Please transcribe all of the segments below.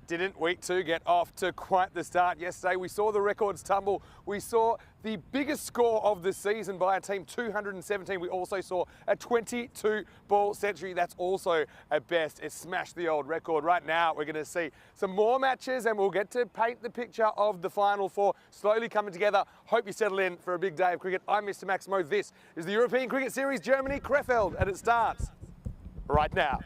Didn't we too get off to quite the start yesterday? We saw the records tumble. We saw the biggest score of the season by a team, 217. We also saw a 22-ball century. That's also a best. It smashed the old record. Right now, we're going to see some more matches and we'll get to paint the picture of the Final Four slowly coming together. Hope you settle in for a big day of cricket. I'm Mr. Maximo. This is the European Cricket Series, Germany, Krefeld, and it starts right now.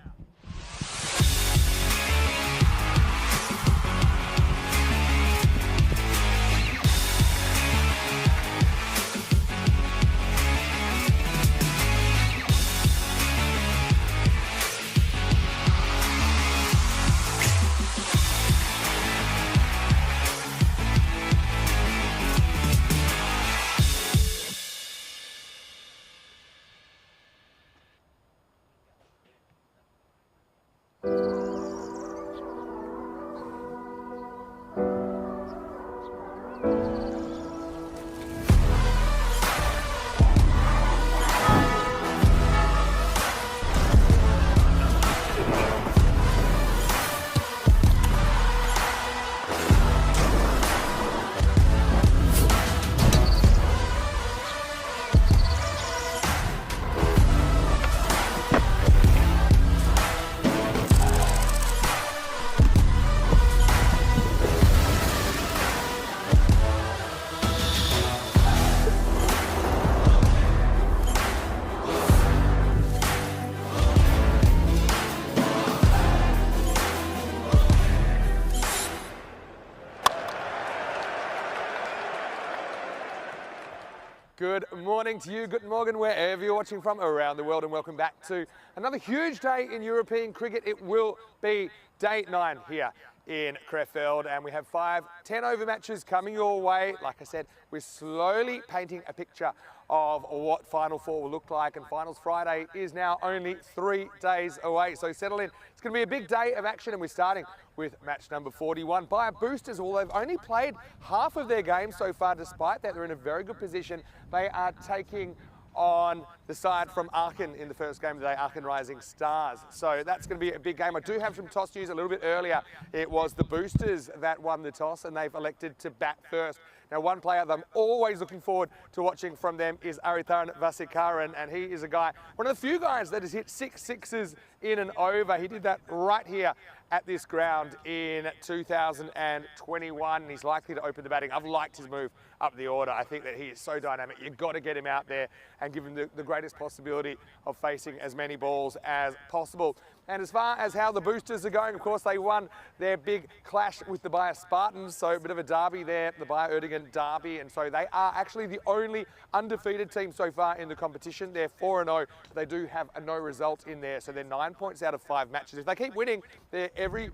Good morning to you, good morning wherever you're watching from around the world, and welcome back to another huge day in European cricket. It will be day 9 here in Krefeld, and we have 5 10-over matches coming your way. Like I said, we're slowly painting a picture of what Final Four will look like, and Finals Friday is now only 3 days away, so settle in. It's going to be a big day of action, and we're starting with match number 41 by Boosters. Although they've only played half of their game so far, despite that they're in a very good position. They are taking on the side from Aachen in the first game of the day, Aachen Rising Stars. So that's going to be a big game. I do have some toss news a little bit earlier. It was the Boosters that won the toss and they've elected to bat first. Now, one player that I'm always looking forward to watching from them is Arithan Vasikaran, and he is a guy, one of the few guys that has hit 6 sixes in and over. He did that right here at this ground in 2021, and he's likely to open the batting. I've liked his move up the order. I think that he is so dynamic. You've got to get him out there and give him the greatest possibility of facing as many balls as possible. And as far as how the Boosters are going, of course, they won their big clash with the Bayer Spartans, so a bit of a derby there, the Bayer Erdogan derby, and so they are actually the only undefeated team so far in the competition. They're 4-0, but they do have a no result in there, so they're 9 points out of 5 matches. If they keep winning, they're every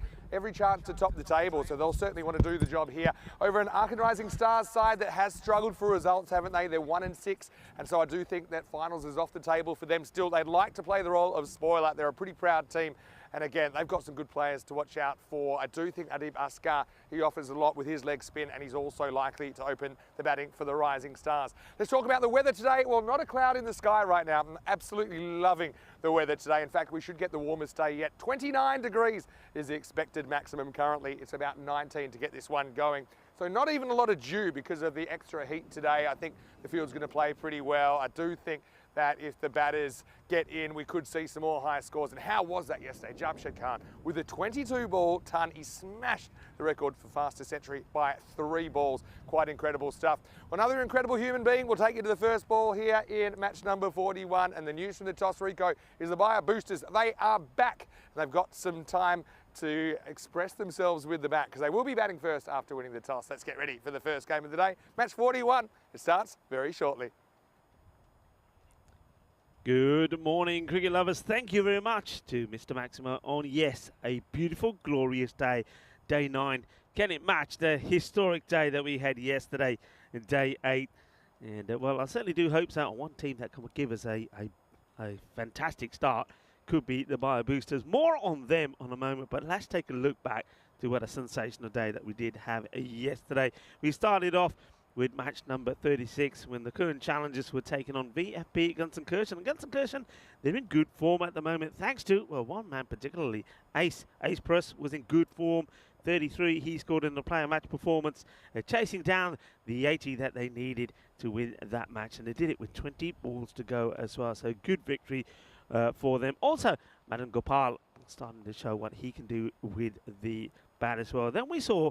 chance to top the table, so they'll certainly want to do the job here. Over an Aachen Rising Stars side that has struggled for results, haven't they? They're 1-6, and so I do think that finals is off the table for them still. They'd like to play the role of spoiler. They're a pretty proud team, and again, they've got some good players to watch out for. I do think Adib Askar, he offers a lot with his leg spin, and he's also likely to open the batting for the Rising Stars. Let's talk about the weather today. Well, not a cloud in the sky right now. I'm absolutely loving the weather today. In fact, we should get the warmest day yet. 29 degrees is the expected maximum currently. It's about 19 to get this one going. So not even a lot of dew because of the extra heat today. I think the field's going to play pretty well. I do think that if the batters get in, we could see some more high scores. And how was that yesterday? Jamshed Khan with a 22-ball ton. He smashed the record for fastest century by 3 balls. Quite incredible stuff. Another incredible human being will take you to the first ball here in match number 41. And the news from the toss, Rico, is the Bayer Boosters. They are back. They've got some time to express themselves with the bat because they will be batting first after winning the toss. Let's get ready for the first game of the day. Match 41. It starts very shortly. Good morning, cricket lovers. Thank you very much to Mr. Maximo on, yes, a beautiful, glorious day, day 9. Can it match the historic day that we had yesterday, day 8? And, well, I certainly do hope so. One team that can give us a fantastic start could be the Bayer Boosters. More on them on a moment, but let's take a look back to what a sensational day that we did have yesterday. We started off with match number 36 when the current challengers were taking on VFB Gunzenkirchen. And Gunzenkirchen, they're in good form at the moment thanks to, well, one man particularly, Ace. Ace Press was in good form, 33 he scored in the player match performance, chasing down the 80 that they needed to win that match. And they did it with 20 balls to go as well. So good victory for them. Also, Madan Gopal starting to show what he can do with the bat as well. Then we saw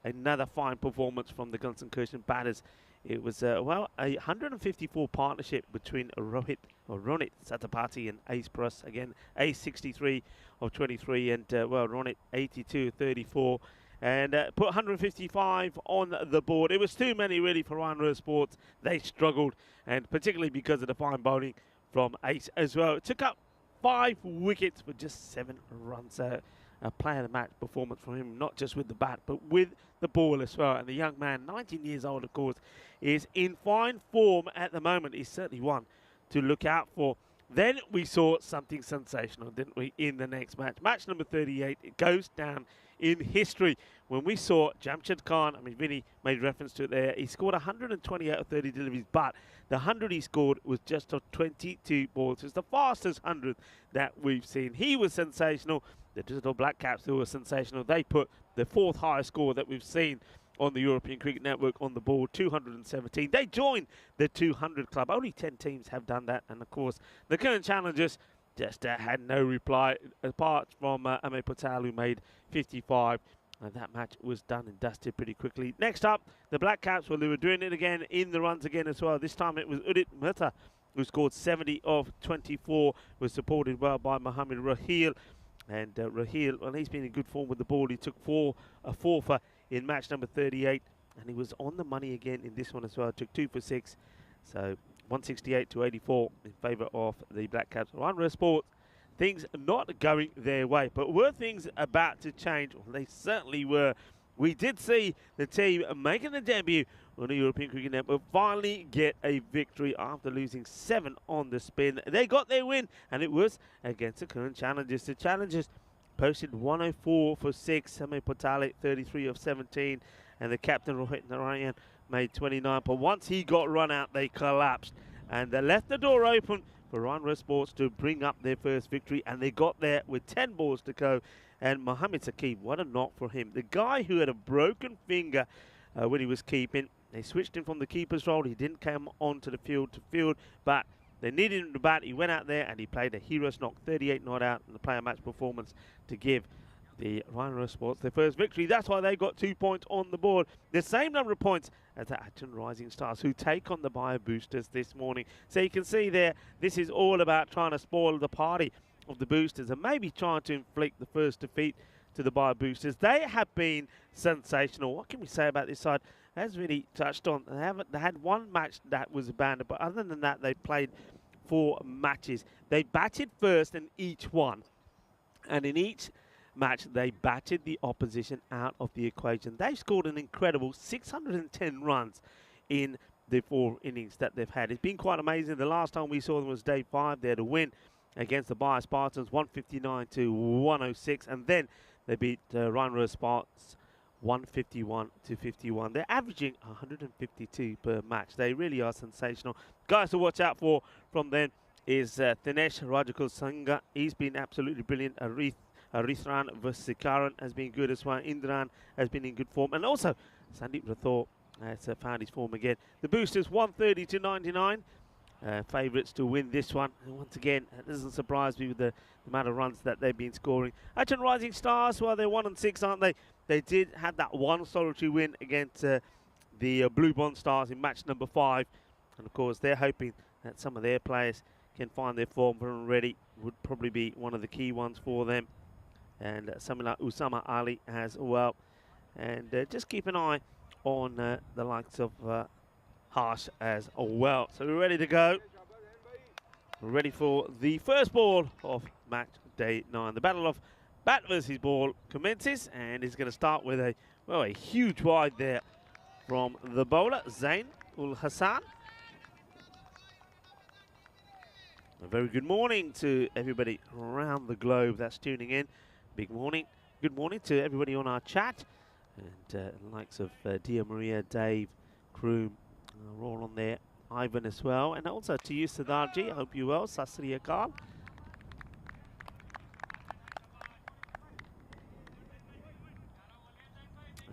another fine performance from the Gunsan batters. It was, a 154 partnership between Ronit Satapathy and Ace Pras. Again, Ace 63 of 23 and, Ronit 82 34. And put 155 on the board. It was too many, really, for Ryan Sports. They struggled, and particularly because of the fine bowling from Ace as well. It took up 5 wickets for just 7 runs. A player of the match performance from him, not just with the bat, but with the ball as well. And the young man, 19 years old, of course, is in fine form at the moment. He's certainly one to look out for. Then we saw something sensational, didn't we, in the next match. Match number 38, it goes down in history when we saw Jamshid Khan. I mean, Vinny made reference to it there. He scored 120 out of 30 deliveries, but the 100 he scored was just on 22 balls. It's the fastest 100 that we've seen. He was sensational. The Digital Black Caps, who were sensational, they put the 4th highest score that we've seen on the European Cricket Network on the board, 217. They joined the 200 club. Only 10 teams have done that. And, of course, the current challengers just had no reply, apart from Ame Patel, who made 55. And that match was done and dusted pretty quickly. Next up, the Black Caps, well, they were doing it again in the runs again as well. This time it was Udit Mehta, who scored 70 of 24, was supported well by Mohammad Raheel. And Raheel, well, he's been in good form with the ball. He took a four for in match number 38, and he was on the money again in this one as well. Took 2 for 6, so 168 to 84 in favour of the Black Caps. Run Sport, things not going their way, but were things about to change? Well, they certainly were. We did see the team making a debut on the European Cricket Network finally get a victory after losing 7 on the spin. They got their win, and it was against the current challengers. The challengers posted 104 for 6. Sami Patale 33 of 17, and the captain Rohit Narayan made 29. But once he got run out, they collapsed, and they left the door open for Ryan Sports to bring up their first victory, and they got there with 10 balls to go. And Mohammad Saqib, what a knock for him. The guy who had a broken finger when he was keeping, they switched him from the keeper's role. He didn't come onto the field, but they needed him to bat. He went out there and he played a hero's knock, 38 not out in the player match performance to give the Ryan Sports their first victory. That's why they got 2 points on the board. The same number of points as the Acton Rising Stars, who take on the Bio Boosters this morning. So you can see there, this is all about trying to spoil the party of the Boosters and maybe trying to inflict the first defeat to the Bio Boosters. They have been sensational. What can we say about this side? As really touched on, they had one match that was abandoned, but other than that, they played 4 matches. They batted first in each one, and in each match, they batted the opposition out of the equation. They've scored an incredible 610 runs in the 4 innings that they've had. It's been quite amazing. The last time we saw them was day 5. They had a win against the Bio Spartans, 159 to 106, and then they beat Ryan Spartans 151 to 51. They're averaging 152 per match. They really are sensational. Guys to watch out for from them is Dinesh Rajakul Sangha. He's been absolutely brilliant. Arithran Vasikaran has been good as well. Indran has been in good form. And also, Sandeep Rathore has found his form again. The Boosters 130 to 99. Favourites to win this one. And once again, it doesn't surprise me with the amount of runs that they've been scoring. Acton Rising Stars, well, they're 1-6, aren't they? They did have that one solitary win against the Blue Bond Stars in match number 5. And of course, they're hoping that some of their players can find their form already. Would probably be one of the key ones for them. And someone like Usama Ali as well. And just keep an eye on the likes of Harsh as well. So we're ready to go. We're ready for the first ball of match day 9. The battle of bat versus ball commences, and is going to start with a huge wide there from the bowler, Zain Ul Hassan. A very good morning to everybody around the globe that's tuning in. Big morning. Good morning to everybody on our chat. And the likes of Dia Maria, Dave, Kroom, we're all on there. Ivan as well. And also to you, Siddharji. I hope you're well. Sasri Akal.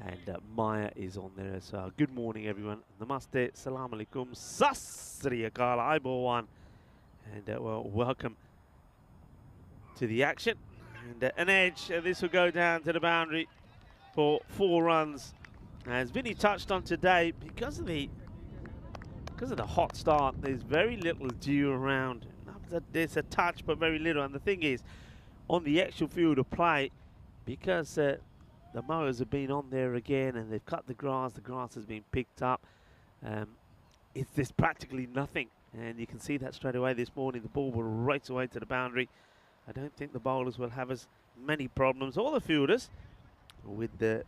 And Maya is on there as well. Good morning, everyone. Namaste, salam alaikum, sasri akal, Aibo1. And well, welcome to the action. And an edge, this will go down to the boundary for 4 runs. As Vinny touched on today, because of the hot start, there's very little dew around. There's a touch, but very little. And the thing is, on the actual field of play, because the mowers have been on there again and they've cut the grass has been picked up, there's practically nothing. And you can see that straight away this morning. The ball will race away to the boundary. I don't think the bowlers will have as many problems, or the fielders, with the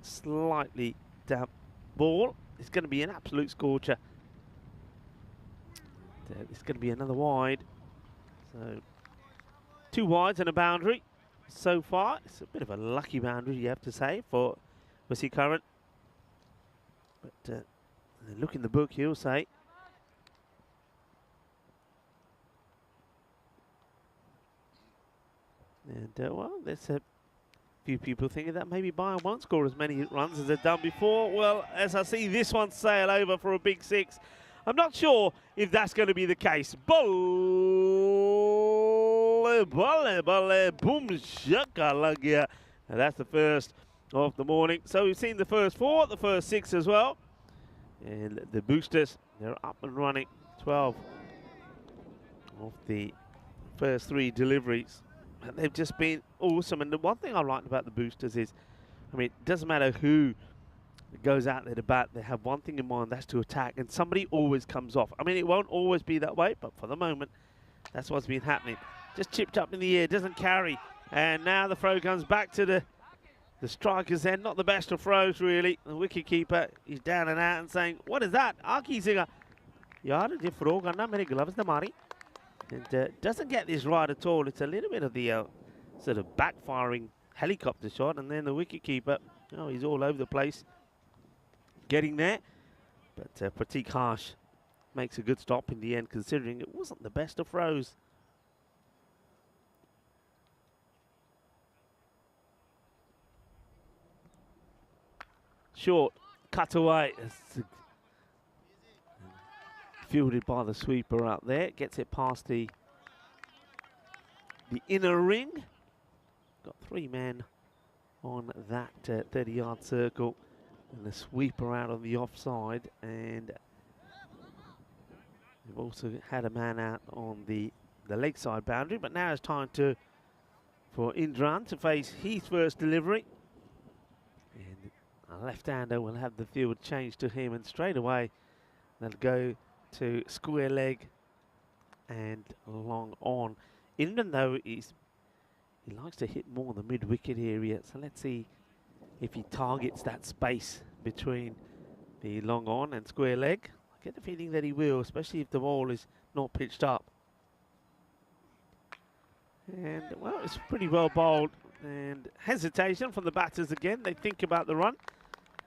slightly damp ball. It's going to be an absolute scorcher. It's going to be another wide. So 2 wides and a boundary so far. It's a bit of a lucky boundary, you have to say, for Wessie Current. But look in the book, he'll say. And well, there's a few people thinking that maybe Bayern won't score as many runs as they've done before. Well, as I see this one sail over for a big 6, I'm not sure if that's going to be the case. Boom, shaka. And that's the first of the morning. So we've seen the first 4, the first 6 as well. And the boosters, they're up and running. 12 of the first 3 deliveries. And they've just been awesome. And the one thing I liked about the boosters is, I mean, it doesn't matter who goes out there to bat, they have one thing in mind, that's to attack. And somebody always comes off. I mean, it won't always be that way, but for the moment, that's what's been happening. Just chipped up in the air, doesn't carry. And now the throw comes back to the striker's end. Not the best of throws, really. The wicketkeeper, he's down and out and saying, what is that? Aki Siga. Yaar, je throw ganna mere gloves na mari. And doesn't get this right at all. It's a little bit of the sort of backfiring helicopter shot. And then the wicketkeeper, oh, he's all over the place getting there. But Pratik Harsh makes a good stop in the end, considering it wasn't the best of throws. Short, cut away. Fielded by the sweeper out there. Gets it past the inner ring. Got 3 men on that 30-yard circle. And the sweeper out on the offside. And we've also had a man out on the leg side boundary. But now it's time for Indran to face his first delivery. And a left-hander will have the field changed to him. And straight away, they'll go to square leg and long on. Even though he likes to hit more the mid-wicket area, so let's see if he targets that space between the long on and square leg. I get the feeling that he will, especially if the ball is not pitched up. And well, it's pretty well bowled, and hesitation from the batters again. They think about the run,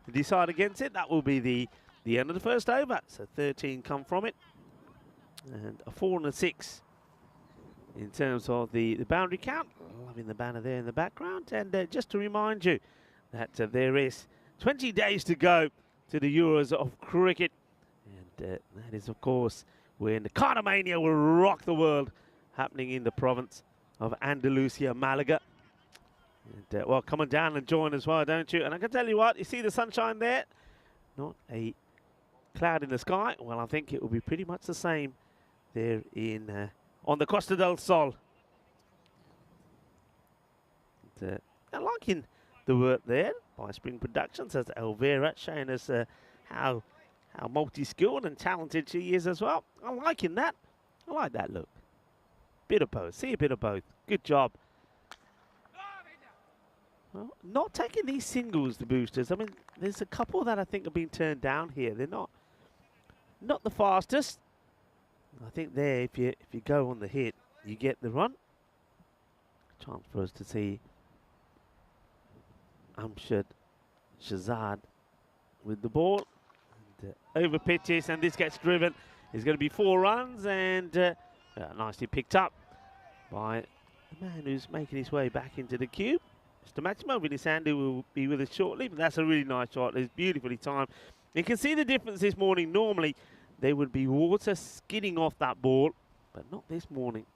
they decide against it. That will be the end of the first over. So 13 come from it. And a 4 and a 6 in terms of the boundary count. Loving the banner there in the background. And just to remind you that there is 20 days to go to the Euros of cricket. And that is, of course, when the Cardomania will rock the world, happening in the province of Andalusia, Malaga. And well, come on down and join as well, don't you? And I can tell you what, you see the sunshine there? Not a cloud in the sky. Well, I think it will be pretty much the same there in on the Costa del Sol. And, I'm liking the work there by Spring Productions as Elvira, showing us how multi-skilled and talented she is as well. I'm liking that. I like that look. Bit of both. See a bit of both. Good job. Well, not taking these singles, the boosters. I mean, there's a couple that I think have been turned down here. They're not the fastest. I think there, if you go on the hit, you get the run. Chance for us to see Amshad Shazad with the ball. And, over pitches, and this gets driven. It's going to be 4 runs, and nicely picked up by the man who's making his way back into the cube. Mr. Maximo with his hand, who will be with us shortly. But that's a really nice shot. It's beautifully timed. You can see the difference this morning. Normally, there would be water skidding off that ball, but not this morning.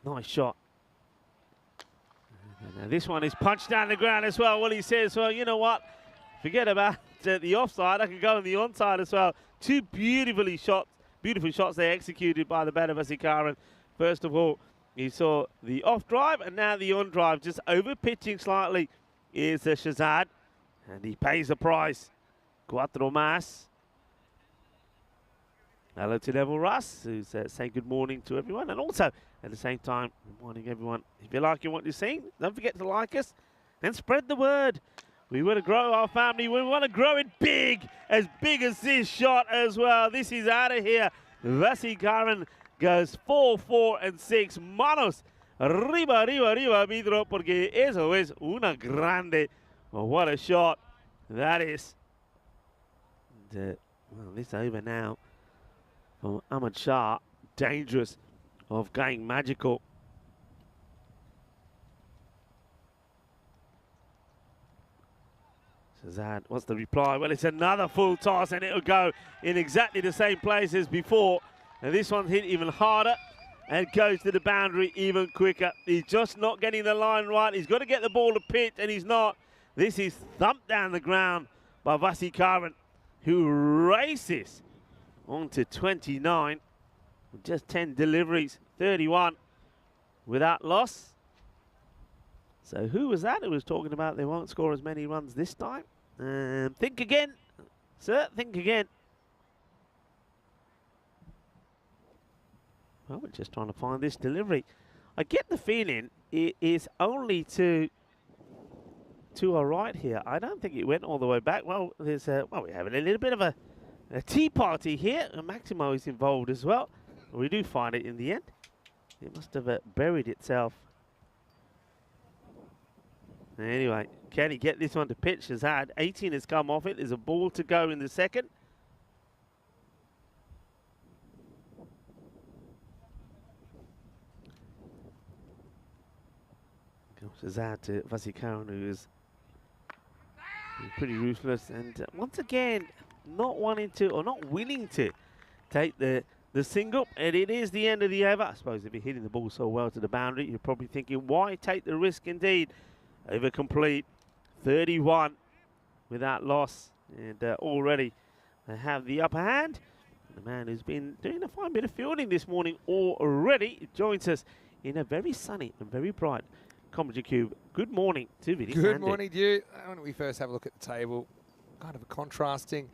Nice shot. Now this one is punched down the ground as well. Well, he says, well, you know what? Forget about the offside. I can go on the onside as well. Two beautiful shots they executed by the batter Vasikaran. First of all, you saw the off drive and now the on drive, just over pitching slightly is Shazad, and he pays the price. Cuatro más. Hello to Neville Russ, who's saying good morning to everyone, and also at the same time, good morning everyone. If you like what you're seeing, don't forget to like us and spread the word. We want to grow our family. We want to grow it big as this shot as well. This is out of here. Vasikaran goes 4-4-6. Manos arriba, Vidro, porque eso es una grande. Oh, what a shot that is. And, well, this over now from Ahmad Shah. Dangerous of going magical. Shazad, what's the reply? Well, it's another full toss, and it'll go in exactly the same place as before. And this one's hit even harder and goes to the boundary even quicker. He's just not getting the line right. He's got to get the ball to pitch, and he's not. This is thumped down the ground by Vasikaran, who races on to 29 with just 10 deliveries, 31 without loss. So who was that who was talking about they won't score as many runs this time? Think again, sir, think again. Well, we're just trying to find this delivery. I get the feeling it is only to our right here. I don't think it went all the way back. Well, there's we're having a little bit of a tea party here, and Maximo is involved as well. We do find it in the end. It must have buried itself. Anyway, can he get this one to pitch? Shazad, 18 has come off it. There's a ball to go in the second. Shazad to Vasikaran, who is pretty ruthless, and once again, not wanting to or not willing to take the single, and it is the end of the over. I suppose if you're hitting the ball so well to the boundary, you're probably thinking, why take the risk? Indeed, over complete, 31 without loss, and already they have the upper hand. The man who's been doing a fine bit of fielding this morning already joins us in a very sunny and very bright Commentary Cube. Good morning to Vinny. Good morning to you. Why don't we first have a look at the table? Kind of a contrasting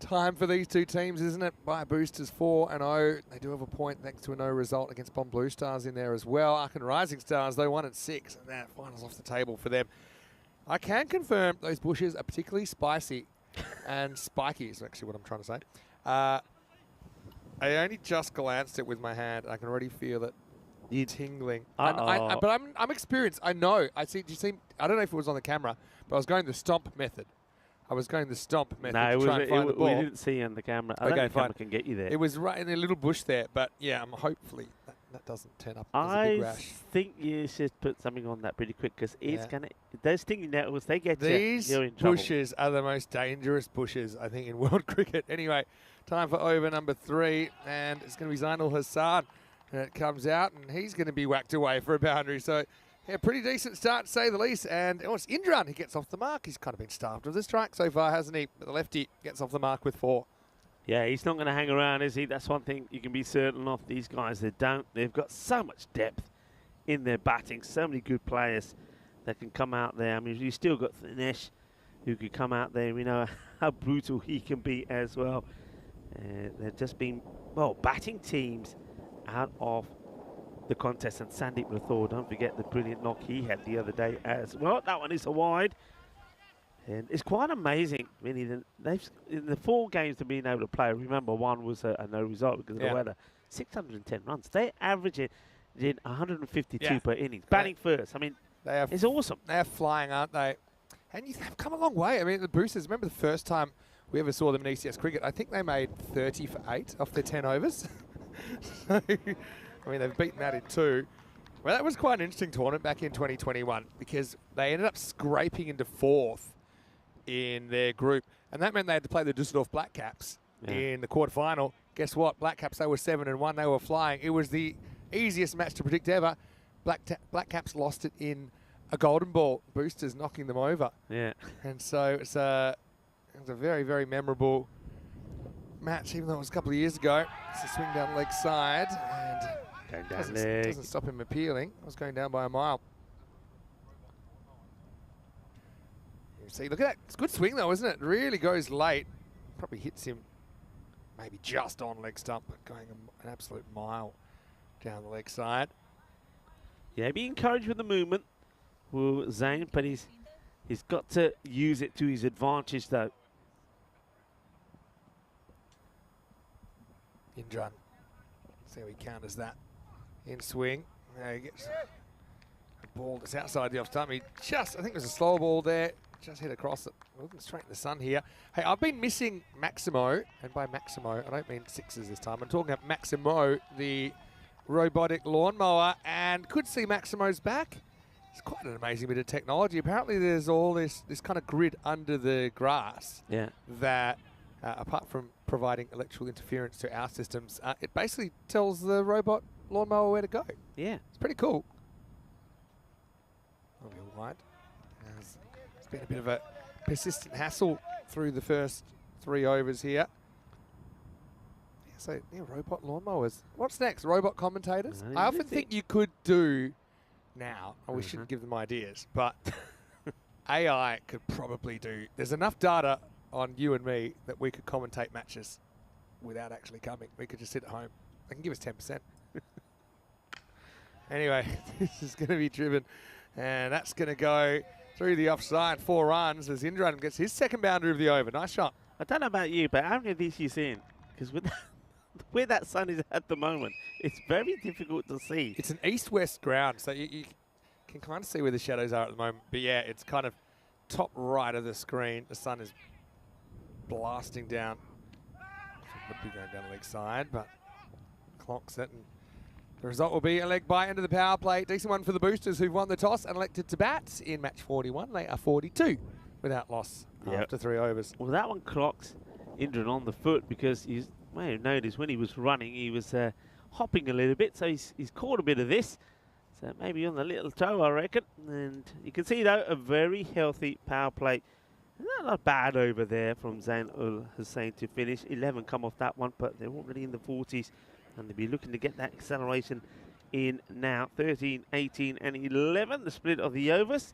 time for these two teams, isn't it? By Boosters 4-0. They do have a point thanks to a no result against Bomb Blue Stars in there as well. Arkan Rising Stars, though, 1-6. And that finals off the table for them. I can confirm those bushes are particularly spicy and spiky is actually what I'm trying to say. I only just glanced it with my hand. I can already feel it. You're tingling. But I'm experienced. I know. I see. Do you see? I don't know if it was on the camera, but I was going the stomp method. No, to try and find the ball. We didn't see you on the camera. I don't think the camera can get you there. It was right in a little bush there, but yeah, hopefully that doesn't turn up as a big rash. I think you should put something on that pretty quick because it's gonna. Those stinging nettles, they get These you're in trouble. Bushes are the most dangerous bushes, I think, in world cricket. Anyway, time for over number 3, and it's going to be Zainul Hassan. And it comes out, and he's going to be whacked away for a boundary. So, yeah, pretty decent start, to say the least. And it's Indran who gets off the mark. He's kind of been starved with this strike so far, hasn't he? But the lefty gets off the mark with 4. Yeah, he's not going to hang around, is he? That's one thing you can be certain of. These guys, they've got so much depth in their batting. So many good players that can come out there. I mean, you still got Thinesh who could come out there. We know how brutal he can be as well. They've just been, batting teams out of the contest. And Sandeep Rathore, don't forget the brilliant knock he had the other day as well. That one is a wide. And it's quite amazing, really. They've, in the 4 games they've been able to play, remember one was a no result because of the weather, 610 runs. They average it in 152 per innings. Batting first. I mean, it's awesome. They're flying, aren't they? And they've come a long way. I mean, the Boosters, remember the first time we ever saw them in ECS cricket, I think they made 30 for 8 off their 10 overs. So, I mean, they've beaten that in 2. Well, that was quite an interesting tournament back in 2021 because they ended up scraping into 4th in their group, and that meant they had to play the Düsseldorf Black Caps in the quarterfinal. Guess what? Black Caps, they were 7-1. They were flying. It was the easiest match to predict ever. Black Caps lost it in a golden ball. Boosters knocking them over. Yeah. And so it was a very, very memorable match, even though it was a couple of years ago. It's a swing down leg side, and doesn't stop him appealing. I was going down by a mile. You see, look at that. It's a good swing though, isn't it? It really goes late. Probably hits him maybe just on leg stump, but going an absolute mile down the leg side. Yeah, be encouraged with the movement, Will Zane, but he's got to use it to his advantage though. Indran. See how he counters that in swing. There he gets a ball that's outside the off stump. He just, I think there's a slow ball there. Just hit across it. Looking straight in the sun here. Hey, I've been missing Maximo, and by Maximo, I don't mean sixes this time. I'm talking about Maximo, the robotic lawnmower, and could see Maximo's back. It's quite an amazing bit of technology. Apparently there's all this kind of grid under the grass that, apart from providing electrical interference to our systems, it basically tells the robot lawnmower where to go. Yeah. It's pretty cool. I'll be all right. It's been a bit of a persistent hassle through the first 3 overs here. Yeah, so, robot lawnmowers. What's next? Robot commentators? I often think you could do now, and we shouldn't give them ideas, but AI could probably do. There's enough data on you and me that we could commentate matches without actually coming. We could just sit at home. They can give us 10%. Anyway, this is going to be driven, and that's going to go through the offside. 4 runs as Indran gets his second boundary of the over. Nice shot. I don't know about you, but how many of these you seeing? Because with where that sun is at the moment, it's very difficult to see. It's an east-west ground, so you can kind of see where the shadows are at the moment. But yeah, it's kind of top right of the screen. The sun is blasting down. Would be going down the leg side, but clocks it. And the result will be a leg bite into the power play. Decent one for the Boosters, who've won the toss and elected to bat in match 41. They are 42 without loss after 3 overs. Well, that one clocks Indran on the foot because you may have noticed when he was running, he was hopping a little bit, so he's caught a bit of this. So maybe on the little toe, I reckon. And you can see, though, a very healthy power play. Not bad over there from Zain Ul Hussein to finish. 11 come off that one, but they're already in the 40s. And they'll be looking to get that acceleration in now. 13, 18 and 11, the split of the overs.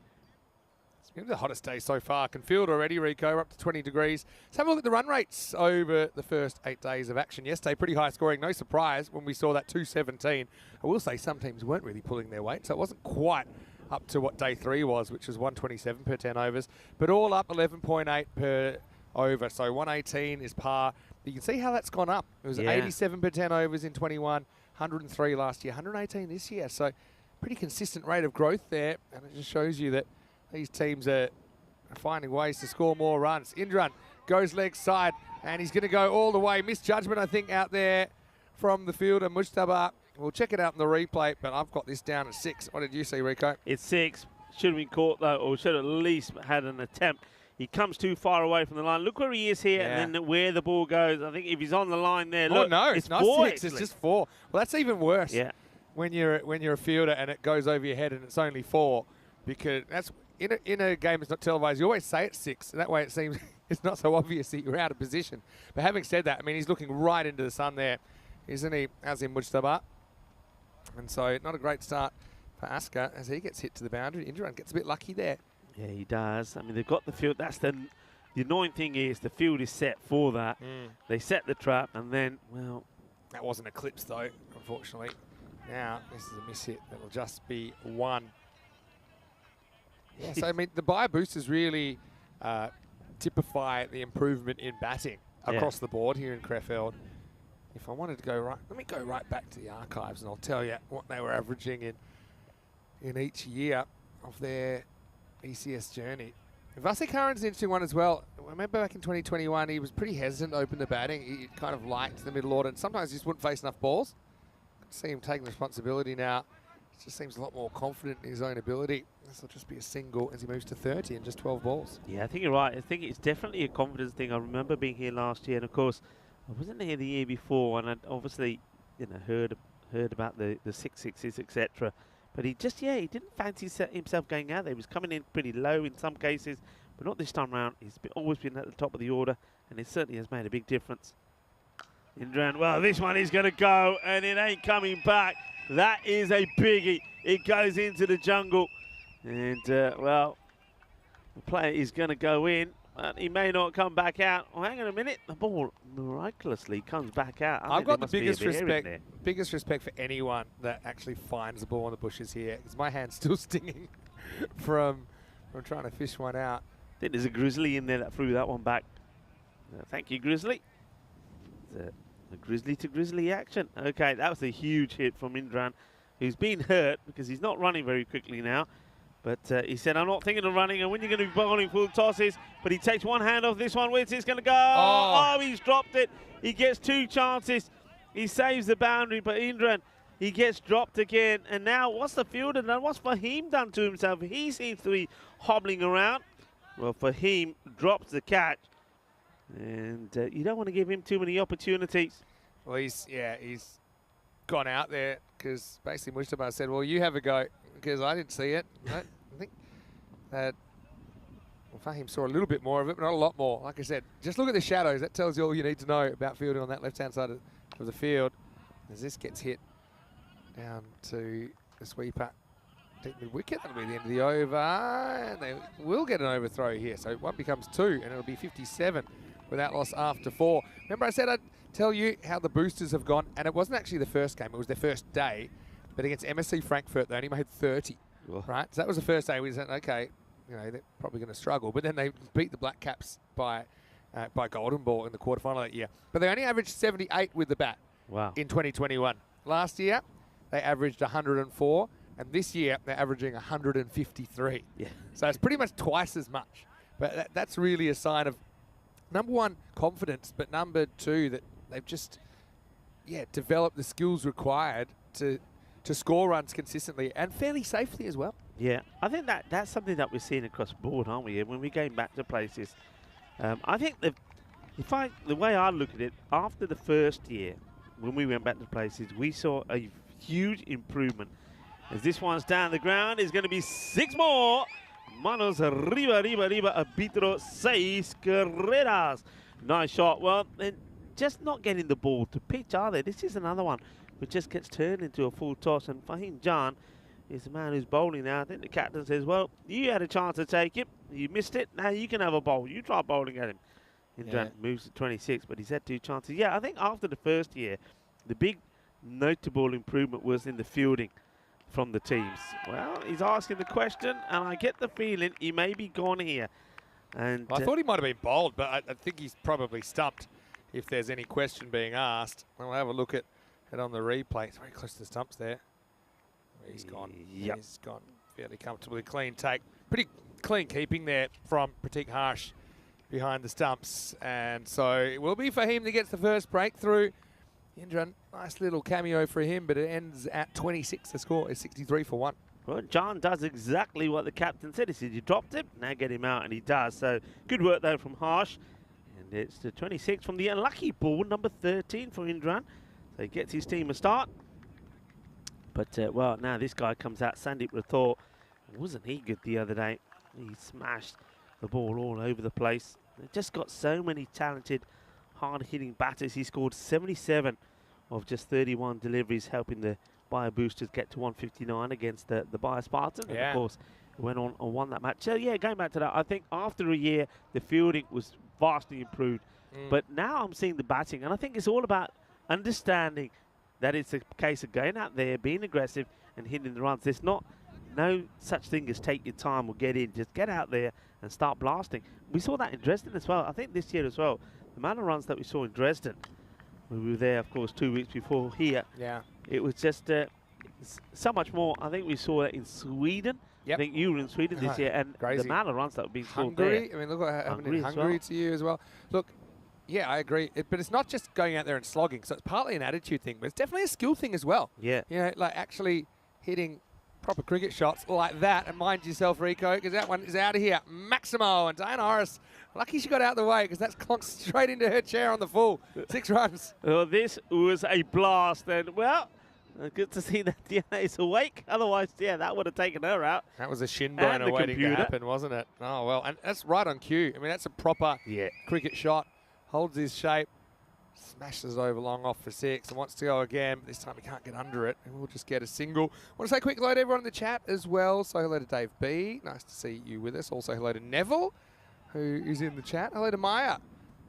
It's been the hottest day so far. Can feel it already, Rico. We're up to 20 degrees. Let's have a look at the run rates over the first 8 days of action. Yesterday, pretty high scoring. No surprise when we saw that 217. I will say some teams weren't really pulling their weight, so it wasn't quite up to what day 3 was, which was 127 per 10 overs. But all up 11.8 per over. So 118 is par. You can see how that's gone up. It was 87 per 10 overs in 21, 103 last year, 118 this year. So pretty consistent rate of growth there. And it just shows you that these teams are finding ways to score more runs. Indran goes leg side, and he's going to go all the way. Misjudgment, I think, out there from the fielder, Mujtaba. We'll check it out in the replay, but I've got this down at 6. What did you see, Rico? It's 6. Should have been caught, though, or should have at least had an attempt. He comes too far away from the line. Look where he is here, and then where the ball goes. I think if he's on the line there, look, no, it's not 4, 6. It's just 4. Well, that's even worse. Yeah. When you're a fielder and it goes over your head and it's only 4, because that's in a game that's not televised. You always say it's 6. That way it seems it's not so obvious that you're out of position. But having said that, I mean, he's looking right into the sun there, isn't he? Azim Mujtaba. And so not a great start for Asker as he gets hit to the boundary. Indran gets a bit lucky there. Yeah, he does. I mean, they've got the field. That's the annoying thing is the field is set for that. They set the trap, and then, well... That wasn't a clips, though, unfortunately. Now, this is a miss hit. That'll just be 1. Yeah, so, I mean, the buy boosters really typify the improvement in batting across the board here in Krefeld. If I wanted to go right... Let me go right back to the archives, and I'll tell you what they were averaging in each year of their ECS journey. Vasikaran's an interesting one as well. I remember back in 2021, he was pretty hesitant to open the batting. He kind of liked the middle order, and sometimes he just wouldn't face enough balls. See him taking responsibility now. just seems a lot more confident in his own ability. This will just be a single as he moves to 30 in just 12 balls. Yeah, I think you're right. I think it's definitely a confidence thing. I remember being here last year, and of course, I wasn't here the year before, and I'd obviously, heard about the 6-6s, etc. But he didn't fancy himself going out there. He was coming in pretty low in some cases, but not this time around. He's always been at the top of the order, and it certainly has made a big difference. Indran, well, this one is going to go, and it ain't coming back. That is a biggie. It goes into the jungle. And, well, the player is going to go in. But he may not come back out. Oh, hang on a minute. The ball miraculously comes back out. I've got the biggest respect for anyone that actually finds the ball in the bushes here, because my hand's still stinging from trying to fish one out. I think there's a Grizzly in there that threw that one back. Thank you, Grizzly. A Grizzly to Grizzly action. Okay, that was a huge hit from Indran, who's been hurt because he's not running very quickly now. But he said, I'm not thinking of running, and when you're going to be bowling full tosses, but he takes one hand off this one. Where's this going to go? Oh, he's dropped it. He gets 2 chances. He saves the boundary, but Indran, he gets dropped again. And now, what's the fielder done? What's Fahim done to himself? He seems to be hobbling around. Well, Fahim drops the catch. And you don't want to give him too many opportunities. Well, he's gone out there because basically Mustafa said, well, you have a go, because I didn't see it. I think that Fahim saw a little bit more of it, but not a lot more. Like I said, just look at the shadows. That tells you all you need to know about fielding on that left-hand side of the field. As this gets hit down to the sweeper. Deep mid-wicket, that'll be the end of the over. And they will get an overthrow here. So 1 becomes 2, and it'll be 57 without loss after 4. Remember I said I'd tell you how the boosters have gone, and it wasn't actually the first game, it was their first day. But against MSC Frankfurt, they only made 30, right? So that was the first day we said, okay, they're probably going to struggle. But then they beat the Black Caps by Golden Ball in the quarterfinal that year. But they only averaged 78 with the bat in 2021. Last year, they averaged 104. And this year, they're averaging 153. Yeah. So it's pretty much twice as much. But that's really a sign of, number one, confidence, but number 2, that they've just, developed the skills required to score runs consistently and fairly safely as well. Yeah, I think that's something that we're seeing across the board, aren't we? When we go back to places, I think the way I look at it, after the first year, when we went back to places, we saw a huge improvement. As this one's down the ground, is going to be 6 more. Manos arriba, arbitro 6 carreras. Nice shot. Well, they're just not getting the ball to pitch, are they? This is another one which just gets turned into a full toss. And Fahim Jan is the man who's bowling now. I think the captain says, well, you had a chance to take it. You missed it. Now you can have a bowl. You try bowling at him. Indran moves to 26, but he's had 2 chances. Yeah, I think after the first year, the big notable improvement was in the fielding from the teams. Well, he's asking the question, and I get the feeling he may be gone here. And I thought he might have been bowled, but I think he's probably stumped if there's any question being asked. We'll have a look at it on the replay. It's very close to the stumps there. He's gone. Yep. He's gone fairly comfortably. Clean take. Pretty clean keeping there from Pratik Harsh behind the stumps. And so it will be for him to get the first breakthrough. Indran, nice little cameo for him, but it ends at 26. The score is 63 for 1. Well, John does exactly what the captain said. He said, you dropped it, now get him out, and he does. So good work there from Harsh. And it's the 26 from the unlucky ball, number 13 for Indran. So he gets his team a start. But, well, now this guy comes out, Sandeep Rathore. Wasn't he good the other day? He smashed the ball all over the place. They've just got so many talented, hard-hitting batters. He scored 77 of just 31 deliveries, helping the Bayer Boosters get to 159 against the Bayer Spartans. And, of course, went on and won that match. So, yeah, going back to that, I think after a year, the fielding was vastly improved. But now I'm seeing the batting, and I think it's all about understanding that it's a case of going out there, being aggressive, and hitting the runs. There's no such thing as take your time or get in. Just get out there and start blasting. We saw that in Dresden as well. I think this year as well, the amount of runs that we saw in Dresden, we were there, of course, 2 weeks before here. Yeah. It was just so much more. I think we saw it in Sweden. Yep. I think you were in Sweden this year, and the amount of runs that were being scored there. I mean, look what happened in Hungary to you as well. Look, yeah, I agree. But it's not just going out there and slogging. So it's partly an attitude thing, but it's definitely a skill thing as well. Yeah. You know, like actually hitting proper cricket shots like that. And mind yourself, Rico, because that one is out of here. Maximo and Diana Norris. Lucky she got out of the way because that's clonked straight into her chair on the full. 6 runs. Well, this was a blast. And, well, good to see that Diana is awake. Otherwise, yeah, that would have taken her out. That was a shin boner waiting to happen, wasn't it? Oh, well, and that's right on cue. I mean, that's a proper cricket shot. Holds his shape. Smashes over long off for 6 and wants to go again, but this time he can't get under it, and we'll just get a single. Want to say quick hello to everyone in the chat as well. So hello to Dave B. Nice to see you with us. Also hello to Neville, who is in the chat. Hello to Maya,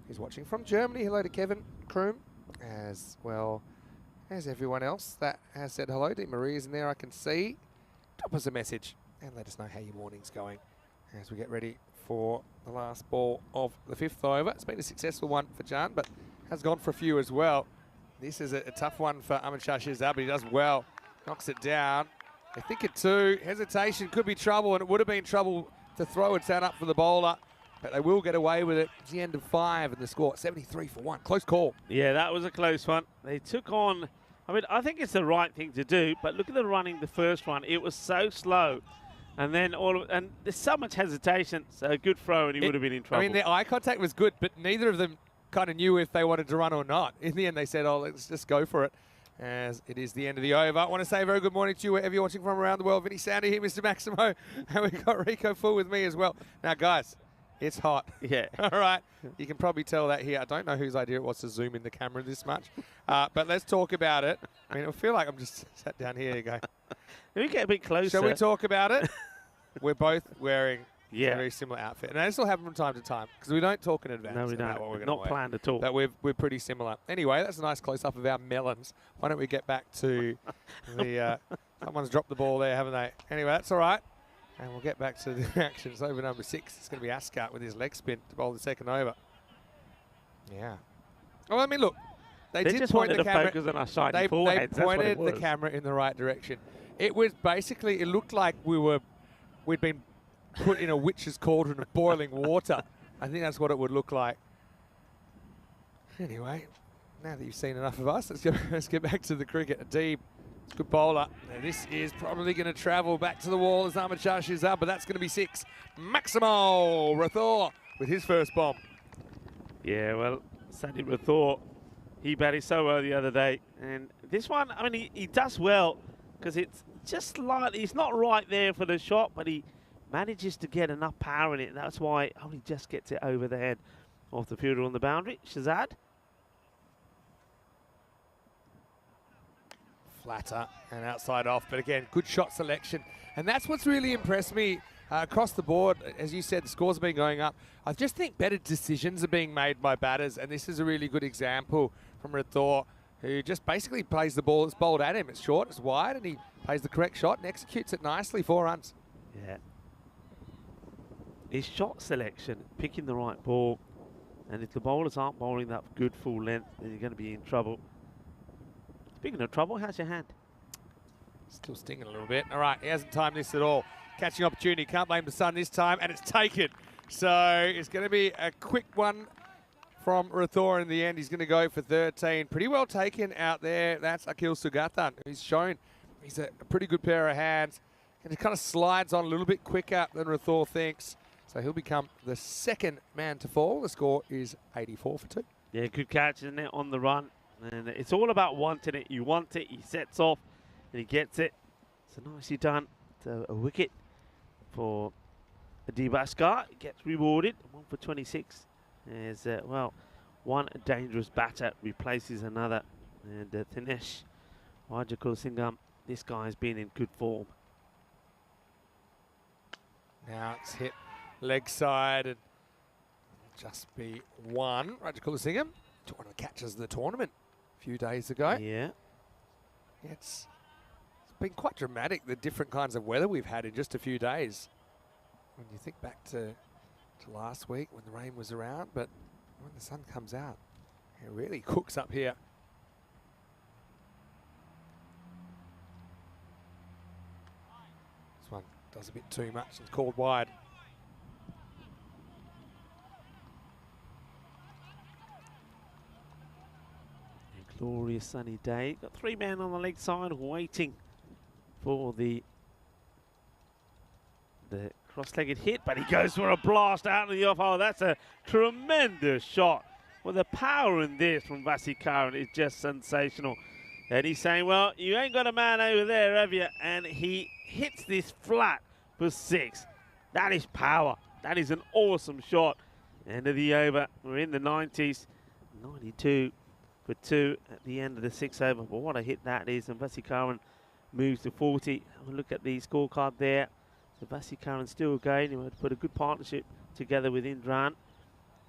who's watching from Germany. Hello to Kevin Kroom, as well as everyone else that has said hello. Dee Marie is in there, I can see. Drop us a message and let us know how your morning's going as we get ready for the last ball of the 5th over. It's been a successful one for Jan, but has gone for a few as well. This is a tough one for Ahmed Shahshazad, but he does well. Knocks it down. I think at 2. Hesitation could be trouble, and it would have been trouble to throw it down up for the bowler. But they will get away with it. It's the end of 5 and the score 73 for 1. Close call. Yeah, that was a close one. They took on, I mean, I think it's the right thing to do, but look at the running the first one. It was so slow. And then and there's so much hesitation. So a good throw and he would have been in trouble. I mean, their eye contact was good, but neither of them kind of knew if they wanted to run or not. In the end, they said, oh, let's just go for it, as it is the end of the over. I want to say a very good morning to you wherever you're watching from around the world. Vinny Sandy here, Mr. Maximo, and we've got Rico Full with me as well. Now, guys, it's hot. Yeah. All right. You can probably tell that here. I don't know whose idea it was to zoom in the camera this much, but let's talk about it. I mean, I feel like I'm just sat down here going. Let me get a bit closer. Shall we talk about it? We're both wearing a Yeah. very similar outfit. And this will happen from time to time because we don't talk in advance. No, we about what we're don't. gonna Not wear. planned at all. But we're pretty similar. Anyway, that's a nice close-up of our melons. Why don't we get back to the... someone's dropped the ball there, haven't they? Anyway, that's all right. And we'll get back to the action. It's over number 6. It's going to be Ascot with his leg spin to bowl the second over. Yeah. Well, I mean, look. They did just point wanted the to camera. focus on our shiny They foreheads. That's what it pointed the was. camera in the right direction. It was basically, it looked like we'd been put in a witch's cauldron of boiling water. I think that's what it would look like. Anyway, now that you've seen enough of us, let's get back to the cricket. Adeeb, good bowler. Now this is probably going to travel back to the wall as Ahmed Shahshazad, but that's going to be 6. Maximo Rathore with his first bomb. Yeah, well, Sandy Rathore, he batted so well the other day. And this one, I mean, he does well because it's just slightly, he's not right there for the shot, but he manages to get enough power in it. And that's why only just gets it over the head of the fielder on the boundary. Shahzad. Flatter and outside off, but again, good shot selection. And that's what's really impressed me across the board. As you said, the scores have been going up. I just think better decisions are being made by batters, and this is a really good example from Rathore, who just basically plays the ball that's bowled at him. It's short, it's wide, and he plays the correct shot and executes it nicely. 4 runs. Yeah. His shot selection, picking the right ball, and if the bowlers aren't bowling that good full length, then you're going to be in trouble. Speaking of trouble, how's your hand? Still stinging a little bit. All right, he hasn't timed this at all. Catching opportunity, can't blame the sun this time, and it's taken. So it's going to be a quick one from Rathore in the end. He's going to go for 13. Pretty well taken out there. That's Akil Sugathan. He's shown he's a pretty good pair of hands, and he kind of slides on a little bit quicker than Rathore thinks. So he'll become the second man to fall. The score is 84 for 2. Yeah, good catch, isn't it, on the run. And it's all about wanting it. You want it, he sets off, and he gets it. So nicely done. So a wicket for Adeeb Asghar. Gets rewarded. 1 for 26. As, well, one dangerous batter replaces another. And Thinesh Rajakulasingam, this guy's been in good form. Now it's hit leg side and just be 1. Rajakulasingam took one of the catches of the tournament a few days ago. Yeah. It's been quite dramatic, the different kinds of weather we've had in just a few days. When you think back to last week when the rain was around, but when the sun comes out, it really cooks up here. This one does a bit too much. It's called wide. A glorious sunny day. Got 3 men on the leg side waiting for the cross-legged hit, but he goes for a blast out of the off. Oh, that's a tremendous shot. Well, the power in this from Vasikaran is just sensational. And he's saying, well, you ain't got a man over there, have you? And he hits this flat for 6. That is power. That is an awesome shot. End of the over. We're in the 90s. 92 for 2 at the end of the 6th over. But what a hit that is. And Vasikaran moves to 40. Have a look at the scorecard there. So Vasikaran still going. He had to put a good partnership together with Indran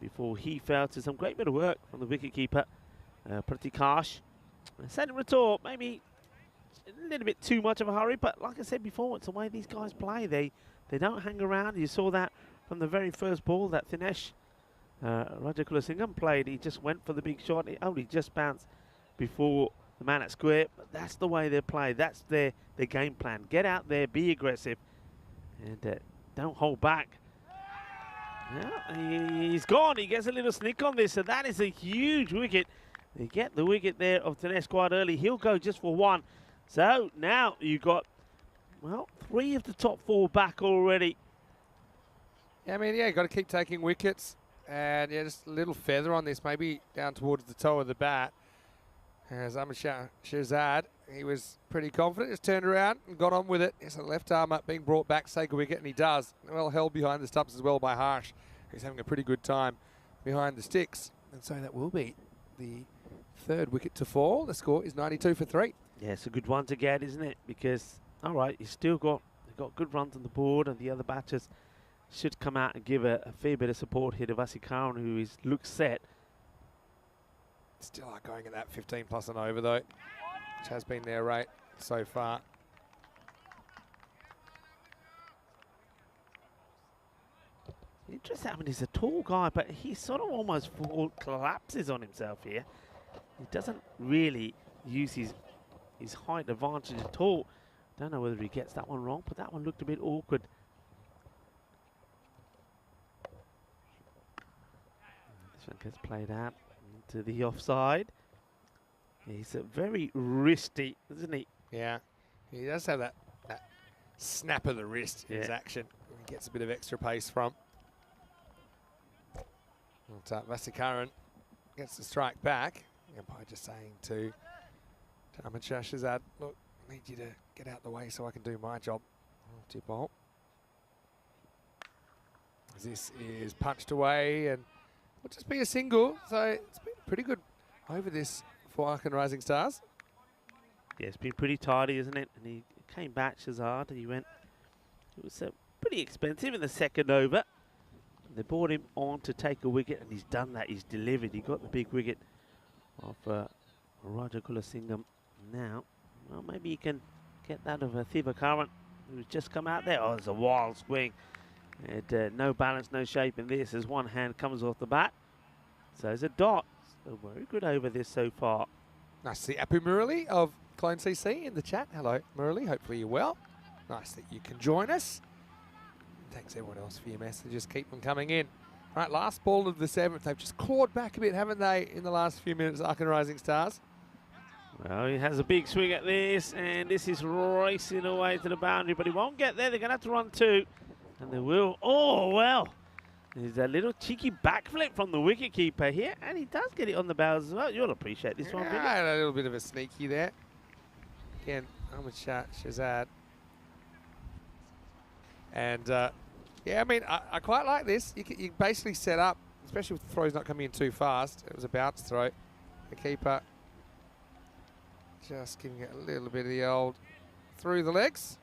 before he fell to some great bit of work from the wicketkeeper, Pratikash. Centre retort, maybe a little bit too much of a hurry, but like I said before, it's the way these guys play. They don't hang around. You saw that from the very first ball that Thinesh Rajagulasingham played. He just went for the big shot. It only just bounced before the man at square. But that's the way they play. That's their game plan. Get out there, be aggressive, and don't hold back. Yeah, he's gone. He gets a little snick on this, so that is a huge wicket. They get the wicket there of Thinesh quite early. He'll go just for 1. So now you've got, well, 3 of the top 4 back already. Yeah, I mean, yeah, got to keep taking wickets. And, yeah, just a little feather on this, maybe down towards the toe of the bat. As Ahmed Shahzad, he was pretty confident, just turned around and got on with it. It's a left arm up being brought back to take a wicket, and he does. Well held behind the stumps as well by Harsh, who's having a pretty good time behind the sticks. And so that will be the 3rd wicket to fall. The score is 92 for 3. Yeah, it's a good one to get, isn't it? Because, all right, you've got good runs on the board, and the other batters should come out and give a fair bit of support here to Vasikaran, who looks set. Still are going at that 15 plus and over, though, which has been their rate so far. Interesting. I mean, he's a tall guy, but he sort of almost collapses on himself here. He doesn't really use his height advantage at all. Don't know whether he gets that one wrong, but that one looked a bit awkward. This one gets played out into the offside. He's very wristy, isn't he? Yeah, he does have that snap of the wrist in his action. He gets a bit of extra pace from. Vasikaran gets the strike back. The umpire just saying to Ahmed Shahzad, look, I need you to get out the way so I can do my job. Tip ball. This is punched away and will just be a single. So it's been pretty good over this for Arkan Rising Stars. Yeah, it's been pretty tidy, isn't it? And he came back, Shahzad, and he went. It was pretty expensive in the 2nd over. They brought him on to take a wicket, and he's done that. He's delivered. He got the big wicket of Rajagulasingham. Now, well, maybe he can get that of Thivakaran, who's just come out there. Oh, it's a wild swing. And no balance, no shape in this as one hand comes off the bat. So it's a dot. So very good over this so far. Nice to see Apu Murali of Clone CC in the chat. Hello, Murali. Hopefully you're well. Nice that you can join us. Thanks everyone else for your messages. Keep them coming in. All right, last ball of the 7th. They've just clawed back a bit, haven't they, in the last few minutes, Arkan Rising Stars? Well, he has a big swing at this, and this is racing away to the boundary, but he won't get there. They're going to have to run 2, and they will. Oh, well. There's a little cheeky backflip from the wicketkeeper here, and he does get it on the bows as well. You'll appreciate this one, Billy. A little bit of a sneaky there. Again, Ahmed Shahzad. And, yeah, I mean, I quite like this. You basically set up, especially with the throws not coming in too fast. It was a bounce throw. The keeper just giving it a little bit of the old through the legs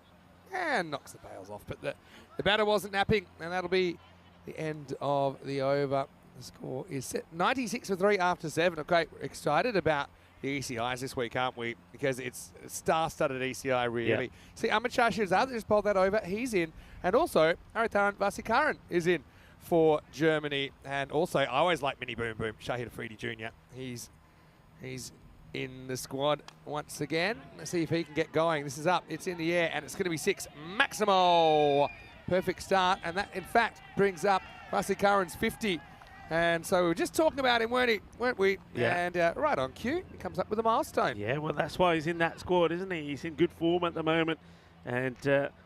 and knocks the bails off. But the batter wasn't napping, and that'll be the end of the over. The score is set 96 for 3 after 7. Okay, we're excited about the ECIs this week, aren't we? Because it's a star-studded ECI, really. Yeah. See, Ahmed Shahzad just pulled that over. He's in. And also, Haritharan Vasikaran is in for Germany. And also, I always like Mini Boom Boom, Shahid Afridi Jr. He's in the squad once again. Let's see if he can get going. This is up. It's in the air, and it's going to be 6. Maximo. Perfect start. And that, in fact, brings up Vasikaran's 50. And so we were just talking about him, weren't we? Yeah. And right on cue, he comes up with a milestone. Yeah, well, that's why he's in that squad, isn't he? He's in good form at the moment. And,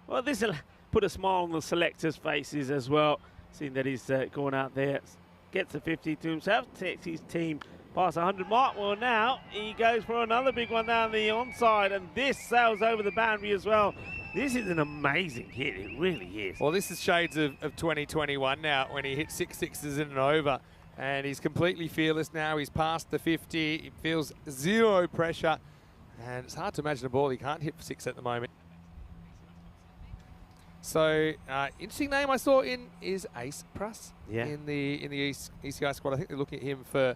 well, this will put a smile on the selectors' faces as well, seeing that he's gone out there, gets the 50 to himself, takes his team past 100 mark. Well, now he goes for another big one down the onside, and this sails over the boundary as well. This is an amazing hit, it really is. Well, this is shades of 2021 now, when he hit 6 sixes in and over, and he's completely fearless now. He's past the 50, he feels zero pressure, and it's hard to imagine a ball he can't hit for 6 at the moment. So, interesting name I saw in is Ace Pruss in the ECI squad. I think they're looking at him for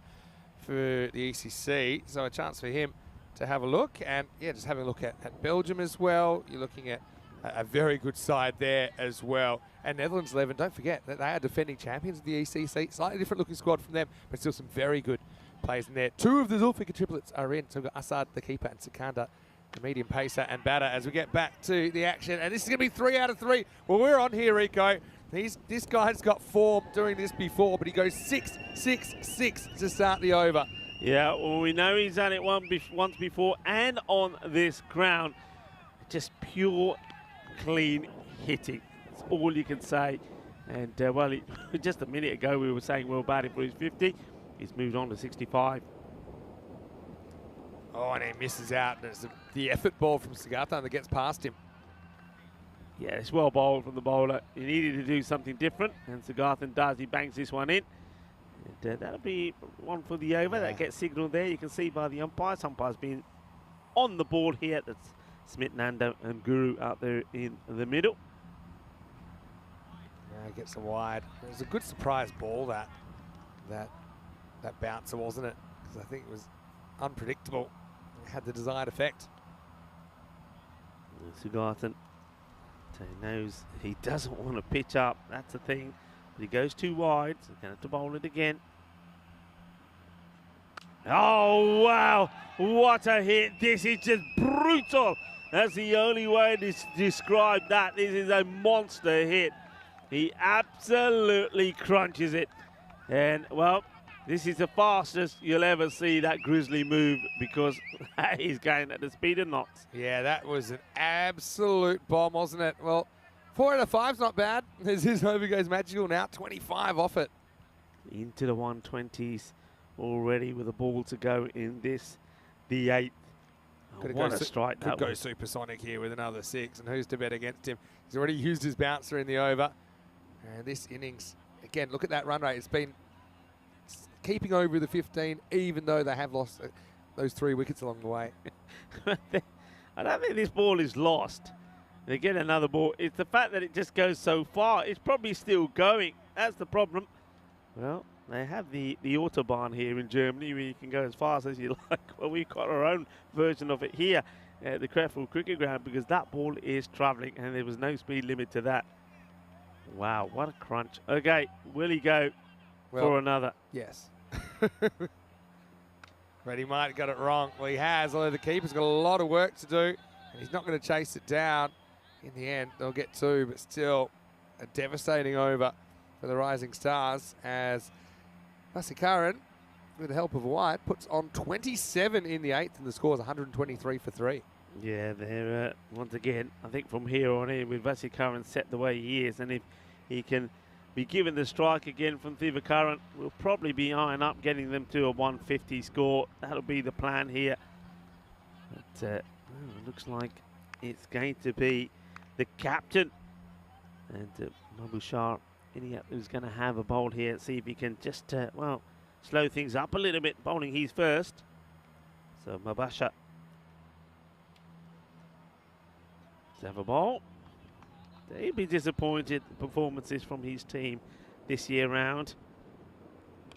the ECC, so a chance for him to have a look. And yeah, just having a look at Belgium as well. You're looking at a very good side there as well. And Netherlands 11, don't forget that they are defending champions of the ECC. Slightly different looking squad from them, but still some very good players in there. 2 of the Zulfikar triplets are in. So we've got Assad, the keeper, and Sikandar, the medium pacer, and batter as we get back to the action. And this is going to be 3 out of 3. Well, we're on here, Rico. This guy's got form doing this before, but he goes 6-6-6 to start the over. Yeah, well, we know he's done it once before, and on this ground, just pure, clean hitting. That's all you can say. And, well, just a minute ago, we were saying well batting for his 50. He's moved on to 65. Oh, and he misses out. There's the effort ball from Sigathan that gets past him. Yeah, it's well bowled from the bowler. He needed to do something different, and Sigathan does. He bangs this one in. And that'll be one for the over. That gets signalled there. You can see by the umpires. Umpires being on the board here. That's Smith, Nando, and Guru out there in the middle. Yeah, he gets a wide. It was a good surprise ball, that bouncer, wasn't it? Because I think it was unpredictable. It had the desired effect. Sigathan knows he doesn't want to pitch up. That's the thing. But he goes too wide, so he's going to have to bowl it again. Oh, wow. What a hit. This is just brutal. That's the only way to describe that. This is a monster hit. He absolutely crunches it. And, well, this is the fastest you'll ever see that Grizzly move, because he's going at the speed of knots. Yeah, that was an absolute bomb, wasn't it? Well, 4 out of 5's not bad. As his over goes magical now, 25 off it. Into the 120s already with a ball to go in this, the 8th. Oh, what a strike that was. Could go supersonic here with another 6, and who's to bet against him? He's already used his bouncer in the over. And this innings, again, look at that run rate. It's been keeping over the 15, even though they have lost those 3 wickets along the way. I don't think this ball is lost. They get another ball. It's the fact that it just goes so far. It's probably still going. That's the problem. Well, they have the Autobahn here in Germany, where you can go as fast as you like. Well, we've got our own version of it here at the Crefeld Cricket Ground, because that ball is travelling and there was no speed limit to that. Wow, what a crunch. Okay, will he go for another? Yes. But he might have got it wrong. Well, he has, although the keeper's got a lot of work to do, and he's not going to chase it down. In the end, they'll get 2, but still a devastating over for the Rising Stars, as Vasikaran, with the help of White, puts on 27 in the 8th, and the score's 123 for 3. Yeah, they're, once again, I think from here on in, with Vasikaran set the way he is, and if he can be given the strike again from Thivakaran, we'll probably be eyeing up getting them to a 150 score. That'll be the plan here. But it looks like it's going to be the captain. And Mabushar who's going to have a bowl here. See if he can just, well, slow things up a little bit. Bowling he's first. So Mabasha. Let's have a bowl. He'd be disappointed performances from his team this year round.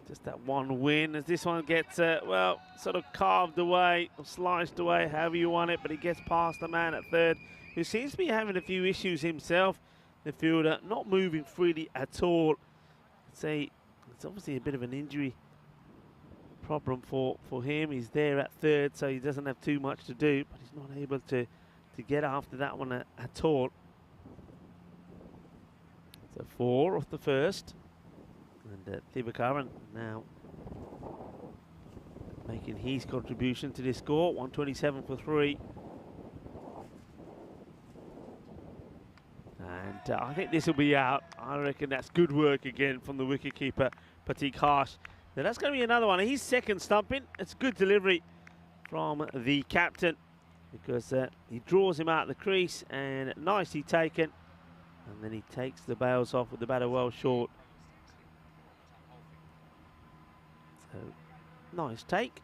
Just that one win, as this one gets, well, sort of carved away, or sliced away, however you want it, but he gets past the man at third, who seems to be having a few issues himself. The fielder not moving freely at all. I'd say it's obviously a bit of an injury problem for him. He's there at third, so he doesn't have too much to do, but he's not able to get after that one at all. So 4 off the first, and Thivakaran now making his contribution to this score, 127 for 3. I think this will be out. I reckon that's good work again from the wicketkeeper, Pratik Harsh. Now that's going to be another one. He's second stumping. It's good delivery from the captain because he draws him out of the crease and nicely taken. And then he takes the bails off with the batter well short. So, nice take.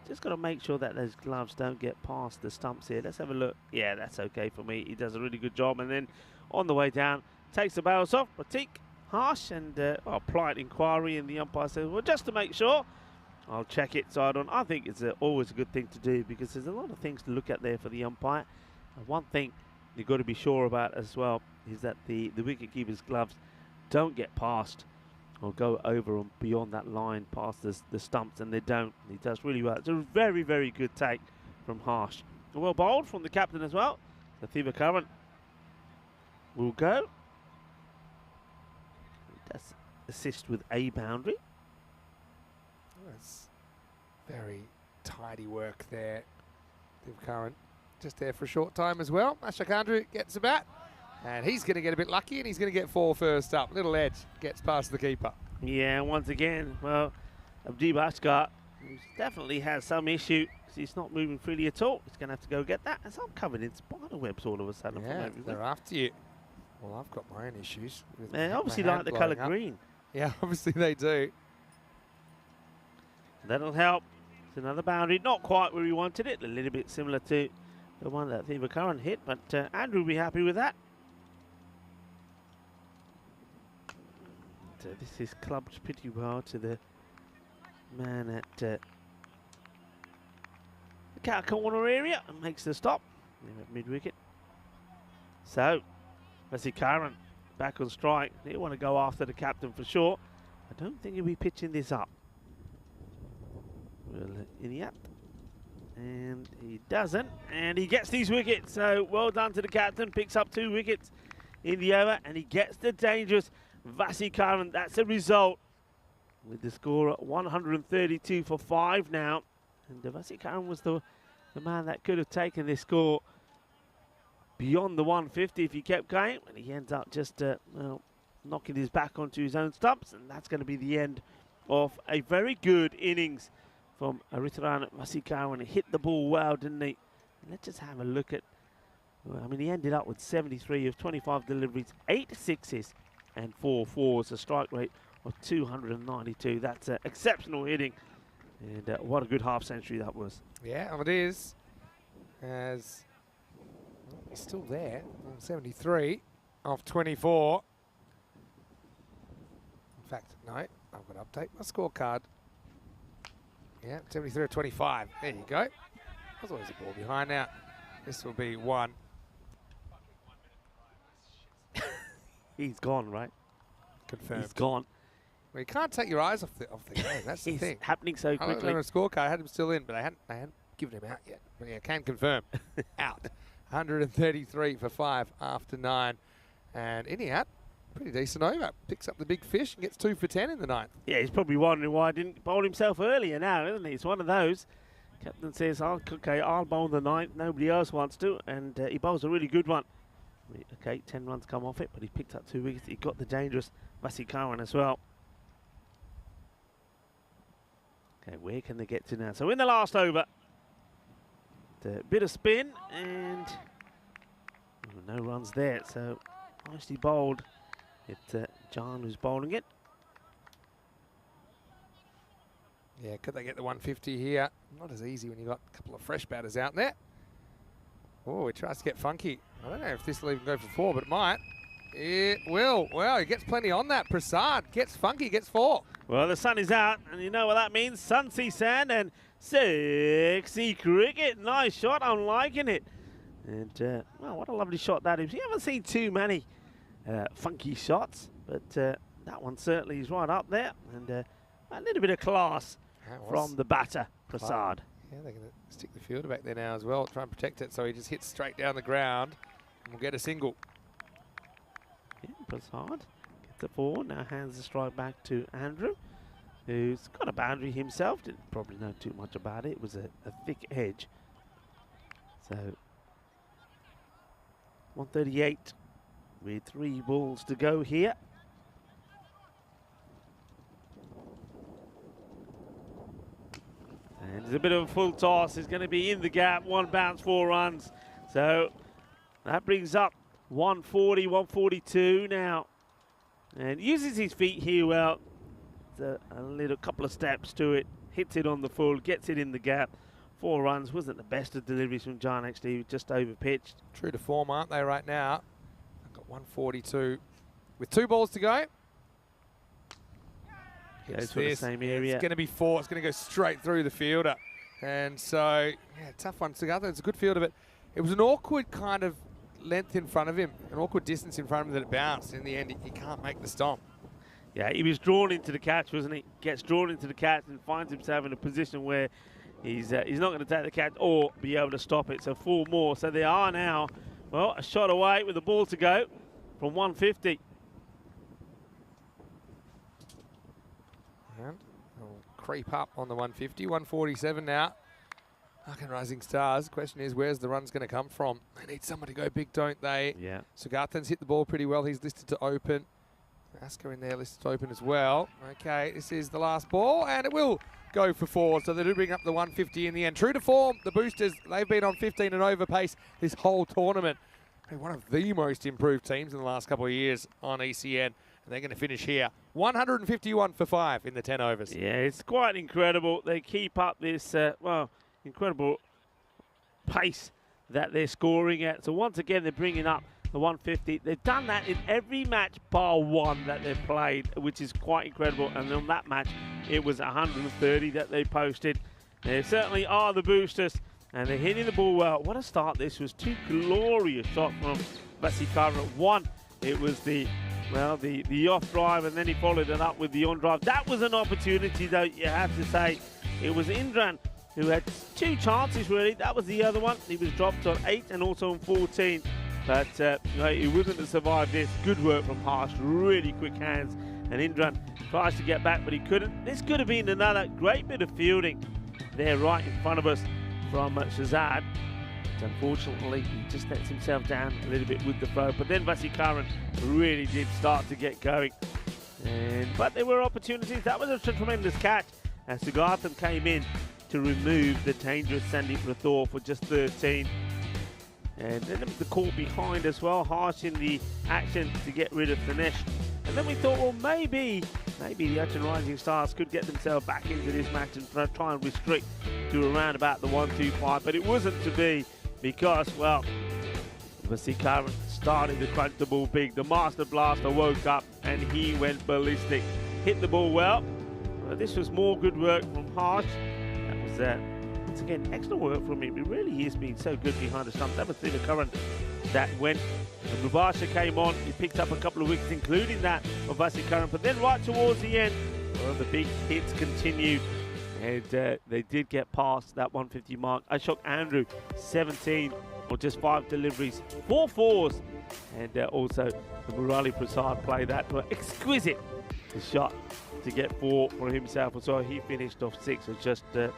Just got to make sure that those gloves don't get past the stumps here. Let's have a look. Yeah, that's okay for me. He does a really good job. And then on the way down, takes the bails off. Pratik Harsh and polite inquiry, and the umpire says, well, just to make sure, I'll check it. So I think it's always a good thing to do because there's a lot of things to look at there for the umpire. And one thing you've got to be sure about as well is that the wicketkeeper's gloves don't get past or go over and beyond that line past the stumps, and they don't. He does really well. It's a very, very good take from Harsh. Well bowled from the captain as well. So Thivakarman will go. He does assist with a boundary. That's very tidy work there. Thivakarman just there for a short time as well. Ashok Andrew gets a bat. And he's going to get a bit lucky, and he's going to get 4 first up. Little edge, gets past the keeper. Yeah, once again, well, Abdi Bhaskar definitely has some issue. He's not moving freely at all. He's going to have to go get that. As I'm covered in spider webs all of a sudden. Yeah, they're after you. Well, I've got my own issues. They obviously like the colour green. Yeah, obviously they do. That'll help. It's another boundary. Not quite where he wanted it. A little bit similar to the one that Thivakarman hit, but Andrew will be happy with that. This is clubbed pretty well to the man at the cat corner area and makes the stop at mid-wicket. So, Thivakarman back on strike. He'll want to go after the captain for sure. I don't think he'll be pitching this up. Well, Inyat. And he doesn't. And he gets these wickets. So, well done to the captain. Picks up 2 wickets in the over. And he gets the dangerous Thivakarman. That's a result with the score at 132 for 5 now. And Thivakarman was the man that could have taken this score beyond the 150 if he kept going. And he ends up just knocking his back onto his own stumps. And that's going to be the end of a very good innings from Arithran Thivakarman. He hit the ball well, didn't he? And let's just have a look at, well, I mean, he ended up with 73 of 25 deliveries, 8 sixes and 4 fours, a strike rate of 292. That's exceptional hitting, and what a good half century that was. Yeah, well, it is. As he's still there, 73 off 24. In fact, no, I've got to update my scorecard. Yeah, 73 of 25. There you go. There's always a ball behind now. This will be 1. He's gone, right? Confirmed. He's gone. Well, you can't take your eyes off the game. That's the thing. It's happening so quickly. On a scorecard, I had him still in, but they hadn't given him out yet. But yeah, can confirm. Out. 133 for 5 after 9. And Inyat, pretty decent over. Picks up the big fish and gets 2 for 10 in the 9th. Yeah, he's probably wondering why he didn't bowl himself earlier now, isn't he? It's one of those. Captain says, oh, okay, I'll bowl the 9th. Nobody else wants to. And he bowls a really good one. Okay, 10 runs come off it, but he picked up 2 wickets. He got the dangerous Thivakarman as well. Okay, where can they get to now? So in the last over, the bit of spin and no runs there. So nicely bowled. It's John who's bowling it. Yeah, could they get the 150 here? Not as easy when you've got a couple of fresh batters out there. Oh, he tries to get funky. I don't know if this will even go for 4, but it might. It will. Well, he gets plenty on that. Prasad gets funky, gets 4. Well, the sun is out, and you know what that means. Sun, sea, sand, and sexy cricket. Nice shot. I'm liking it. And, well, what a lovely shot that is. You haven't seen too many funky shots, but that one certainly is right up there. And a little bit of class from the batter, Prasad. Yeah, they're going to stick the fielder back there now as well, try and protect it, so he just hits straight down the ground and we'll get a single. Yeah, Prasad gets it forward, now hands the strike back to Andrew, who's got a boundary himself, didn't probably know too much about it. It was a thick edge. So, 138 with 3 balls to go here. And there's a bit of a full toss. It's going to be in the gap. 1 bounce, 4 runs. So that brings up 140, 142 now. And uses his feet here well. A little couple of steps to it. Hits it on the full, gets it in the gap. 4 runs. Wasn't the best of deliveries from John, actually. Just over pitched. True to form, aren't they, right now? I've got 142 with 2 balls to go. Goes for the same area. It's going to be 4. It's going to go straight through the fielder. And so, yeah, tough one to go. It's a good fielder, but it was an awkward kind of length in front of him, an awkward distance in front of him that it bounced. In the end, he can't make the stomp. Yeah, he was drawn into the catch, wasn't he? Gets drawn into the catch and finds himself in a position where he's not going to take the catch or be able to stop it. So 4 more. So they are now, well, a shot away with the ball to go from 150. And they'll creep up on the 150. 147 now. Fucking Rising Stars. Question is, where's the runs going to come from? They need someone to go big, don't they? Yeah. Sugathan's hit the ball pretty well. He's listed to open. Asker in there, listed to open as well. Okay, this is the last ball, and it will go for 4. So they do bring up the 150 in the end. True to form, the Boosters, they've been on 15 and over pace this whole tournament. They're one of the most improved teams in the last couple of years on ECN. And they're going to finish here. 151 for 5 in the 10 overs. Yeah, it's quite incredible. They keep up this, incredible pace that they're scoring at. So once again, they're bringing up the 150. They've done that in every match bar 1 that they've played, which is quite incredible. And on that match, it was 130 that they posted. They certainly are the Boosters, and they're hitting the ball well. What a start this was. 2 glorious shots from Vasikara. 1, it was the off drive, and then he followed it up with the on drive. That was an opportunity, though, you have to say. It was Indran who had 2 chances, really. That was the other one. He was dropped on 8 and also on 14. But he wouldn't have survived this. Good work from Harsh. Really quick hands. And Indran tries to get back, but he couldn't. This could have been another great bit of fielding there right in front of us from Shazad. Unfortunately, he just lets himself down a little bit with the throw. But then Vasikaran really did start to get going. But there were opportunities. That was a tremendous catch as Sugarthan came in to remove the dangerous Sandeep Rathore for just 13. And then the call behind as well, Harsh in the action to get rid of Dinesh. And then we thought, well, maybe the Achin Rising Stars could get themselves back into this match and try and restrict to around about the 125. But it wasn't to be. Because, well, Vasikaran started to crunch the ball big. The Master Blaster woke up and he went ballistic. Hit the ball well. This was more good work from Harsh. That was, once again, excellent work from him. It really has been so good behind the stump. That was the current that went. And Mubasha came on. He picked up a couple of wickets, including that of Vasikaran. But then right towards the end, well, the big hits continued. And they did get past that 150 mark. Ashok Andrew, 17 or just 5 deliveries, 4 4s. And also the Murali Prasad play that were exquisite. The shot to get 4 for himself. So he finished off 6 with just the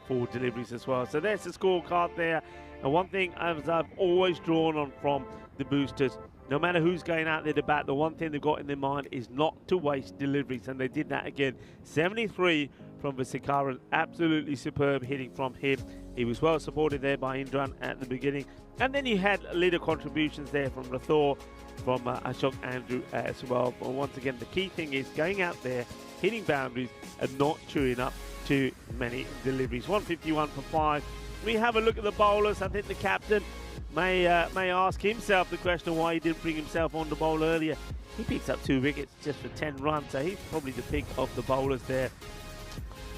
4 deliveries as well. So there's the scorecard there. And one thing I've always drawn on from the Boosters, no matter who's going out there to bat, the one thing they've got in their mind is not to waste deliveries. And they did that again. 73 from Vasikaran, absolutely superb hitting from him. He was well supported there by Indran at the beginning. And then you had little contributions there from Rathore, from Ashok Andrew as well. But once again, the key thing is going out there, hitting boundaries and not chewing up too many deliveries. 151 for 5. We have a look at the bowlers. I think the captain may ask himself the question why he didn't bring himself on the bowl earlier. He picks up 2 wickets just for 10 runs, so he's probably the pick of the bowlers there.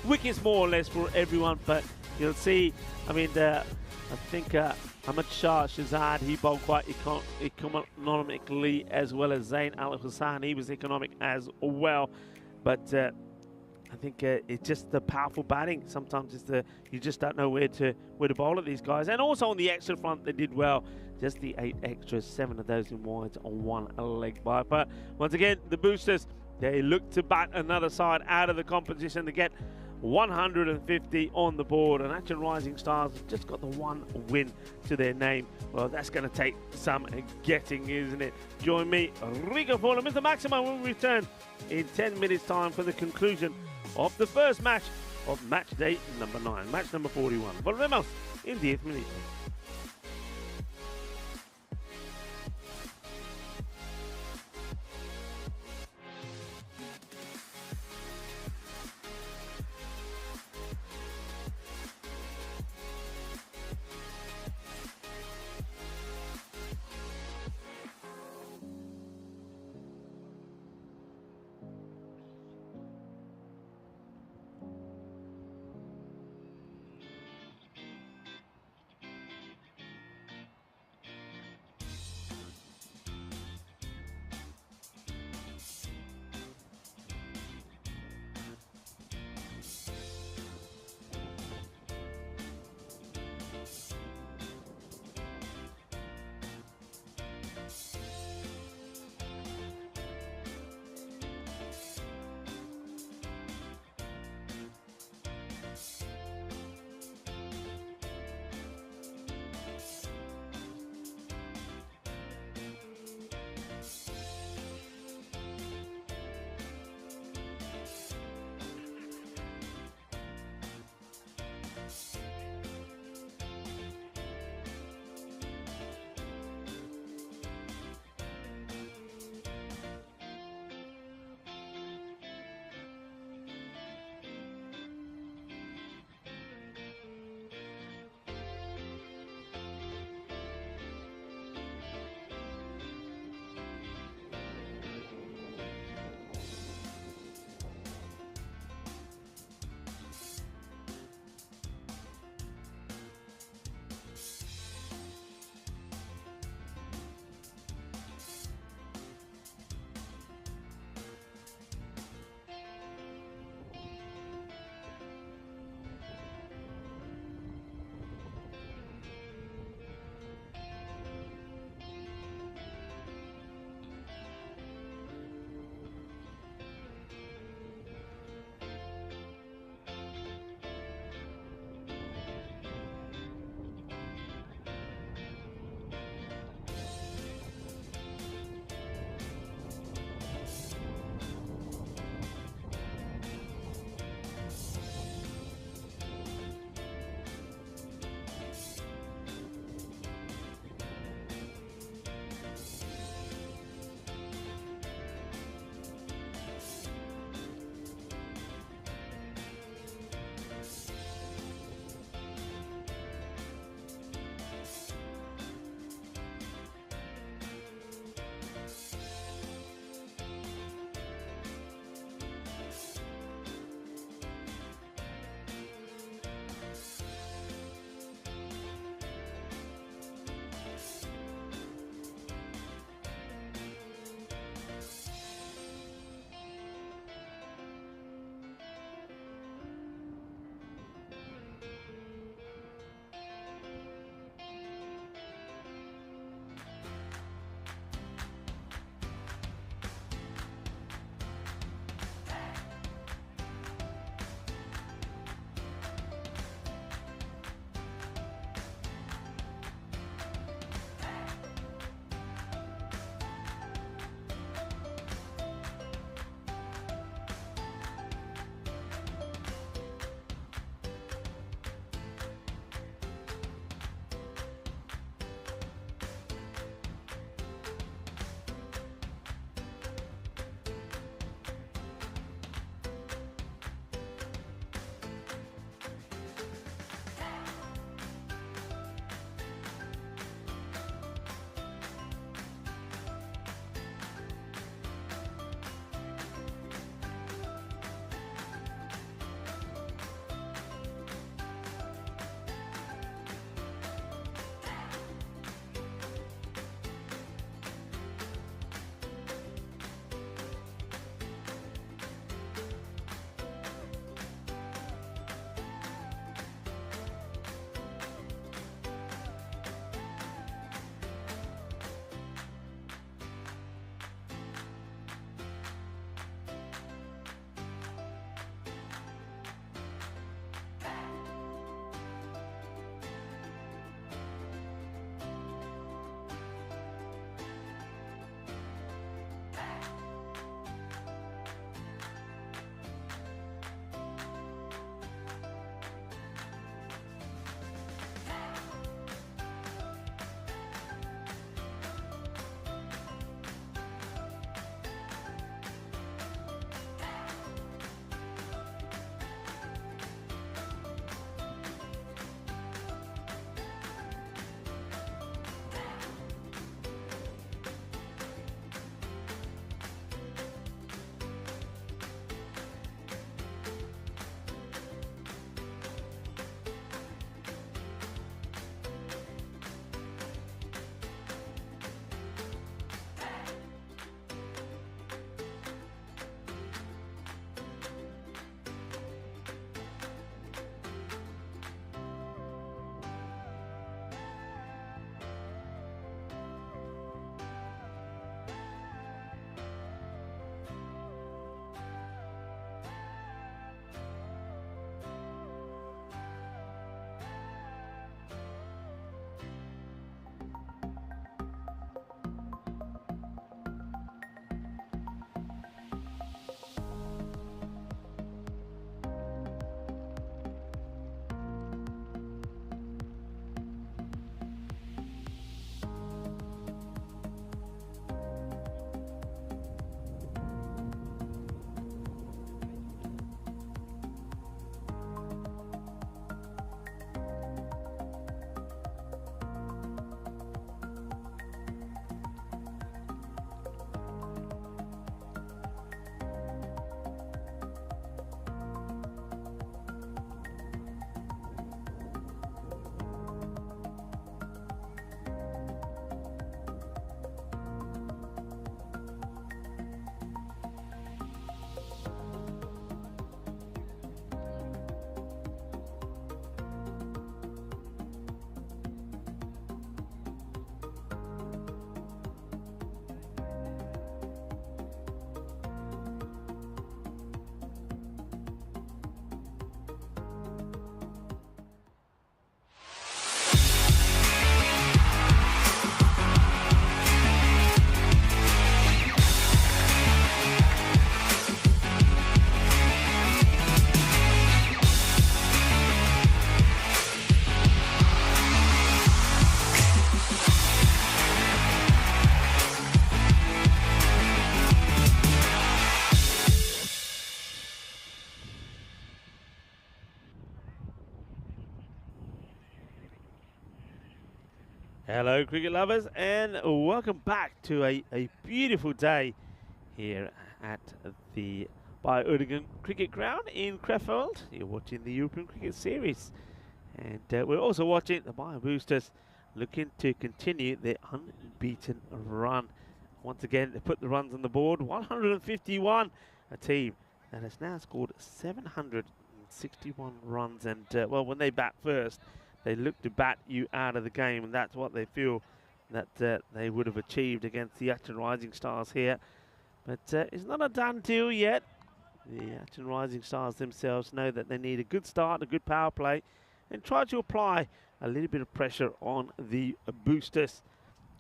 Wickets more or less for everyone, but you'll see, I mean, I think Ahmad Shah Shazad, he bowled quite economically, as well as Zain Al Hussain, he was economic as well. But I think it's just the powerful batting. Sometimes it's you just don't know where to bowl at these guys. And also on the extra front, they did well. Just the 8 extras, 7 of those in wides on 1 leg by. But once again, the Boosters, they look to bat another side out of the competition to get 150 on the board, and Action Rising Stars have just got the one win to their name. Well, that's going to take some getting, isn't it? Join me, Rico Paul and Mr. Maximo will return in 10 minutes time for the conclusion of the first match of match day number 9, match number 41. Volvemos in 10 minutos. Hello cricket lovers, and welcome back to a beautiful day here at the By Cricket Ground in Crefeld. You're watching the European Cricket Series, and we're also watching the Bio Boosters looking to continue their unbeaten run. Once again, they put the runs on the board, 151, a team that has now scored 761 runs, and well, when they bat first, they look to bat you out of the game, and that's what they feel that they would have achieved against the Acton Rising Stars here. But it's not a done deal yet. The Acton Rising Stars themselves know that they need a good start, a good power play, and try to apply a little bit of pressure on the boosters.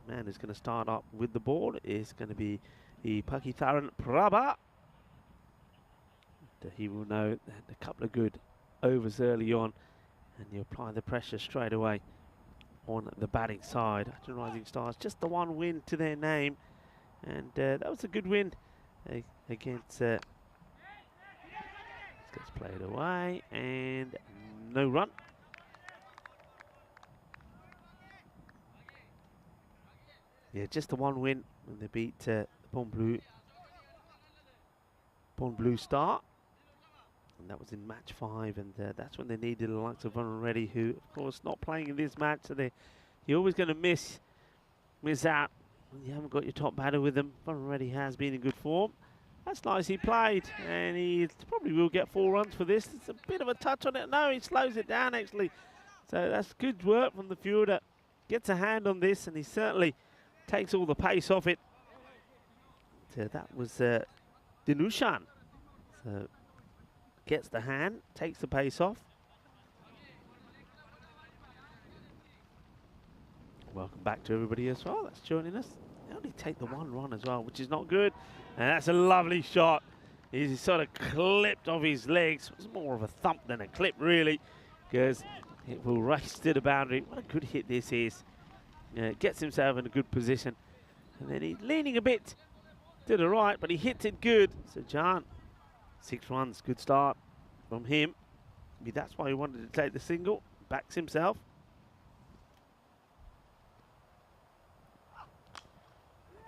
The man who's going to start up with the ball is going to be the Pakitharan Prabha. He will know that a couple of good overs early on, and you apply the pressure straight away on the batting side. Acton Rising Stars, just the one win to their name, and that was a good win against. Let's play it away, and no run. Yeah, just the one win when they beat the Pont Blue Star. And that was in match 5, and that's when they needed the likes of Ronald Reddy, who, of course, not playing in this match, so you're always going to miss out when you haven't got your top batter with them. Ronald Reddy has been in good form. That's nice, he played, and he probably will get 4 runs for this. It's a bit of a touch on it. No, he slows it down, actually. So that's good work from the fielder. Gets a hand on this, and he certainly takes all the pace off it. So that was Dinushan. So gets the hand, takes the pace off. Welcome back to everybody as well that's joining us. They only take the 1 run as well, which is not good. And that's a lovely shot. He's sort of clipped off his legs. It was more of a thump than a clip, really, because it will race to the boundary. What a good hit this is. Gets himself in a good position. And then he's leaning a bit to the right, but he hits it good. So Jan, 6 runs, good start from him. Maybe that's why he wanted to take the single. Backs himself.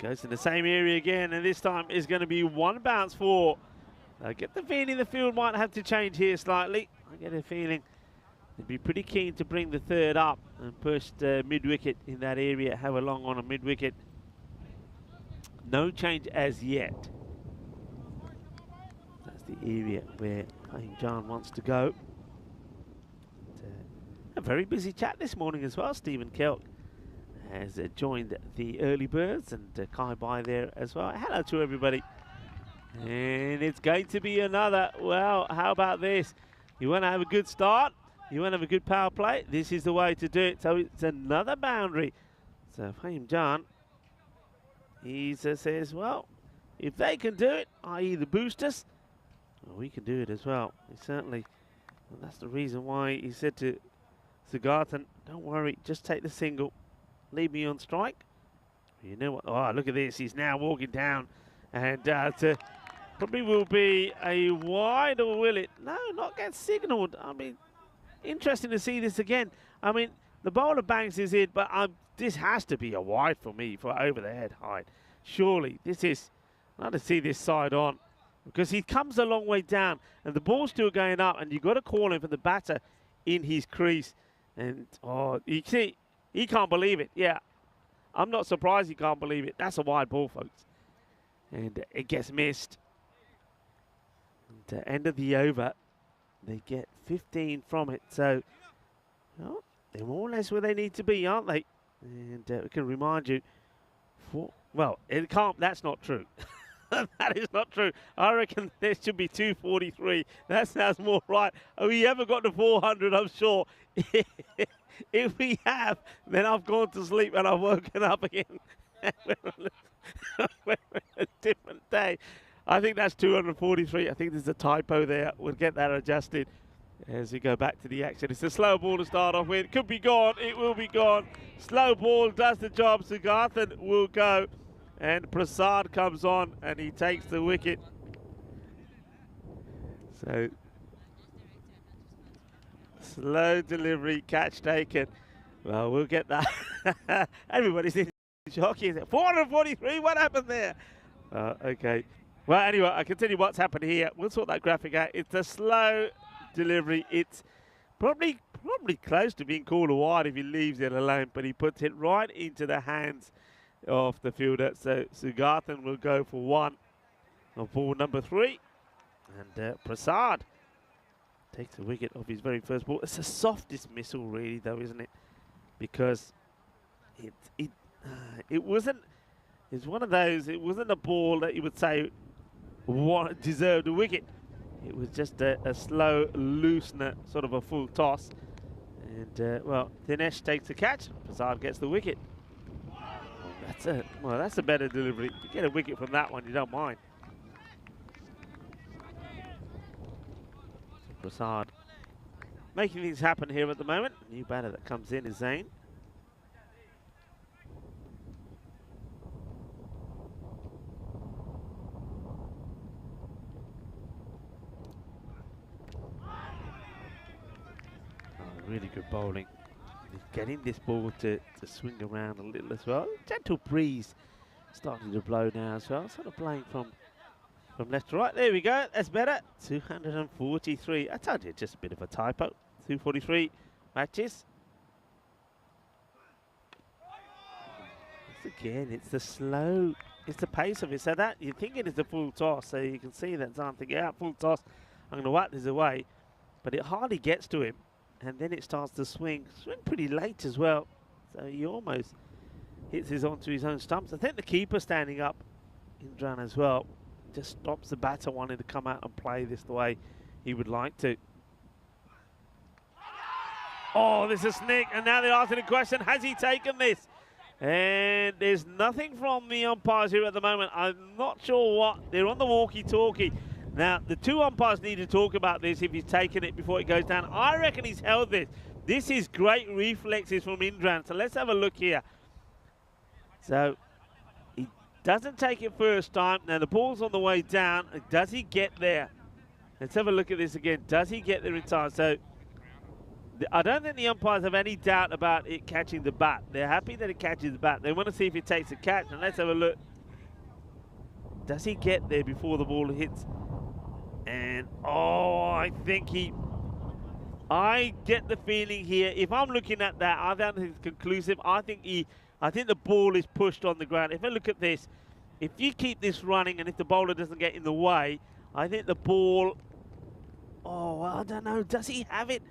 Goes in the same area again, and this time is going to be 1 bounce for. I get the feeling the field might have to change here slightly. I get a feeling they'd be pretty keen to bring the 3rd up and push the mid-wicket in that area, have a long on a mid-wicket. No change as yet. That's the area where John wants to go. And, a very busy chat this morning as well. Stephen Kelk has joined the early birds, and Kai Bai there as well. Hello to everybody. And it's going to be another. Well, how about this? You want to have a good start? You want to have a good power play? This is the way to do it. So it's another boundary. So Fahim Jan, he says, well, if they can do it, i.e. the boosters, well, we can do it as well. He certainly, well, that's the reason why he said to Sigarthan, don't worry, just take the single. Leave me on strike. You know what? Oh, look at this. He's now walking down, and probably will be a wide, or will it? No, not get signalled. I mean, interesting to see this again. I mean, the bowler banks is it, but this has to be a wide for me for over the head height. Surely, this is. I'd like to see this side on, because he comes a long way down, and the ball's still going up, and you've got to call him for the batter in his crease. And oh, you see. He can't believe it. Yeah, I'm not surprised he can't believe it. That's a wide ball, folks. And it gets missed. And end of the over, they get 15 from it. So, well, they're more or less where they need to be, aren't they? And we can remind you, well, it can't. That's not true. That is not true. I reckon there should be 243. That sounds more right. Have we ever got to 400? I'm sure. If we have, then I've gone to sleep and I've woken up again. We're a different day. I think that's 243. I think there's a typo there. We'll get that adjusted as we go back to the action. It's a slow ball to start off with. Could be gone. It will be gone. Slow ball does the job. Sigarthan will go. And Prasad comes on and he takes the wicket. So, slow delivery, catch taken. Well, we'll get that. Everybody's in shock. 443, what happened there? Okay. Well, anyway, I can tell you what's happened here. We'll sort that graphic out. It's a slow delivery. It's probably close to being called a wide if he leaves it alone, but he puts it right into the hands of the fielder. So Sugarthan will go for one on ball number 3. And Prasad takes a wicket off his very first ball. It's a soft dismissal, really, though, isn't it? Because it wasn't. It's one of those. It wasn't a ball that you would say deserved a wicket. It was just a slow loosener, sort of a full toss. And well, Dinesh takes the catch. Prasad gets the wicket. That's a better delivery. You get a wicket from that one, you don't mind. Prasad making things happen here at the moment. New batter that comes in is Zain. Really good bowling. He's getting this ball to swing around a little as well. Gentle breeze starting to blow now as well. Sort of blowing from left to right. There we go. That's better. 243. I told you, just a bit of a typo. 243 matches. Again, it's the pace of it. So that you're thinking it's a full toss. So you can see that Zan thinking, yeah, full toss. I'm going to whack this away. But it hardly gets to him. And then it starts to swing pretty late as well. So he almost hits his onto his own stumps. I think the keeper standing up, Indran as well, just stops the batter wanting to come out and play this the way he would like to. Oh, there's a snick, and now they're asking the question, has he taken this? And there's nothing from the umpires here at the moment. I'm not sure what. They're on the walkie-talkie. Now, the two umpires need to talk about this if he's taken it before it goes down. I reckon he's held this. This is great reflexes from Indran. So let's have a look here. So he doesn't take it first time. Now, the ball's on the way down. Does he get there? Let's have a look at this again. Does he get there in time? So I don't think the umpires have any doubt about it catching the bat. They're happy that it catches the bat. They want to see if it takes a catch. And let's have a look. Does he get there before the ball hits? And, oh, I get the feeling here, if I'm looking at that, I don't think it's conclusive. I think the ball is pushed on the ground. If I look at this, if you keep this running and if the bowler doesn't get in the way, I think the ball, oh, I don't know, does he have it?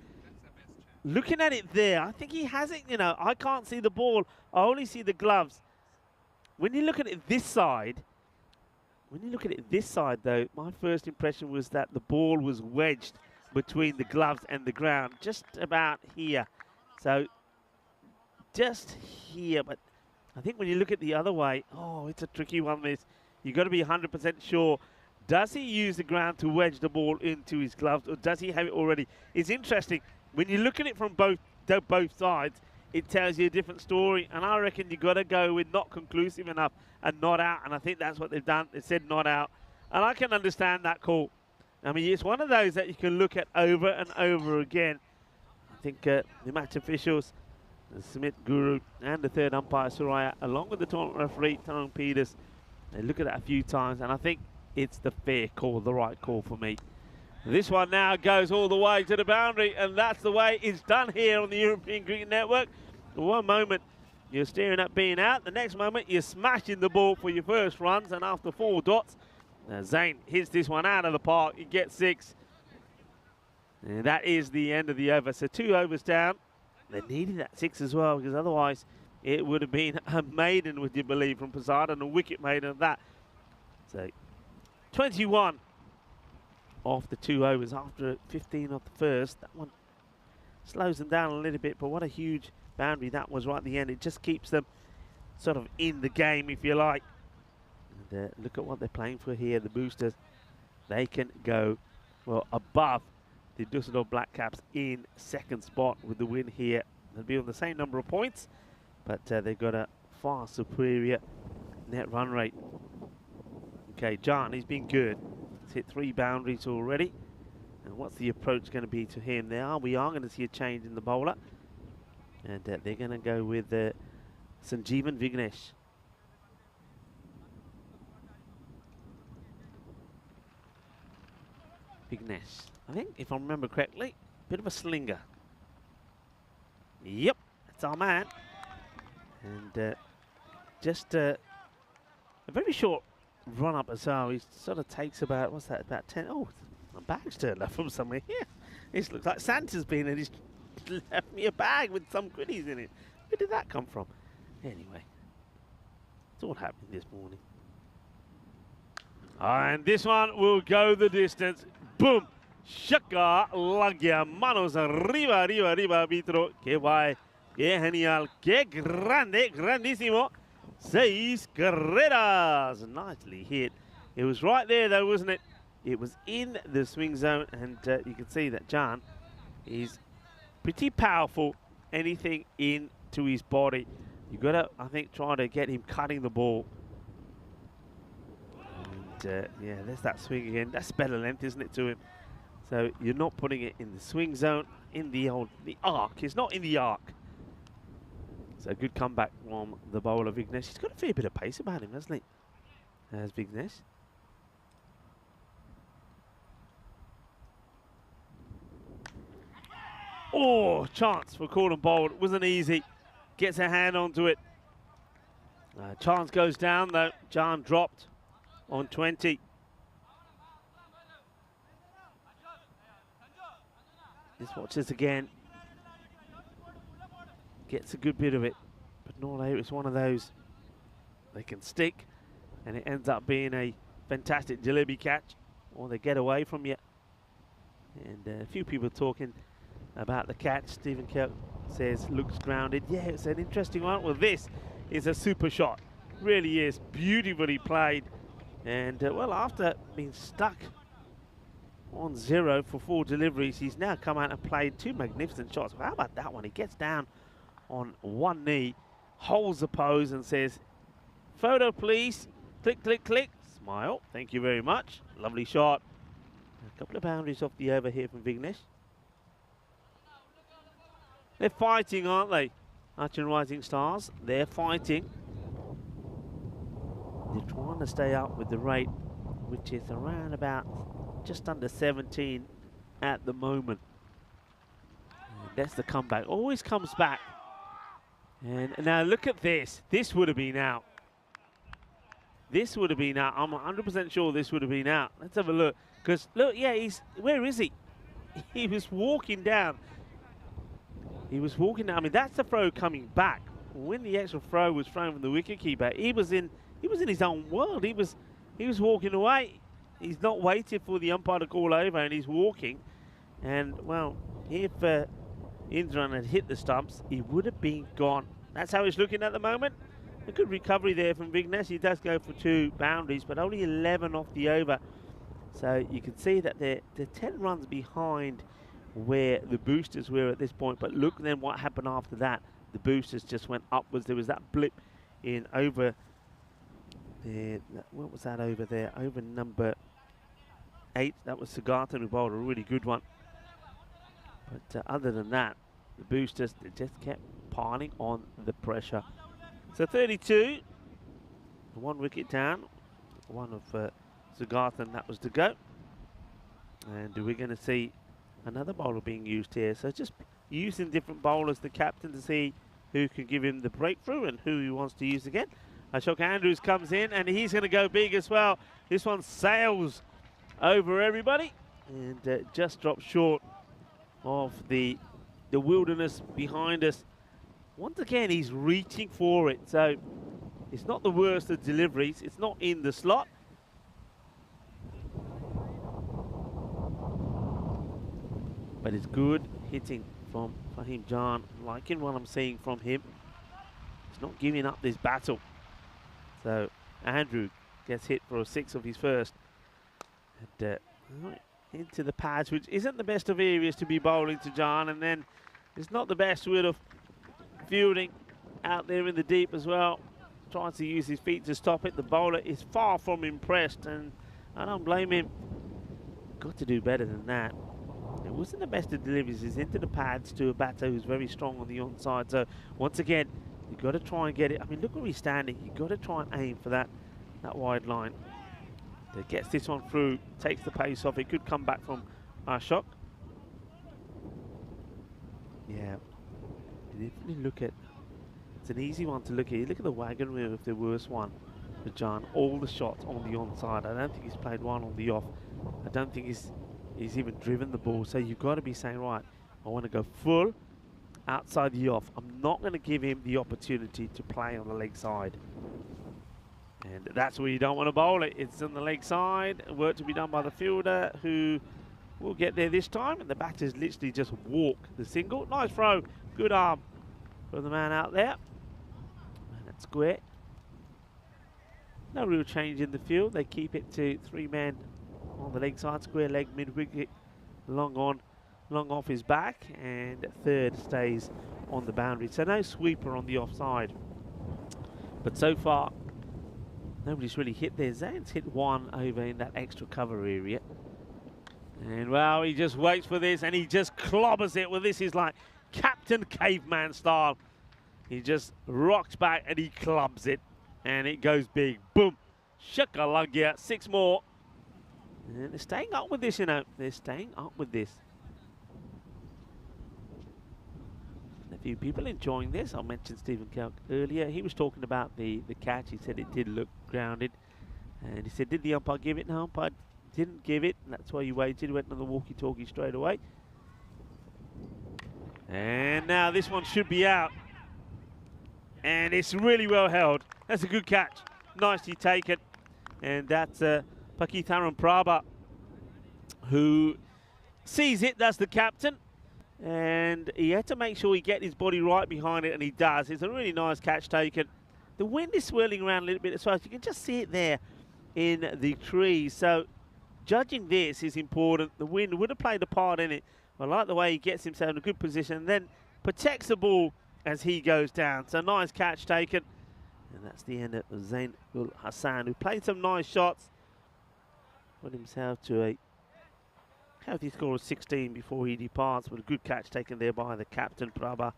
Looking at it there, I think he has it, you know. I can't see the ball. I only see the gloves. When you look at it this side, though, my first impression was that the ball was wedged between the gloves and the ground, just about here. So, just here. But I think when you look at the other way, oh, it's a tricky one, this. You've got to be 100% sure. Does he use the ground to wedge the ball into his gloves, or does he have it already? It's interesting. When you look at it from both sides, it tells you a different story, and I reckon you've got to go with not conclusive enough and not out, and I think that's what they've done. They said not out, and I can understand that call. I mean, it's one of those that you can look at over and over again. I think the match officials, the Smith Guru, and the third umpire, Suraya, along with the tournament referee, Tyrone Peters, they look at that a few times, and I think it's the fair call, the right call for me. This one now goes all the way to the boundary, and that's the way it's done here on the European Cricket Network. One moment you're staring at being out, the next moment you're smashing the ball for your first runs, and after 4 dots, Zain hits this one out of the park. He gets 6. And that is the end of the over. So 2 overs down. They needed that 6 as well, because otherwise it would have been a maiden, would you believe, from Prasad, and a wicket maiden of that. So 21 off the 2 overs after 15 off the first. That one slows them down a little bit, but what a huge boundary that was right at the end. It just keeps them sort of in the game, if you like. And look at what they're playing for here, the boosters. They can go, well, above the Dusseldorf Black Caps in 2nd spot with the win here. They'll be on the same number of points, but they've got a far superior net run rate. Okay, John, he's been good. He's hit 3 boundaries already. And what's the approach going to be to him? We are going to see a change in the bowler. And they're going to go with Sanjeevan Vignesh. Vignesh, I think, if I remember correctly, bit of a slinger. Yep, that's our man. And just a very short run up as well. He sort of takes about, what's that, about 10. Oh, my bag's turned up from somewhere here. This looks like Santa's been and he's left me a bag with some goodies in it. Where did that come from? Anyway, it's all happening this morning. And this one will go the distance. Boom! Shaka Lagya. Manos arriba, arriba, arriba, arbitro. Que guay. Que genial. Que grande. Grandísimo. 6 carreras. Nicely hit. It was right there though, wasn't it? It was in the swing zone, and you can see that John is pretty powerful. Anything into his body. You've got to, I think, try to get him cutting the ball. And yeah, there's that swing again. That's better length, isn't it, to him? So you're not putting it in the swing zone, in the arc. It's not in the arc. So good comeback from the bowler, Vignesh. He's got a fair bit of pace about him, hasn't he? There's Vignesh. Oh, chance for call and bowled. It wasn't easy. Gets a hand onto it. Chance goes down though. John dropped on 20. Let's watch this again. Gets a good bit of it, but not able. It's one of those they can stick, and it ends up being a fantastic jalebi catch, or they get away from you. And a few people talking about the catch. Stephen Kelk says looks grounded. Yeah, it's an interesting one. Well, this is a super shot. Really is beautifully played. And well, after being stuck on 0 for 4 deliveries, he's now come out and played 2 magnificent shots. Well, how about that one? He gets down on one knee, holds the pose and says, "Photo, please." Click, click, click. Smile. Thank you very much. Lovely shot. A couple of boundaries off the over here from Vignesh. They're fighting, aren't they? Archer and Rising Stars. They're fighting. They're trying to stay up with the rate, which is around about just under 17 at the moment. And that's the comeback. Always comes back. And now look at this. This would have been out. This would have been out. I'm 100% sure this would have been out. Let's have a look. Because look, yeah, where is he? He was walking down. He was walking down. I mean, that's the throw coming back. When the extra throw was thrown from the wicketkeeper, he was in his own world. He was walking away. He's not waiting for the umpire to call over, and he's walking. And well, if Indran had hit the stumps, he would have been gone. That's how he's looking at the moment. A good recovery there from Vignesh. He does go for 2 boundaries, but only 11 off the over. So you can see that they're 10 runs behind where the boosters were at this point. But look then what happened after that. The boosters just went upwards. There was that blip in over there. What was that over there? Over number 8. That was Sagartan who bowled a really good one. But other than that, the boosters, they just kept piling on the pressure. So 32, 1 wicket down. One of Sagartan, that was to go. And we're going to see another bowler being used here. So just using different bowlers, the captain, to see who can give him the breakthrough and who he wants to use again. Ashok Andrews comes in and he's going to go big as well. This one sails over everybody and just drops short of the wilderness behind us. Once again, he's reaching for it. So it's not the worst of deliveries. It's not in the slot. But it's good hitting from Fahim Jan. Liking what I'm seeing from him. He's not giving up this battle. So Andrew gets hit for a 6 of his first. And into the pads, which isn't the best of areas to be bowling to Jan. And then it's not the best with of fielding out there in the deep as well. Trying to use his feet to stop it. The bowler is far from impressed, and I don't blame him. Got to do better than that. It wasn't the best of deliveries. He's into the pads to a batter who's very strong on the onside. So once again, You've got to try and get it. I mean, look where he's standing. You've got to try and aim for that wide line. That gets this one through, takes the pace off. It could come back from Ashok. Yeah, definitely look at. It's an easy one to look at. You look at the wagon wheel of the worst one for John. All the shots on the onside. I don't think he's played one on the off. I don't think he's even driven the ball. So you've got to be saying, right, I want to go full outside the off. I'm not going to give him the opportunity to play on the leg side. And that's where you don't want to bowl it. It's on the leg side. Work to be done by the fielder, who will get there this time. And the batters literally just walk the single. Nice throw. Good arm from the man out there. And that's square. No real change in the field. They keep it to 3 men on the leg side. Square leg, mid wicket, long on, long off his back. And third stays on the boundary. So no sweeper on the offside. But so far, nobody's really hit there. Zane's hit one over in that extra cover area. And well, he just waits for this and he just clobbers it. Well, this is like Captain Caveman style. He just rocks back and he clubs it. And it goes big. Boom. Shakalugya. 6 more. And they're staying up with this, you know. They're staying up with this. And a few people enjoying this. I mentioned Stephen Kelk earlier. He was talking about the catch. He said it did look grounded. And he said, did the umpire give it? No, umpire didn't give it. And that's why you waited. Went on the walkie-talkie straight away. And now this one should be out. And it's really well held. That's a good catch. Nicely taken. And that's Pakitharan Prabha, who sees it. That's the captain. And he had to make sure he get his body right behind it, and he does. It's a really nice catch taken. The wind is swirling around a little bit as well. You can just see it there in the trees. So judging this is important. The wind would have played a part in it. I like the way he gets himself in a good position and then protects the ball as he goes down. So nice catch taken. And that's the end of Zain ul Hassan, who played some nice shots. Put himself to a healthy score of 16 before he departs, with a good catch taken there by the captain, Prabha.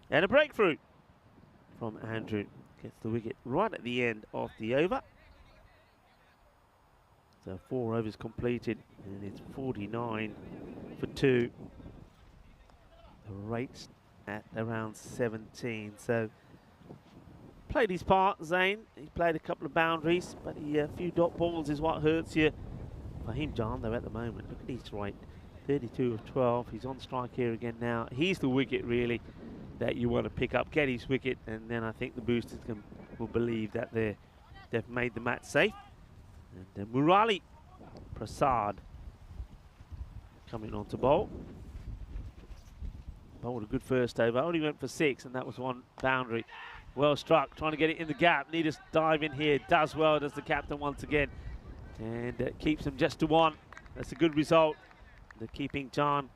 And a breakthrough from Andrew. Gets the wicket right at the end of the over. So 4 overs completed, and it's 49 for 2. The rates at around 17. So played his part, Zain. He played a couple of boundaries, but a few dot balls is what hurts you. Fahim Jan, though, at the moment, look at his rate, 32 of 12. He's on strike here again now. He's the wicket, really, that you want to pick up. Get his wicket, and then I think the boosters will believe that they've made the match safe. And Murali Prasad coming on to bowl. Bowled a good first over. Only went for 6, and that was 1 boundary. Well struck, trying to get it in the gap. Need to dive in here. Does well, does the captain once again. And keeps him just to 1. That's a good result. They're keeping John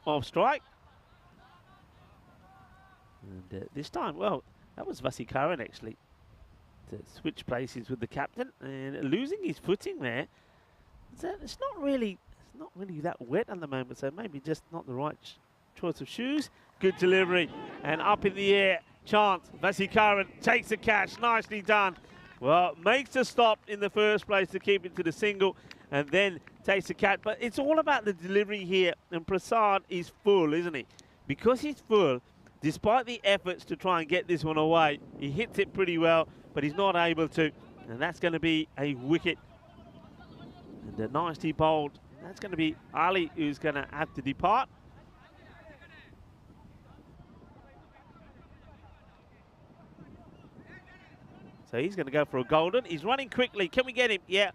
off strike. And this time, well, that was Vasikaran actually to switch places with the captain and losing his footing there. It's not really that wet at the moment, so maybe just not the right choice of shoes. Good delivery and up in the air. Chance. Vasikaran takes a catch. Nicely done. Well, makes a stop in the first place to keep it to the single and then takes a catch. But it's all about the delivery here. And Prasad is full, isn't he? Because he's full, despite the efforts to try and get this one away, he hits it pretty well, but he's not able to. And that's going to be a wicket. And a nicely bowled. That's going to be Ali, who's going to have to depart. So he's going to go for a golden. He's running quickly. Can we get him? Yeah.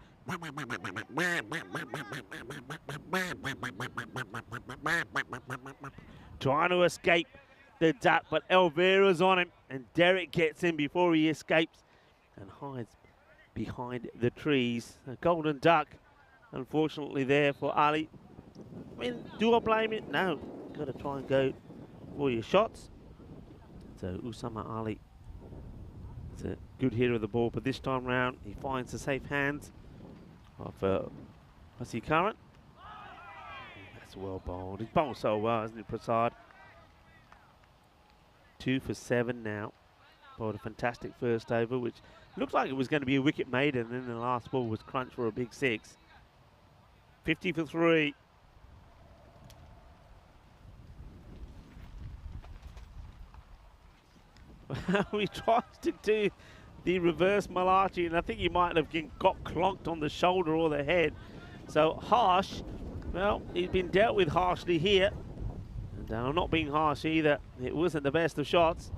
Trying to escape the duck, but Elvira's on him. And Derek gets him before he escapes and hides behind the trees. A golden duck, unfortunately, there for Ali. I mean, do I blame it? No. Got to try and go for your shots. So Usama Ali, it's a good hitter of the ball, but this time round he finds the safe hands of Vasikaran. That's well bowled. He's bowled so well, isn't he, Prasad? 2 for 7 now. Bowled a fantastic first over, which looked like it was going to be a wicket maiden, and then the last ball was crunched for a big 6. 50 for 3. We tried to do the reverse Malachi, and I think he might have got clonked on the shoulder or the head. So Harsh, well, he's been dealt with harshly here. And I'm not being harsh either. It wasn't the best of shots.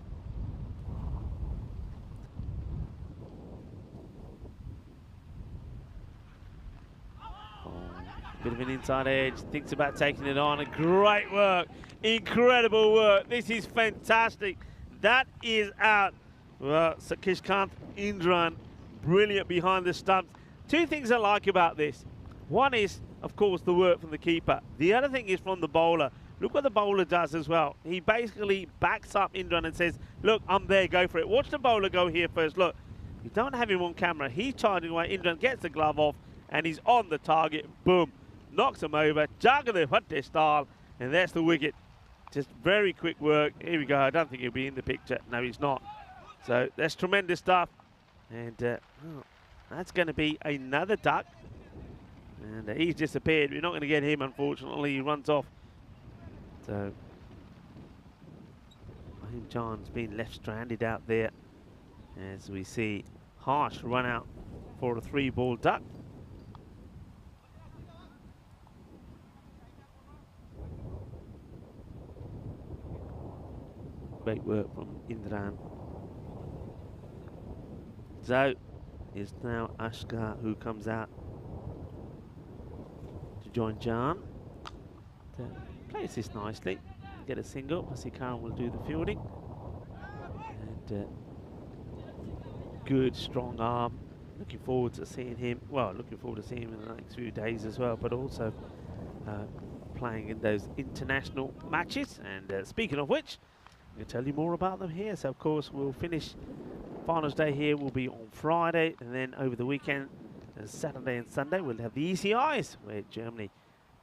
Bit of an inside edge, thinks about taking it on, and great work, incredible work. This is fantastic. That is out. Well, Sakishkant Indran, brilliant behind the stumps. 2 things I like about this. One is, of course, the work from the keeper. The other thing is from the bowler. Look what the bowler does as well. He basically backs up Indran and says, look, I'm there, go for it. Watch the bowler go here first. Look, you don't have him on camera. He's charging away. Indran gets the glove off, and he's on the target. Boom. Knocks him over, Jagade Hutte style, and that's the wicket. Just very quick work. Here we go. I don't think he'll be in the picture. No, he's not. So that's tremendous stuff. And oh, that's going to be another duck. And he's disappeared. We're not going to get him, unfortunately. He runs off. So Mahim John's been left stranded out there, as we see Harsh run out for a 3-ball duck. Great work from Indran. So it's now Ashkar who comes out to join Jan. Plays this nicely. Get a single. Pasikaran will do the fielding. And good, strong arm. Looking forward to seeing him. Well, looking forward to seeing him in the next few days as well, but also playing in those international matches. And speaking of which, I'm going to tell you more about them here. So, of course, we'll finish finals day here. Will be on Friday, and then over the weekend, Saturday and Sunday, we'll have the ECIs, where Germany,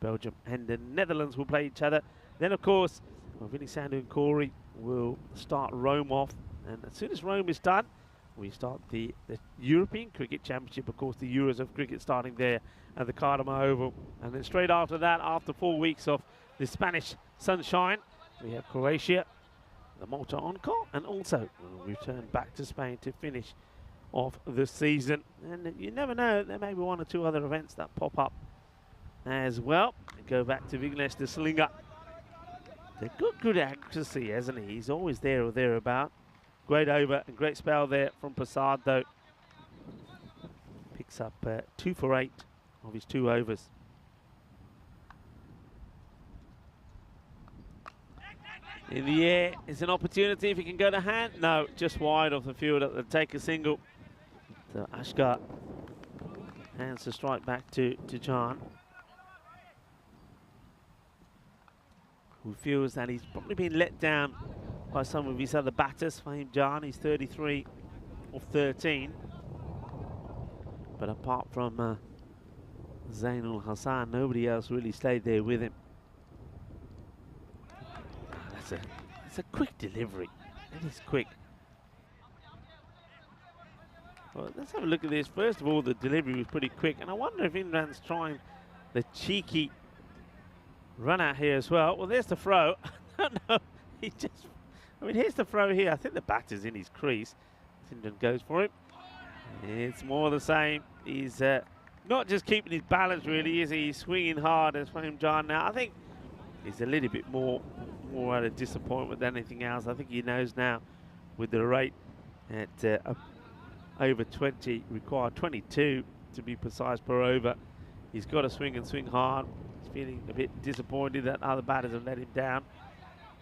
Belgium, and the Netherlands will play each other. Then, of course, Vinny Sandhu and Corey will start Rome off, and as soon as Rome is done, we start the European Cricket Championship. Of course, the Euros of Cricket starting there at the Cardamom Oval, and then straight after that, after 4 weeks of the Spanish sunshine, we have Croatia, the Malta Encore, and also we'll return back to Spain to finish off the season. And you never know, there may be 1 or 2 other events that pop up as well. And go back to Vignesh the Slinger. They've got good accuracy, hasn't he? He's always there or thereabout. Great over and great spell there from Prasad, though. Picks up 2 for 8 of his 2 overs. In the air is an opportunity if he can go to hand. No, just wide off the field. They'll take a single. So Ashkar hands the strike back to John, who feels that he's probably been let down by some of his other batters. Fahim Jan, he's 33 of 13. But apart from Zainul Hassan, nobody else really stayed there with him. It's a quick delivery. It is quick. Well, let's have a look at this. First of all, the delivery was pretty quick, and I wonder if Indran's trying the cheeky run out here as well. Well, there's the throw. I don't know. I mean, here's the throw here. I think the batter's in his crease. Indran goes for it. It's more the same. He's not just keeping his balance, really, is he? He's swinging hard as Fahim Jan now. I think he's a little bit more out of disappointment than anything else. I think he knows now, with the rate at over 20, required 22 to be precise per over. He's got to swing and swing hard. He's feeling a bit disappointed that other batters have let him down.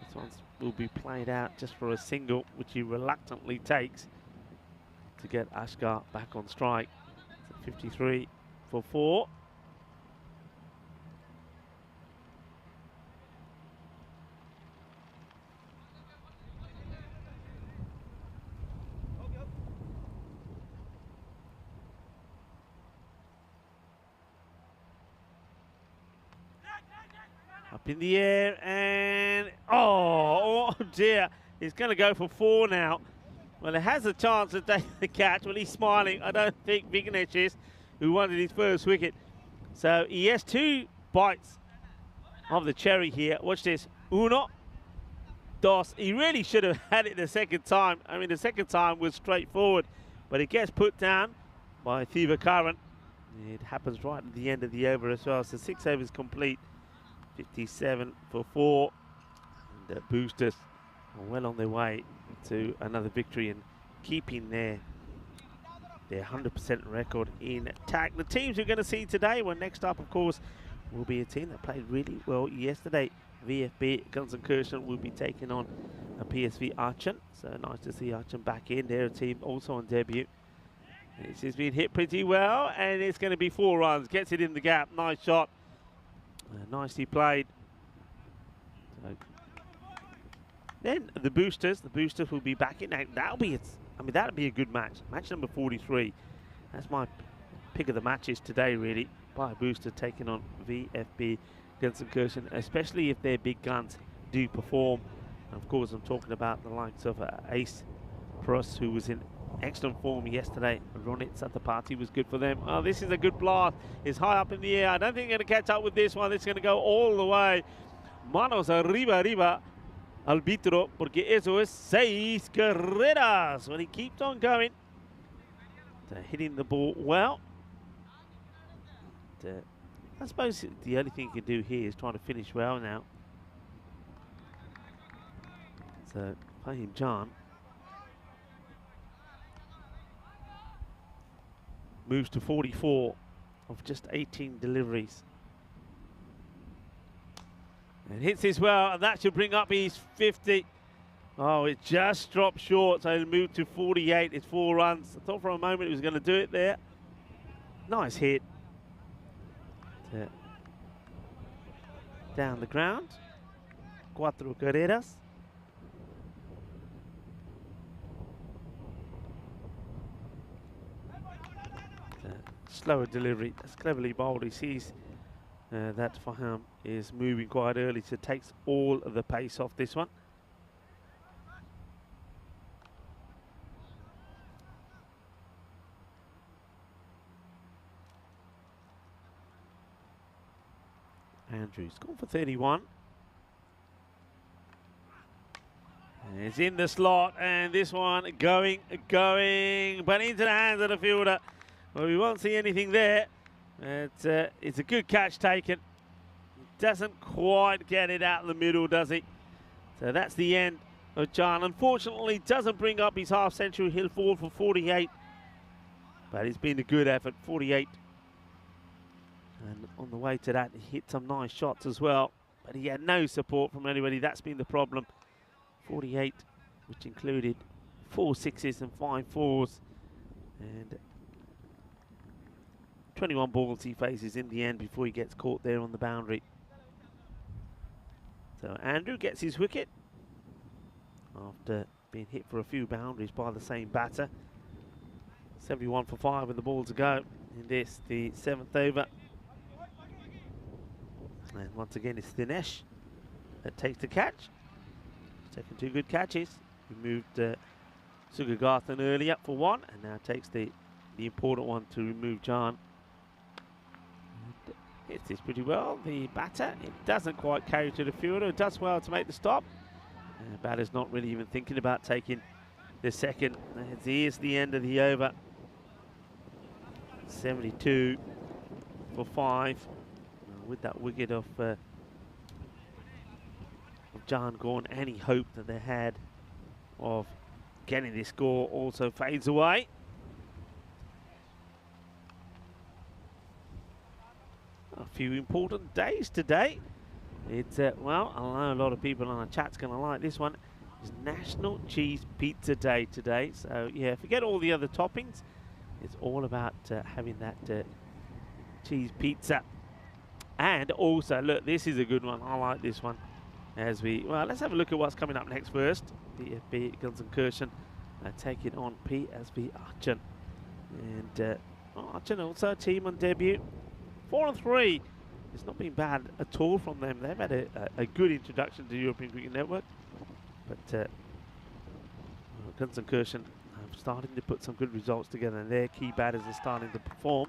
This one will be played out just for a single, which he reluctantly takes to get Ashkar back on strike. So 53 for 4. Up in the air, and oh dear, He's going to go for 4 now. Well, it has a chance to take the catch. Well, he's smiling. I don't think Vignesh is, who wanted his first wicket. So he has 2 bites of the cherry here. Watch this. Uno, dos. He really should have had it the second time. I mean, the second time was straightforward, but it gets put down by Thivakaran. It happens right at the end of the over as well. So 6 overs complete. 57 for 4. And the Boosters are well on their way to another victory and keeping their 100% record intact. The teams we're going to see today, well, next up, of course, will be a team that played really well yesterday. VFB Gelsenkirchen will be taking on a PSV Aachen. So nice to see Aachen back in. They're a team also on debut. This has been hit pretty well, and it's going to be 4 runs. Gets it in the gap. Nice shot. Nicely played. So then the Boosters will be back in. Now, that'll be a good match. Match number 43. That's my pick of the matches today, really. By a Booster taking on VFB Gelsenkirchen, especially if their big guns do perform. And of course, I'm talking about the likes of Ace Pross, who was in excellent form yesterday. Ronit Satapati was good for them. Oh, this is a good blast. It's high up in the air. I don't think they're going to catch up with this one. It's going to go all the way. Manos arriba. Arbitro, porque eso es 6 carreras. Well, he keeps on going. Hitting the ball well. I suppose the only thing he can do here is try to finish well now. So, Fahim Jan moves to 44 of just 18 deliveries. And hits this well, and that should bring up his 50. Oh, it just dropped short, so he'll move to 48. It's 4 runs. I thought for a moment he was going to do it there. Nice hit. Down the ground. 4 carreras. Slower delivery. That's cleverly bowled. He sees that Faham is moving quite early, so takes all of the pace off this one. Andrew's gone for 31. And it's in the slot, and this one going, but into the hands of the fielder. Well, we won't see anything there. It's a good catch taken. Doesn't quite get it out in the middle, does he? So that's the end of Jan. Unfortunately, doesn't bring up his half-century. He'll fall for 48. But it's been a good effort, 48. And on the way to that, he hit some nice shots as well. But he had no support from anybody. That's been the problem. 48, which included 4 sixes and 5 fours. And 21 balls he faces in the end before he gets caught there on the boundary. So Andrew gets his wicket after being hit for a few boundaries by the same batter. 71 for 5 with the ball to go in this, the 7th over. And once again it's Dinesh that takes the catch. Taking 2 good catches. He moved Sugagarthan earlier for 1 and now takes the important one to remove Jan. Hits this pretty well. The batter, it doesn't quite carry to the fielder. It does well to make the stop. And the batter's not really even thinking about taking the second. Here's the end of the over. 72 for 5. With that wicket of Jan gone, any hope that they had of getting this score also fades away. A few important days today. It's, well, I know a lot of people on the chat's going to like this one. It's National Cheese Pizza Day today. So, yeah, forget all the other toppings. It's all about having that cheese pizza. And also, look, this is a good one. I like this one. Well, let's have a look at what's coming up next first. VFB Gelsenkirchen taking on PSV Aachen. And Aachen also a team on debut. 4-3. It's not been bad at all from them. They've had a good introduction to the European Cricket Network. But Kirsten starting to put some good results together, and their key batters are starting to perform.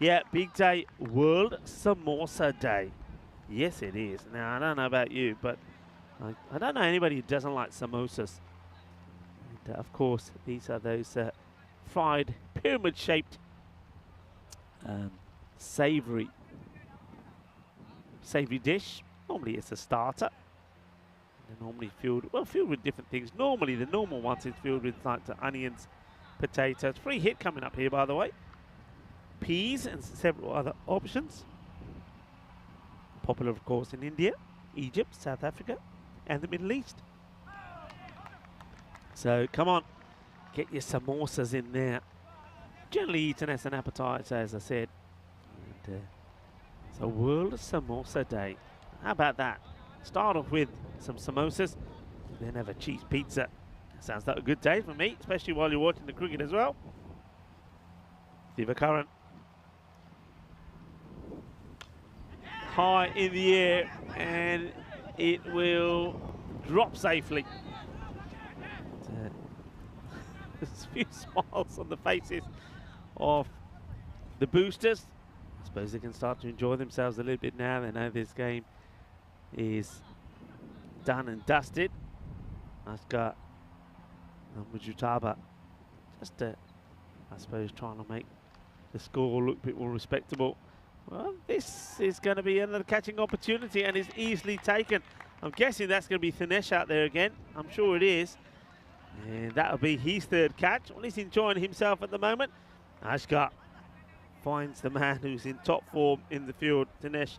Yeah, big day, World Samosa Day. Yes, it is. Now, I don't know about you, but I don't know anybody who doesn't like samosas. And, of course, these are those fried, pyramid-shaped, savoury dish. Normally, it's a starter. They're normally filled with different things. Normally, the normal ones is filled with like the onions, potatoes. Free hit coming up here, by the way. Peas and several other options. Popular, of course, in India, Egypt, South Africa, and the Middle East. So, come on, get your samosas in there. Generally eaten as an appetizer, as I said. And, so, World Samosa Day. How about that? Start off with some samosas, then have a cheese pizza. Sounds like a good day for me, especially while you're watching the cricket as well. Diva Curran. High in the air, and it will drop safely. There's a few smiles on the faces of the boosters. I suppose they can start to enjoy themselves a little bit now. They know this game is done and dusted. Askar Mujutaba just, I suppose, trying to make the score look a bit more respectable. Well, this is going to be another catching opportunity, and is easily taken. I'm guessing that's going to be Thinesh out there again. I'm sure it is. And that'll be his third catch. Well, he's enjoying himself at the moment. Askar finds the man who's in top form in the field. Thinesh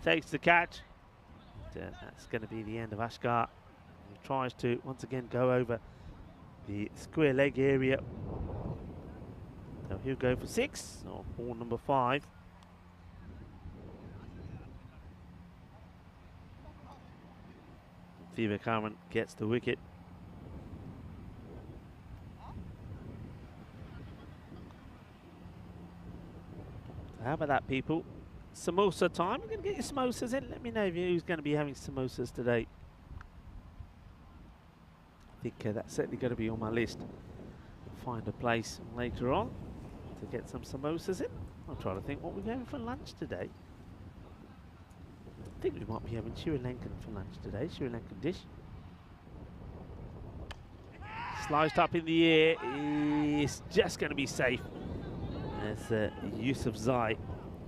takes the catch. That's going to be the end of Askar. He tries to once again go over the square leg area. So he'll go for 6, or ball number 5. Diva Curran gets the wicket. So how about that, people? Samosa time. You're going to get your samosas in. Let me know who's going to be having samosas today. I think that's certainly going to be on my list. Find a place later on to get some samosas in. I'll try to think what we're going for lunch today. I think we might be having Sri Lankan for lunch today, Sri Lankan dish. Sliced up in the air, is just going to be safe as Yusuf Zai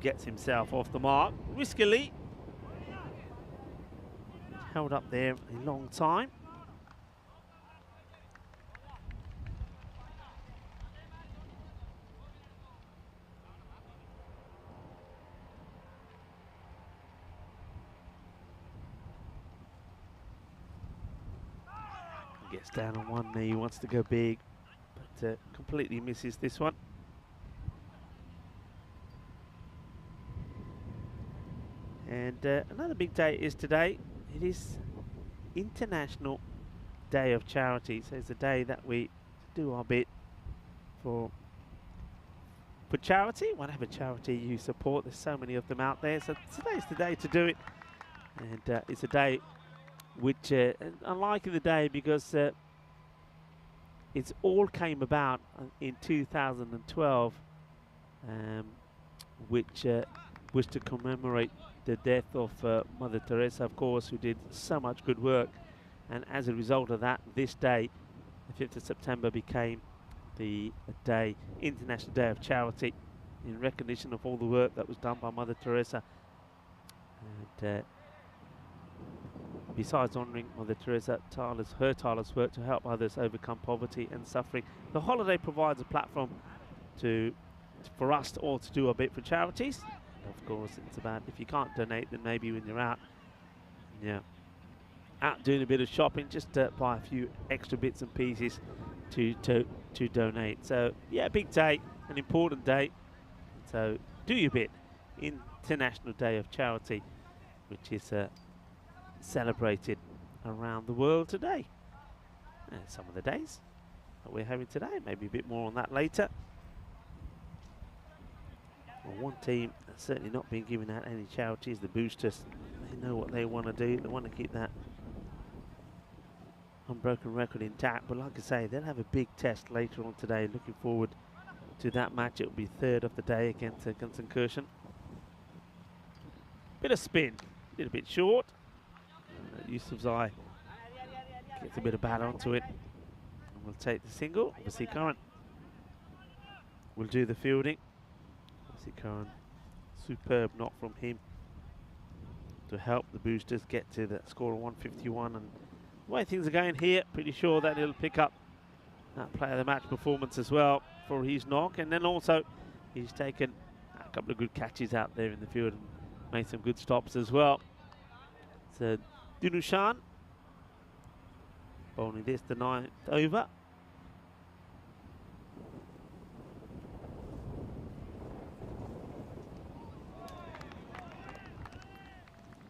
gets himself off the mark. Riskily held up there a long time. Gets down on one knee, wants to go big, but completely misses this one. And another big day is today. It is International Day of Charity. So it's a day that we do our bit for charity. Whatever charity you support, there's so many of them out there. So today's the day to do it. And it's a day which I like the day because it's all came about in 2012, which was to commemorate the death of Mother Teresa, of course, who did so much good work. And as a result of that, this day, the 5th of September, became the day, International Day of Charity, in recognition of all the work that was done by Mother Teresa. And besides honouring Mother Teresa, her tireless work to help others overcome poverty and suffering, the holiday provides a platform for us all to do a bit for charities. And of course, it's about, if you can't donate, then maybe when you're out doing a bit of shopping, just buy a few extra bits and pieces to donate. So yeah, big day, an important day. So do your bit. International Day of Charity, which is celebrated around the world today. And some of the days that we're having today, maybe a bit more on that later. Well, one team that's certainly not been giving out any charities, the Boosters. They know what they want to do. They want to keep that unbroken record intact. But like I say, they'll have a big test later on today. Looking forward to that match. It will be third of the day against St. Kirsten. Bit of spin, a little bit short. Yusuf's eye gets a bit of bat onto it. And we'll take the single. Obviously, Curran will do the fielding. Obviously, Curran, superb knock from him to help the Boosters get to that score of 151. And the way things are going here, pretty sure that he'll pick up that player of the match performance as well for his knock. And then also, he's taken a couple of good catches out there in the field and made some good stops as well. So Dunushan bowling this the 9th over.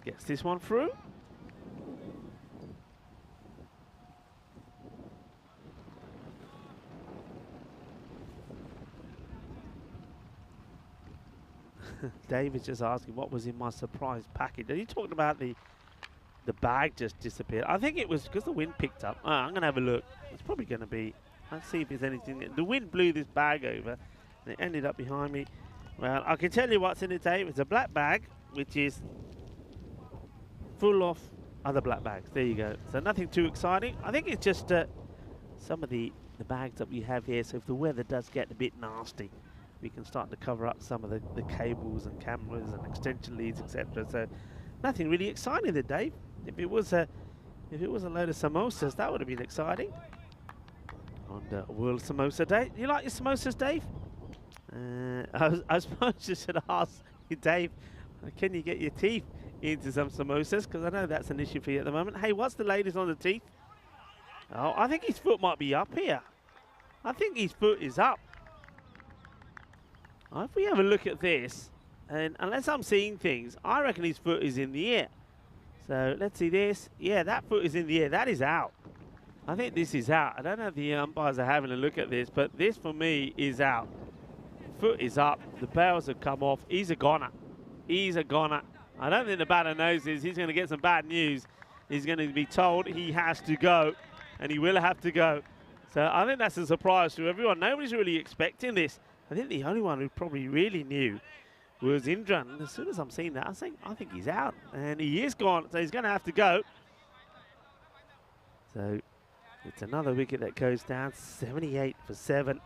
Gets this one through. Dave is just asking what was in my surprise package. Are you talking about the bag just disappeared? I think it was because the wind picked up. I'm going to have a look. It's probably going to be, let's see if there's anything. The wind blew this bag over and it ended up behind me. Well, I can tell you what's in it, Dave. It's a black bag, which is full of other black bags. There you go. So nothing too exciting. I think it's just some of the bags that we have here. So if the weather does get a bit nasty, we can start to cover up some of the cables and cameras and extension leads, etc. So nothing really exciting there, Dave. If it was a load of samosas, that would have been exciting. On World Samosa Day. You like your samosas, Dave? I suppose you should ask you, Dave, can you get your teeth into some samosas? Because I know that's an issue for you at the moment. Hey, what's the latest on the teeth? Oh, I think his foot might be up here. I think his foot is up. If we have a look at this, and unless I'm seeing things, I reckon his foot is in the air. So let's see this. Yeah, that foot is in the air. That is out. I think this is out. I don't know if the umpires are having a look at this, but this for me is out. Foot is up. The bails have come off. He's a goner. He's a goner. I don't think the batter knows this. He's going to get some bad news. He's going to be told he has to go, and he will have to go. So I think that's a surprise to everyone. Nobody's really expecting this. I think the only one who probably really knew was Indran. And as soon as I'm seeing that, I think he's out. And he is gone, so he's going to have to go. So it's another wicket that goes down, 78 for 7.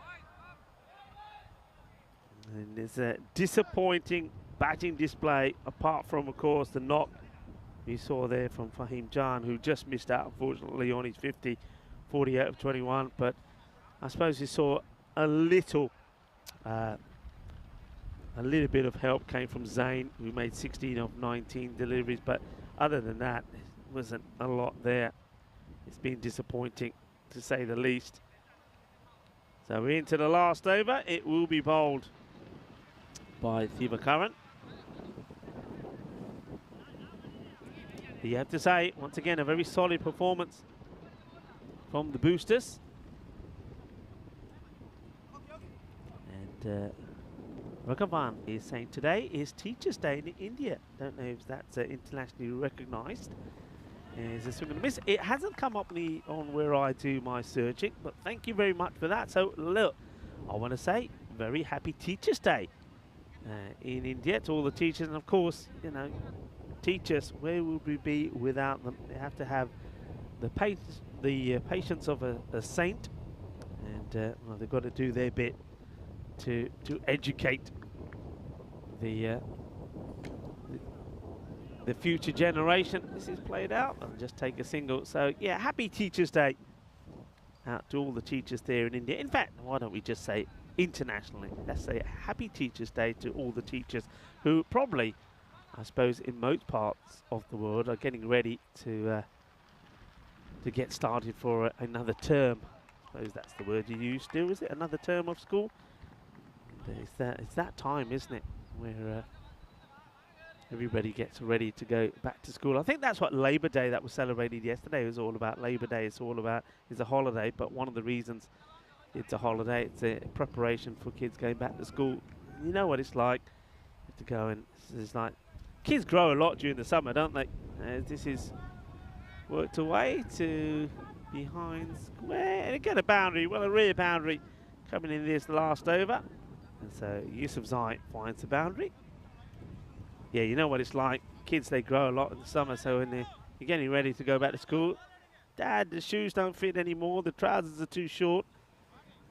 And it's a disappointing batting display, apart from, of course, the knock we saw there from Fahim Jan, who just missed out, unfortunately, on his 50, 48 of 21. But I suppose he saw a little bit of help came from Zain, who made 16 of 19 deliveries, but other than that, there wasn't a lot there. It's been disappointing, to say the least. So we're into the last over. It will be bowled by Thiva Curran. You have to say, once again, a very solid performance from the Boosters. And Raghavan is saying today is Teachers' Day in India. Don't know if that's internationally recognised. Is this going to miss? It hasn't come up on where I do my searching, but thank you very much for that. So look, I want to say very happy Teachers' Day in India to all the teachers, and of course, you know, teachers, where would we be without them? They have to have the patience of a saint, and well, they've got to do their bit to educate the future generation. This is played out. I'll just take a single. So yeah, happy Teachers' Day out to all the teachers there in India. In fact, why don't we just say internationally? Let's say happy Teachers' Day to all the teachers who probably, I suppose, in most parts of the world are getting ready to get started for another term. I suppose that's the word you use still, is it? Another term of school? It's that time, isn't it, where everybody gets ready to go back to school. I think that's what Labour Day that was celebrated yesterday was all about. Labour Day is all about, it's a holiday, but one of the reasons it's a holiday, it's a preparation for kids going back to school. You know what it's like to go, and it's like kids grow a lot during the summer, don't they? This is worked away to behind square. And again, a boundary, well, a rear boundary coming in this last over. And so Yusuf Zai finds the boundary. Yeah, you know what it's like. Kids, they grow a lot in the summer, so when they're getting ready to go back to school, Dad, the shoes don't fit anymore, the trousers are too short.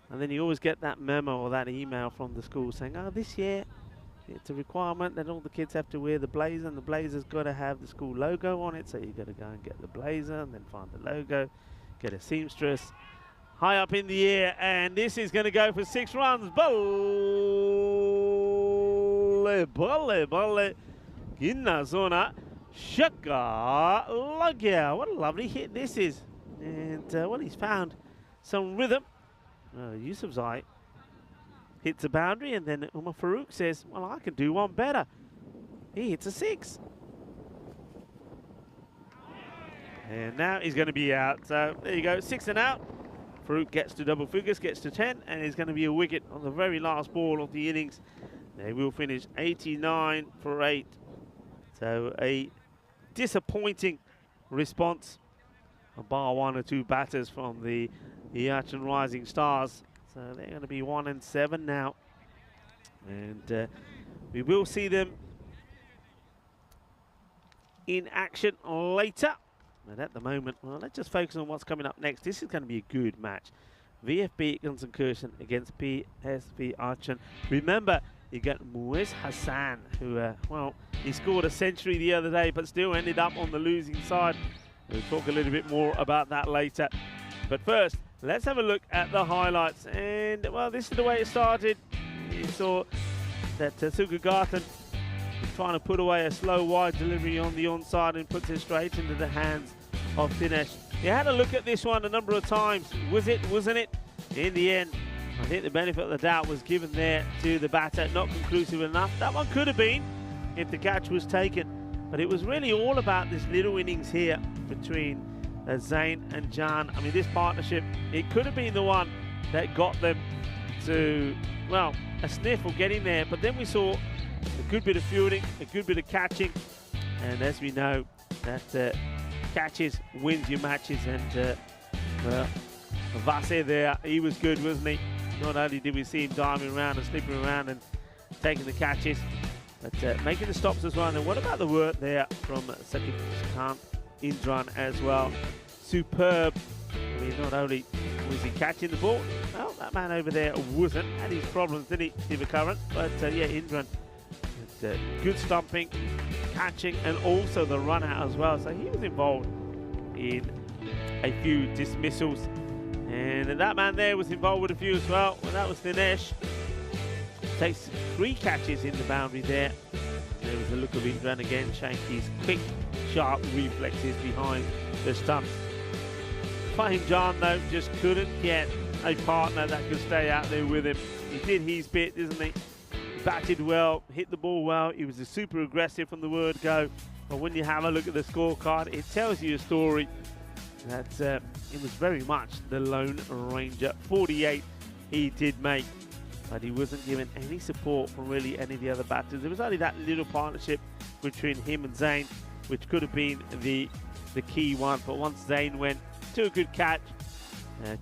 And then you always get that memo or that email from the school saying, oh, this year it's a requirement that all the kids have to wear the blazer, and the blazer's got to have the school logo on it, so you've got to go and get the blazer and then find the logo, get a seamstress. High up in the air, and this is going to go for 6 runs. Bolle, bolle, bolle. Ginna zona. Shaka Lagya. What a lovely hit this is. And well, he's found some rhythm. Yusuf Zai hits a boundary, and then Umar Farouk says, well, I can do one better. He hits a 6. And now he's going to be out. So there you go, 6 and out. Farouk gets to double figures, gets to 10, and it's going to be a wicket on the very last ball of the innings. They will finish 89 for 8. So a disappointing response, bar 1 or 2 batters from the Arch and Rising Stars. So they're going to be 1 and 7 now. And we will see them in action later. But at the moment, well, let's just focus on what's coming up next. This is going to be a good match. VFB Gunsankirchen against PSV Archen. Remember, you got Muiz Hassan, who, well, he scored a century the other day, but still ended up on the losing side. We'll talk a little bit more about that later. But first, let's have a look at the highlights. And, well, this is the way it started. You saw that Sugagarten trying to put away a slow wide delivery on the onside and puts it straight into the hands of Dinesh. You had a look at this one a number of times. Was it, wasn't it? In the end, I think the benefit of the doubt was given there to the batter. Not conclusive enough. That one could have been if the catch was taken. But it was really all about this little innings here between Zain and Jan. I mean, this partnership, it could have been the one that got them to, well, a sniff of getting there. But then we saw a good bit of fielding, a good bit of catching, and as we know, that catches wins your matches. And well, Vase there, he was good, wasn't he? Not only did we see him diving around and slipping around and taking the catches, but making the stops as well. And what about the work there from Sakif Khan Indran as well? Superb. I mean, not only was he catching the ball, well, that man over there wasn't. Had his problems, didn't he, Divakaran? But yeah, Indran. Good stumping, catching, and also the run out as well. So he was involved in a few dismissals. And that man there was involved with a few as well. Well, that was Dinesh. Takes 3 catches in the boundary there. There was a look of Indran again, showing his quick, sharp reflexes behind the stumps. Fahim Jan, though, just couldn't get a partner that could stay out there with him. He did his bit, didn't he? Batted well, hit the ball well. He was super aggressive from the word go. But when you have a look at the scorecard, it tells you a story that it was very much the Lone Ranger. 48 he did make, but he wasn't given any support from really any of the other batters. There was only that little partnership between him and Zain, which could have been the key one. But once Zain went to a good catch,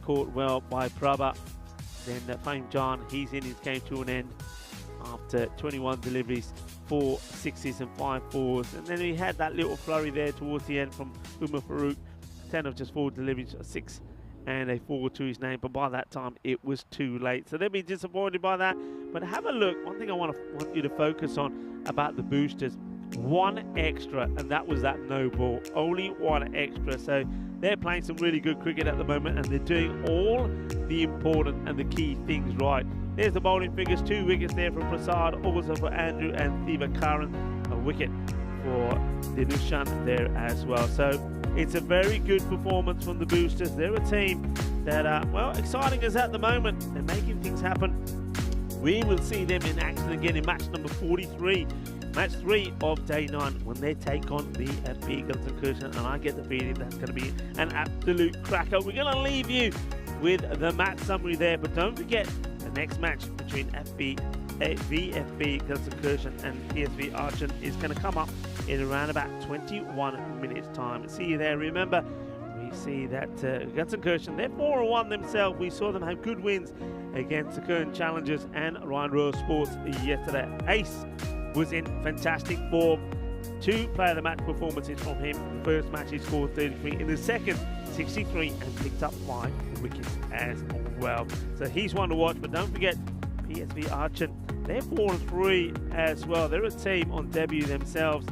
caught well by Prabha, then Fahim Jan, he's in his game to an end. After 21 deliveries, 4 6s and 5 4s. And then he had that little flurry there towards the end from Umar Farouk. 10 of just 4 deliveries, a 6 and a 4 to his name. But by that time, it was too late. So they'll be disappointed by that. But have a look. One thing I want you to focus on about the boosters. 1 extra, and that was that no ball. Only 1 extra. So they're playing some really good cricket at the moment, and they're doing all the important and the key things right. There's the bowling figures, 2 wickets there from Prasad, also for Andrew and Divakaran, a wicket for Dinushan there as well. So it's a very good performance from the boosters. They're a team that are, well, exciting as at the moment. They're making things happen. We will see them in action again in match number 43. Match 3 of day 9 when they take on the FB Gunsankirchen, and I get the feeling that's going to be an absolute cracker. We're going to leave you with the match summary there, but don't forget the next match between VFB Gunsankirchen and PSV Archen is going to come up in around about 21 minutes time. See you there. Remember, we we see that Gunson they're 4-1 themselves. We saw them have good wins against the Kern Challengers and Ryan Royal Sports yesterday. Ace was in fantastic form. 2 player of the match performances from him. The first match he scored 33, in the second 63, and picked up 5 wickets as well. So he's one to watch, but don't forget PSV Archon. They're 4-3 as well. They're a team on debut themselves,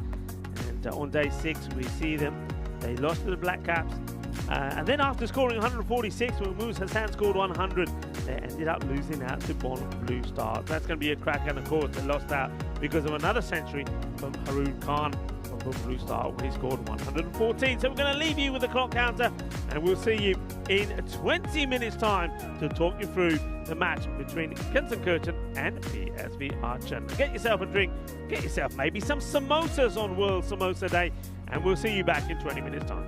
and on day 6 we see them. They lost to the Black Caps, and then after scoring 146 when Moose Hassan scored 100, they ended up losing out to Bon Blue Stars. That's going to be a crack, and of course they lost out because of another century from Haroon Khan from Bon Blue Star when he scored 114. So we're going to leave you with the clock counter, and we'll see you in 20 minutes time to talk you through the match between Gunson and PSV Archon. Get yourself a drink, get yourself maybe some samosas on World Samosa Day, and we'll see you back in 20 minutes time.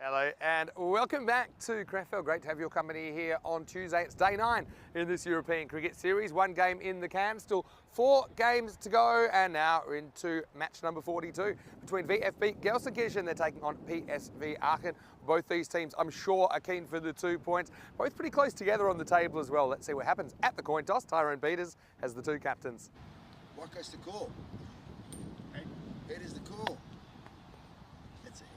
Hello and welcome back to Crefeld. Great to have your company here on Tuesday. It's day 9 in this European Cricket Series. 1 game in the can, still 4 games to go, and now we're into match number 42 between VfB Gelsenkirchen. They're taking on PSV Aachen. Both these teams, I'm sure, are keen for the 2 points. Both pretty close together on the table as well. Let's see what happens at the coin toss. Tyrone Peters has the 2 captains. What goes the call? Head is the call. That's a head.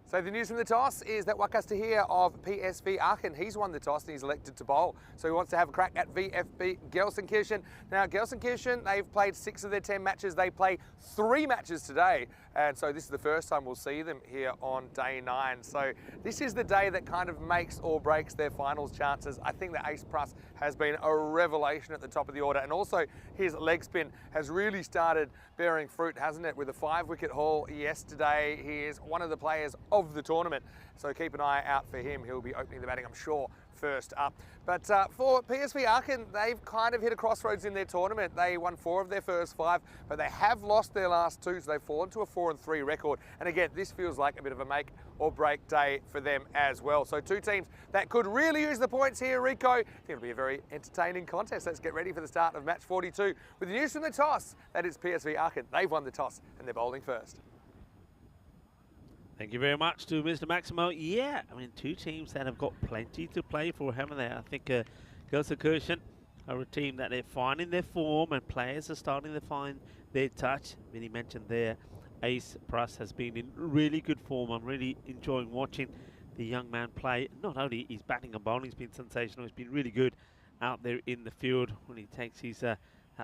So the news from the toss is that Wakasta here of PSV Aachen, he's won the toss and he's elected to bowl. So he wants to have a crack at VfB Gelsenkirchen. Now Gelsenkirchen, they've played 6 of their 10 matches. They play 3 matches today. And so this is the first time we'll see them here on day 9. So this is the day that kind of makes or breaks their finals chances. I think that Ace Pruss has been a revelation at the top of the order. And also his leg spin has really started bearing fruit, hasn't it? With a 5-wicket haul yesterday. He is one of the players of the tournament. So keep an eye out for him. He'll be opening the batting, I'm sure, first up. But for PSV Aachen, they've kind of hit a crossroads in their tournament. They won 4 of their first 5, but they have lost their last 2, so they've fallen to a 4-3 record. And again, this feels like a bit of a make or break day for them as well. So 2 teams that could really use the points here, Rico. I think it'll be a very entertaining contest. Let's get ready for the start of match 42. With the news from the toss, that is PSV Aachen. They've won the toss and they're bowling first. Thank you very much to Mr. Maximo. Yeah, I mean, 2 teams that have got plenty to play for, haven't they? I think Gelsenkirchen are a team that they're finding their form and players are starting to find their touch. Vinny mentioned there, Ace Pruss has been in really good form. I'm really enjoying watching the young man play. Not only his batting and bowling has been sensational, he's been really good out there in the field when he takes his that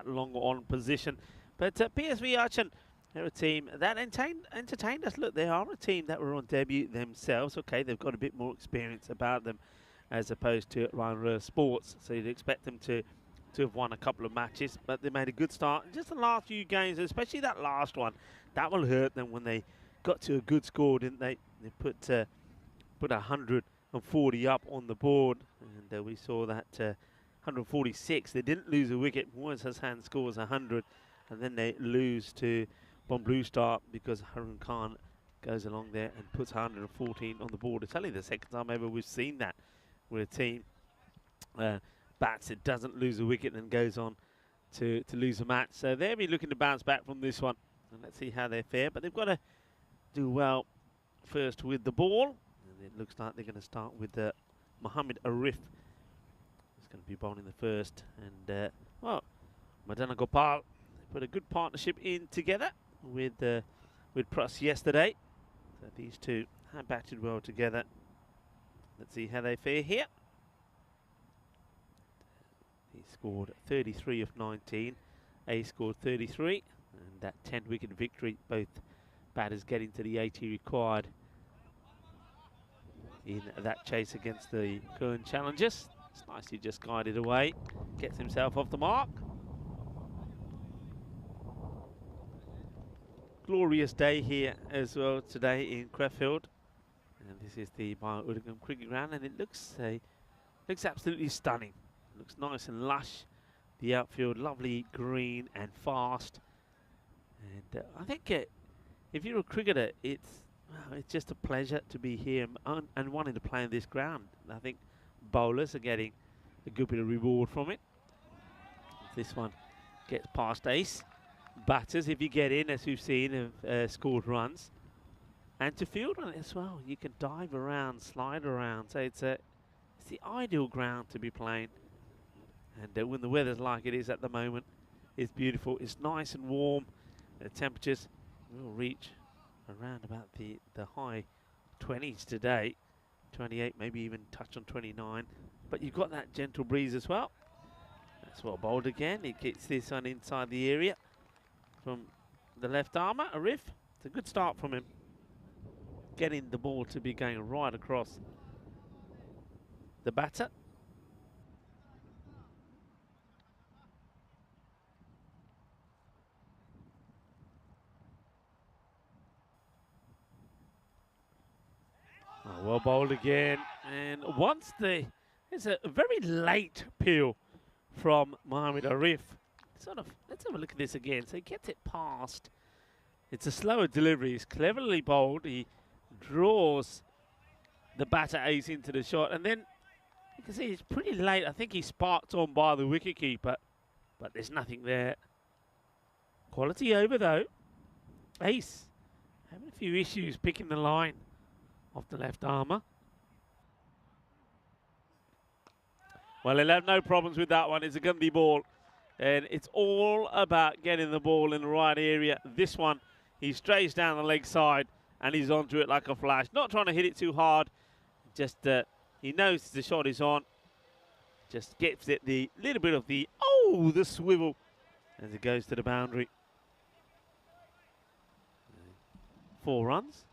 long on position. But PSV Aachen, they're a team that entertained us. Look, they are a team that were on debut themselves. Okay, they've got a bit more experience about them as opposed to Ryan Sports. So you'd expect them to have won a couple of matches, but they made a good start. And just the last few games, especially that last one, that will hurt them when they got to a good score, didn't they? They put 140 up on the board, and we saw that 146. They didn't lose a wicket. Moaz Hassan scores 100, and then they lose to Bon Blue Star because Harun Khan goes along there and puts 114 on the board. It's only the second time ever we've seen that, where a team bats, it doesn't lose a wicket and goes on to lose a match. So they'll be looking to bounce back from this one. And let's see how they fare. But they've got to do well first with the ball. And it looks like they're going to start with Mohammed Arif. He's going to be bowling the first. And, well, Madana Gopal put a good partnership in together with Pruss yesterday. So these 2 have batted well together. Let's see how they fare here. He scored 33 of 19. A scored 33. And that 10-wicket victory, both batters getting to the 80 required in that chase against the Kern Challengers. It's nicely just guided away. Gets himself off the mark. Glorious day here as well today in Crefeld, and this is the Bio-Udingham Cricket Ground, and it looks absolutely stunning. It looks nice and lush. The outfield lovely green and fast, and I think if you're a cricketer, it's just a pleasure to be here and wanting to play on this ground. I think bowlers are getting a good bit of reward from it. This one gets past Ace. Batters, if you get in, as we've seen, have scored runs. And to field on it as well, you can dive around, slide around. So it's the ideal ground to be playing. And when the weather's like it is at the moment, it's beautiful. It's nice and warm. The temperatures will reach around about the high 20s today. 28, maybe even touch on 29. But you've got that gentle breeze as well. That's well bowled again. He gets this one inside the area. From the left armour, Arif. It's a good start from him. Getting the ball to be going right across the batter. Oh, well bowled again. And once it's a very late peel from Mohammed Arif. Let's have a look at this again. So he gets it past It's a slower delivery. He's cleverly bowled. He draws the batter ace into the shot, and then you can see it's pretty late. I think he sparked on by the wicketkeeper, but there's nothing there. Quality over though. Ace having a few issues picking the line off the left armour. Well, he'll have no problems with that one. It's a Gundy ball, and it's all about getting the ball in the right area. This one, he strays down the leg side, and he's onto it like a flash. Not trying to hit it too hard, just he knows the shot is on. Just gets it the little bit of the swivel as it goes to the boundary. 4 runs.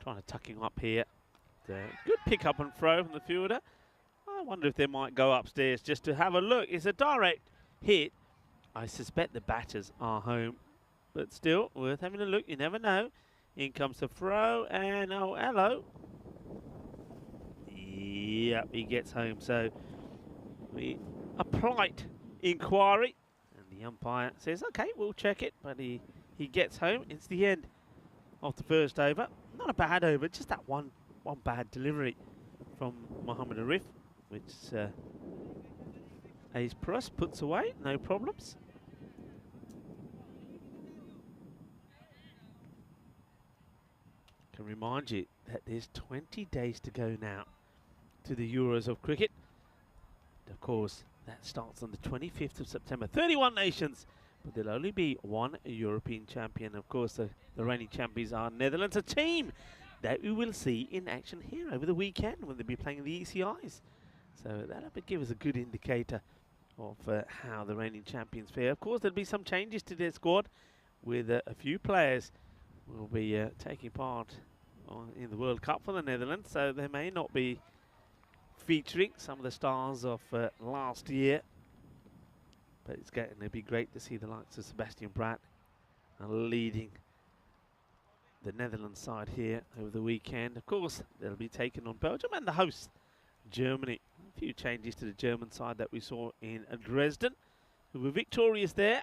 Trying to tuck him up here. Good pick up and throw from the fielder. I wonder if they might go upstairs just to have a look. It's a direct hit. I suspect the batters are home, but still worth having a look. You never know. In comes the throw, and oh, hello. Yep, he gets home. So a polite inquiry, and the umpire says, okay, we'll check it, but he gets home. It's the end of the first over. Not a bad over, just that one bad delivery from Mohammad Arif, which Ace Press puts away, no problems. Can remind you that there's 20 days to go now to the Euros of cricket. And of course, that starts on the 25th of September. 31 nations, but there'll only be one European champion. Of course, the reigning champions are Netherlands, a team that we will see in action here over the weekend when they'll be playing the ECIs. So that'll give us a good indicator of how the reigning champions fare. Of course, there'll be some changes to their squad, with a few players will be taking part in the World Cup for the Netherlands, so they may not be featuring some of the stars of last year. But it's going to be great to see the likes of Sebastian Bratt leading the Netherlands side here over the weekend. Of course, they'll be taking on Belgium and the host, Germany. A few changes to the German side that we saw in Dresden, who were victorious there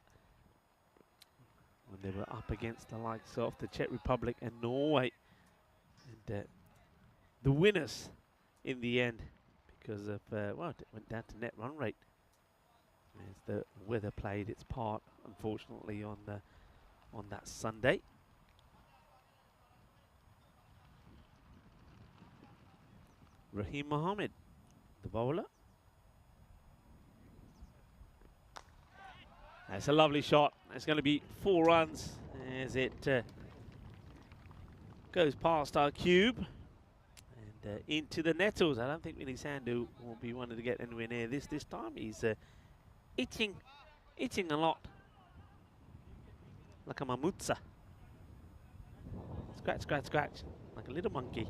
when they were up against the likes of the Czech Republic and Norway. And the winners in the end, because of, well, it went down to net run rate as the weather played its part, unfortunately, on that Sunday. Rahim Mohammed, the bowler. That's a lovely shot. It's going to be 4 runs as it goes past our cube and into the nettles. I don't think Vinny Sandhu will be wanting to get anywhere near this time. He's itching a lot, like a mamutsa. Scratch, scratch, scratch, like a little monkey.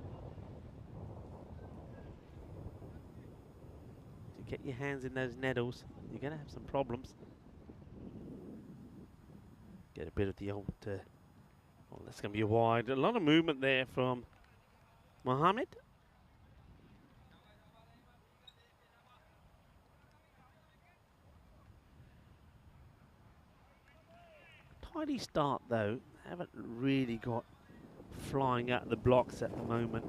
To get your hands in those nettles, you're going to have some problems. Get a bit of the old, well, that's going to be a wide. A lot of movement there from Mohammed. Tidy start though. Haven't really got flying at the blocks at the moment.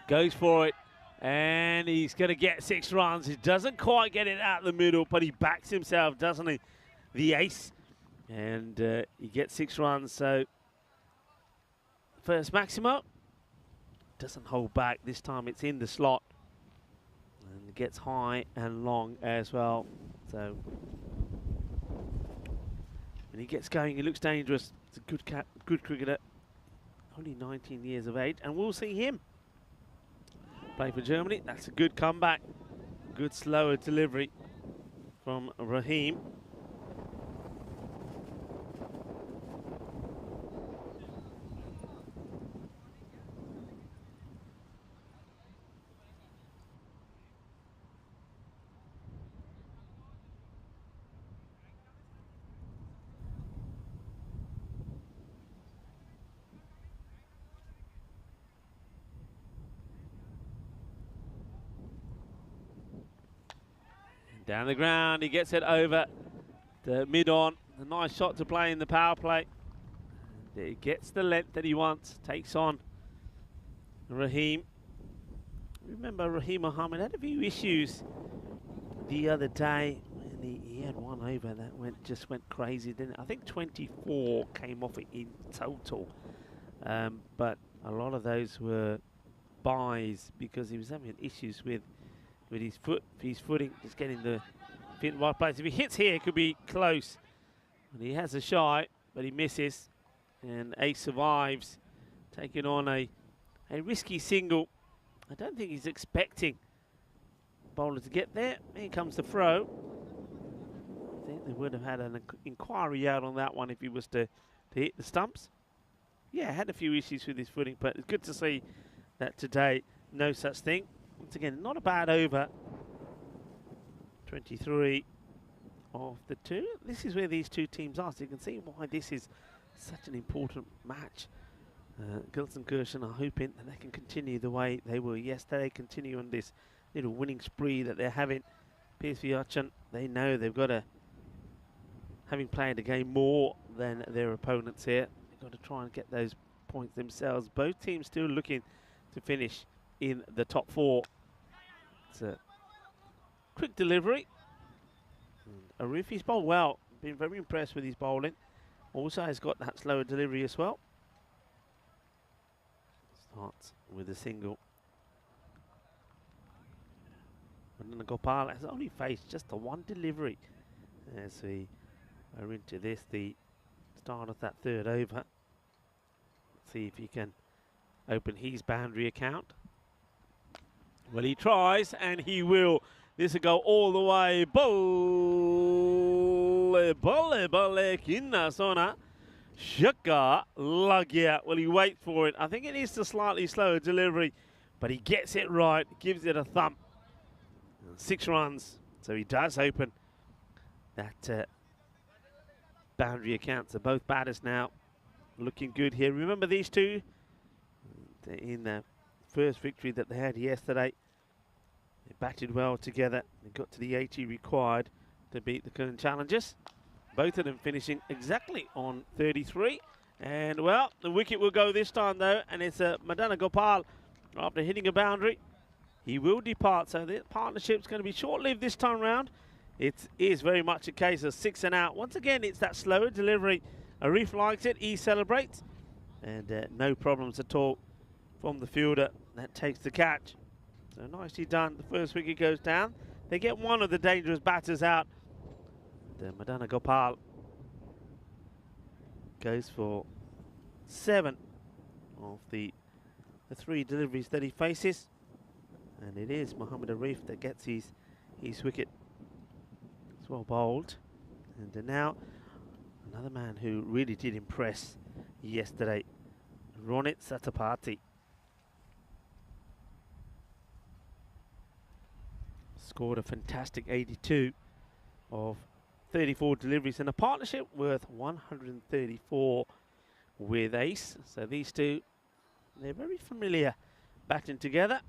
Goes for it. And he's going to get 6 runs. He doesn't quite get it out the middle, but he backs himself, doesn't he? The ace. And he gets 6 runs. So first Maximo doesn't hold back. This time it's in the slot. And it gets high and long as well. So when he gets going, he looks dangerous. It's a good cricketer. Only 19 years of age. And we'll see him play for Germany. That's a good comeback. Good slower delivery from Rahim. Down the ground, he gets it over the mid-on. A nice shot to play in the power play. And he gets the length that he wants, takes on Raheem. Remember, Raheem Mohammed had a few issues the other day. He had one over that just went crazy, didn't it? I think 24 came off it in total. But a lot of those were buys because he was having issues with his footing, just getting the feet in the right place. If he hits here, it could be close. And he has a shot, but he misses. And Ace survives, taking on a risky single. I don't think he's expecting bowler to get there. Here comes the throw. I think they would have had an inquiry out on that one if he was to hit the stumps. Yeah, had a few issues with his footing, but it's good to see that today, no such thing. Once again, not a bad over. 23 of the 2. This is where these two teams are, so you can see why this is such an important match. Gilson Gershon are hoping that they can continue the way they were yesterday, continue on this little winning spree that they're having. PSV Achin, they know they've got to, having played the game more than their opponents here, they've got to try and get those points themselves. Both teams still looking to finish in the top 4. It's a quick delivery. Arif, he's bowled well. Been very impressed with his bowling. Also has got that slower delivery as well. Starts with a single. And Gopal has only faced just the one delivery as we are into this, the start of that third over. Let's see if he can open his boundary account. Well, he tries and he will. This will go all the way. Bole, kinna sona. Shaka Lagya. Well, he waits for it. I think it is the slightly slower delivery, but he gets it right, gives it a thump. 6 runs, so he does open that boundary account. So both batters now looking good here. Remember these two in the first victory that they had yesterday. They batted well together. They got to the 80 required to beat the current challengers. Both of them finishing exactly on 33. And, well, the wicket will go this time, though, and it's Madana Gopal after hitting a boundary. He will depart, so the partnership's going to be short-lived this time round. It is very much a case of 6 and out. Once again, it's that slower delivery. Arif likes it. He celebrates. And no problems at all from the fielder that takes the catch. So nicely done. The first wicket goes down. They get one of the dangerous batters out. The Madana Gopal goes for 7 of the 3 deliveries that he faces. And it is Mohammed Arif that gets his wicket. It's well bowled. And now another man who really did impress yesterday, Ronit Satapathy. Scored a fantastic 82 of 34 deliveries in a partnership worth 134 with Ace. So these two, they're very familiar batting together.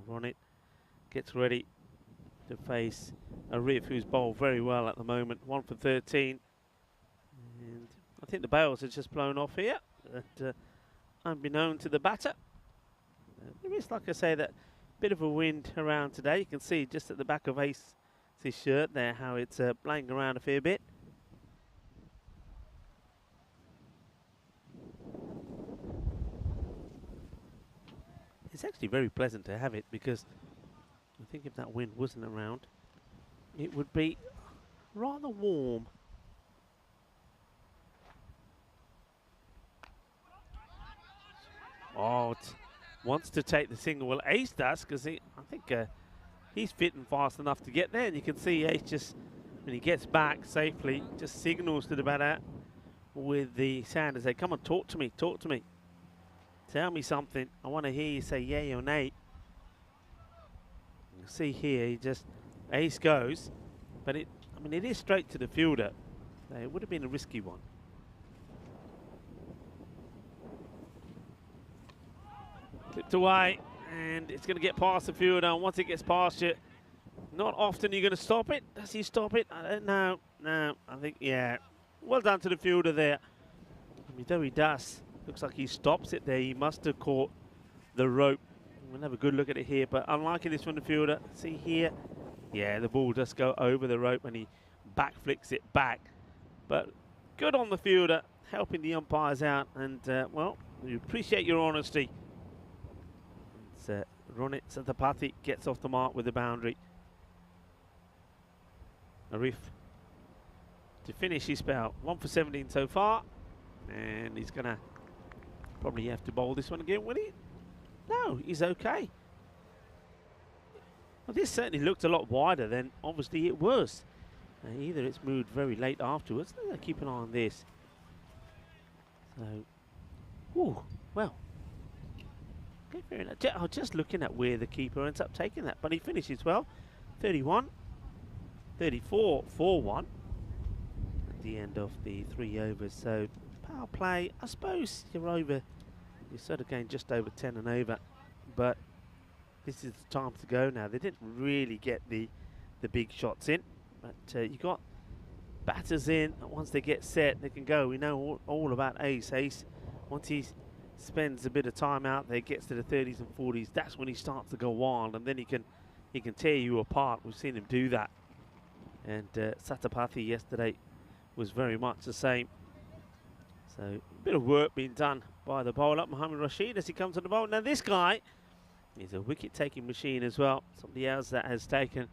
Ronit gets ready to face Arif, who's bowled very well at the moment. 1 for 13. And I think the bails have just blown off here, unbeknown to the batter. There is, like I say, that bit of a wind around today. You can see just at the back of Ace's shirt there how it's blowing around a fair bit. It's actually very pleasant to have it because I think if that wind wasn't around, it would be rather warm. Oh, wants to take the single. Well, Ace does because I think he's fit and fast enough to get there. And you can see Ace just, when he gets back safely, just signals to the batter with the sand and say, come on, talk to me, talk to me. Tell me something. I want to hear you say yay or nay. You see here, he just, Ace goes, but it is straight to the fielder. So it would have been a risky one. Clipped away, and it's going to get past the fielder. And once it gets past you, Not often you're going to stop it. Does he stop it? I don't know. No, I think, yeah. Well done to the fielder there. I mean, though he does. Looks like he stops it there. He must have caught the rope. We'll have a good look at it here. But unlike this one, the fielder, see here. Yeah, the ball does go over the rope and he back flicks it back. But good on the fielder, helping the umpires out. And, well, we appreciate your honesty. It's Ronit Satapathy gets off the mark with the boundary. Arif to finish his spell. 1 for 17 so far. And he's going to probably have to bowl this one again, will he? No, he's okay. Well, this certainly looked a lot wider than obviously it was. Either it's moved very late afterwards. I'm going to keep an eye on this. So, ooh, well. Okay, fair enough. I was just looking at where the keeper ends up taking that, but he finishes well. 31, 34, 4-1 at the end of the 3 overs. So, power play, I suppose you're over. You're sort of going just over 10 and over, but this is the time to go now. They didn't really get the big shots in, but you got batters in. Once they get set, they can go. We know all about Ace. Ace, once he spends a bit of time out there, gets to the 30s and 40s, that's when he starts to go wild, and then he can tear you apart. We've seen him do that. And Satapathy yesterday was very much the same. So a bit of work being done by the bowler, Mohammad Rashid, as he comes to the bowl. Now this guy is a wicket-taking machine as well. Somebody else that has taken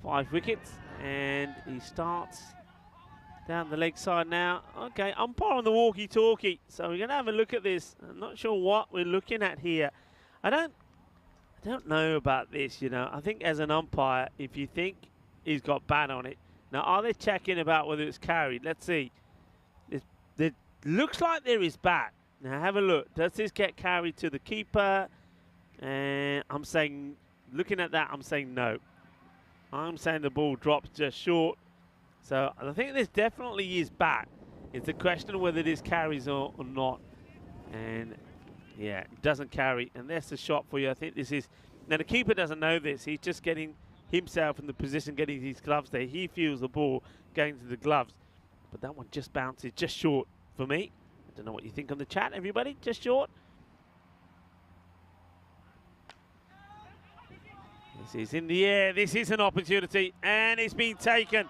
5 wickets, and he starts down the leg side now. Okay, umpire on the walkie-talkie. So we're going to have a look at this. I'm not sure what we're looking at here. I don't know about this, you know. I think as an umpire, if you think he's got bat on it. Now, are they checking about whether it's carried? Let's see. It looks like there is bat. Now, have a look. Does this get carried to the keeper? And I'm saying, looking at that, I'm saying no. I'm saying the ball drops just short. So I think this definitely is bat. It's a question of whether this carries or not. And yeah, it doesn't carry. And that's the shot for you. I think this is. Now the keeper doesn't know this. He's just getting himself in the position, getting his gloves there. He feels the ball going to the gloves. But that one just bounces just short for me. I don't know what you think on the chat, everybody. Just short. This is in the air. This is an opportunity. And it's been taken.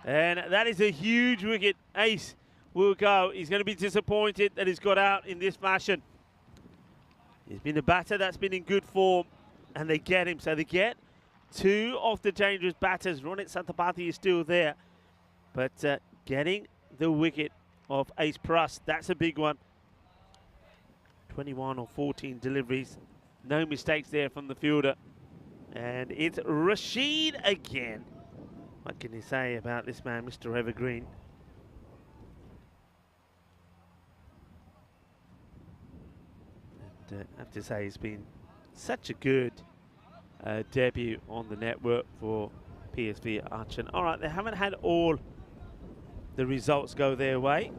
And that is a huge wicket. Ace will go. He's going to be disappointed that he's got out in this fashion. He's been a batter that's been in good form. And they get him. So they get 2 of the dangerous batters. Ronit Satapathy is still there. But getting the wicket of Ace Prus, that's a big one. 21 or 14 deliveries. No mistakes there from the fielder. And it's Rashid again. What can you say about this man, Mr. Evergreen? And I have to say, it's been such a good debut on the network for PSV Archon. All right, they haven't had all the results go their way.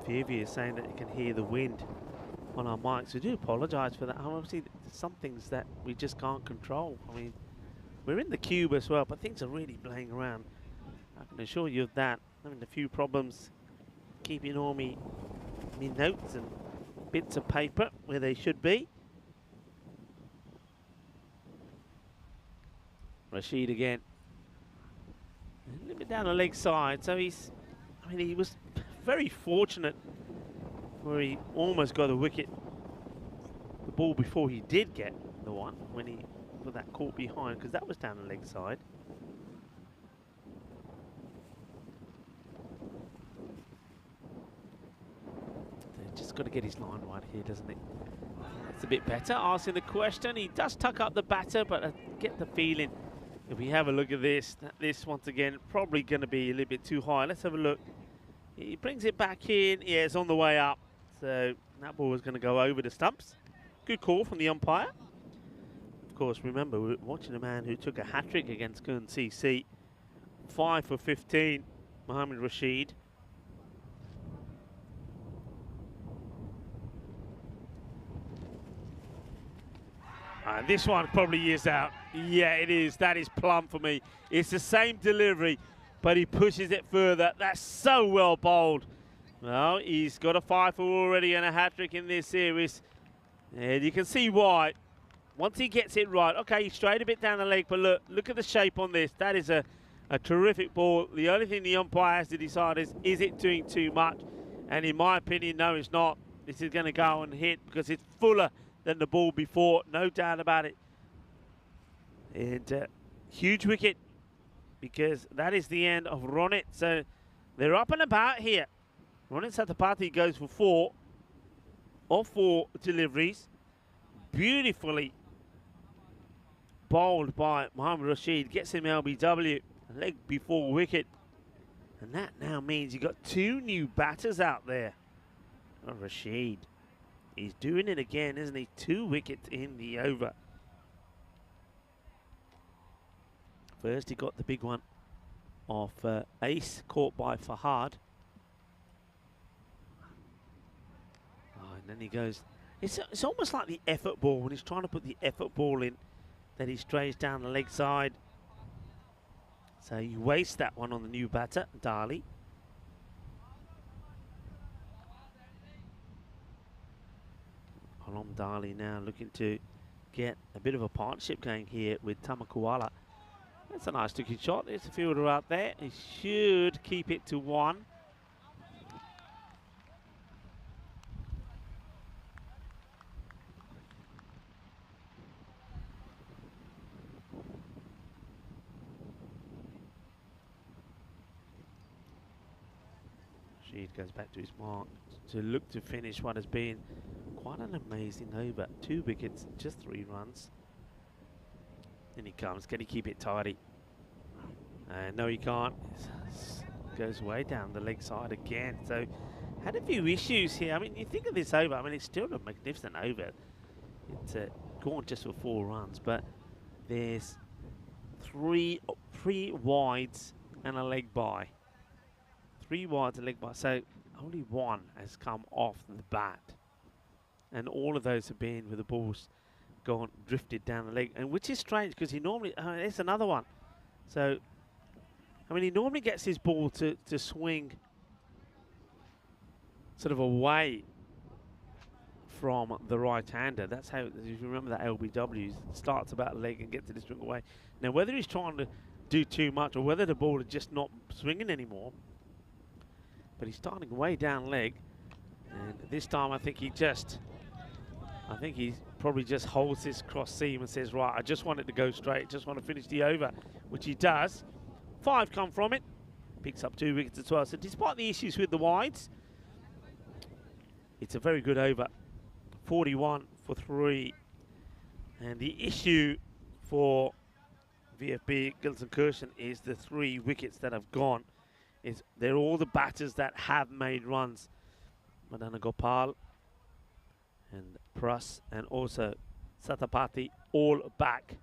Vivi is saying that you can hear the wind on our mics. We do apologise for that. Obviously, there's some things that we just can't control. I mean, we're in the cube as well, but things are really blowing around. I can assure you of that. Having a few problems keeping all me notes and bits of paper where they should be. Rashid again. A little bit down the leg side, so he was very fortunate where he almost got a wicket. The ball before he did get the one, when he put that caught behind, because that was down the leg side. Just got to get his line right here, doesn't he? It's a bit better. Asking the question, he does tuck up the batter, but I get the feeling, if we have a look at this, that this once again probably going to be a little bit too high. Let's have a look. He brings it back in. Yeah, it's on the way up. So that ball was going to go over the stumps. Good call from the umpire. Of course, remember, we're watching a man who took a hat-trick against Kern CC. 5 for 15, Mohammad Rashid. This one probably is out. Yeah, it is. That is plumb for me. It's the same delivery, but he pushes it further. That's so well bowled. Well, he's got a 5 already and a hat-trick in this series. And you can see why. Once he gets it right, okay, he's straight a bit down the leg, but look at the shape on this. That is a terrific ball. The only thing the umpire has to decide is it doing too much? And in my opinion, no, it's not. This is going to go and hit because it's fuller than the ball before, no doubt about it. And huge wicket because that is the end of Ronit. So they're up and about here. Ronit Satapathy goes for 4 of 4 deliveries. Beautifully bowled by Mohammad Rashid. Gets him LBW, a leg before wicket. And that now means you've got 2 new batters out there. Oh, Rashid. He's doing it again, isn't he? 2 wickets in the over. First, he got the big one off Ace, caught by Fahad. Oh, and then he goes. It's almost like the effort ball when he's trying to put the effort ball in, that he strays down the leg side. So you waste that one on the new batter, Dali. Alom Dali now looking to get a bit of a partnership going here with Tamakuala. That's a nice looking shot. There's the fielder out there. He should keep it to 1. Rashid goes back to his mark to look to finish what has been quite an amazing over. 2 wickets, just 3 runs. In he comes. Can he keep it tidy? No, he can't. Goes way down the leg side again. So, had a few issues here. I mean, you think of this over. I mean, it's still a magnificent over. It's gone just for 4 runs, but there's three wides and a leg by. 3 wides and a leg by. So, only 1 has come off the bat. And all of those have been with the balls gone, drifted down the leg, and which is strange because he normally, there's another one. So, I mean, he normally gets his ball to swing sort of away from the right-hander. That's how, if you remember that LBW, starts about leg and gets it to swing away. Now, whether he's trying to do too much or whether the ball is just not swinging anymore, but he's starting way down leg, and this time I think he probably just holds this cross seam and says, right, I just want it to go straight, just want to finish the over, which he does. 5 come from it, picks up 2 wickets as well. So despite the issues with the wides, it's a very good over. 41 for 3. And the issue for VFB Gilson Kirshen is the 3 wickets that have gone. They're all the batters that have made runs. Madana Gopal and Pras and also Satapathy all back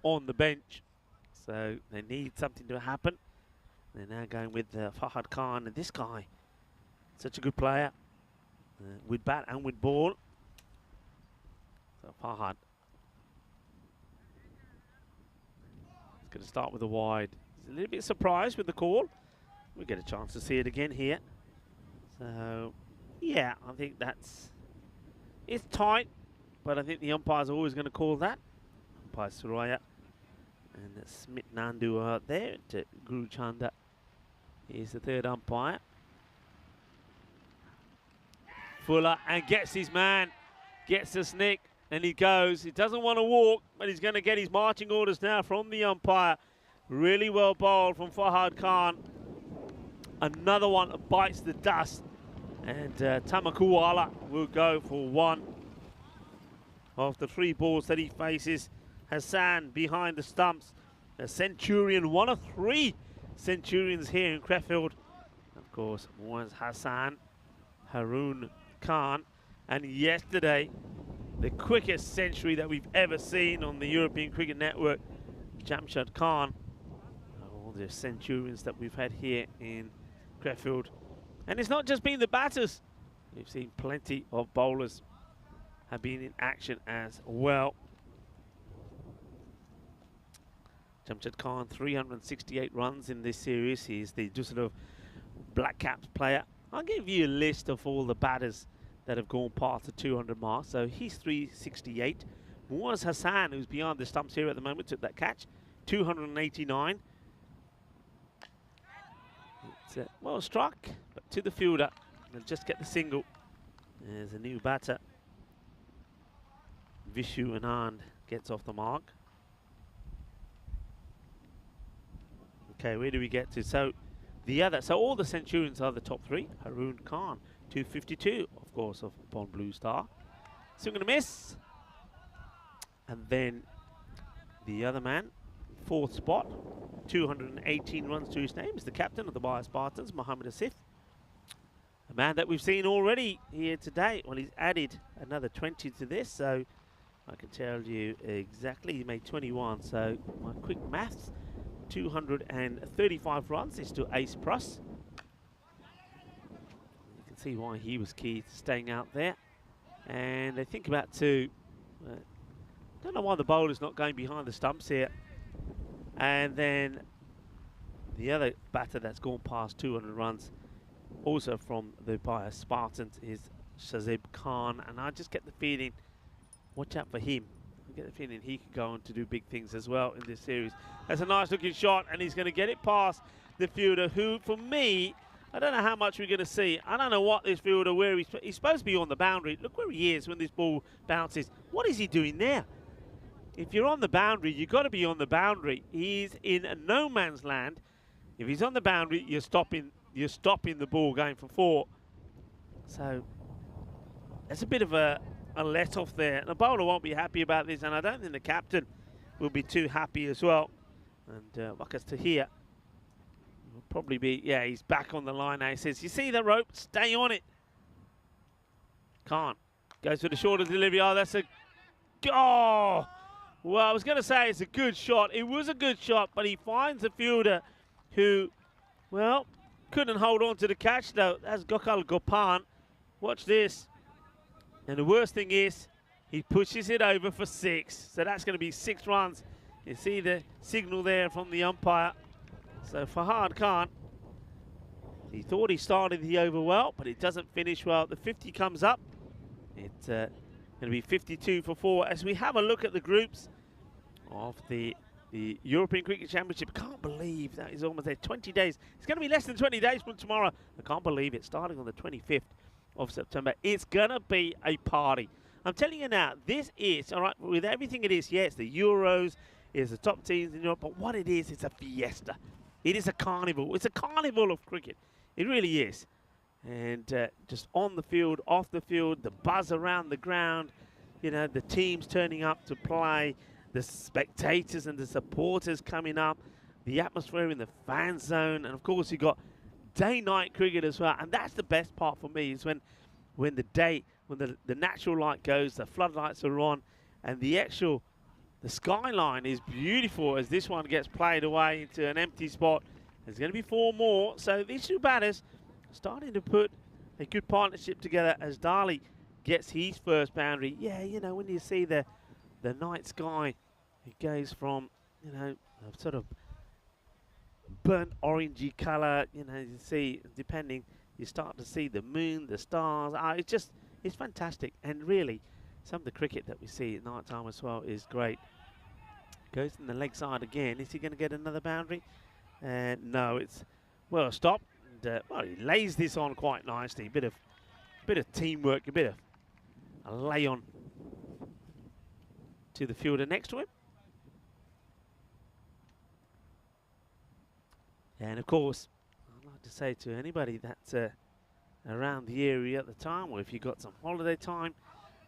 on the bench. So they need something to happen. They're now going with Fahad Khan, and this guy, such a good player with bat and with ball. So Fahad is going to start with a wide. He's a little bit surprised with the call. We get a chance to see it again here. So yeah, I think it's tight, but I think the umpire's always going to call that. Umpire Suraya and Smith Nandu are out there. Guru Chanda is the 3rd umpire. Fuller and gets his man, gets the snick, and he goes. He doesn't want to walk, but he's going to get his marching orders now from the umpire. Really well bowled from Fahad Khan. Another one bites the dust, and Tamakuala will go for 1 of the 3 balls that he faces. Hassan behind the stumps, a centurion, 1 of 3 centurions here in Crefeld. Of course, was Hassan, Haroon Khan, and yesterday, the quickest century that we've ever seen on the European Cricket Network, Jamshad Khan. All the centurions that we've had here in Crefeld. And it's not just been the batters. We've seen plenty of bowlers have been in action as well. Jamshid Khan, 368 runs in this series. He's the Düsseldorf Black Caps player. I'll give you a list of all the batters that have gone past the 200 mark. So he's 368. Muaz Hassan, who's behind the stumps here at the moment, took that catch, 289. It's well struck, but to the fielder. And just get the single. There's a new batter. Vishu Anand gets off the mark. Okay, where do we get to? So all the Centurions are the top three. Haroon Khan, 252, of course, of Bond Blue Star. Swing and a miss. And then the other man, fourth spot, 218 runs to his name, is the captain of the Bayer Spartans, Mohammed Asif. A man that we've seen already here today. Well, he's added another 20 to this, so I can tell you exactly. He made 21, so my quick maths, 235 runs is to Ace Plus. You can see why he was key to staying out there. And they think about two. Don't know why the bowler's not going behind the stumps here. And then the other batter that's gone past 200 runs, also from the Bayer Spartans, is Shazib Khan. And I just get the feeling, watch out for him. I get the feeling he could go on to do big things as well in this series. That's a nice looking shot, and he's going to get it past the fielder, who, for me, I don't know how much we're going to see. I don't know what this fielder, where he's supposed to be on the boundary. Look where he is when this ball bounces. What is he doing there? If you're on the boundary, you've got to be on the boundary. He's in a no man's land. If he's on the boundary, you're stopping the ball going for four. So that's a bit of a let off there. The bowler won't be happy about this, and I don't think the captain will be too happy as well. And Wakas Tahir will probably be, yeah, he's back on the line now. He says, you see the rope, stay on it. Can't. Goes for the shorter delivery. Oh, that's a, oh! Well, I was going to say it's a good shot. It was a good shot, but he finds the fielder who, well, couldn't hold on to the catch, though. That's Gokul Gopan. Watch this. And the worst thing is, he pushes it over for 6. So that's going to be 6 runs. You see the signal there from the umpire. So Fahad Khan, he thought he started the over well, but it doesn't finish well. The 50 comes up. It's going to be 52 for 4. As we have a look at the groups of the European Cricket Championship, can't believe that is almost there. 20 days. It's going to be less than 20 days from tomorrow. I can't believe it. Starting on the 25th of September. It's going to be a party. I'm telling you now, this is, all right, with everything it is, yes, the Euros, it's the top teams in Europe, but what it is, it's a fiesta. It is a carnival. It's a carnival of cricket. It really is. And just on the field, off the field, the buzz around the ground, you know, the teams turning up to play, the spectators and the supporters coming up, the atmosphere in the fan zone, and of course you've got day-night cricket as well. And that's the best part for me, is when the natural light goes, the floodlights are on, and the skyline is beautiful as this one gets played away into an empty spot. There's going to be 4 more. So these two batters starting to put a good partnership together as Dali gets his first boundary. Yeah, you know, when you see the night sky, it goes from, you know, a sort of burnt orangey colour, you know, you see, depending, you start to see the moon, the stars. It's fantastic. And really, some of the cricket that we see at night time as well is great. Goes in the leg side again. Is he going to get another boundary? No, it's, well, stop. And, well, he lays this on quite nicely. A bit of teamwork, a bit of a lay on to the fielder next to him. And of course, I'd like to say to anybody that's around the area at the time, or if you've got some holiday time,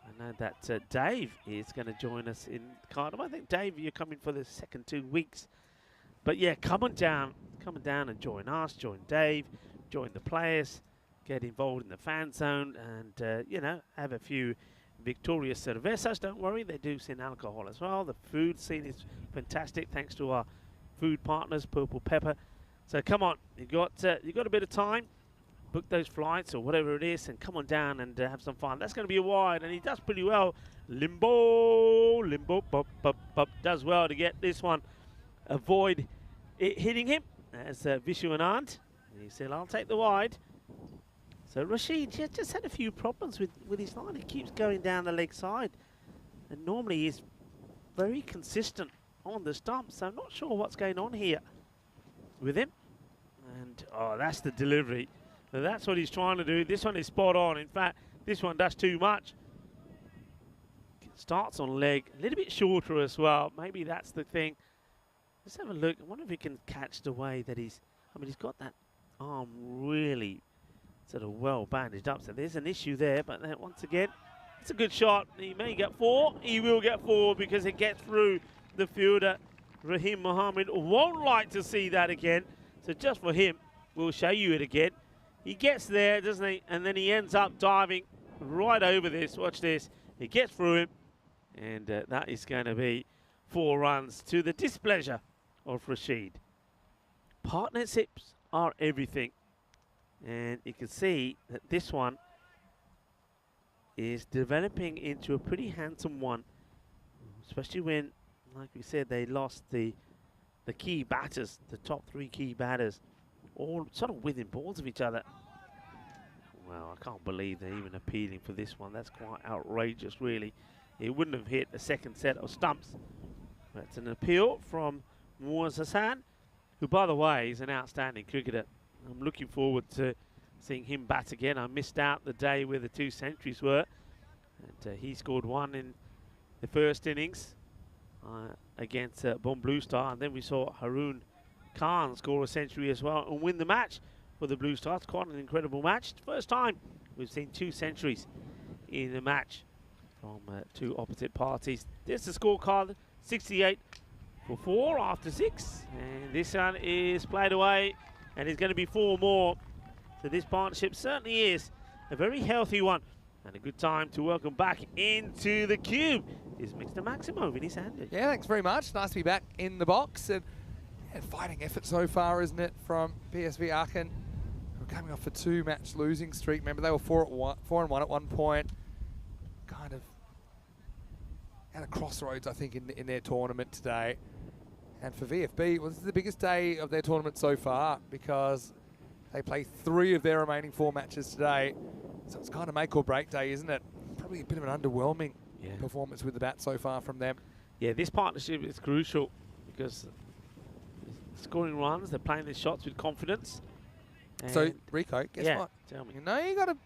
I know that Dave is going to join us in Cardiff. I think, Dave, you're coming for the second 2 weeks. But yeah, come on down and join us, join Dave, join the players, get involved in the fan zone, and, you know, have a few victorious cervezas. Don't worry, they do send alcohol as well. The food scene is fantastic, thanks to our food partners, Purple Pepper. So come on, you've got a bit of time. Book those flights or whatever it is, and come on down and have some fun. That's going to be a wide, and he does pretty well. Limbo, bop, bop, bop, does well to get this one avoid it hitting him, as Vishu Anand. He said, I'll take the wide. So Rashid just had a few problems with his line. He keeps going down the leg side. And normally he's very consistent on the stump. So I'm not sure what's going on here with him. And, oh, that's the delivery. So that's what he's trying to do. This one is spot on. In fact, this one does too much. Starts on leg, a little bit shorter as well. Maybe that's the thing. Let's have a look. I wonder if he can catch the way that he's got that arm really sort of well bandaged up. So there's an issue there, but then once again, it's a good shot. He may get 4. He will get 4 because it gets through the fielder. Rahim Mohammed won't like to see that again. So just for him, we'll show you it again. He gets there, doesn't he? And then he ends up diving right over this. Watch this. He gets through him. And that is going to be 4 runs to the displeasure of Rashid. Partnerships are everything. And you can see that this one is developing into a pretty handsome one. Especially when, like we said, they lost the key batters, the top 3 key batters, all sort of within balls of each other. Well, I can't believe they're even appealing for this one. That's quite outrageous, really. It wouldn't have hit a second set of stumps. That's an appeal from Muaz Hassan, who, by the way, is an outstanding cricketer. I'm looking forward to seeing him bat again. I missed out the day where the 2 centuries were. And he scored 1 in the first innings against Bon Blue Star. And then we saw Haroon Khan score a century as well and win the match for the Blue Stars. Quite an incredible match. First time we've seen 2 centuries in a match from 2 opposite parties. There's the scorecard, 68 for 4 after 6. And this one is played away, and it's going to be 4 more. So this partnership certainly is a very healthy one. And a good time to welcome back into the cube is Mr. Maximo, Vinny Sandy. Yeah, thanks very much. Nice to be back in the box. And fighting effort so far, isn't it, from PSV Aachen. We're coming off a 2-match losing streak. Remember, they were 4-1 at one point. Kind of at a crossroads, I think, in their tournament today. And for VFB, well, this is the biggest day of their tournament so far because they play 3 of their remaining 4 matches today. So it's kind of make or break day, isn't it? Probably a bit of an underwhelming performance with the bat so far from them. Yeah, this partnership is crucial because scoring runs, they're playing their shots with confidence. And so, Rico, guess what? Tell me. You know, you got to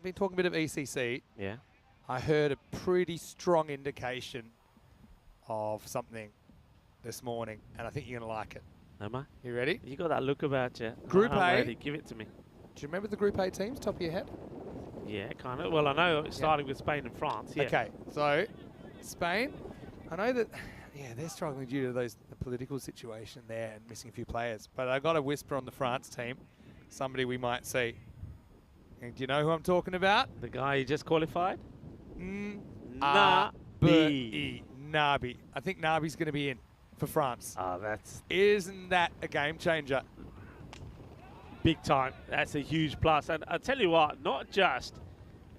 be talking a bit of ECC. Yeah. I heard a pretty strong indication of something this morning, and I think you're going to like it. Am I? You ready? You got that look about you. Group I'm A. ready. Give it to me. Do you remember the Group A teams, top of your head? Yeah, kind of. Well, I know it's starting with Spain and France. Yeah. Okay, so Spain, I know that, they're struggling due to the political situation there and missing a few players. But I got a whisper on the France team, somebody we might see. And do you know who I'm talking about? The guy you just qualified? Nabi. Nabi. I think Nabi's going to be in for France. Isn't that a game changer? Big time. That's a huge plus. And I tell you what, not just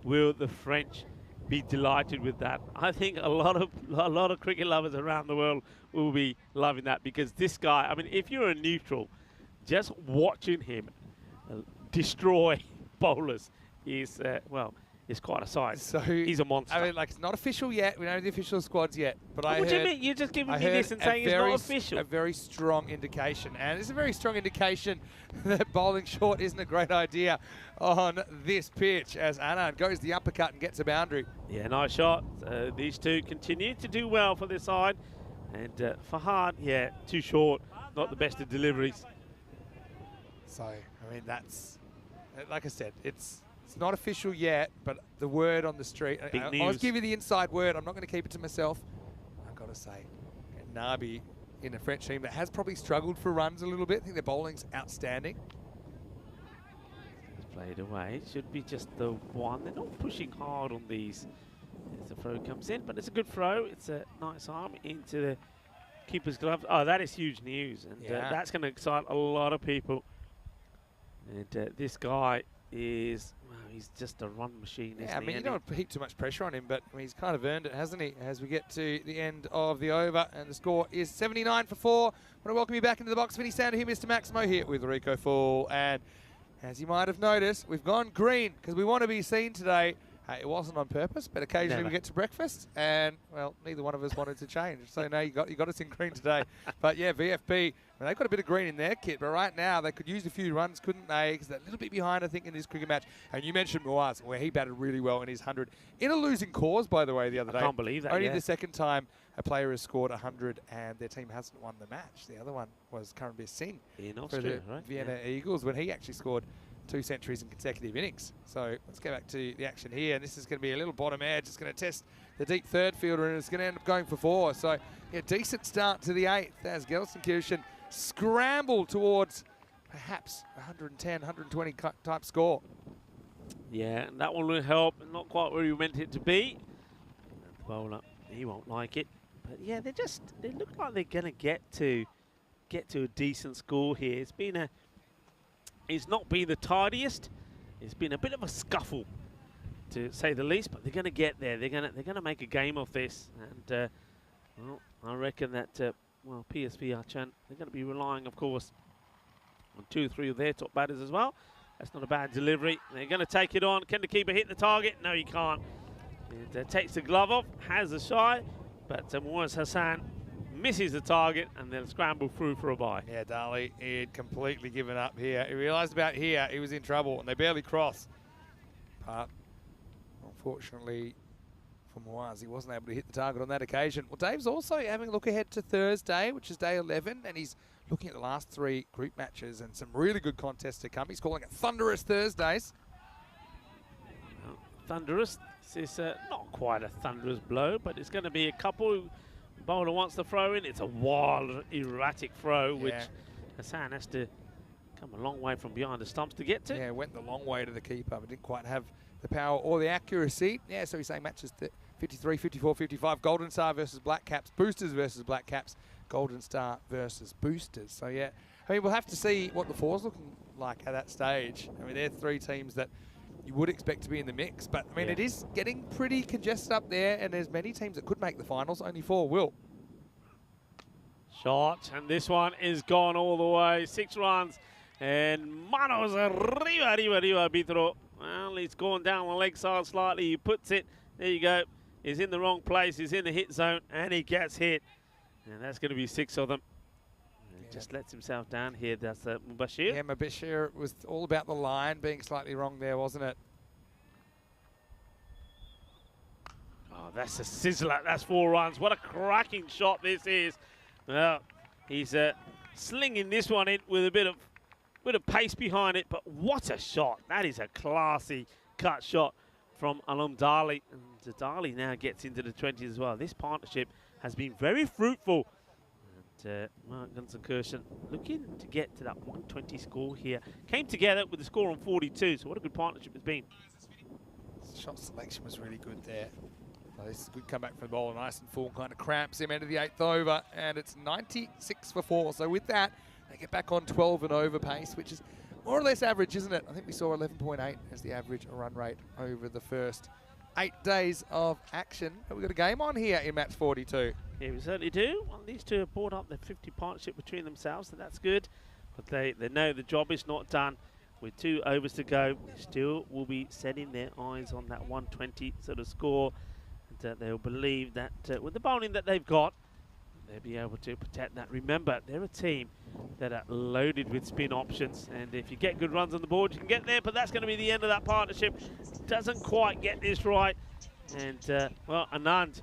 will the French be delighted with that. I think a lot of cricket lovers around the world will be loving that because this guy, I mean, if you're a neutral, just watching him destroy bowlers is, it's quite a sight. So he's a monster. I mean, like, it's not official yet. We don't have the official squads yet. But What do you mean? You're just giving me this and saying it's not official. A very strong indication. And it's a very strong indication that bowling short isn't a great idea on this pitch as Anand goes the uppercut and gets a boundary. Yeah, nice shot. These two continue to do well for this side. And Fahad, too short. Not the best of deliveries. So, I mean, that's, like I said, it's not official yet, but the word on the street. I'll give you the inside word. I'm not going to keep it to myself. I've got to say, Nabi in a French team that has probably struggled for runs a little bit. I think their bowling's outstanding. It's played away. Should be just the one. They're not pushing hard on these as the throw comes in, but it's a good throw. It's a nice arm into the keeper's glove. Oh, that is huge news, and that's going to excite a lot of people. And this guy is, well, he's just a run machine, isn't he? I mean, you And don't want to heap too much pressure on him, but I mean, he's kind of earned it, hasn't he? As we get to the end of the over, and the score is 79 for 4. I want to welcome you back into the box. Vinny Sounder here, Mr. Maximo here with Rico Full. And as you might have noticed, we've gone green because we want to be seen today. It wasn't on purpose, but occasionally we get to breakfast, and well, neither one of us wanted to change. So no, you got us in green today. But yeah, VFB, they've got a bit of green in their kit, but right now they could use a few runs, couldn't they? Because they're a little bit behind, I think, in this cricket match. And you mentioned Moaz, where he batted really well in his 100 in a losing cause, by the way, the other day. I can't believe that. Only the second time a player has scored 100 and their team hasn't won the match. The other one was Karanbir Singh in for Austria, the right? Vienna Eagles, when he actually scored 2 centuries in consecutive innings. So let's go back to the action here. And this is going to be a little bottom edge. It's going to test the deep third fielder, and it's going to end up going for 4. So yeah, decent start to the 8th as Gelsenkirchen scramble towards perhaps 110, 120 type score. Yeah, and that one will help. Not quite where you meant it to be. The bowler, he won't like it. But yeah, they look like they're going to get to a decent score here. It's not been the tidiest. It's been a bit of a scuffle, to say the least. But they're going to get there. They're going to make a game of this. And well, I reckon that well, PSV Archan, they're going to be relying, of course, on 2 or 3 of their top batters as well. That's not a bad delivery. They're going to take it on. Can the keeper hit the target? No, he can't. It takes the glove off, has a shy, but Moaz Hassan misses the target, and they'll scramble through for a bye. Yeah, Dali, he'd completely given up here. He realised about here he was in trouble, and they barely cross. But unfortunately for Moaz, he wasn't able to hit the target on that occasion. Well, Dave's also having a look ahead to Thursday, which is day 11, and he's looking at the last 3 group matches and some really good contests to come. He's calling it Thunderous Thursdays. Well, thunderous. This is not quite a thunderous blow, but it's going to be a couple. Bowler wants to throw in. It's a wild, erratic throw, which Hassan has to come a long way from behind the stumps to get to. Yeah, went the long way to the keeper, but didn't quite have the power or the accuracy. Yeah, so he's saying matches 53, 54, 55. Golden Star versus Black Caps. Boosters versus Black Caps. Golden Star versus Boosters. So yeah, I mean, we'll have to see what the 4's looking like at that stage. I mean, they're 3 teams that you would expect to be in the mix, but I mean, it is getting pretty congested up there, and there's many teams that could make the finals. Only 4 will. Shot, and this one is gone all the way. 6 runs, and Manos arriba, Bitro. Well, he's gone down the leg side slightly. He puts it. There you go. He's in the wrong place. He's in the hit zone, and he gets hit. And that's going to be 6 of them. Just lets himself down here. That's Mubashir. Yeah, Mubashir was all about the line being slightly wrong there, wasn't it? Oh, that's a sizzler. That's 4 runs. What a cracking shot this is. Well, he's slinging this one in with a bit of pace behind it. But what a shot. That is a classy cut shot from Alum Dali. And Dali now gets into the 20s as well. This partnership has been very fruitful. Mark Gelsenkirchen looking to get to that 120 score here. Came together with the score on 42, so what a good partnership it's been. Shot selection was really good there. This is a good comeback from the bowler, nice and full, kind of cramps him into the 8th over, and it's 96 for 4. So with that, they get back on 12 and over pace, which is more or less average, isn't it? I think we saw 11.8 as the average run rate over the first 8 days of action. But we've got a game on here in match 42. Yeah, we certainly do. Well, these two have brought up their 50 partnership between themselves, so that's good. But they know the job is not done. With 2 overs to go, they still will be setting their eyes on that 120 sort of score. And they'll believe that with the bowling that they've got, they'll be able to protect that. Remember, they're a team that are loaded with spin options, and if you get good runs on the board, you can get there, but that's going to be the end of that partnership. Doesn't quite get this right. And, well, Anand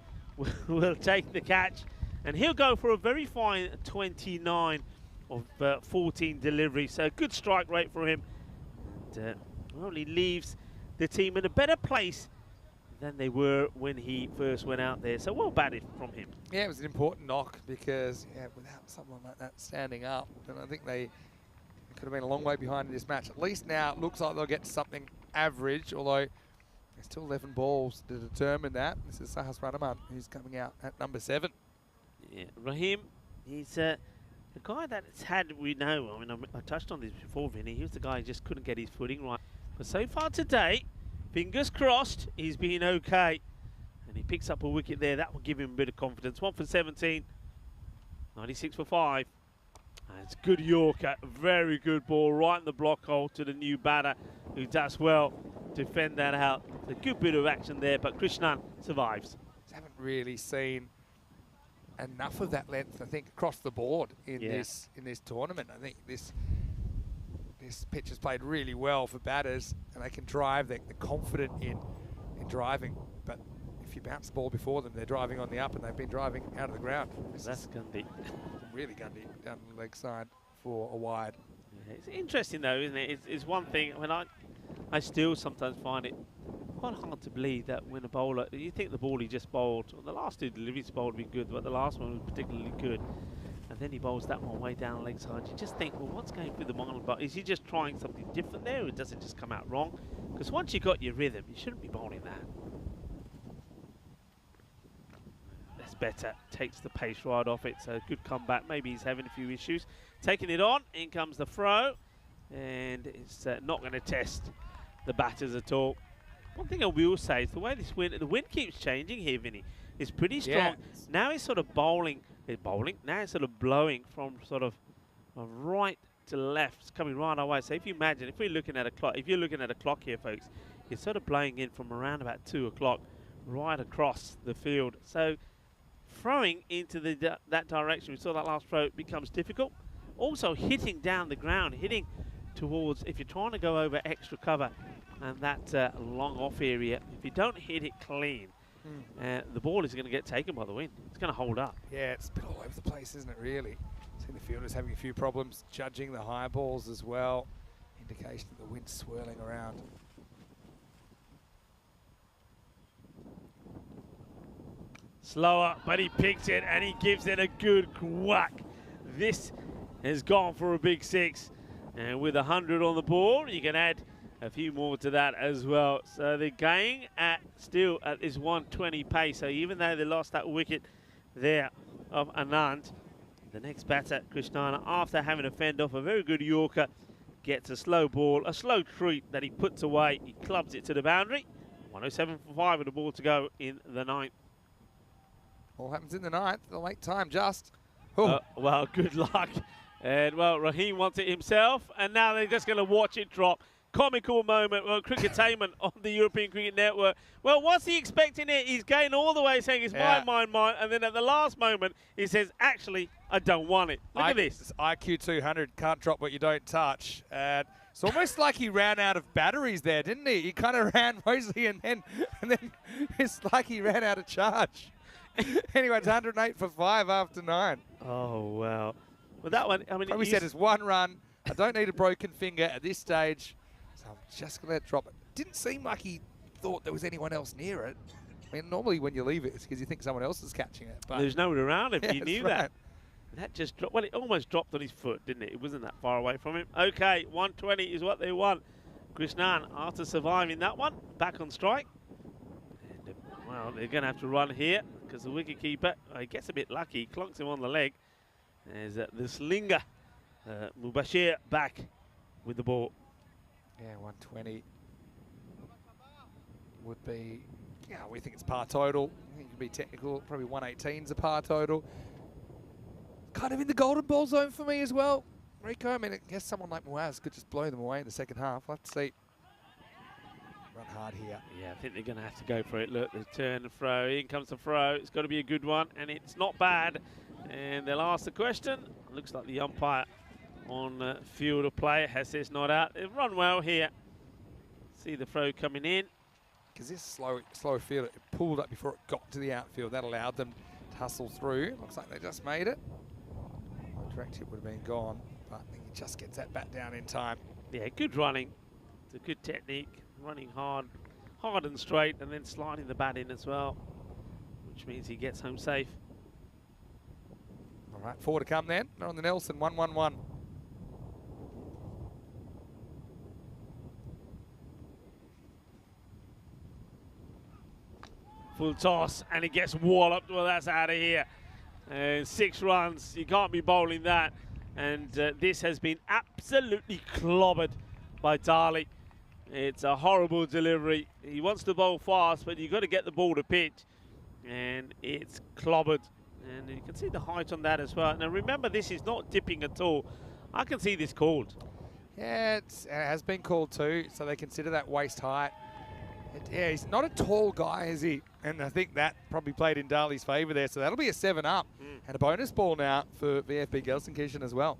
will take the catch, and he'll go for a very fine 29 of 14 delivery. So good strike rate for him. And, well, he leaves the team in a better place than they were when he first went out there. So well batted from him. Yeah, it was an important knock because without someone like that standing up, then I think they could have been a long way behind in this match. At least now it looks like they'll get to something average, although there's still 11 balls to determine that. This is Sahas Ranaman, who's coming out at number 7. Yeah, Rahim, he's a guy that's had, we know, I mean, I touched on this before, Vinny. He was the guy who just couldn't get his footing right. But so far today, fingers crossed, he's been okay. And he picks up a wicket there. That will give him a bit of confidence. 1 for 17, 96 for 5. And it's good Yorker, very good ball, right in the block hole to the new batter, who does well to fend that out. A good bit of action there, but Krishnan survives. Haven't really seen enough of that length, I think, across the board in this tournament. I think this pitch has played really well for batters, and they can drive. They're confident in driving, but if you bounce the ball before them, they're driving on the up, and they've been driving out of the ground. That's Gundy. Really Gundy down the leg side for a wide. Yeah, it's interesting though, isn't it? It's one thing. I mean, I still sometimes find it quite hard to believe that when a bowler, you think the ball he just bowled, well, the last two deliveries bowled been good, but the last one was particularly good, and then he bowls that one way down the leg side. You just think, well, what's going through the mind? But is he just trying something different there, or does it just come out wrong? Because once you got your rhythm, you shouldn't be bowling that. Better, takes the pace right off it, so good comeback. Maybe he's having a few issues. Taking it on, in comes the throw, and it's not going to test the batters at all. One thing I will say is the way the wind keeps changing here, Vinny. It's pretty strong. Yes. Now he's sort of now it's sort of blowing from sort of right to left. It's coming right our way. So if you imagine, if you're looking at a clock here, folks, it's sort of blowing in from around about 2 o'clock right across the field. So throwing into that direction, we saw that last throw, becomes difficult. Also hitting down the ground, hitting towards, if you're trying to go over extra cover and that long off area, if you don't hit it clean, the ball is going to get taken by the wind. It's going to hold up. Yeah, it's a bit all over the place, isn't it, really? Seen the fielders having a few problems judging the high balls as well. Indication that the wind's swirling around. Slower, but he picks it and he gives it a good whack. This has gone for a big 6. And with 100 on the ball, you can add a few more to that as well. So they're going still at this 120 pace. So even though they lost that wicket there of Anand, the next batter, Krishnana, after having to fend off a very good Yorker, gets a slow ball, a slow treat that he puts away. He clubs it to the boundary. 107 for 5 with the ball to go in the 9th. All happens in the 9th, the late time just. Well, good luck. And, well, Raheem wants it himself, and now they're just going to watch it drop. Comical moment, well, cricketainment on the European Cricket Network. Well, what's he expecting it? He's going all the way saying it's mine, and then at the last moment, he says, actually, I don't want it. Look at this. IQ 200, can't drop what you don't touch. It's almost like he ran out of batteries there, didn't he? He kind of ran mostly, and then it's like he ran out of charge. Anyway, it's 108 for 5 after 9. Oh, wow. Well, that one, I mean... Probably said it's one run. I don't need a broken finger at this stage, so I'm just going to let it drop it. Didn't seem like he thought there was anyone else near it. I mean, normally when you leave it, it's because you think someone else is catching it. But there's no one around if yeah, you knew right. that. That just dropped. Well, it almost dropped on his foot, didn't it? It wasn't that far away from him. Okay, 120 is what they want. Krishnan, after surviving that one, back on strike. And, well, they're going to have to run here because the wicketkeeper, he gets a bit lucky. He clonks him on the leg. There's the slinger, Mubashir, back with the ball. Yeah, 120 would be, yeah, we think it's par total. I think it could be technical. Probably 118's a par total. Kind of in the golden ball zone for me as well. Rico, I mean, I guess someone like Muaz could just blow them away in the second half. We'll have to see. Run hard here. Yeah, I think they're going to have to go for it. Look, the turn and throw. In comes the throw. It's got to be a good one, and it's not bad. And they'll ask the question. Looks like the umpire on field of play has this not out. They've run well here. See the throw coming in. Because this slow field, it pulled up before it got to the outfield. That allowed them to hustle through. Looks like they just made it. Direct hit would have been gone, but I think he just gets that bat down in time. Yeah, good running. It's a good technique. Running hard and straight, and then sliding the bat in as well, which means he gets home safe. All right, 4 to come then. They're on the Nelson, 1-1-1. Full toss, and he gets walloped. Well, that's out of here. 6 runs. You can't be bowling that. And this has been absolutely clobbered by Dali. It's a horrible delivery. He wants to bowl fast, but you've got to get the ball to pitch. And it's clobbered. And you can see the height on that as well. Now remember, this is not dipping at all. I can see this called. Yeah, it has been called too, so they consider that waist height. Yeah, he's not a tall guy, is he? And I think that probably played in Dali's favour there. So that'll be a 7 up. And a bonus ball now for VFB Gelsenkirchen as well.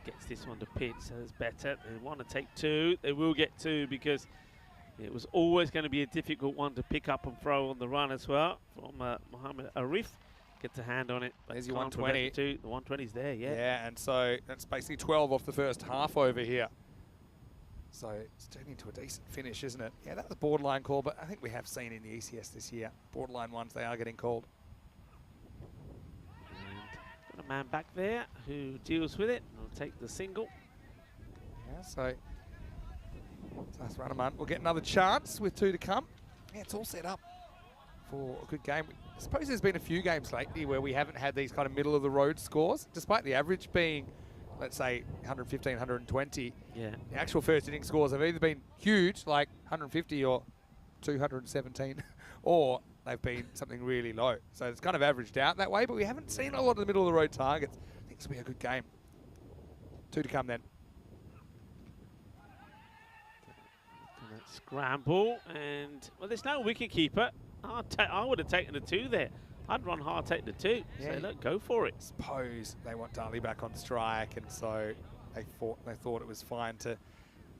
Gets this one to pitch, so it's better. They want to take 2. They will get 2 because it was always going to be a difficult one to pick up and throw on the run as well from Mohammed Arif. Gets a hand on it. There's your 120. The 120's there, yeah. Yeah, and so that's basically 12 off the first half over here. So it's turning into a decent finish, isn't it? Yeah, that was a borderline call, but I think we have seen in the ECS this year, borderline ones, they are getting called. And got a man back there who deals with it. I'll take the single. Yeah, so that's Runaman. We'll get another chance with 2 to come. Yeah, it's all set up for a good game. I suppose there's been a few games lately where we haven't had these kind of middle of the road scores, despite the average being, let's say, 115, 120. Yeah. The actual first inning scores have either been huge, like 150 or 217, or they've been something really low. So it's kind of averaged out that way, but we haven't seen a lot of the middle of the road targets. I think this will be a good game. 2 to come then. Scramble, and well, there's no wicket keeper. I would have taken the 2 there. I'd run hard, take the 2. Yeah. Say, look, go for it. Suppose they want Dali back on strike, and so they thought it was fine to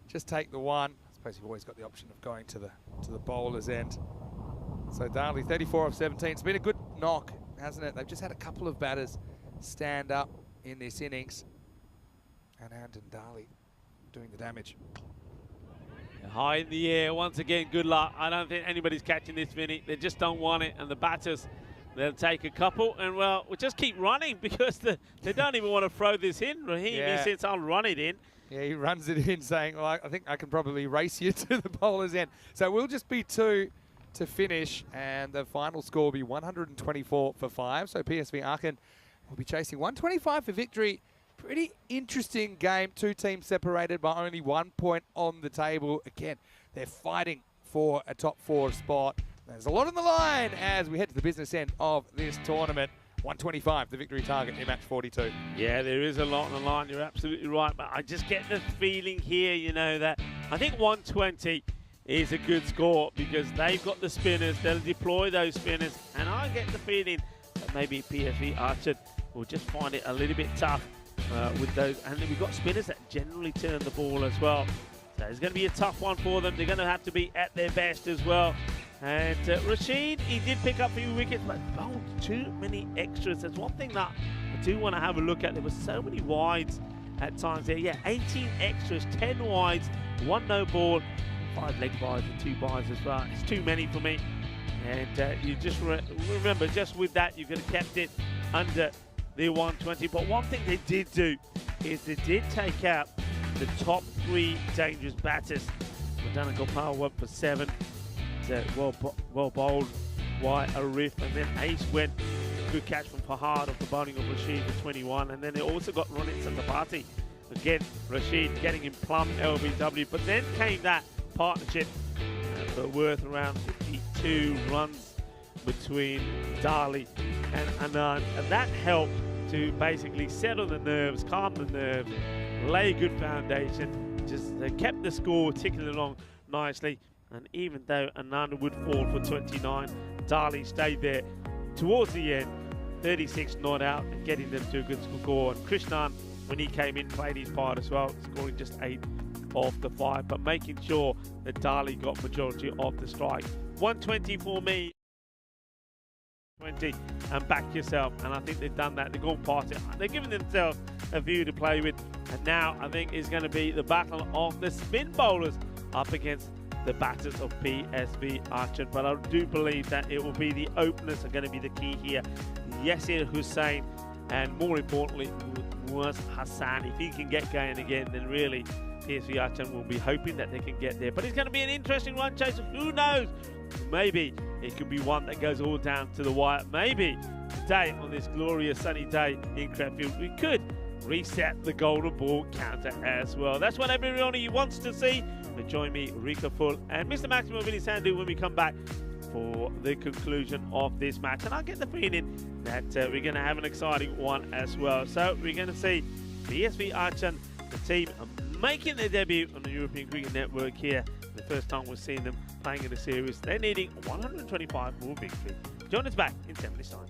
just take the 1. I suppose you've always got the option of going to the bowler's end. So Dali, 34 of 17. It's been a good knock, hasn't it? They've just had a couple of batters stand up in this innings, and Dali doing the damage. High in the air, once again, good luck. I don't think anybody's catching this, Vinny. They just don't want it, and the batters, they'll take a couple, and well, we'll just keep running because they don't even want to throw this in. Raheem, he says, I'll run it in. Yeah, he runs it in saying, well, I think I can probably race you to the bowler's end. So we'll just be 2 to finish, and the final score will be 124 for 5. So PSV Aachen will be chasing 125 for victory. Pretty interesting game. 2 teams separated by only 1 point on the table. Again, they're fighting for a top 4 spot. There's a lot on the line as we head to the business end of this tournament. 125, the victory target in match 42. Yeah, there is a lot on the line. You're absolutely right. But I just get the feeling here, you know, that I think 120 is a good score because they've got the spinners. They'll deploy those spinners. And I get the feeling that maybe PSV Aachen will just find it a little bit tough. With those, and then we've got spinners that generally turn the ball as well. So it's going to be a tough one for them. They're going to have to be at their best as well. And Rashid, he did pick up a few wickets, but bowled too many extras. There's one thing that I do want to have a look at. There were so many wides at times there. Yeah, 18 extras, 10 wides, 1 no ball, 5 leg byes and 2 byes as well. It's too many for me. And you just remember, just with that, you could have kept it under the 120. But one thing they did do is they did take out the top 3 dangerous batters. Madana Gopal went for 7. Well bowled by Arif, and then Ace went. Good catch from Fahad off the bowling of Rashid for 21. And then they also got Ronit Satabati. Again, Rashid getting him plumb LBW. But then came that partnership for worth around 52 runs between Dali and Anand, and that helped to basically settle the nerves, calm the nerves, lay a good foundation. Just they kept the score ticking along nicely, and even though Anand would fall for 29, Dali stayed there towards the end, 36 not out, and getting them to a good score. And Krishnan, when he came in, played his part as well, scoring just 8 off the 5, but making sure that Dali got majority of the strike. 120 for me. 20 and back yourself, and I think they've done that. They've gone past it. They've given themselves a view to play with, and now I think it's going to be the battle of the spin bowlers up against the batters of PSV Aachen. But I do believe that it will be the openers are going to be the key here. Yasir Hussain, and more importantly, Muaz Hassan. If he can get going again, then really PSV Aachen will be hoping that they can get there. But it's going to be an interesting run chase. Who knows? Maybe it could be one that goes all down to the wire. Maybe today, on this glorious sunny day in Crefeld, we could reset the golden ball counter as well. That's what everybody wants to see. But join me, Rika Full and Mr. Maximo Vinny Sandu when we come back for the conclusion of this match. And I get the feeling that we're going to have an exciting one as well. So we're going to see BSV Archon, the team making their debut on the European Cricket Network here. The first time we've seen them playing in the series. They're needing 125 more victories. Join us back in 10 minutes time.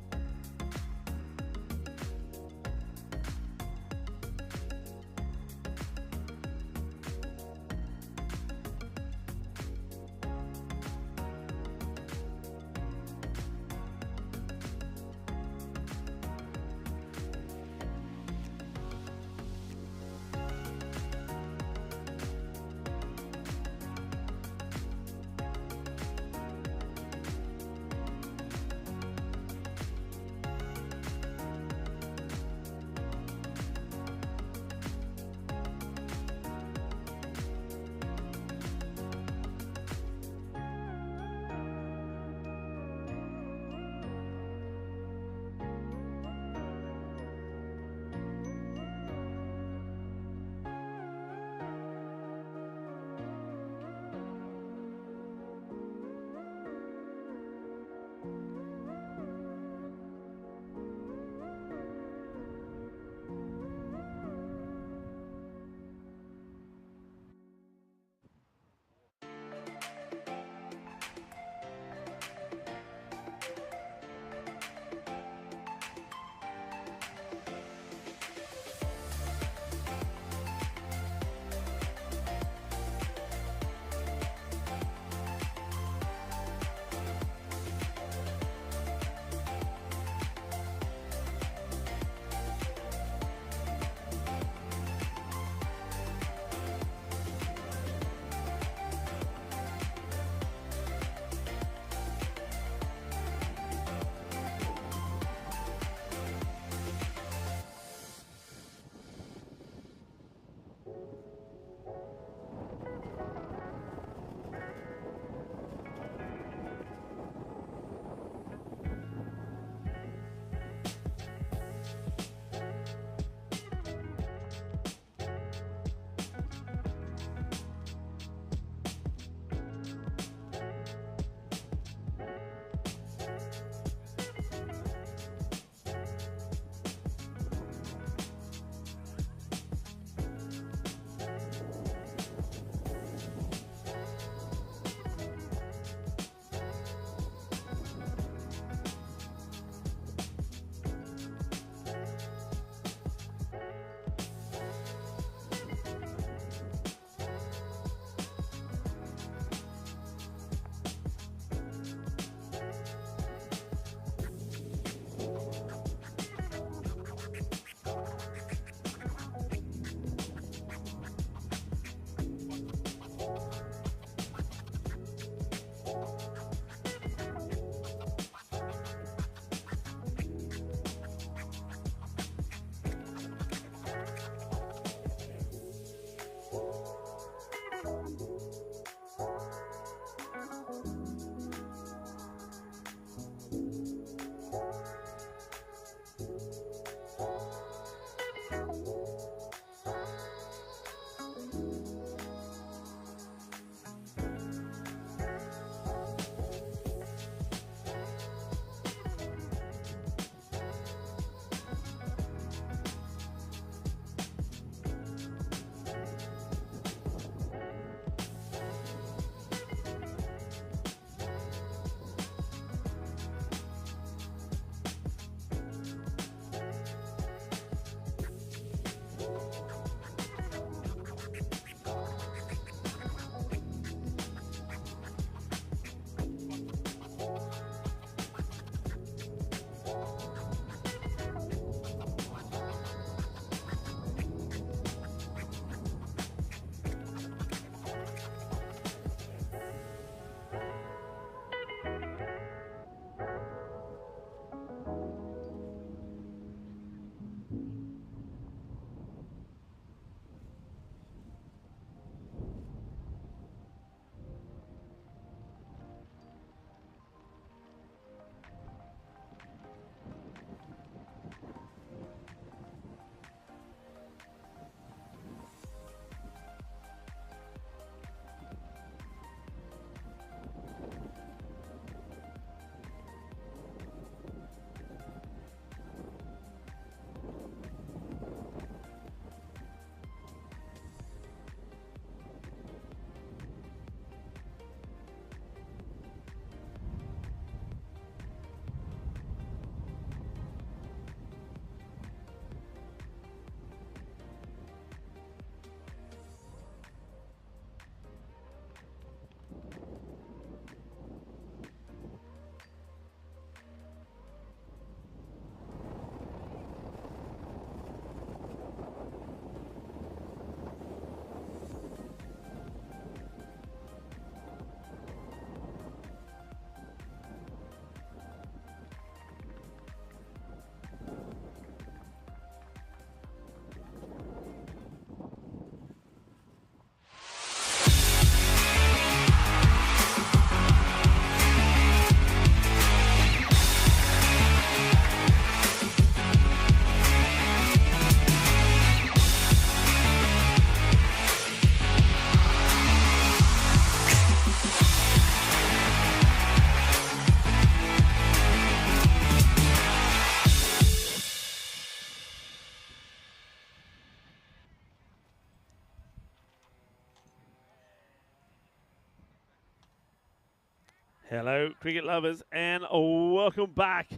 Hello, cricket lovers, and welcome back.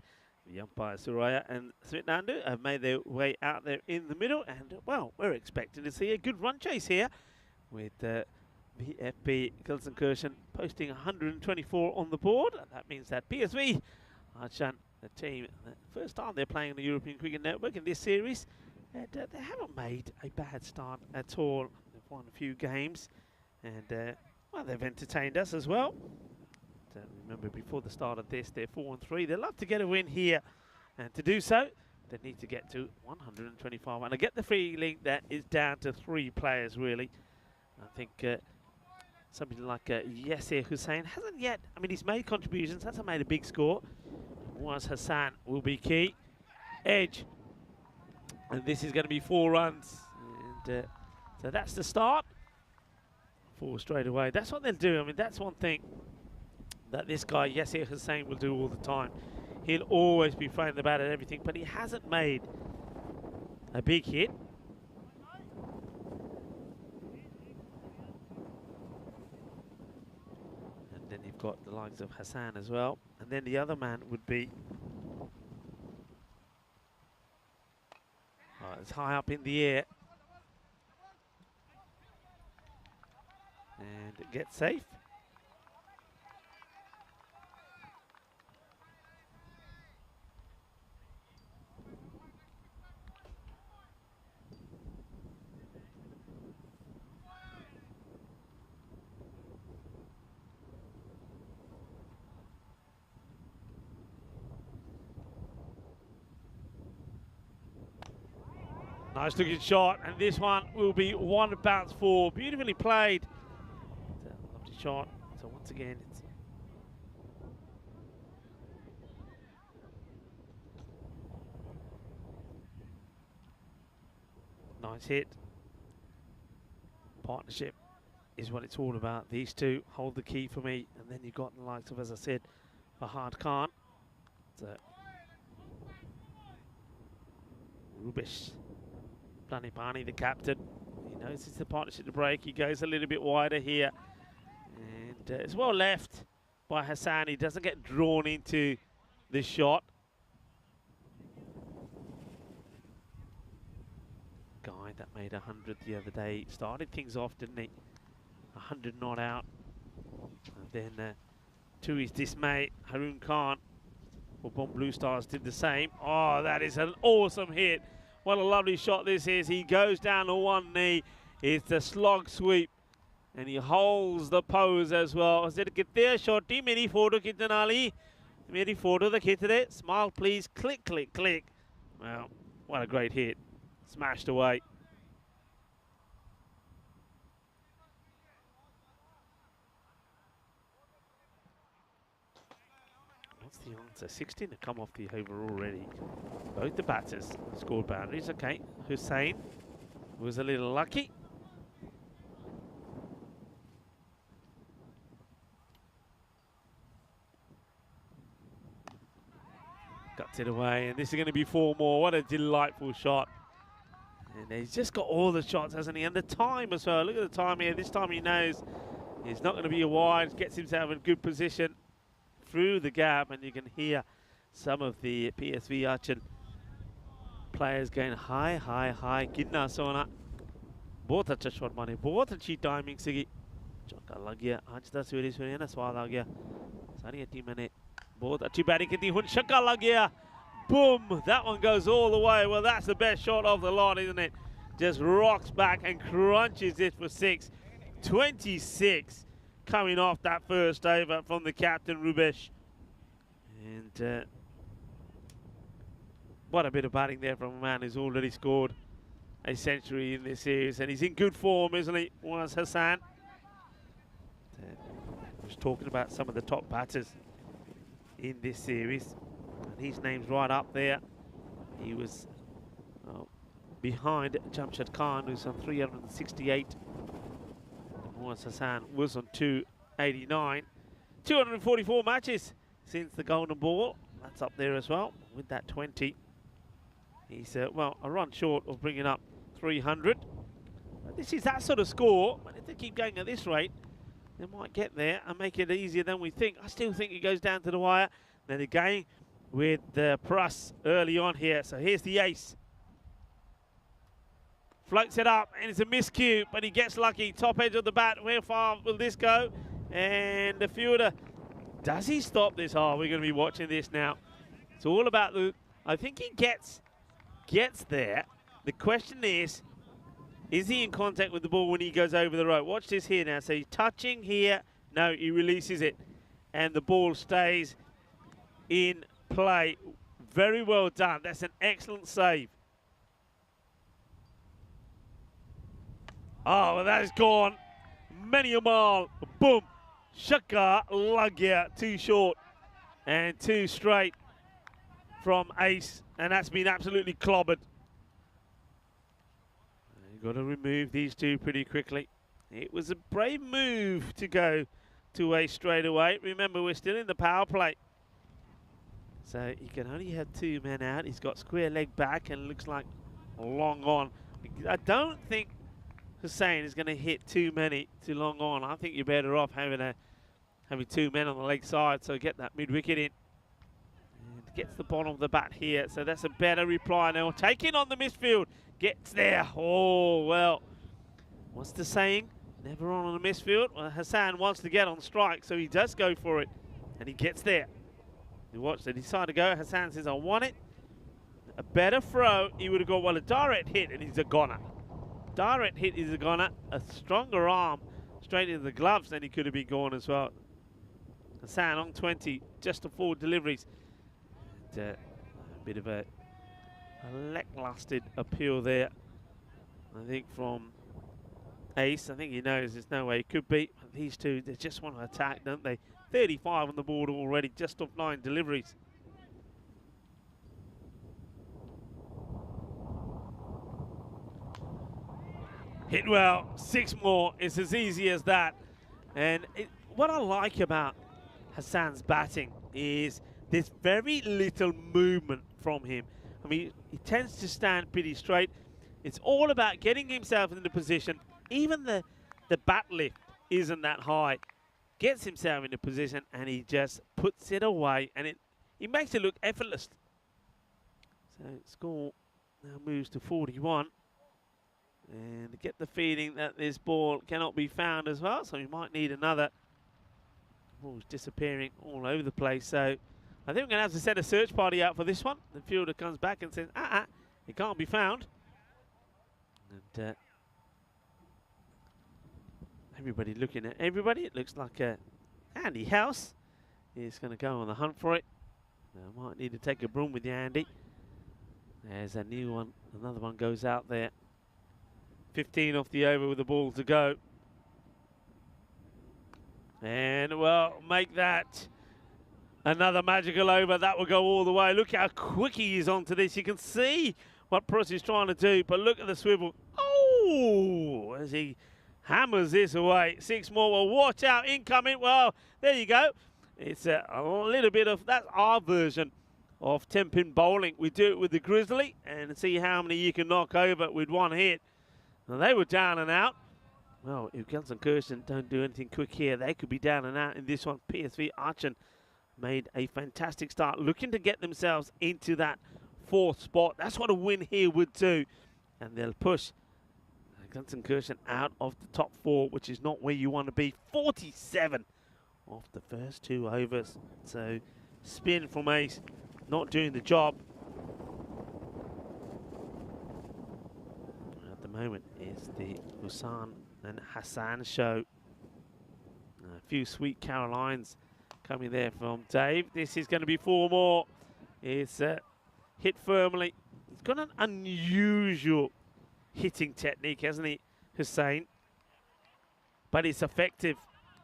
The umpires Suraya and Svitnandu have made their way out there in the middle, and well, we're expecting to see a good run chase here with VFB Gelsenkirchen posting 124 on the board. That means that PSV Archan, the team, the first time they're playing the European Cricket Network in this series, and they haven't made a bad start at all. They've won a few games, and well, they've entertained us as well. Remember, before the start of this, they're 4-3. They'd love to get a win here, and to do so, they need to get to 125. And I get the feeling that it's down to 3 players, really. I think somebody like Yasser Hussain hasn't yet. I mean, he's made contributions, hasn't made a big score. Was Hassan will be key. Edge, and this is going to be 4 runs. And so that's the start. 4 straight away. That's what they'll do. I mean, that's one thing that this guy, Yasser Hussain, will do all the time. He'll always be throwing the bat at everything, but he hasn't made a big hit. And then you've got the likes of Hassan as well. And then the other man would be... Oh, it's high up in the air. And it gets safe. Nice looking shot, and this one will be 1 bounce 4. Beautifully played. It's a lovely shot. So once again, it's nice hit. Partnership is what it's all about. These two hold the key for me, and then you've got the likes of, as I said, Fahad Khan. So Rubish. Planipani, the captain, he knows it's the partnership to break. He goes a little bit wider here, and it's well left by Hassan. He doesn't get drawn into this shot. Guy that made 100 the other day started things off, didn't he? 100 not out, and then to his dismay, Harun Khan for Bomb Blue Stars did the same. Oh, that is an awesome hit. What a lovely shot this is. He goes down to one knee. It's a slog sweep. And he holds the pose as well. Shorty, meri photo khitne naali. Meri photo da khich rahe. Smile please. Click, click, click. Well, what a great hit. Smashed away. What's the answer? 16 to come off the over already. Both the batters scored boundaries. Okay, Hussain was a little lucky. Guts it away, and this is going to be 4 more. What a delightful shot. And he's just got all the shots, hasn't he? And the time as well. Look at the time here. This time he knows he's not going to be a wide. Gets himself in good position through the gap, and you can hear some of the PSV Archan players going high, high, high. Kidna sona. बहुत अच्छा shot मारे, बहुत अच्छी timing से की चौका लग गया. आज तक सवेरे सवेरे ना स्वाद आ गया. सारी टीम ने बहुत अच्छी बैटिंग की थी. हुन छक्का लग गया. Boom! That one goes all the way. Well, that's the best shot of the lot, isn't it? Just rocks back and crunches it for 6. 26 coming off that first over from the captain, Rubesh. And what a bit of batting there from a man who's already scored a century in this series. And he's in good form, isn't he? Was Hassan. I was talking about some of the top batters in this series. And his name's right up there. He was behind Jamshad Khan, who's on 368. Was Hassan was on 289. 244 matches since the golden ball. That's up there as well with that 20. He's well, a run short of bringing up 300. But this is that sort of score. But if they keep going at this rate, they might get there and make it easier than we think. I still think it goes down to the wire. Then again with the Pruss early on here. So here's the ace. Floats it up, and it's a miscue, but he gets lucky. Top edge of the bat. Where far will this go? And the fielder, does he stop this? Oh, we're going to be watching this now. It's all about the, I think he gets there. The question is he in contact with the ball when he goes over the rope? Watch this here now. So he's touching here. No, he releases it. And the ball stays in play. Very well done. That's an excellent save. Oh, well, that is gone. Many a mile. Boom. Shaka Lagya. Too short. And too straight from Ace. And that's been absolutely clobbered. You've got to remove these two pretty quickly. It was a brave move to go to Ace straight away. Remember, we're still in the power play. So he can only have two men out. He's got square leg back and looks like long on. I don't think Hussain is going to hit too long on. I think you're better off having two men on the leg side, so get that mid-wicket in. And gets the bottom of the bat here, so that's a better reply now. Taking on the misfield, gets there. Oh, well, what's the saying? Never on a misfield. Well, Hassan wants to get on strike, so he does go for it, and he gets there. You watch, they decide to go. Hassan says, I want it. A better throw, he would have got, well, a direct hit, and he's a goner. Direct hit is a goner. A stronger arm straight into the gloves, then he could have been gone as well. Hassan on 20, just to 4 deliveries. And, a bit of a lackluster appeal there, I think, from Ace. I think he knows there's no way he could beat. These two, they just want to attack, don't they? 35 on the board already, just off 9 deliveries. Hit well, 6 more. It's as easy as that. And what I like about Hassan's batting is there's very little movement from him. I mean, he tends to stand pretty straight. It's all about getting himself into position. Even the bat lift isn't that high. Gets himself into position and he just puts it away, and he makes it look effortless. So score now moves to 41. And get the feeling that this ball cannot be found as well, so we might need another. The ball's disappearing all over the place, so I think we're going to have to set a search party out for this one. The fielder comes back and says, it can't be found. And everybody looking at everybody. It looks like Andy House is going to go on the hunt for it. Now, might need to take a broom with you, Andy. There's a new one. Another one goes out there. 15 off the over with the ball to go. And, well, make that another magical over. That will go all the way. Look how quick he is onto this. You can see what Pruss is trying to do, but look at the swivel. Oh, as he hammers this away. 6 more. Well, watch out. Incoming. Well, there you go. It's a little bit of, that's our version of 10-pin bowling. We do it with the Grizzly and see how many you can knock over with one hit. Now, they were down and out. Well, if Guns and Kirsten don't do anything quick here, they could be down and out in this one. PSV Archen made a fantastic start, looking to get themselves into that 4th spot. That's what a win here would do. And they'll push Guns and Kirsten out of the top 4, which is not where you want to be. 47 off the first 2 overs. So, spin from Ace, not doing the job. Moment is the Hussain and Hassan show. A few sweet Carolines coming there from Dave. This is going to be 4 more. It's hit firmly. He's got an unusual hitting technique, hasn't he, Hussain? But it's effective.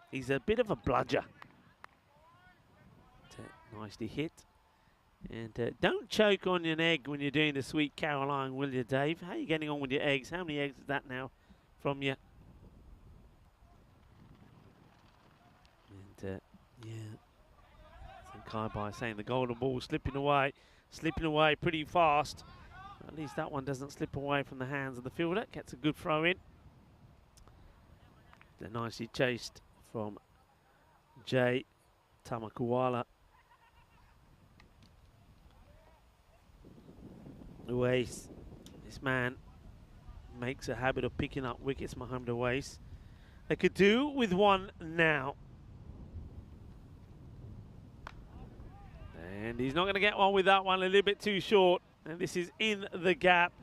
He's a bit of a bludger. Nicely hit. And don't choke on an egg when you're doing the sweet Caroline, will you, Dave? How are you getting on with your eggs? How many eggs is that now from you? And, yeah, I think Kai-Bai saying the golden ball slipping away pretty fast. At least that one doesn't slip away from the hands of the fielder. Gets a good throw in. They're nicely chased from Jay Tamakuwala. Uwais, this man makes a habit of picking up wickets, Mohamed Uwais. They could do with one now. And he's not going to get one with that one, a little bit too short. And this is in the gap.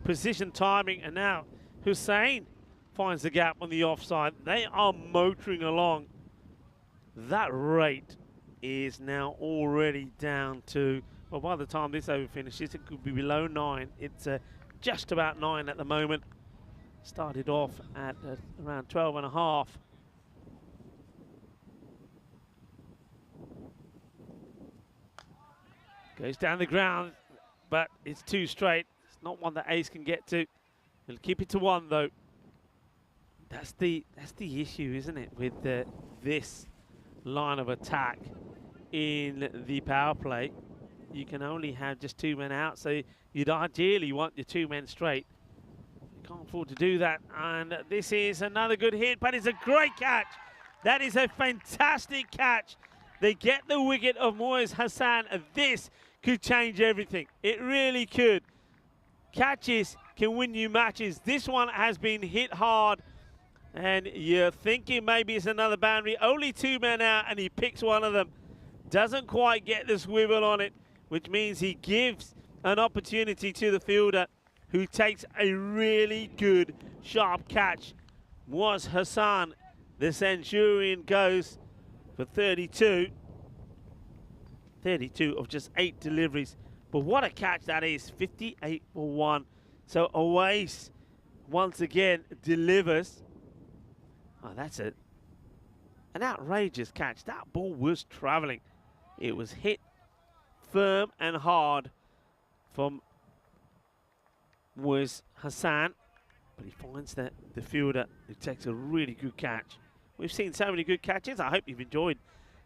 Precision timing, and now Hussain finds the gap on the offside. They are motoring along. That rate is now already down to, well, by the time this over finishes, it could be below 9. It's just about 9 at the moment. Started off at around 12.5. Goes down the ground, but it's too straight. It's not one that Ace can get to. He'll keep it to 1 though. That's the issue, isn't it, with this line of attack in the power play. You can only have just 2 men out, so you'd ideally want your 2 men straight. You can't afford to do that, and this is another good hit, but it's a great catch. That is a fantastic catch. They get the wicket of Moiz Hassan. This could change everything. It really could. Catches can win you matches. This one has been hit hard, and you're thinking maybe it's another boundary. Only 2 men out, and he picks one of them. Doesn't quite get the swivel on it, which means he gives an opportunity to the fielder, who takes a really good, sharp catch. Moiz Hassan, the Centurion, goes for 32. 32 of just 8 deliveries. But what a catch that is, 58 for 1. So Uwais once again delivers. Oh, that's an outrageous catch. That ball was traveling. It was hit firm and hard from Moiz Hassan, but he finds the fielder who takes a really good catch. We've seen so many good catches. I hope you've enjoyed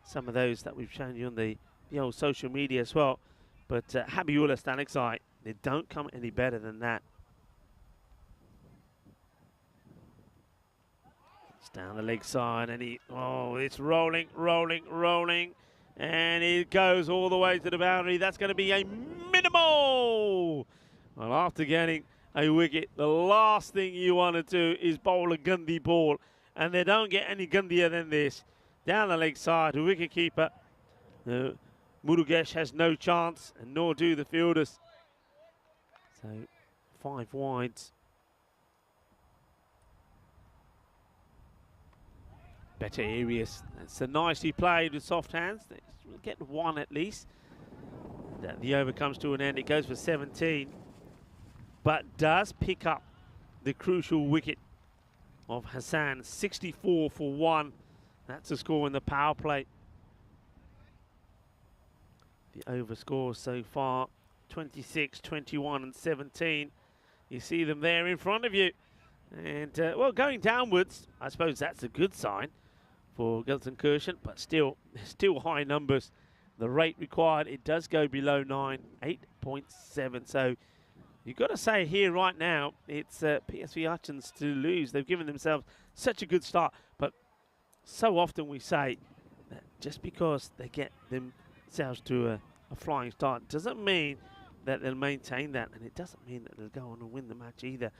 some of those that we've shown you on the old social media as well. But Habiullah Staniksai, they don't come any better than that. It's down the leg side, and it's rolling, rolling, rolling. And it goes all the way to the boundary. That's going to be a minimal. Well, after getting a wicket, the last thing you want to do is bowl a Gandhi ball. And they don't get any Gandhier than this. Down the leg side, the wicket keeper. Murugesh has no chance, and nor do the fielders. So 5 wides. Better areas. That's a nicely played with soft hands. We'll get 1 at least. The over comes to an end. It goes for 17. But does pick up the crucial wicket of Hassan. 64 for 1. That's the score in the power play. The over scores so far, 26, 21 and 17. You see them there in front of you. And, well, going downwards, I suppose that's a good sign for Gelsenkirchen, but still high numbers. The rate required, it does go below 9, 8.7. So you've got to say here right now, it's PSV Hutchins to lose. They've given themselves such a good start, but so often we say that just because they get themselves to a flying start doesn't mean that they'll maintain that, and it doesn't mean that they'll go on and win the match either.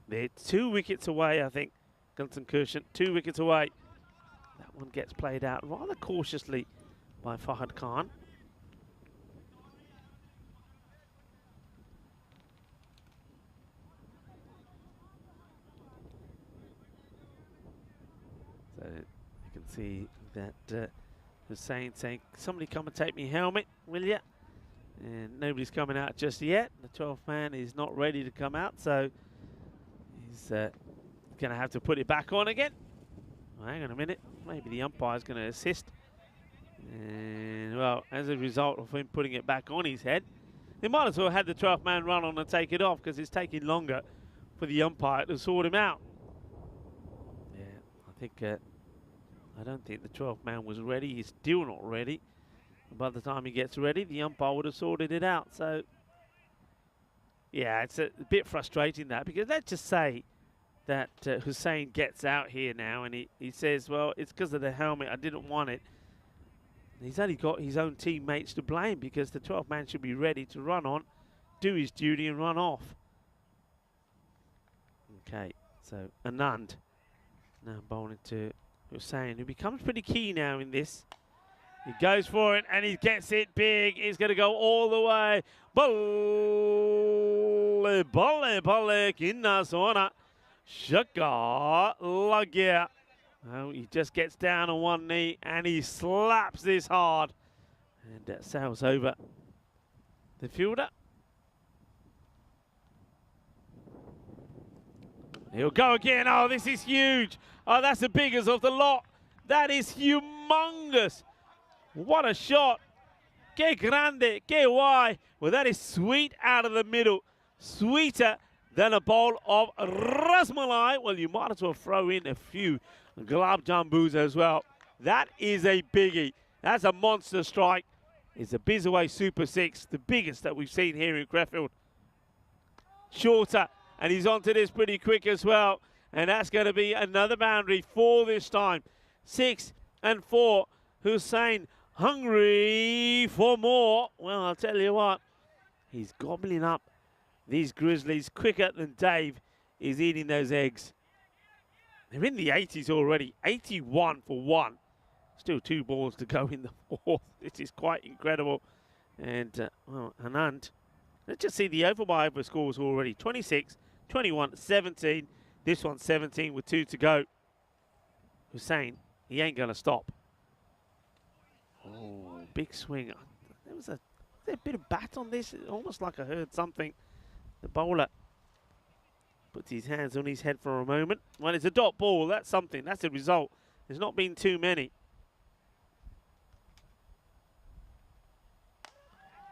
They're 2 wickets away, I think, Gelsenkirchen, 2 wickets away. That one gets played out rather cautiously by Fahad Khan. So you can see that Hussain saying, somebody come and take me helmet, will ya? And nobody's coming out just yet. The 12th man is not ready to come out, so he's going to have to put it back on again. Well, hang on a minute. Maybe the umpire's going to assist. And, well, as a result of him putting it back on his head, they might as well have the 12th man run on and take it off, because it's taking longer for the umpire to sort him out. Yeah, I think I don't think the 12th man was ready. He's still not ready. And by the time he gets ready, the umpire would have sorted it out. So, yeah, it's a bit frustrating that, because let's just say that Hussein gets out here now, and he says, well, it's because of the helmet. I didn't want it. He's only got his own teammates to blame because the 12th man should be ready to run on, do his duty and run off. Okay, so Anand now bowling to Hussein, who becomes pretty key now in this. He goes for it and he gets it big. He's going to go all the way. Bolle, bolle, bolle, kinna sona. Shaka lagya. Oh, he just gets down on one knee and he slaps this hard. And sails over the fielder. He'll go again. Oh, this is huge. Oh, that's the biggest of the lot. That is humongous. What a shot. Que grande, que guay. Well, that is sweet out of the middle. Sweeter than a bowl of rasmalai. Well, you might as well throw in a few gulab jambus as well. That is a biggie. That's a monster strike. It's a Bizaway Super 6, the biggest that we've seen here in Crefeld. Shorter, and he's onto this pretty quick as well. And that's going to be another boundary for this time. 6 and 4. Hussein hungry for more. Well, I'll tell you what, he's gobbling up these Grizzlies quicker than Dave is eating those eggs. They're in the 80s already, 81 for 1. Still 2 balls to go in the 4th. This is quite incredible. And, well, Anand, let's just see the over-by-over scores already. 26, 21, 17. This one's 17 with 2 to go. Hussein, he ain't going to stop. Oh, big swing. There was a bit of bat on this. Almost like I heard something. The bowler puts his hands on his head for a moment. Well, it's a dot ball. That's something. That's a result. There's not been too many.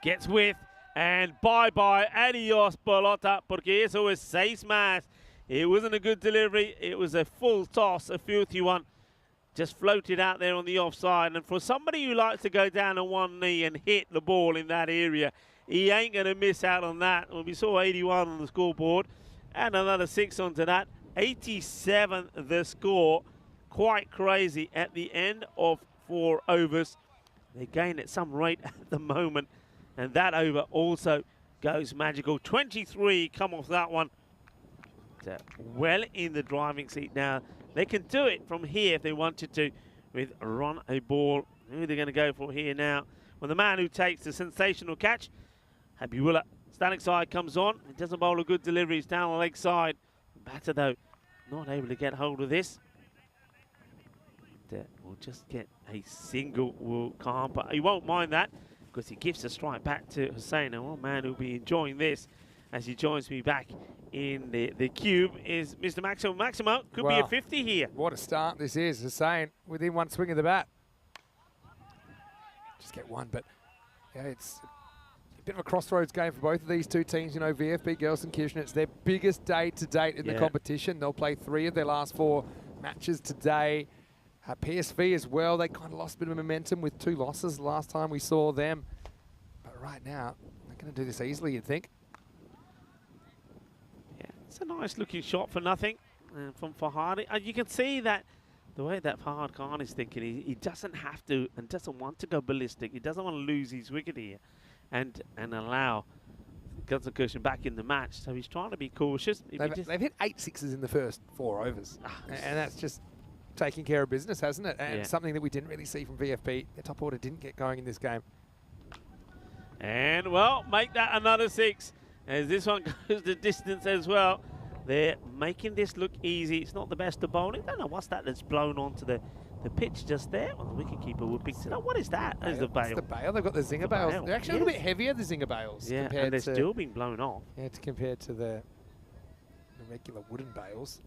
Gets with, and bye-bye. Adios, pelota, porque eso es 6 más. It wasn't a good delivery. It was a full toss, a filthy one. Just floated out there on the offside. And for somebody who likes to go down on one knee and hit the ball in that area, he ain't going to miss out on that. Well, we saw 81 on the scoreboard and another 6 onto that. 87 the score. Quite crazy at the end of 4 overs. They gain at some rate at the moment. And that over also goes magical. 23 come off that one. Well in the driving seat now. They can do it from here if they wanted to with run a ball. Who are they going to go for here now? Well, the man who takes the sensational catch, Habibullah. Standing side comes on. It doesn't bowl a good delivery. It's down the leg side. Batter, though, not able to get hold of this. We'll just get a single. Will calm, but he won't mind that because he gives the strike back to Hussein. And one man who'll be enjoying this as he joins me back in the cube is Mr. Maximo. Maximo, could be a 50 here. What a start this is. Hussein within one swing of the bat. Just get one, but yeah, it's a bit of a crossroads game for both of these two teams. You know, VFB Gelsenkirchen, it's their biggest day to date in the competition. They'll play 3 of their last 4 matches today. PSV as well, they kind of lost a bit of momentum with 2 losses last time we saw them. But right now, they're going to do this easily, you'd think. Yeah, it's a nice looking shot for nothing from Fahad. You can see that the way that Fahad Khan is thinking, he doesn't have to and doesn't want to go ballistic. He doesn't want to lose his wicket here and allow Gelsenkirchen back in the match. So he's trying to be cautious. They've hit 8 sixes in the first 4 overs. And that's just taking care of business, hasn't it? And something that we didn't really see from VFB. Their top order didn't get going in this game. And, well, make that another 6 as this one goes the distance as well. They're making this look easy. It's not the best of bowling. I don't know what's that that's blown onto the pitch just there. Well, the wicketkeeper will pick it up. What is that? That is the bail. It's the bail. They've got the zinger bails. They're actually a little bit heavier, the zinger bails. Yeah, and they're still being blown off. Yeah, compared to the regular wooden bails.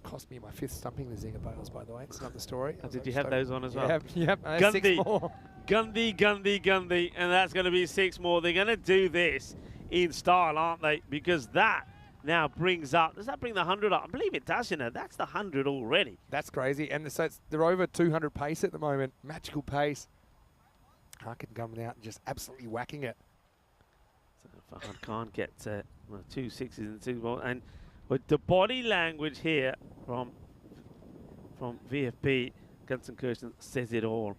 Cost me my 5th stumping, the zinger bails, by the way. It's another story. Did you have those on as well? Yep. Gundy, 6 more. Gundy, and that's going to be 6 more. They're going to do this in style, aren't they? Because that now brings up, does that bring the 100 up? I believe it does, you know. That's the 100 already. That's crazy. And so they're over 200 pace at the moment. Magical pace. Harkin coming out and just absolutely whacking it. So Fahad Khan gets 2 6s and 2 balls. And But the body language here from VFB Gelsenkirchen says it all.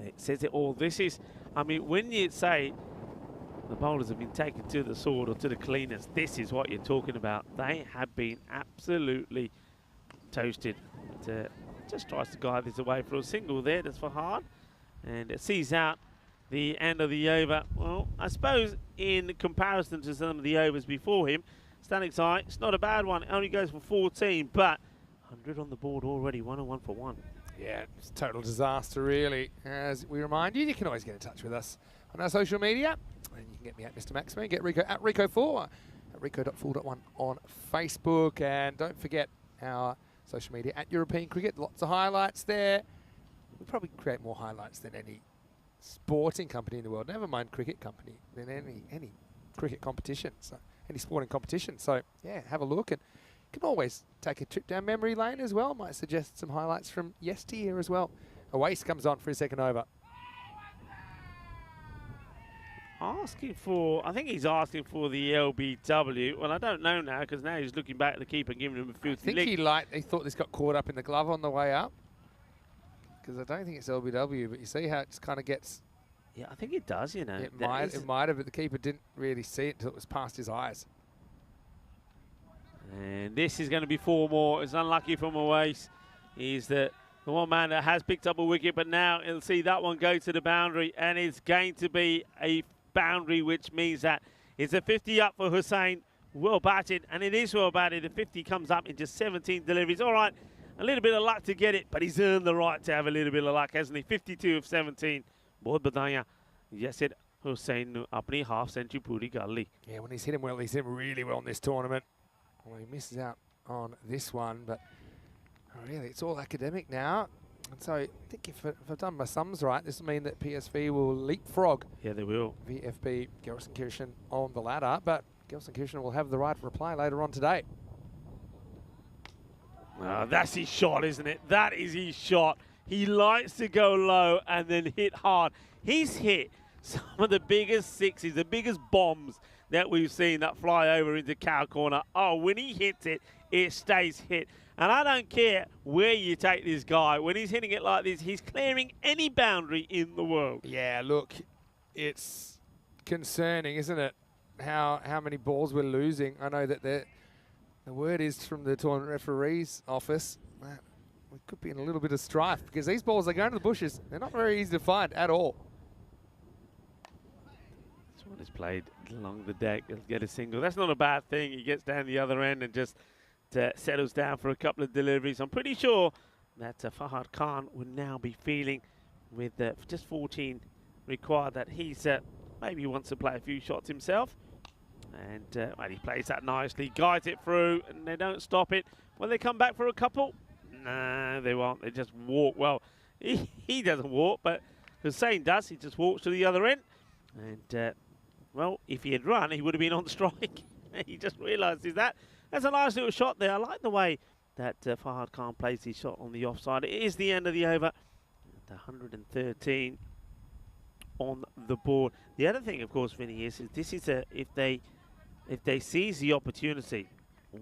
It says it all. This is, I mean, when you say the bowlers have been taken to the sword or to the cleaners, this is what you're talking about. They have been absolutely toasted. Just tries to guide this away for a single there. That's for hard. And it sees out the end of the over. Well, I suppose in comparison to some of the overs before him, Stanley's Eye, it's not a bad one. It only goes for 14, but 100 on the board already, 101 for 1. Yeah, it's a total disaster, really. As we remind you, you can always get in touch with us on our social media. And you can get me at Mr. Maximo, get Rico at Rico4, at Rico.4.1 on Facebook. And don't forget our social media at European Cricket. Lots of highlights there. We probably create more highlights than any sporting company in the world. Never mind cricket company, than any cricket competition. So any sporting competition. So yeah, have a look, and you can always take a trip down memory lane as well. Might suggest some highlights from yesteryear as well. A waste comes on for his second over. Asking for, I think he's asking for the LBW. Well, I don't know now, because now he's looking back at the keeper and giving him a filthy lick. He thought this got caught up in the glove on the way up. Because I don't think it's LBW, but you see how it just kind of gets... Yeah, I think it does, you know. It might have, but the keeper didn't really see it until it was past his eyes. And this is going to be 4 more. It's unlucky from a waste. He's the one man that has picked up a wicket, but now he'll see that one go to the boundary, and it's going to be a boundary, which means that it's a 50 up for Hussain. Well batted, and it is well batted. The 50 comes up in just 17 deliveries. All right, a little bit of luck to get it, but he's earned the right to have a little bit of luck, hasn't he? 52 of 17. बहुत बताया जैसे Hussain अपनी half century पूरी कर ली. Yeah, when he's hit him well, he's hit him really well in this tournament. Well, he misses out on this one, but really, it's all academic now. And so I think if I've done my sums right, this will mean that PSV will leapfrog. Yeah, they will. VFB Gelsenkirchen on the ladder, but Gelsenkirchen will have the right to reply later on today. That's his shot, isn't it? That is his shot. He likes to go low and then hit hard. He's hit some of the biggest sixes, the biggest bombs that we've seen that fly over into cow corner. Oh, when he hits it, it stays hit. And I don't care where you take this guy. When he's hitting it like this, he's clearing any boundary in the world. Yeah, look, it's concerning, isn't it, how many balls we're losing. I know that the word is from the tournament referee's office that we could be in a little bit of strife, because these balls are going to the bushes. They're not very easy to find at all. This one is played along the deck. He'll get a single. That's not a bad thing. He gets down the other end and just settles down for a couple of deliveries. I'm pretty sure that Fahad Khan would now be feeling, with just 14 required, that he's maybe wants to play a few shots himself. And well, he plays that nicely, guides it through, and they don't stop it. Will they come back for a couple? No, they won't. They just walk. Well, he doesn't walk, but Hussain does. He just walks to the other end. And, well, if he had run, he would have been on strike. He just realises that. That's a nice little shot there. I like the way that Fahad Khan plays his shot on the offside. It is the end of the over. And 113 on the board. The other thing, of course, Vinny, is this is if they seize the opportunity,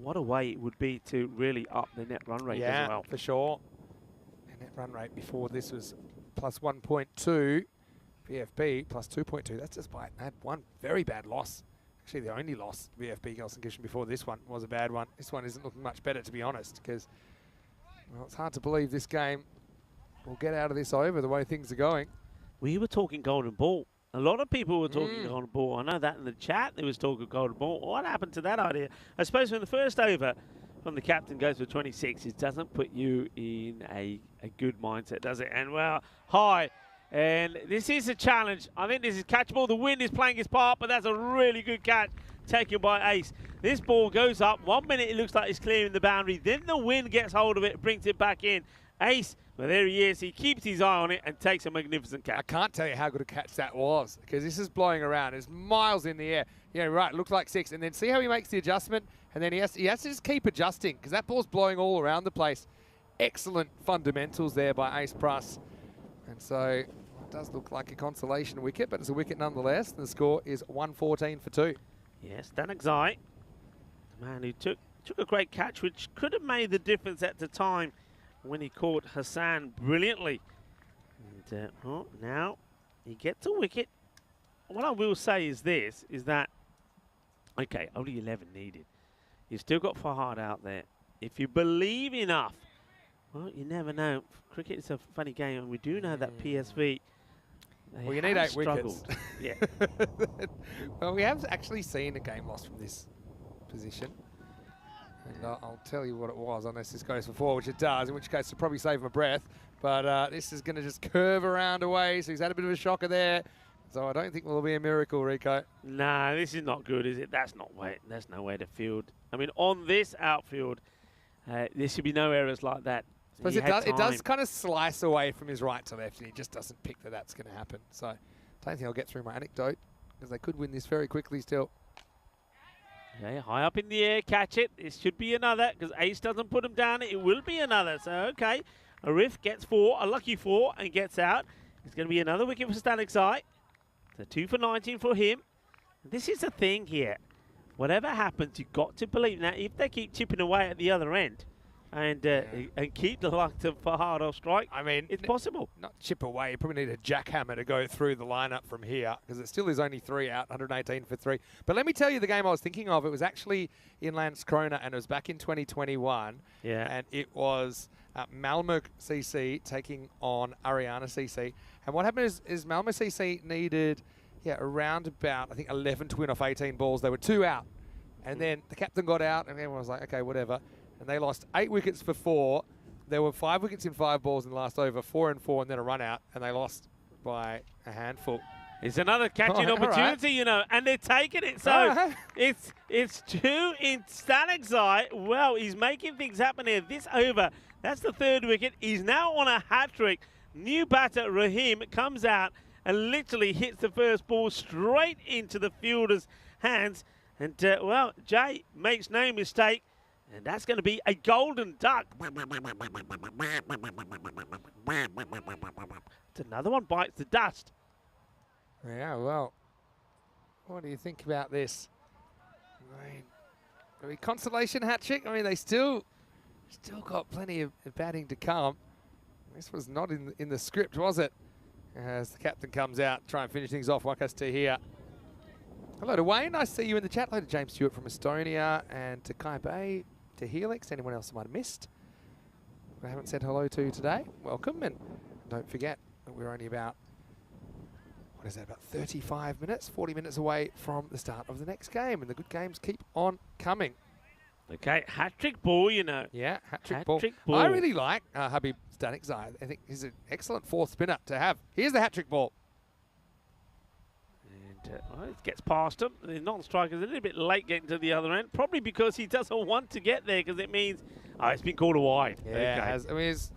what a way it would be to really up the net run rate as well. For sure. The net run rate before this was plus 1.2. VFB plus 2.2. That's just by that one very bad loss. Actually, the only loss VFB Gelsenkirchen before this one was a bad one. This one isn't looking much better, to be honest, because, well, it's hard to believe this game will get out of this over the way things are going. We were talking golden ball. A lot of people were talking golden ball. I know that in the chat there was talk of golden ball. What happened to that idea? I suppose when the first over from the captain goes for 26, it doesn't put you in a good mindset, does it? And, well, high. And this is a challenge. I think this is catchable. The wind is playing its part, but that's a really good catch taken by Ace. This ball goes up. 1 minute it looks like it's clearing the boundary. Then the wind gets hold of it, brings it back in. Ace, well, there he is. He keeps his eye on it and takes a magnificent catch. I can't tell you how good a catch that was, because this is blowing around. It's miles in the air. Yeah, right, looks like 6. And then see how he makes the adjustment? And then he has to just keep adjusting, because that ball's blowing all around the place. Excellent fundamentals there by Ace Pruss. And so it does look like a consolation wicket, but it's a wicket nonetheless. And the score is 114 for 2. Yes, Danakzai Man, he took a great catch, which could have made the difference at the time when he caught Hassan brilliantly. And oh, now he gets a wicket. What I will say is this, is that, okay, only 11 needed. You've still got Fahad out there. If you believe enough, well, you never know. Cricket is a funny game, and we do know that PSV, well, you need 8 struggled. wickets. Yeah. Well, we have actually seen a game lost from this position. And I'll tell you what it was, unless this goes for 4, which it does, in which case I'll probably save my breath. But this is going to just curve around away, so he's had a bit of a shocker there. So I don't think there'll be a miracle, Rico. Nah, this is not good, is it? That's no way to field. I mean, on this outfield, there should be no errors like that. But it does kind of slice away from his right to left, and he just doesn't pick that that's going to happen. So I don't think I'll get through my anecdote, because they could win this very quickly still. Okay, high up in the air, catch it. This should be another, because Ace doesn't put him down. It will be another. So, okay, Arif gets 4, a lucky 4, and gets out. It's going to be another wicket for Stanic's eye. So 2 for 19 for him. This is the thing here. Whatever happens, you've got to believe. Now, if they keep chipping away at the other end and keep the luck to Fahad off strike, I mean, it's possible. Not chip away. You probably need a jackhammer to go through the lineup from here, because it still is only 3 out, 118 for 3. But let me tell you the game I was thinking of. It was actually in Landskrona, and it was back in 2021. Yeah. And it was Malmö CC taking on Ariana CC. And what happened is Malmö CC needed around about, I think, 11 to win off 18 balls. They were 2 out. And then the captain got out, and everyone was like, okay, whatever. And they lost 8 wickets for 4. There were 5 wickets in 5 balls in the last over, 4 and 4, and then a run out, and they lost by a handful. It's another catching opportunity, you know, and they're taking it. So it's 2 in Stanic's eye. Well, he's making things happen here. This over, that's the 3rd wicket. He's now on a hat-trick. New batter, Rahim, comes out and literally hits the first ball straight into the fielder's hands. And, well, Jay makes no mistake, and that's going to be a golden duck. It's another one bites the dust. Yeah, well, what do you think about this? I mean, consolation hat-trick. I mean, they still got plenty of batting to come. This was not in the script, was it? As the captain comes out, try and finish things off. Wakas to here. Hello to Wayne, nice to see you in the chat. Hello to James Stewart from Estonia, and to Kai Bay, to Helix, anyone else I might have missed I haven't said hello to today. Welcome, and don't forget that we're only about, what is that, about 35 minutes, 40 minutes away from the start of the next game, and the good games keep on coming. Okay, hat-trick ball, you know. Yeah, hat-trick ball. Ball. I really like Habib Stanic's eye. I think he's an excellent 4th spinner to have. Here's the hat-trick ball. Well, it gets past him. The non-striker's a little bit late getting to the other end, probably because he doesn't want to get there, because it means, it's been called a wide. Yeah, okay. it has. I mean, it's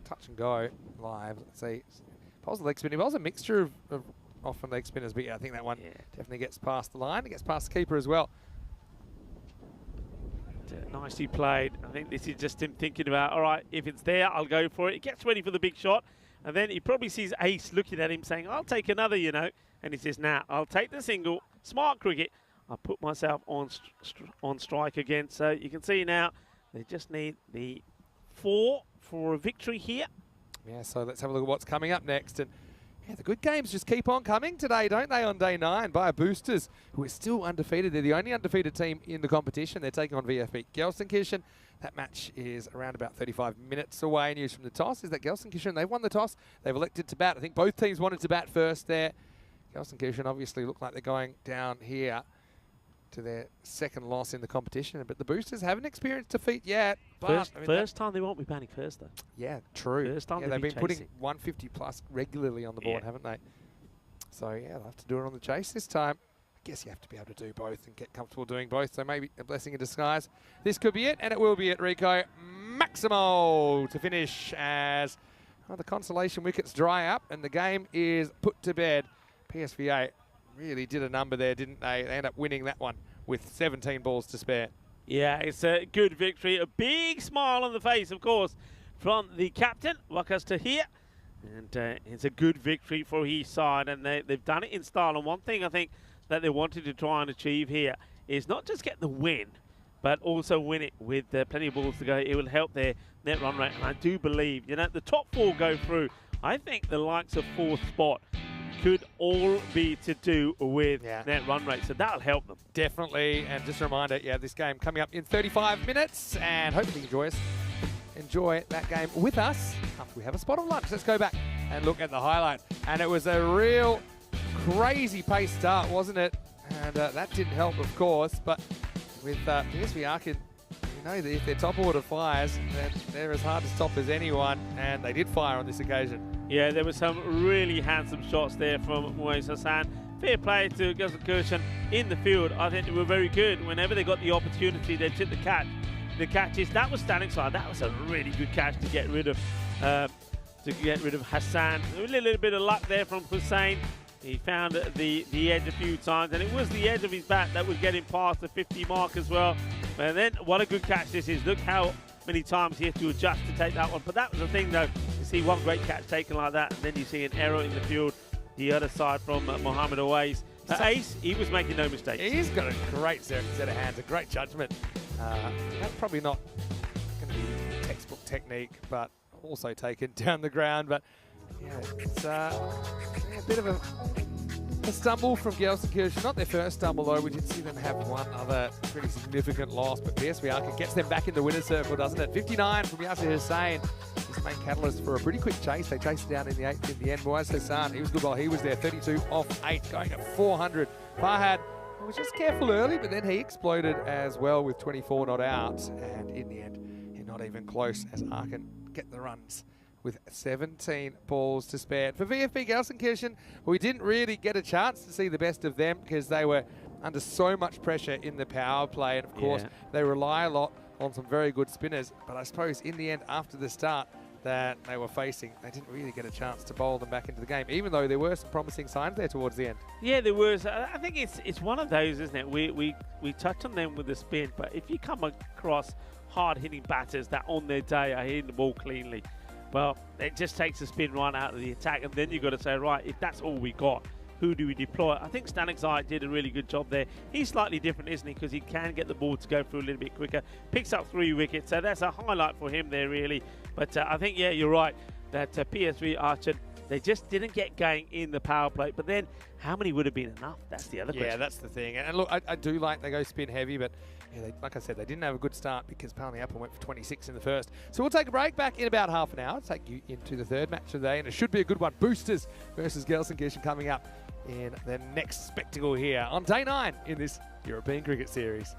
touch and go live. Let's see. Bowls the leg spinner. Bowls a mixture of often leg spinners, but yeah, I think that one definitely gets past the line. It gets past the keeper as well. Nicely played. I think this is just him thinking about, all right, if it's there, I'll go for it. He gets ready for the big shot, and then he probably sees Ace looking at him saying, I'll take another, you know. And he says, nah, I'll take the single. Smart cricket. I'll put myself on strike again. So you can see now they just need the 4 for a victory here. Yeah, so let's have a look at what's coming up next. And yeah, the good games just keep on coming today, don't they, on day 9 by our Boosters, who are still undefeated. They're the only undefeated team in the competition. They're taking on VFB Gelsenkirchen. That match is around about 35 minutes away. News from the toss is that Gelsenkirchen, they've won the toss. They've elected to bat. I think both teams wanted to bat first there. Gelsenkirchen obviously look like they're going down here to their 2nd loss in the competition, but the Boosters haven't experienced defeat yet. But first time they won't be batting first, though. Yeah, true. First time they've been putting 150 plus regularly on the board, haven't they? So yeah, they'll have to do it on the chase this time. I guess you have to be able to do both and get comfortable doing both, so maybe a blessing in disguise. This could be it, and it will be it, Rico. Maximo to finish as the consolation wickets dry up, and the game is put to bed. PSV really did a number there, didn't they? They end up winning that one with 17 balls to spare. Yeah, it's a good victory. A big smile on the face, of course, from the captain, Wakas Tahir. And it's a good victory for his side, and they've done it in style. And one thing I think that they wanted to try and achieve here is not just get the win, but also win it with plenty of balls to go. It will help their net run rate. And I do believe, you know, the top 4 go through. I think the likes of 4th spot could all be to do with net run rate, so that'll help them. Definitely, and just a reminder, this game coming up in 35 minutes, and hopefully enjoy that game with us after we have a spot of lunch. Let's go back and look at the highlight. And it was a real crazy pace start, wasn't it? And that didn't help, of course, but with PSV Aachen, you know that if their top order fires, then they're as hard to stop as anyone, and they did fire on this occasion. Yeah, there were some really handsome shots there from Moise Hassan. Fair play to Gelsenkirchen in the field. I think they were very good. Whenever they got the opportunity, they took the catches. That was standing side. That was a really good catch to get rid of Hassan. A little bit of luck there from Hussein. He found the edge a few times, and it was the edge of his bat that was getting past the 50 mark as well. And then what a good catch this is. Look how many times he had to adjust to take that one. But that was the thing, though. You see one great catch taken like that, and then you see an error in the field the other side from Mohamed Awais. Ace, he was making no mistakes. He's got a great set of hands, a great judgment. That's probably not going to be textbook technique, but also taken down the ground. But yeah, it's a bit of a stumble from Gelsenkirchen. Not their first stumble, though. We did see them have one other pretty significant loss, but PSV Aachen gets them back in the winner's circle, doesn't it? 59 from Yasser Hussein. His main catalyst for a pretty quick chase. They chased it down in the 8th in the end. Moise Hassan, he was good while he was there. 32 off 8, going at 400. Farhad was just careful early, but then he exploded as well with 24 not out. And in the end, you're not even close as Aachen get the runs with 17 balls to spare. For VfB Gelsenkirchen, we didn't really get a chance to see the best of them because they were under so much pressure in the power play. And of course, they rely a lot on some very good spinners. But I suppose in the end, after the start that they were facing, they didn't really get a chance to bowl them back into the game, even though there were some promising signs there towards the end. Yeah, there was. I think it's one of those, isn't it? We touch on them with the spin, but if you come across hard-hitting batters that on their day are hitting the ball cleanly, well, it just takes the spin right out of the attack, and then you've got to say, right, if that's all we got, who do we deploy? I think Stanikzai did a really good job there. He's slightly different, isn't he? Because he can get the ball to go through a little bit quicker. Picks up 3 wickets, so that's a highlight for him there, really. But I think, yeah, you're right, that PSV Aachen, they just didn't get going in the power play. But then, how many would have been enough? That's the other question. Yeah, that's the thing. And look, I do like they go spin heavy, but yeah, like I said, they didn't have a good start because Palmy-Apple went for 26 in the first. So we'll take a break, back in about half an hour, take you into the third match of the day, and it should be a good one. Boosters versus Gelsenkirchen coming up in the next spectacle here on day 9 in this European Cricket Series.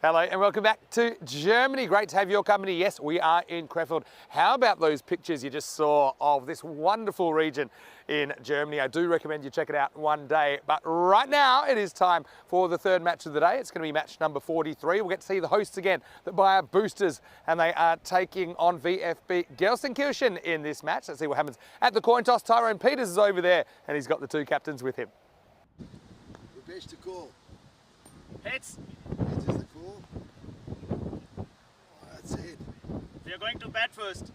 Hello and welcome back to Germany. Great to have your company. Yes, we are in Krefeld. How about those pictures you just saw of this wonderful region in Germany? I do recommend you check it out one day. But right now it is time for the third match of the day. It's going to be match number 43. We'll get to see the hosts again, the Bayer Boosters, and they are taking on VfB Gelsenkirchen in this match. Let's see what happens at the coin toss. Tyrone Peters is over there and he's got the two captains with him. Repeat the call. Heads. Heads is the call. Oh, that's it. We are going to bat first.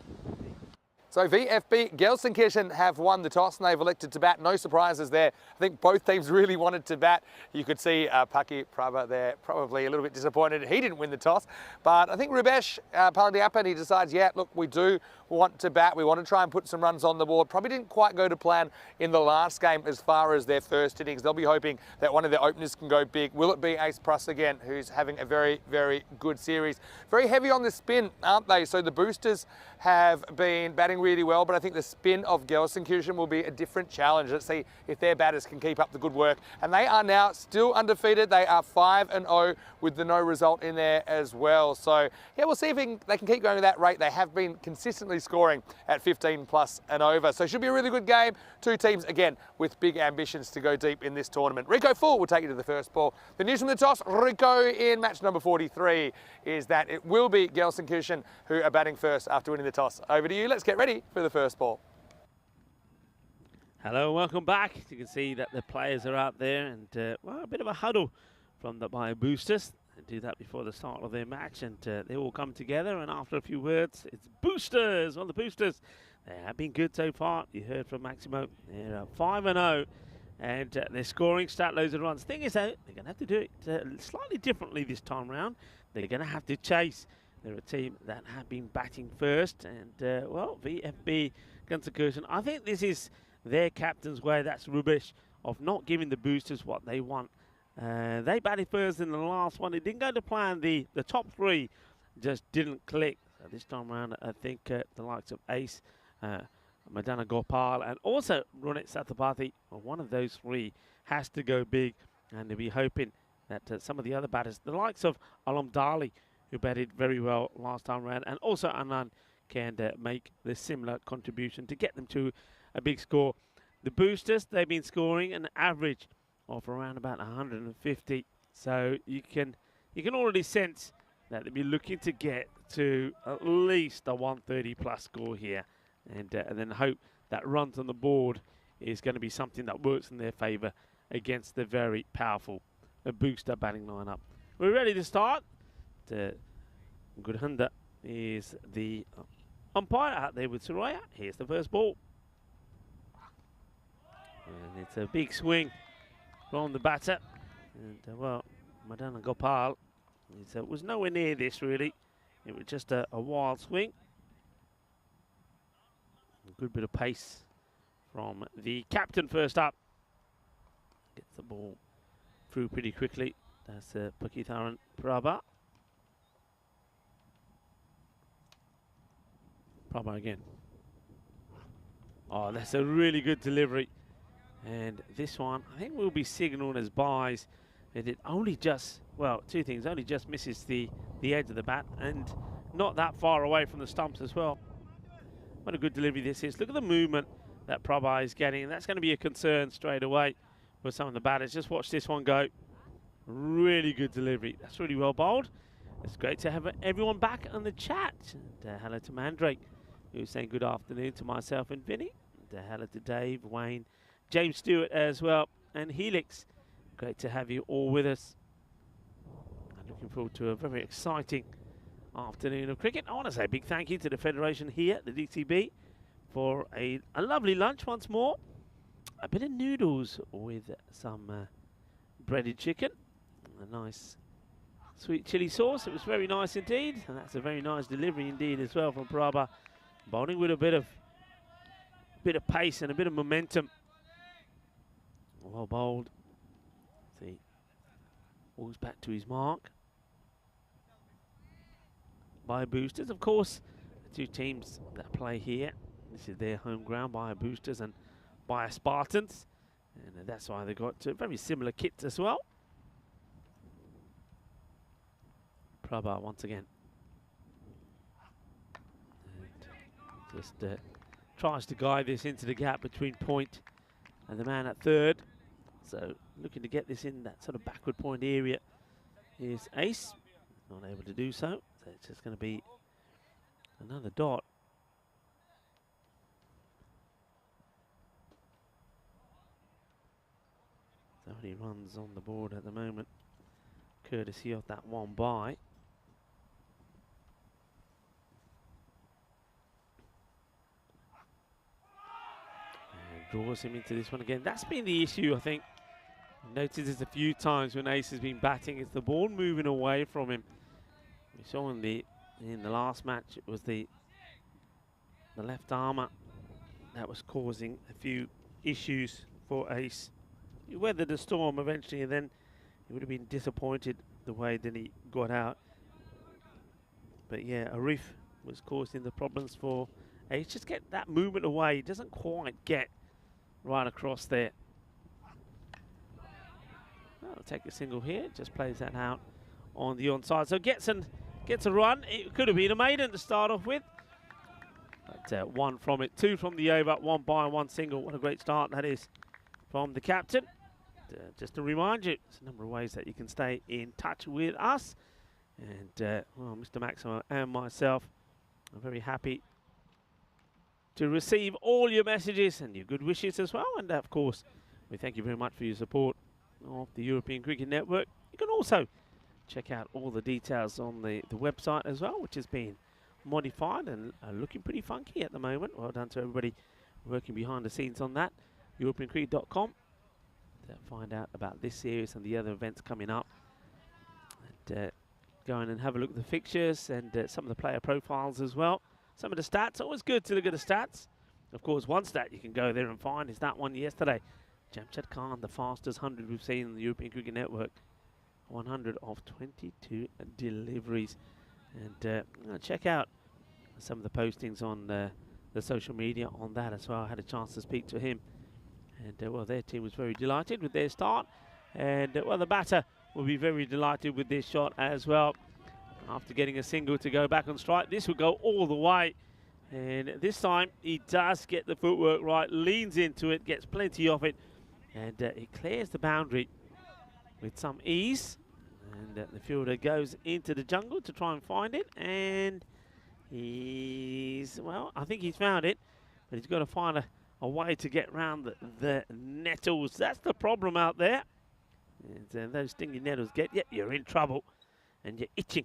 So VfB Gelsenkirchen have won the toss and they've elected to bat. No surprises there. I think both teams really wanted to bat. You could see Paki Praba there probably a little bit disappointed. He didn't win the toss. But I think Rubesh Palandiapan, he decides, yeah, look, we do want to bat. We want to try and put some runs on the board. Probably didn't quite go to plan in the last game as far as their first innings. They'll be hoping that one of their openers can go big. Will it be Ace Pruss again, who's having a very, very good series? Very heavy on the spin, aren't they? So the Boosters have been batting really well, but I think the spin of Gelsenkirchen will be a different challenge. Let's see if their batters can keep up the good work. And they are now still undefeated. They are 5-0 with the no result in there as well. So yeah, we'll see if they can keep going at that rate. They have been consistently scoring at 15 plus and over. So it should be a really good game. Two teams, again, with big ambitions to go deep in this tournament. Rico Full will take you to the first ball. The news from the toss, Rico, in match number 43 is that it will be Gelsenkirchen who are batting first after winning the toss. Over to you. Let's get ready for the first ball. Hello, welcome back. You can see that the players are out there and well, a bit of a huddle from the Bayer Boosters. They do that before the start of their match and they all come together, and after a few words, it's Boosters. Well, the Boosters, they have been good so far. You heard from Maximo. They're 5-0 and they're scoring stat loads of runs. Thing is, though, they're going to have to do it slightly differently this time round. They're going to have to chase. They're a team that have been batting first, and well, VfB Gelsenkirchen, I think this is their captain's way. That's rubbish of not giving the Boosters what they want. They batted first in the last one. It didn't go to plan. The top three just didn't click. So this time around, I think the likes of Ace, Madana Gopal, and also Runit Satapathy, well, one of those three has to go big, and they'll be hoping that some of the other batters, the likes of Alam Dali, who batted very well last time around, and also Anand, can make the similar contribution to get them to a big score. The Boosters, they've been scoring an average of around about 150, so you can already sense that they'll be looking to get to at least a 130 plus score here, and then hope that runs on the board is going to be something that works in their favour against the very powerful Booster batting lineup. We're ready to start. Gurhanda is the umpire out there with Suraya. Here's the first ball. And it's a big swing from the batter. And well, Madana Gopal was nowhere near this really. It was just a wild swing. A good bit of pace from the captain first up. Gets the ball through pretty quickly. That's Pakitharan Prabha. Prabha again. Oh, that's a really good delivery. And this one, I think, will be signalled as byes. And it only just, well, two things. Only just misses the edge of the bat and not that far away from the stumps as well. What a good delivery this is. Look at the movement that Prabha is getting. And that's going to be a concern straight away for some of the batters. Just watch this one go. Really good delivery. That's really well bowled. It's great to have everyone back on the chat. And hello to Mandrake, who's saying good afternoon to myself and Vinny. And hello to Dave, Wayne, James Stewart as well, and Helix. Great to have you all with us. I'm looking forward to a very exciting afternoon of cricket. I want to say a big thank you to the Federation here at the DCB for a lovely lunch once more. A bit of noodles with some breaded chicken. A nice sweet chili sauce. It was very nice indeed, and that's a very nice delivery indeed as well from Prabha. Bowling with a bit of pace and a bit of momentum. Well bowled. See, walks back to his mark. Bayer Boosters, of course, the two teams that play here. This is their home ground, Bayer Boosters and Bayer Spartans, and that's why they got very similar kits as well. Prabha once again. And just tries to guide this into the gap between point and the man at third. So looking to get this in that sort of backward point area is Ace. Not able to do so. So it's just going to be another dot. So many runs on the board at the moment, courtesy of that one by. And draws him into this one again. That's been the issue, I think. I've noticed this a few times when Ace has been batting. It's the ball moving away from him. We saw in the last match, it was the left armour that was causing a few issues for Ace. He weathered the storm eventually, and then he would have been disappointed the way that he got out. But yeah, Arif was causing the problems for Ace. Just get that movement away. He doesn't quite get right across there. I'll take a single here. Just plays that out on the onside. So gets a run. It could have been a maiden to start off with. But one from it, two from the over, one by, one single. What a great start that is from the captain. Just to remind you, there's a number of ways that you can stay in touch with us. And well, Mr. Maximo and myself are very happy to receive all your messages and your good wishes as well. And of course, we thank you very much for your support of the European Cricket Network. You can also check out all the details on the website as well, which has been modified and looking pretty funky at the moment. Well done to everybody working behind the scenes on that. EuropeanCricket.com to find out about this series and the other events coming up. And go in and have a look at the fixtures and some of the player profiles as well. Some of the stats, always good to look at the stats. Of course, one stat you can go there and find is that one yesterday. Jamshad Khan, the fastest 100 we've seen on the European Cricket Network. 100 of 22 deliveries. And check out some of the postings on the social media on that as well. I had a chance to speak to him. And well, their team was very delighted with their start. And well, the batter will be very delighted with this shot as well. After getting a single to go back on strike, this will go all the way. And this time, he does get the footwork right, leans into it, gets plenty of it. And he clears the boundary with some ease. And the fielder goes into the jungle to try and find it. And well, I think he's found it. But he's got to find a way to get around the nettles. That's the problem out there. And those stinging nettles get you, you're in trouble. And you're itching.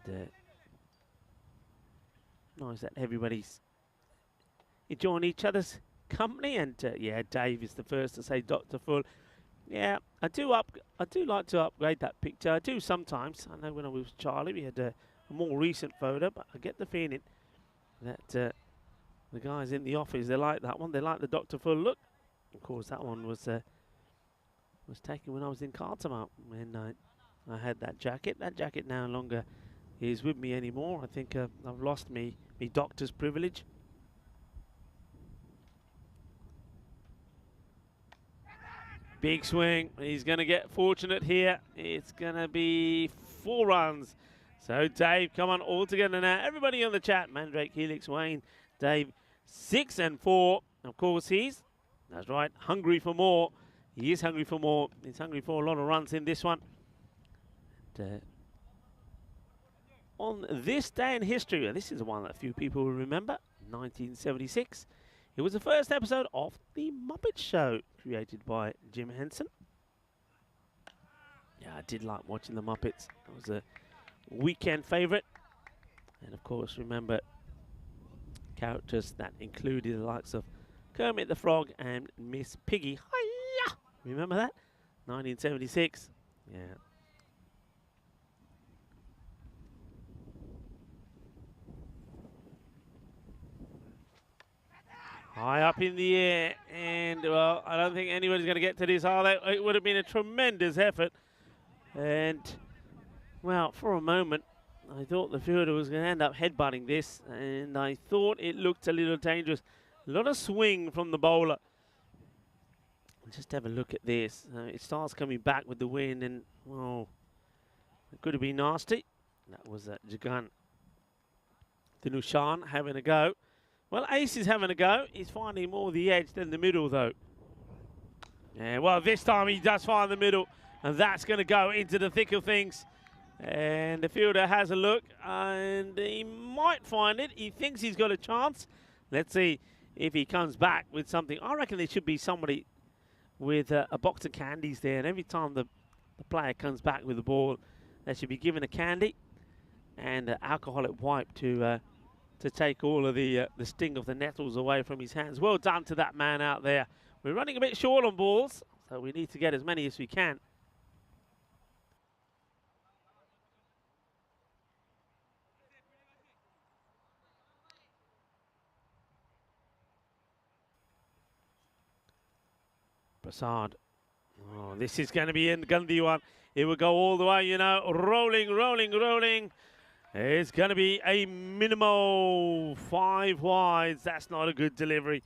And, nice that everybody's enjoying each other's company. And yeah, Dave is the first to say Dr. Full. Yeah, I do like to upgrade that picture. I do sometimes. I know when I was with Charlie, we had a more recent photo, but I get the feeling that the guys in the office, they like that one. They like the Dr. Full look. Of course, that one was taken when I was in Cartermount when I had that jacket. That jacket no longer is with me anymore. I think I've lost me doctor's privilege. Big swing. He's going to get fortunate here. It's going to be 4 runs. So Dave, come on, all together now. Everybody on the chat. Mandrake, Helix, Wayne, Dave, 6 and 4. Of course, that's right, hungry for more. He is hungry for more. He's hungry for a lot of runs in this one. And, on this day in history, this is the one that a few people will remember, 1976. It was the first episode of The Muppet Show, created by Jim Henson. Yeah, I did like watching The Muppets. It was a weekend favourite. And of course, remember characters that included the likes of Kermit the Frog and Miss Piggy. Hi-ya! Remember that? 1976. Yeah. High up in the air, and well, I don't think anybody's going to get to this, are they? It would have been a tremendous effort. And well, for a moment, I thought the fielder was going to end up headbutting this, and I thought it looked a little dangerous. A lot of swing from the bowler. Just have a look at this. It starts coming back with the wind, and well, It could have been nasty. That was Jagan Dinushan having a go. Well, Ace is having a go. He's finding more the edge than the middle, though. Yeah, well, this time he does find the middle, and that's going to go into the thick of things. And the fielder has a look, and he might find it. He thinks he's got a chance. Let's see if he comes back with something. I reckon there should be somebody with a box of candies there, and every time the player comes back with the ball, they should be given a candy and an alcoholic wipe to take all of the sting of the nettles away from his hands. Well done to that man out there. We're running a bit short on balls, so we need to get as many as we can. Prasad. Oh, this is going to be a Gandhi one. It will go all the way, you know, rolling, rolling, rolling. It's going to be a minimal 5 wides. That's not a good delivery.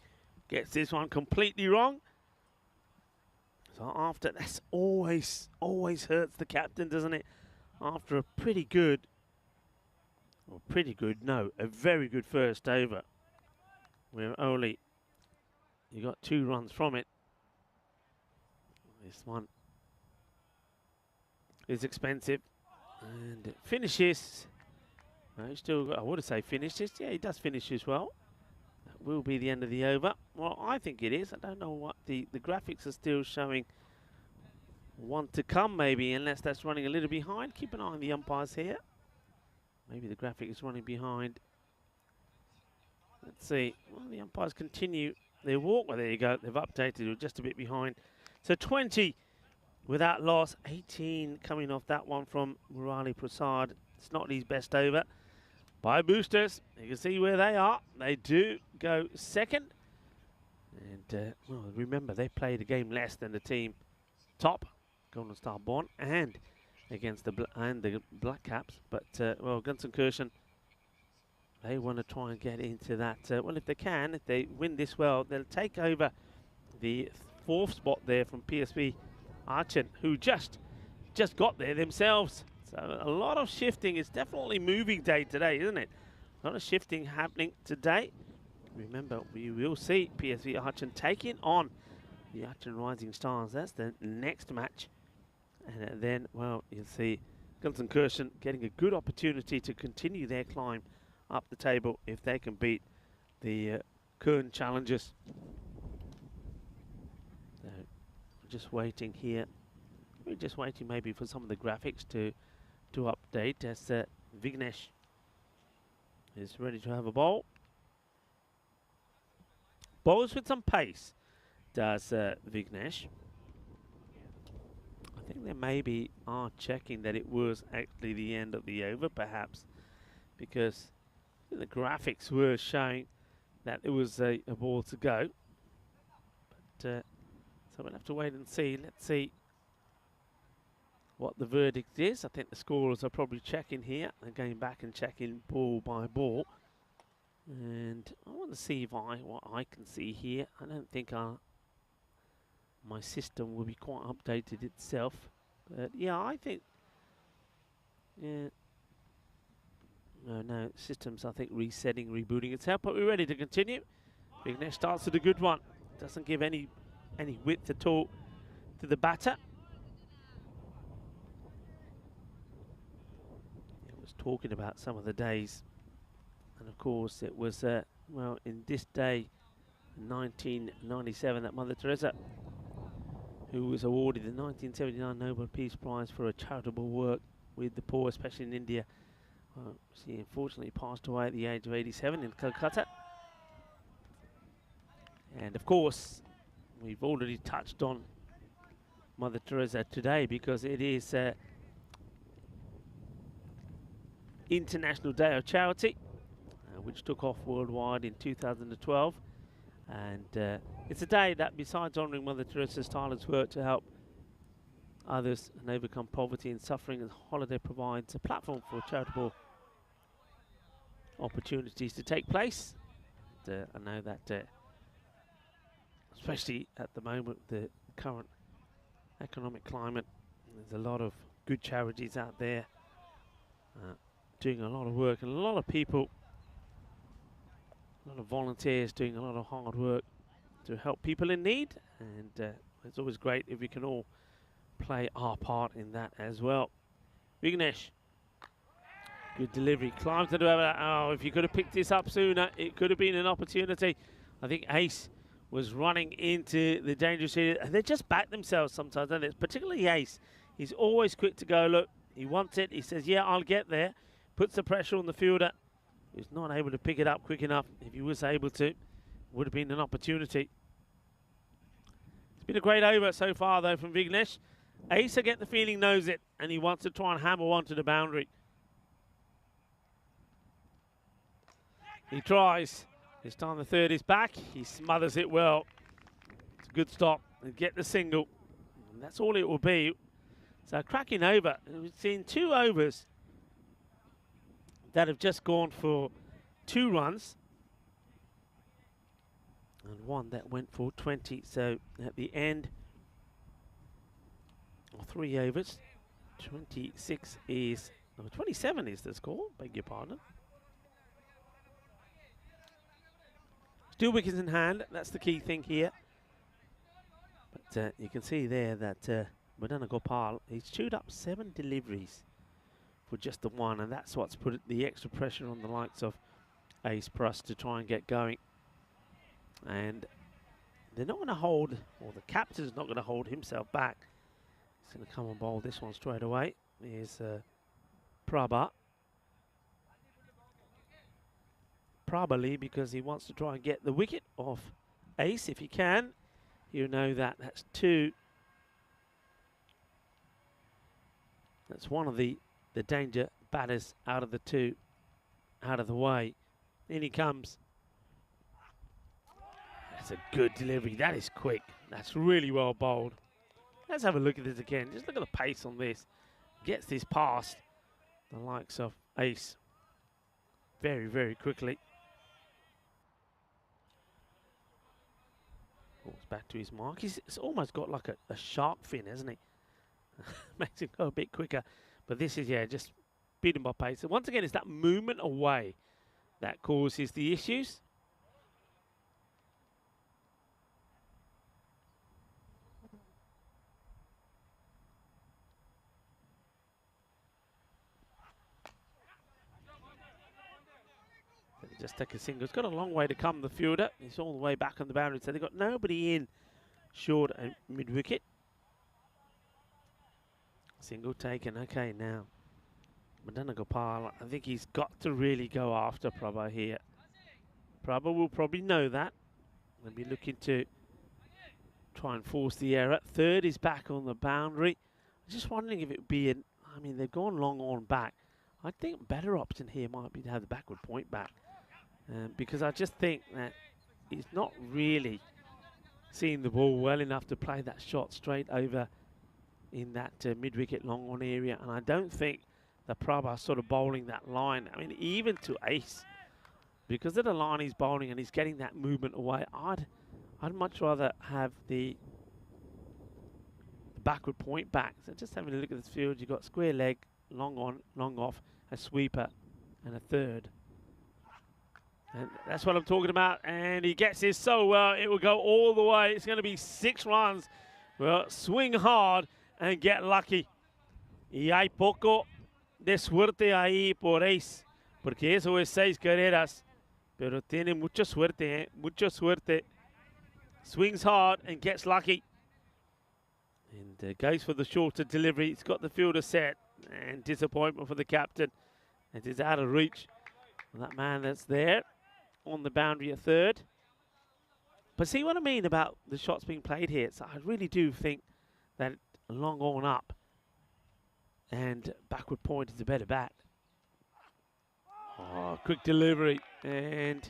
Gets this one completely wrong. So after, that's always hurts the captain, doesn't it? After a pretty good, or a very good first over, where only you got 2 runs from it. This one is expensive, and it finishes. No, still, I would say finishes. Yeah, he does finish as well. That will be the end of the over. Well, I think it is. I don't know what the graphics are still showing. One to come, maybe, unless that's running a little behind. Keep an eye on the umpires here. Maybe the graphic is running behind. Let's see. Well, the umpires continue their walk. Well, there you go. They've updated. We're just a bit behind. So 20 without loss. 18 coming off that one from Murali Prasad. It's not his best over. By boosters, you can see where they are. They do go second. And, well, remember, they played a game less than the team top, Golden Star Bond, and against the Black Caps. But, well, Gunston Kirshen, they want to try and get into that. Well, if they can, if they win this well, they'll take over the 4th spot there from PSV Aachen, who just got there themselves. So a lot of shifting. It's definitely moving day today, isn't it? A lot of shifting happening today. Remember, we will see PSV Aachen taking on the Aachen Rising Stars. That's the next match. And then, well, you'll see Gunston Kirshen getting a good opportunity to continue their climb up the table if they can beat the Köln challengers. So, just waiting here. We're just waiting maybe for some of the graphics to update as Vignesh is ready to have a bowl. Bowls with some pace, does Vignesh. I think they maybe are checking that it was actually the end of the over, perhaps, because the graphics were showing that it was a ball to go. But so we'll have to wait and see. Let's see what the verdict is. I think the scorers are probably checking here. They're going back and checking ball by ball. And I want to see if what I can see here. I don't think my system will be quite updated itself. But yeah, I think, yeah. No, systems, I think, resetting, rebooting itself. But we're ready to continue. Vignesh starts with a good one. Doesn't give any width at all to the batter. Talking about some of the days, and of course it was well, in this day 1997 that Mother Teresa, who was awarded the 1979 Nobel Peace Prize for a charitable work with the poor, especially in India, she unfortunately passed away at the age of 87 in Calcutta. And of course we've already touched on Mother Teresa today because it is International Day of Charity, which took off worldwide in 2012. And it's a day that, besides honouring Mother Teresa's tireless work to help others and overcome poverty and suffering, and holiday provides a platform for charitable opportunities to take place. I know that, especially at the moment, the current economic climate, there's a lot of good charities out there doing a lot of work, and a lot of people, a lot of volunteers doing a lot of hard work to help people in need, and it's always great if we can all play our part in that as well. Vignesh, good delivery, climbs to the over. Oh, if you could have picked this up sooner, it could have been an opportunity. I think Ace was running into the dangerous area, and they just back themselves sometimes, don't they? Particularly Ace. He's always quick to go. Look, he wants it. He says, yeah, I'll get there. Puts the pressure on the fielder. He's not able to pick it up quick enough. If he was able to, would have been an opportunity. It's been a great over so far, though, from Vignesh. Ace, I get the feeling, knows it, and he wants to try and hammer one to the boundary. He tries. This time the third is back. He smothers it well. It's a good stop and get the single. And that's all it will be. So cracking over. We've seen 2 overs that have just gone for 2 runs. And 1 that went for 20. So at the end of 3 overs, 26 is, no, 27 is the score, beg your pardon. Still wickets in hand, that's the key thing here. But you can see there that Madana Gopal, he's chewed up 7 deliveries for just the 1, and that's what's put the extra pressure on the likes of Ace Prus to try and get going. And they're not going to hold, or the captain's not going to hold himself back. He's going to come and bowl this one straight away. Here's Prabha. Probably because he wants to try and get the wicket off Ace if he can. You know that that's 2. That's one of the danger batters out of the 2, out of the way. In he comes. That's a good delivery. That is quick. That's really well bowled. Let's have a look at this again. Just look at the pace on this. Gets this past the likes of Ace very, very quickly. Falls back to his mark. He's almost got like a shark fin, hasn't he? Makes him go a bit quicker. But this is, yeah, just beaten by pace. And once again, it's that movement away that causes the issues. Just take a single. It's got a long way to come, the fielder. He's all the way back on the boundary, so they've got nobody in short and mid-wicket. Single taken. Okay, now Madana Gopal, I think he's got to really go after Prabha here. Prabha will probably know that. They'll be looking to try and force the error. Third is back on the boundary. I'm just wondering if it would be I mean, they've gone long on back. I think a better option here might be to have the backward point back. Because I just think that he's not really seeing the ball well enough to play that shot straight over in that mid-wicket long on area. And I don't think that Prabha sort of bowling that line. I mean, even to Ace, because of the line he's bowling and he's getting that movement away, I'd much rather have the backward point back. So just having a look at this field, you've got square leg, long on, long off, a sweeper, and a third. And that's what I'm talking about. And he gets this so well, it will go all the way. It's going to be 6 runs. Well, swing hard and get lucky. Y hay poco de suerte ahí por Ace, porque eso es 6 carreras. Pero tiene mucha suerte, mucha suerte. Swings hard and gets lucky. And goes for the shorter delivery. It's got the fielder set. And disappointment for the captain. It is out of reach. And that man that's there on the boundary at third. But see what I mean about the shots being played here? So I really do think that long on up and backward point is a better bat. Oh, quick delivery. And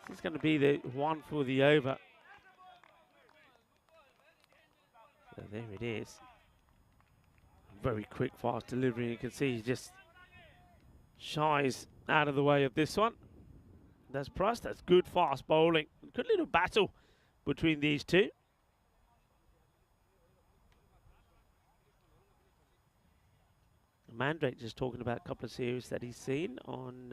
this is going to be the 1 for the over. So there it is. Very quick, fast delivery. You can see he just shies out of the way of this one. That's Price. That's good fast bowling. Good little battle between these two. Mandrake just talking about a couple of series that he's seen on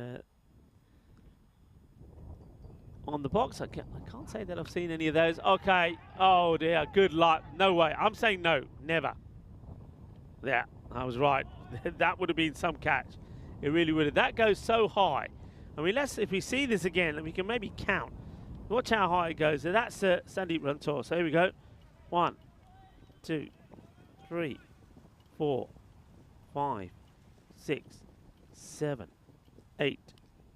the box. I can't say that I've seen any of those. Okay. Oh dear. Good luck. No way. I'm saying no. Never. Yeah, I was right. That would have been some catch. It really would have. That goes so high. I mean, if we see this again, we can maybe count. Watch how high it goes. So that's Sandeep Rantor. So here we go. 1, 2, 3, 4, 5, 6, 7, 8,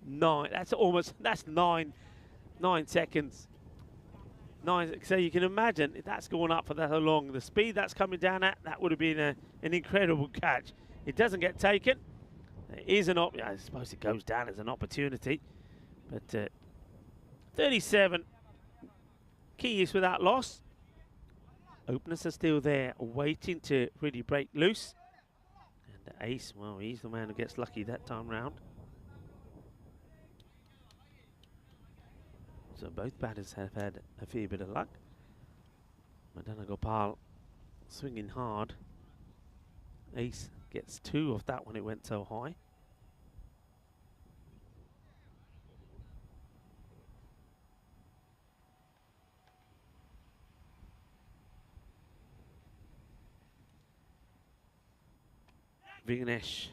9. That's 9 seconds. 9. So you can imagine if that's going up for that long. The speed that's coming down at, that would have been an incredible catch. It doesn't get taken. It is I suppose it goes down as an opportunity. But 37. Key is without loss. Openers are still there, waiting to really break loose. And Ace, well, he's the man who gets lucky that time round. So both batters have had a fair bit of luck. Madana Gopal swinging hard. Ace gets 2 of that when it went so high. Vignesh,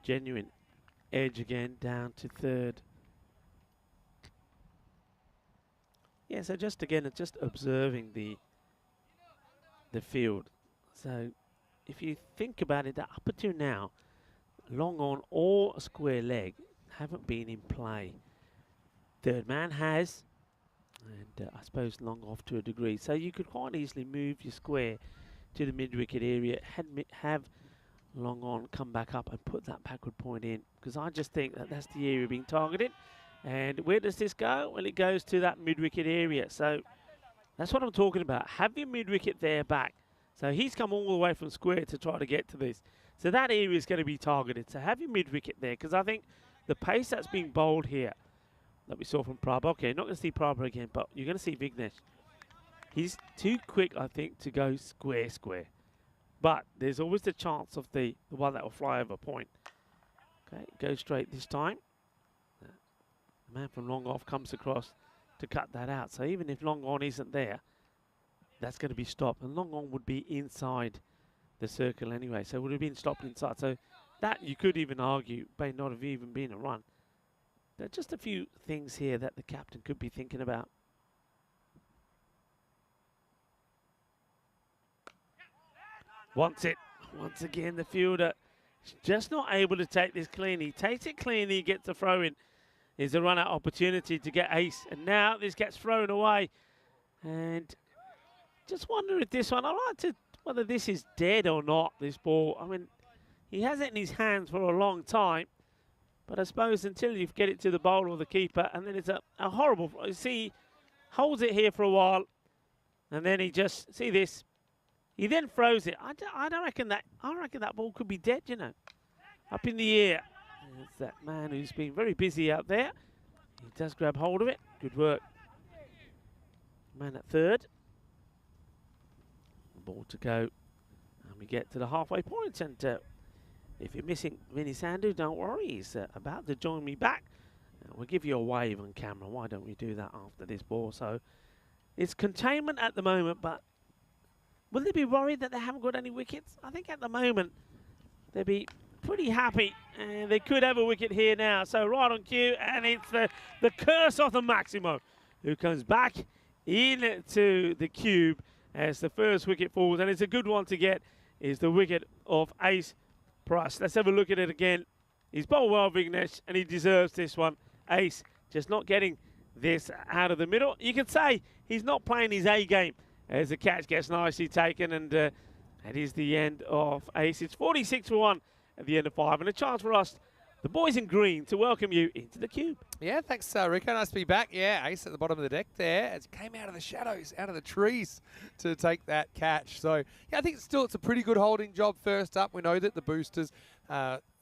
genuine edge again, down to 3rd. Yeah, so just observing the field. So if you think about it, up until now, long on or a square leg haven't been in play. Third man has, and I suppose long off to a degree. So you could quite easily move your square to the mid-wicket area, have long on come back up and put that backward point in, because I just think that that's the area being targeted. And where does this go? Well, it goes to that mid-wicket area. So that's what I'm talking about. Have your mid-wicket there back. So he's come all the way from square to try to get to this. So that area is going to be targeted. So have your mid-wicket there, because I think the pace that's being bowled here that we saw from Prabha. Okay, not going to see Prabha again, but you're going to see Vignesh. He's too quick, I think, to go square. But there's always the chance of the one that will fly over point. Okay, go straight this time. The man from long off comes across to cut that out. So even if long on isn't there, that's going to be stopped. And long on would be inside the circle anyway. So it would have been stopped inside. So that you could even argue may not have even been a run. There are just a few things here that the captain could be thinking about. Wants it. Once again, the fielder is just not able to take this clean. He takes it clean, he gets a throw in. Is a run-out opportunity to get Ace. And now this gets thrown away. And just wonder if this one, whether this is dead or not, this ball. I mean, he has it in his hands for a long time. But I suppose until you get it to the bowler or the keeper, and then it's a horrible, you see, he holds it here for a while. And then he just, see this, he then throws it. I reckon that ball could be dead, you know, up in the air. It's that man who's been very busy out there. He does grab hold of it. Good work. Man at 3rd. Ball to go. And we get to the halfway point. And if you're missing Vinny Sandhu, don't worry. He's about to join me back. We'll give you a wave on camera. Why don't we do that after this ball? So it's containment at the moment, but will they be worried that they haven't got any wickets? I think at the moment they'll be pretty happy, and they could have a wicket here now. So right on cue, and it's the curse of the Maximo, who comes back into the cube as the first wicket falls, and it's a good one to get, is the wicket of Ace Price. Let's have a look at it again. He's bowled well, Vignesh, and he deserves this one. Ace just not getting this out of the middle. You could say he's not playing his A game as the catch gets nicely taken, and that is the end of Ace. It's 46 for 1 at the end of 5, and a chance for us, the boys in green, to welcome you into the cube. Yeah, thanks, Rico. Nice to be back. Yeah, Ace at the bottom of the deck there as he came out of the shadows, out of the trees to take that catch. So, yeah, I think it's a pretty good holding job first up. We know that the boosters,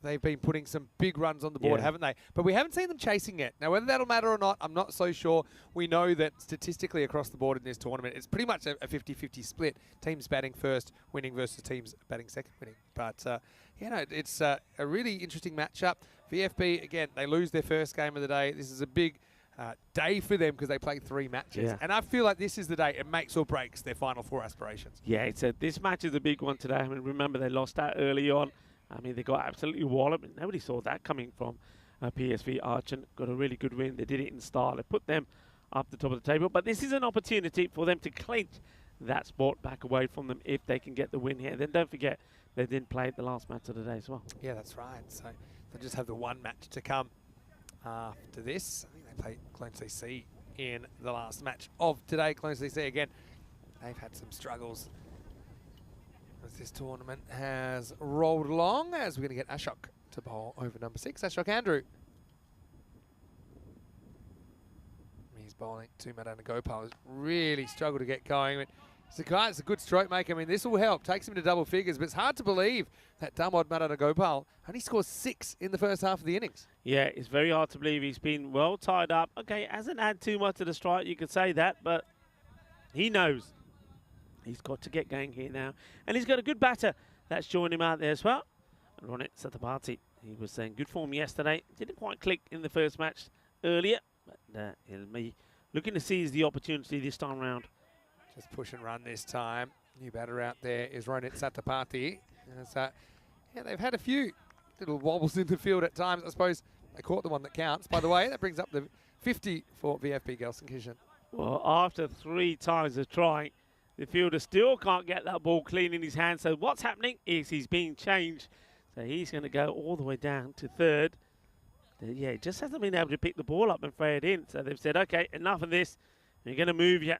they've been putting some big runs on the board, haven't they? But we haven't seen them chasing yet. Now, whether that'll matter or not, I'm not so sure. We know that statistically across the board in this tournament, it's pretty much a 50-50 split. Teams batting first, winning versus teams batting second, winning. But, it's a really interesting matchup. VFB, again, they lose their first game of the day. This is a big day for them because they play 3 matches. Yeah. And I feel like this is the day it makes or breaks their Final Four aspirations. Yeah, this match is a big one today. I mean, remember they lost out early on. I mean, they got absolutely walloped. Nobody saw that coming from PSV Archon. Got a really good win. They did it in style. They put them up the top of the table. But this is an opportunity for them to clinch that spot back away from them if they can get the win here. Then don't forget, they didn't play the last match of the day as well. Yeah, that's right. So they'll just have the one match to come after this. I think they played Clone CC in the last match of today. Clone CC, again, they've had some struggles as this tournament has rolled along, as we're going to get Ashok to bowl over number 6. Ashok Andrew. He's bowling to Madana Gopal. Has really struggled to get going. It's a guy that's a good stroke maker. I mean, this will help. Takes him to double figures, but it's hard to believe that Damod Madana Gopal only scores 6 in the first half of the innings. Yeah, it's very hard to believe. He's been well tied up. Okay, hasn't had too much of the strike, you could say that, but he knows he's got to get going here now. And he's got a good batter that's joined him out there as well. Ronit Satapathy. He was saying good form yesterday. Didn't quite click in the first match earlier, but he'll be looking to seize the opportunity this time round. Just push and run this time. New batter out there is Ronit Satapathy. Yeah, they've had a few little wobbles in the field at times. I suppose they caught the one that counts. By the way, that brings up the 50 for VFB Gelsenkirchen. Well, after 3 times of trying, the fielder still can't get that ball clean in his hand. So what's happening is he's being changed. So he's going to go all the way down to third. Yeah, he just hasn't been able to pick the ball up and throw it in. So they've said, okay, enough of this. We're going to move you.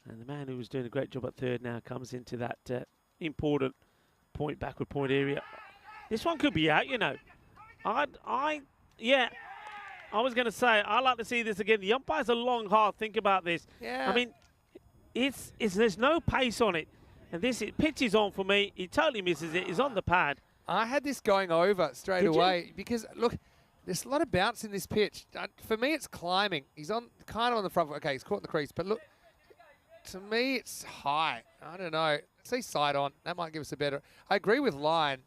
And the man who was doing a great job at third now comes into that important backward point area. This one could be out, you know. I was going to say, I'd like to see this again. The umpire's a long, hard think about this. Yeah. I mean, there's no pace on it. And pitch is on for me. He totally misses it. He's on the pad. I had this going over straight away because, look, there's a lot of bounce in this pitch. For me, it's climbing. He's kind of on the front foot. Okay, he's caught in the crease. But look, to me, it's high. I don't know. See side on. That might give us a better. I agree with line.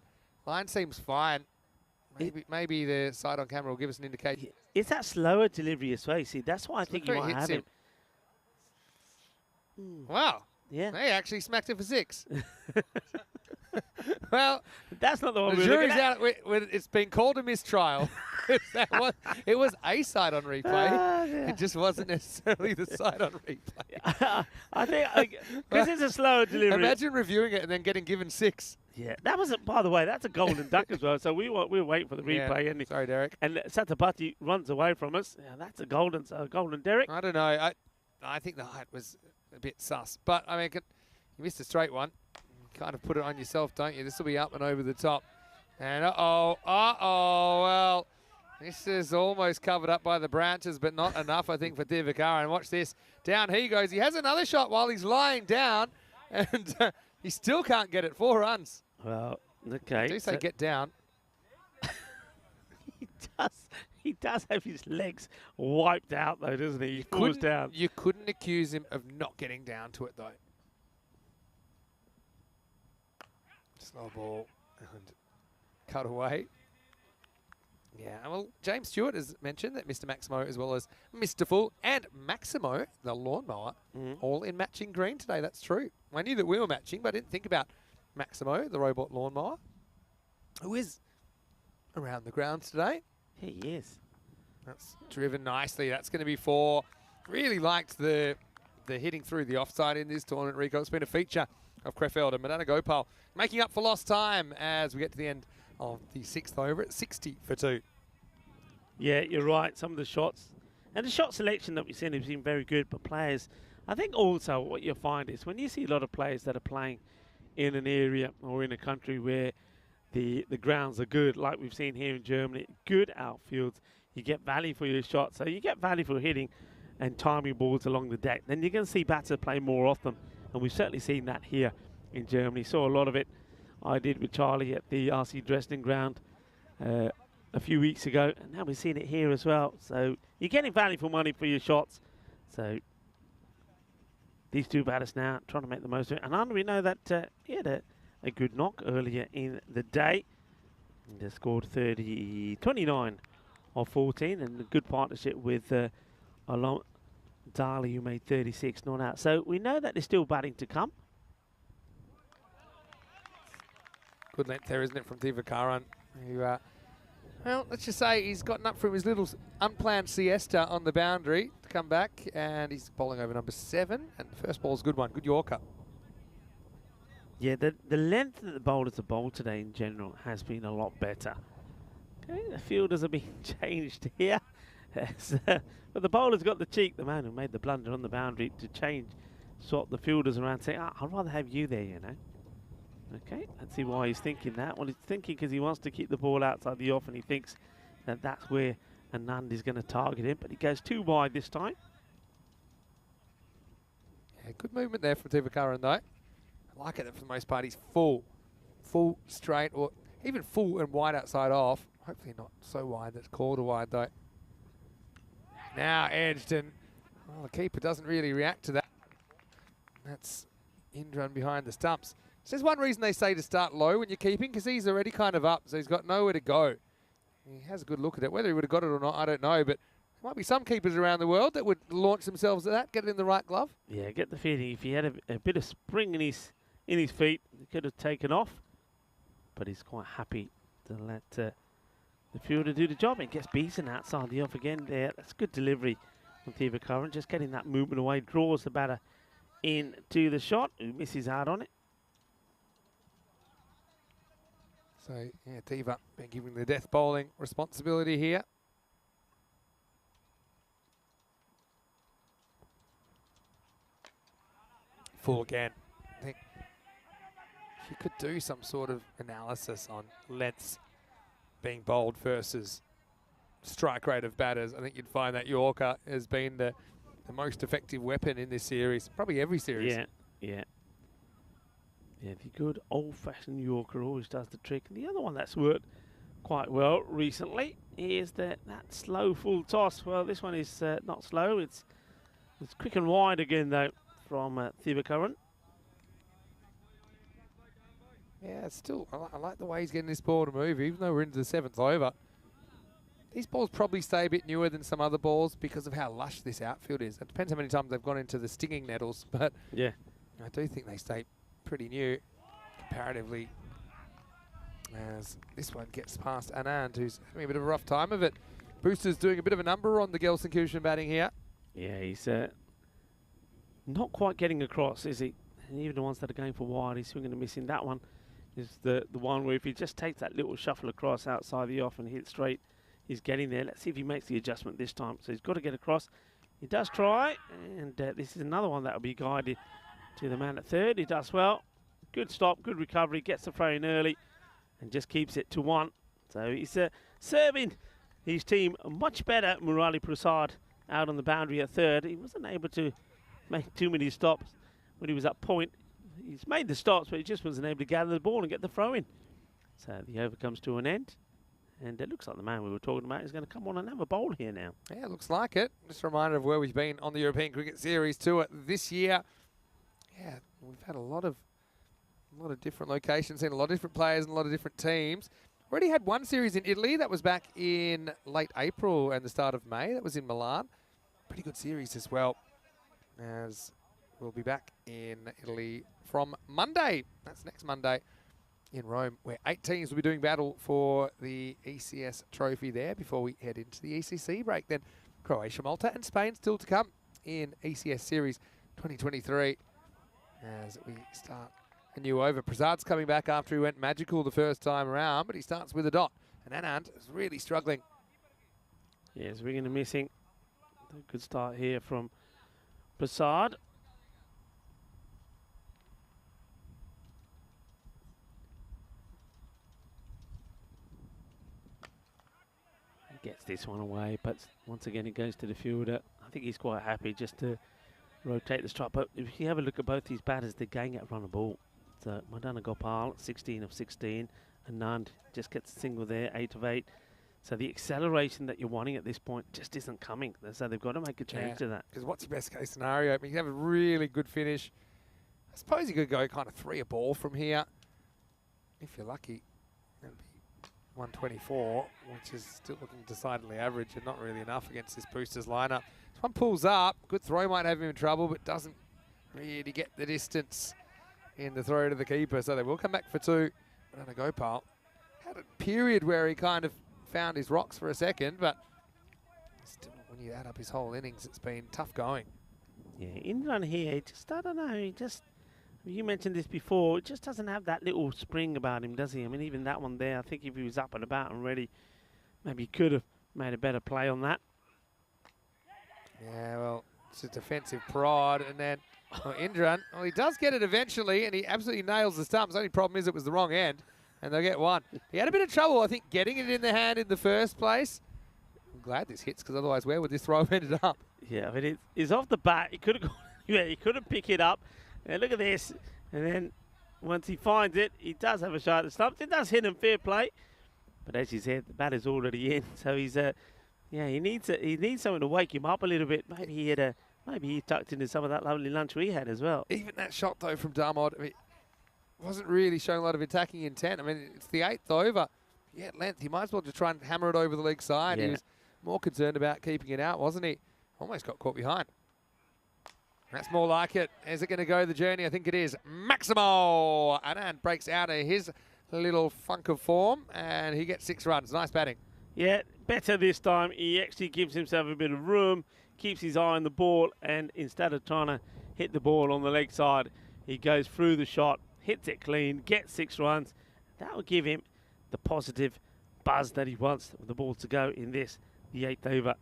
Line seems fine. Maybe the side on camera will give us an indication. It's that slower delivery as well. See, that's why I think you might have him. Wow. Yeah. They actually smacked it for 6. Well, that's not the one. The jury's out. It's been called a mistrial. It was a side on replay. It just wasn't necessarily the side on replay. I think because it's a slower delivery. Imagine reviewing it and then getting given 6. Yeah, that was by the way, that's a golden duck as well. So we were waiting for the replay. Yeah. And sorry, Derek. And Satapathy runs away from us. Yeah, that's a golden Derek. I don't know. I think the height was a bit sus, but I mean, you missed a straight one. Kind of put it on yourself, don't you? This will be up and over the top. And well, this is almost covered up by the branches, but not enough, I think, for Divakara. And watch this. Down he goes. He has another shot while he's lying down, and he still can't get it. 4 runs. Well, okay. Do say get down. He does have his legs wiped out, though, doesn't he? He falls down. You couldn't accuse him of not getting down to it, though. Slow ball and cut away. Yeah, well, James Stewart has mentioned that Mr. Maximo, as well as Mr. Full and Maximo, the lawnmower, all in matching green today. That's true. I knew that we were matching, but I didn't think about Maximo, the robot lawnmower, who is around the grounds today. He is. That's driven nicely. That's going to be 4. Really liked the hitting through the offside in this tournament, Rico. It's been a feature of Krefeld and Madana Gopal making up for lost time as we get to the end of the 6th over at 60 for 2. Yeah, you're right. Some of the shots and the shot selection that we've seen has been very good, but players, I think also what you'll find is when you see a lot of players that are playing in an area or in a country where the grounds are good, like we've seen here in Germany, good outfields, you get value for your shot. So you get value for hitting and timing balls along the deck. Then you're going to see batters play more often. And we've certainly seen that here in Germany. Saw a lot of it. I did with Charlie at the RC Dresden ground a few weeks ago. And now we've seen it here as well. So you're getting value for money for your shots. So these two batters now trying to make the most of it. And we know that he had a good knock earlier in the day. And they scored 29 of 14. And a good partnership with Alon Dali, who made 36 not out. So we know that there's still batting to come. Good length there, isn't it, from Divakaran, who, well, let's just say he's gotten up from his little unplanned siesta on the boundary to come back, and he's bowling over number 7, and the first ball's a good one, good Yorker. Yeah, the length that the bowlers have bowled today in general has been a lot better. Okay, the fielders are being changed here. But the bowler's got the cheek, the man who made the blunder on the boundary, to swap the fielders around, saying, I'd rather have you there, you know. Okay, let's see why he's thinking that. Well, he's thinking because he wants to keep the ball outside the off, and he thinks that that's where Anand is going to target him, but he goes too wide this time. Yeah, good movement there from Divakaran, though. I like it that for the most part he's full straight, or even full and wide outside off. Hopefully not so wide that's called a wide, though. Now edged, and the keeper doesn't really react to that. That's in-run behind the stumps. So there's one reason they say to start low when you're keeping, because he's already kind of up, so he's got nowhere to go. He has a good look at it. Whether he would have got it or not, I don't know, but there might be some keepers around the world that would launch themselves at that, get it in the right glove. Yeah, get the feeling if he had a bit of spring in his feet, he could have taken off, but he's quite happy to let the fielder do the job. It gets Beeson outside the off again there. That's good delivery from Divakaran, just getting that movement away, draws the batter into the shot, who misses out on it. So, yeah, Diva been given the death bowling responsibility here. Full again. I think if you could do some sort of analysis on lengths being bowled versus strike rate of batters, I think you'd find that Yorker has been the most effective weapon in this series, probably every series. Yeah. Yeah, the good old-fashioned Yorker always does the trick. And the other one that's worked quite well recently is that slow full toss. Well, this one is not slow. It's quick and wide again, though, from Divakaran. Yeah, still, I like the way he's getting this ball to move, even though we're into the 7th over. These balls probably stay a bit newer than some other balls because of how lush this outfield is. It depends how many times they've gone into the stinging nettles, but yeah, I do think they stay pretty new comparatively, as this one gets past Anand, who's having a bit of a rough time of it. Booster's doing a bit of a number on the Gelsenkirchen batting here. Yeah, he's not quite getting across, is he? And even the ones that are going for wide, he's swinging and missing. That one is the one where if he just takes that little shuffle across outside the off and hits straight, he's getting there. Let's see if he makes the adjustment this time. So he's got to get across. He does try, and this is another one that will be guided to the man at third. He does well. Good stop, good recovery, gets the throw in early and just keeps it to 1. So he's serving his team much better. Murali Prasad out on the boundary at third. He wasn't able to make too many stops when he was at point. He's made the stops, but he just wasn't able to gather the ball and get the throw in. So the over comes to an end. And it looks like the man we were talking about is going to come on and have a bowl here now. Yeah, looks like it. Just a reminder of where we've been on the European Cricket Series Tour this year. Yeah, we've had a lot of different locations, seen a lot of different players and a lot of different teams. Already had one series in Italy. That was back in late April and the start of May. That was in Milan. Pretty good series as well, as we'll be back in Italy from Monday. That's next Monday in Rome, where 8 teams will be doing battle for the ECS trophy there before we head into the ECC break. Then Croatia, Malta and Spain still to come in ECS Series 2023 as we start a new over. Prasad's coming back after he went magical the first time around, but he starts with a dot. And Anand is really struggling. Yeah, swinging and missing. A good start here from Prasad. He gets this one away, but once again it goes to the fielder. I think he's quite happy just to rotate the strike. But if you have a look at both these batters, they're going at run a ball. So Madana Gopal, 16 of 16, and Nand just gets a single there, 8 of 8. So the acceleration that you're wanting at this point just isn't coming. So they've got to make a change to that. Because what's your best case scenario? I mean, you have a really good finish. I suppose you could go kind of 3 a ball from here. If you're lucky, that'd be 124, which is still looking decidedly average and not really enough against this Boosters lineup. This one pulls up. Good throw might have him in trouble, but doesn't really get the distance in the throw to the keeper. So they will come back for 2. Madana Gopal had a period where he kind of found his rocks for a second, but still, when you add up his whole innings, it's been tough going. Yeah, in run here, just, I don't know, he just, you mentioned this before, just doesn't have that little spring about him, does he? I mean, even that one there, I think if he was up and about and ready, maybe he could have made a better play on that. Yeah, well, it's a defensive prod, and then Indran, well, he does get it eventually, and he absolutely nails the stumps. The only problem is it was the wrong end, and they'll get 1. He had a bit of trouble, I think, getting it in the hand in the first place. I'm glad this hits, because otherwise where would this throw have ended up? Yeah, I mean, it's off the bat. He could have gone, yeah, he could have picked it up. And look at this. And then once he finds it, he does have a shot at the stumps. It does hit him, fair play. But as you said, the bat is already in. So he's, yeah, he needs something to wake him up a little bit. Maybe he had maybe he tucked into some of that lovely lunch we had as well. Even that shot, though, from Darmod, I mean, wasn't really showing a lot of attacking intent. I mean, it's the 8th over. Yeah, length. He might as well just try and hammer it over the leg side. Yeah. He was more concerned about keeping it out, wasn't he? Almost got caught behind. That's more like it. Is it going to go the journey? I think it is. Maximo! Anand breaks out of his little funk of form, and he gets 6 runs. Nice batting. Yeah, better this time. He actually gives himself a bit of room, keeps his eye on the ball, and instead of trying to hit the ball on the leg side, he goes through the shot, hits it clean, gets 6 runs. That will give him the positive buzz that he wants the ball to go in this, the 8th over.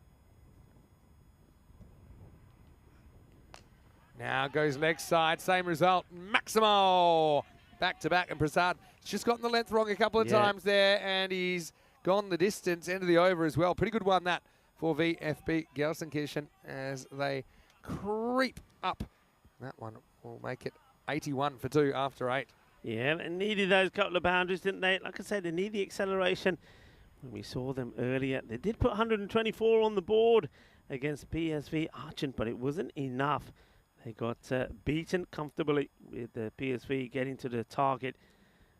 Now goes leg side, same result. Maximo! Back to back, and Prasad has just gotten the length wrong a couple of times there, and he's gone the distance, end of the over as well. Pretty good one that for VFB Gelsenkirchen as they creep up. That one will make it 81 for 2 after 8. Yeah, and needed those couple of boundaries, didn't they? Like I said, they need the acceleration. When we saw them earlier, they did put 124 on the board against PSV Aachen, but it wasn't enough. They got beaten comfortably with the PSV getting to the target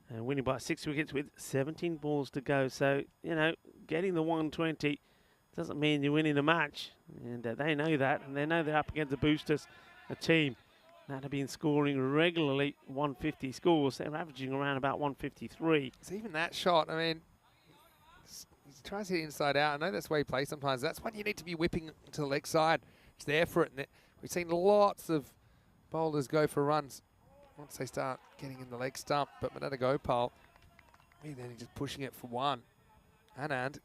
and winning by 6 wickets with 17 balls to go. So, you know, getting the 120 doesn't mean you're winning the match. And they know that, and they know they're up against the Boosters, a team that have been scoring regularly 150 scores. They're averaging around about 153. So even that shot, I mean, he tries to hit inside out. I know that's where he plays sometimes. That's when you need to be whipping to the leg side. It's there for it. And we've seen lots of bowlers go for runs once they start getting in the leg stump. But Madana Gopal, then he's just pushing it for 1. Anand,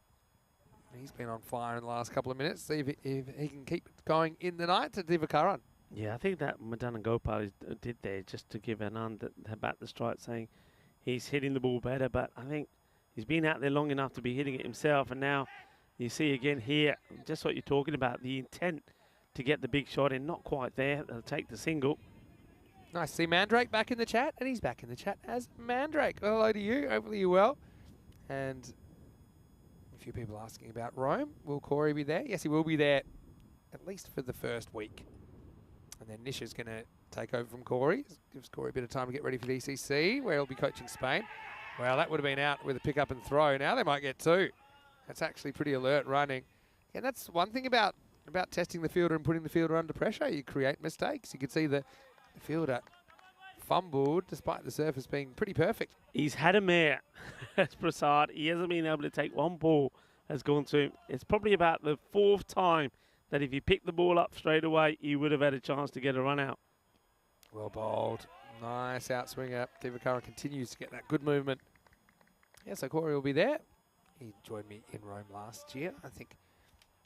he's been on fire in the last couple of minutes. See if he can keep it going in the night to Divakaran. Yeah, I think that Madana Gopal did there just to give Anand the bat the strike, saying he's hitting the ball better. But I think he's been out there long enough to be hitting it himself. And now you see again here, just what you're talking about, the intent to get the big shot in, not quite there. They'll take the single. Nice to see Mandrake back in the chat, and he's back in the chat as Mandrake. Well, hello to you. Hopefully you're well. And a few people asking about Rome. Will Corey be there? Yes, he will be there, at least for the first week. And then Nisha's going to take over from Corey. Gives Corey a bit of time to get ready for the ECC, where he'll be coaching Spain. Well, that would have been out with a pick up and throw. Now they might get 2. That's actually pretty alert running. And that's one thing about testing the fielder and putting the fielder under pressure. You create mistakes. You can see the fielder fumbled despite the surface being pretty perfect. He's had a mare, as Prasad. He hasn't been able to take one ball has gone to him. It's probably about the 4th time that if he picked the ball up straight away, he would have had a chance to get a run out. Well bowled. Nice outswinger. Divakaran continues to get that good movement. Yeah, so Corey will be there. He joined me in Rome last year. I think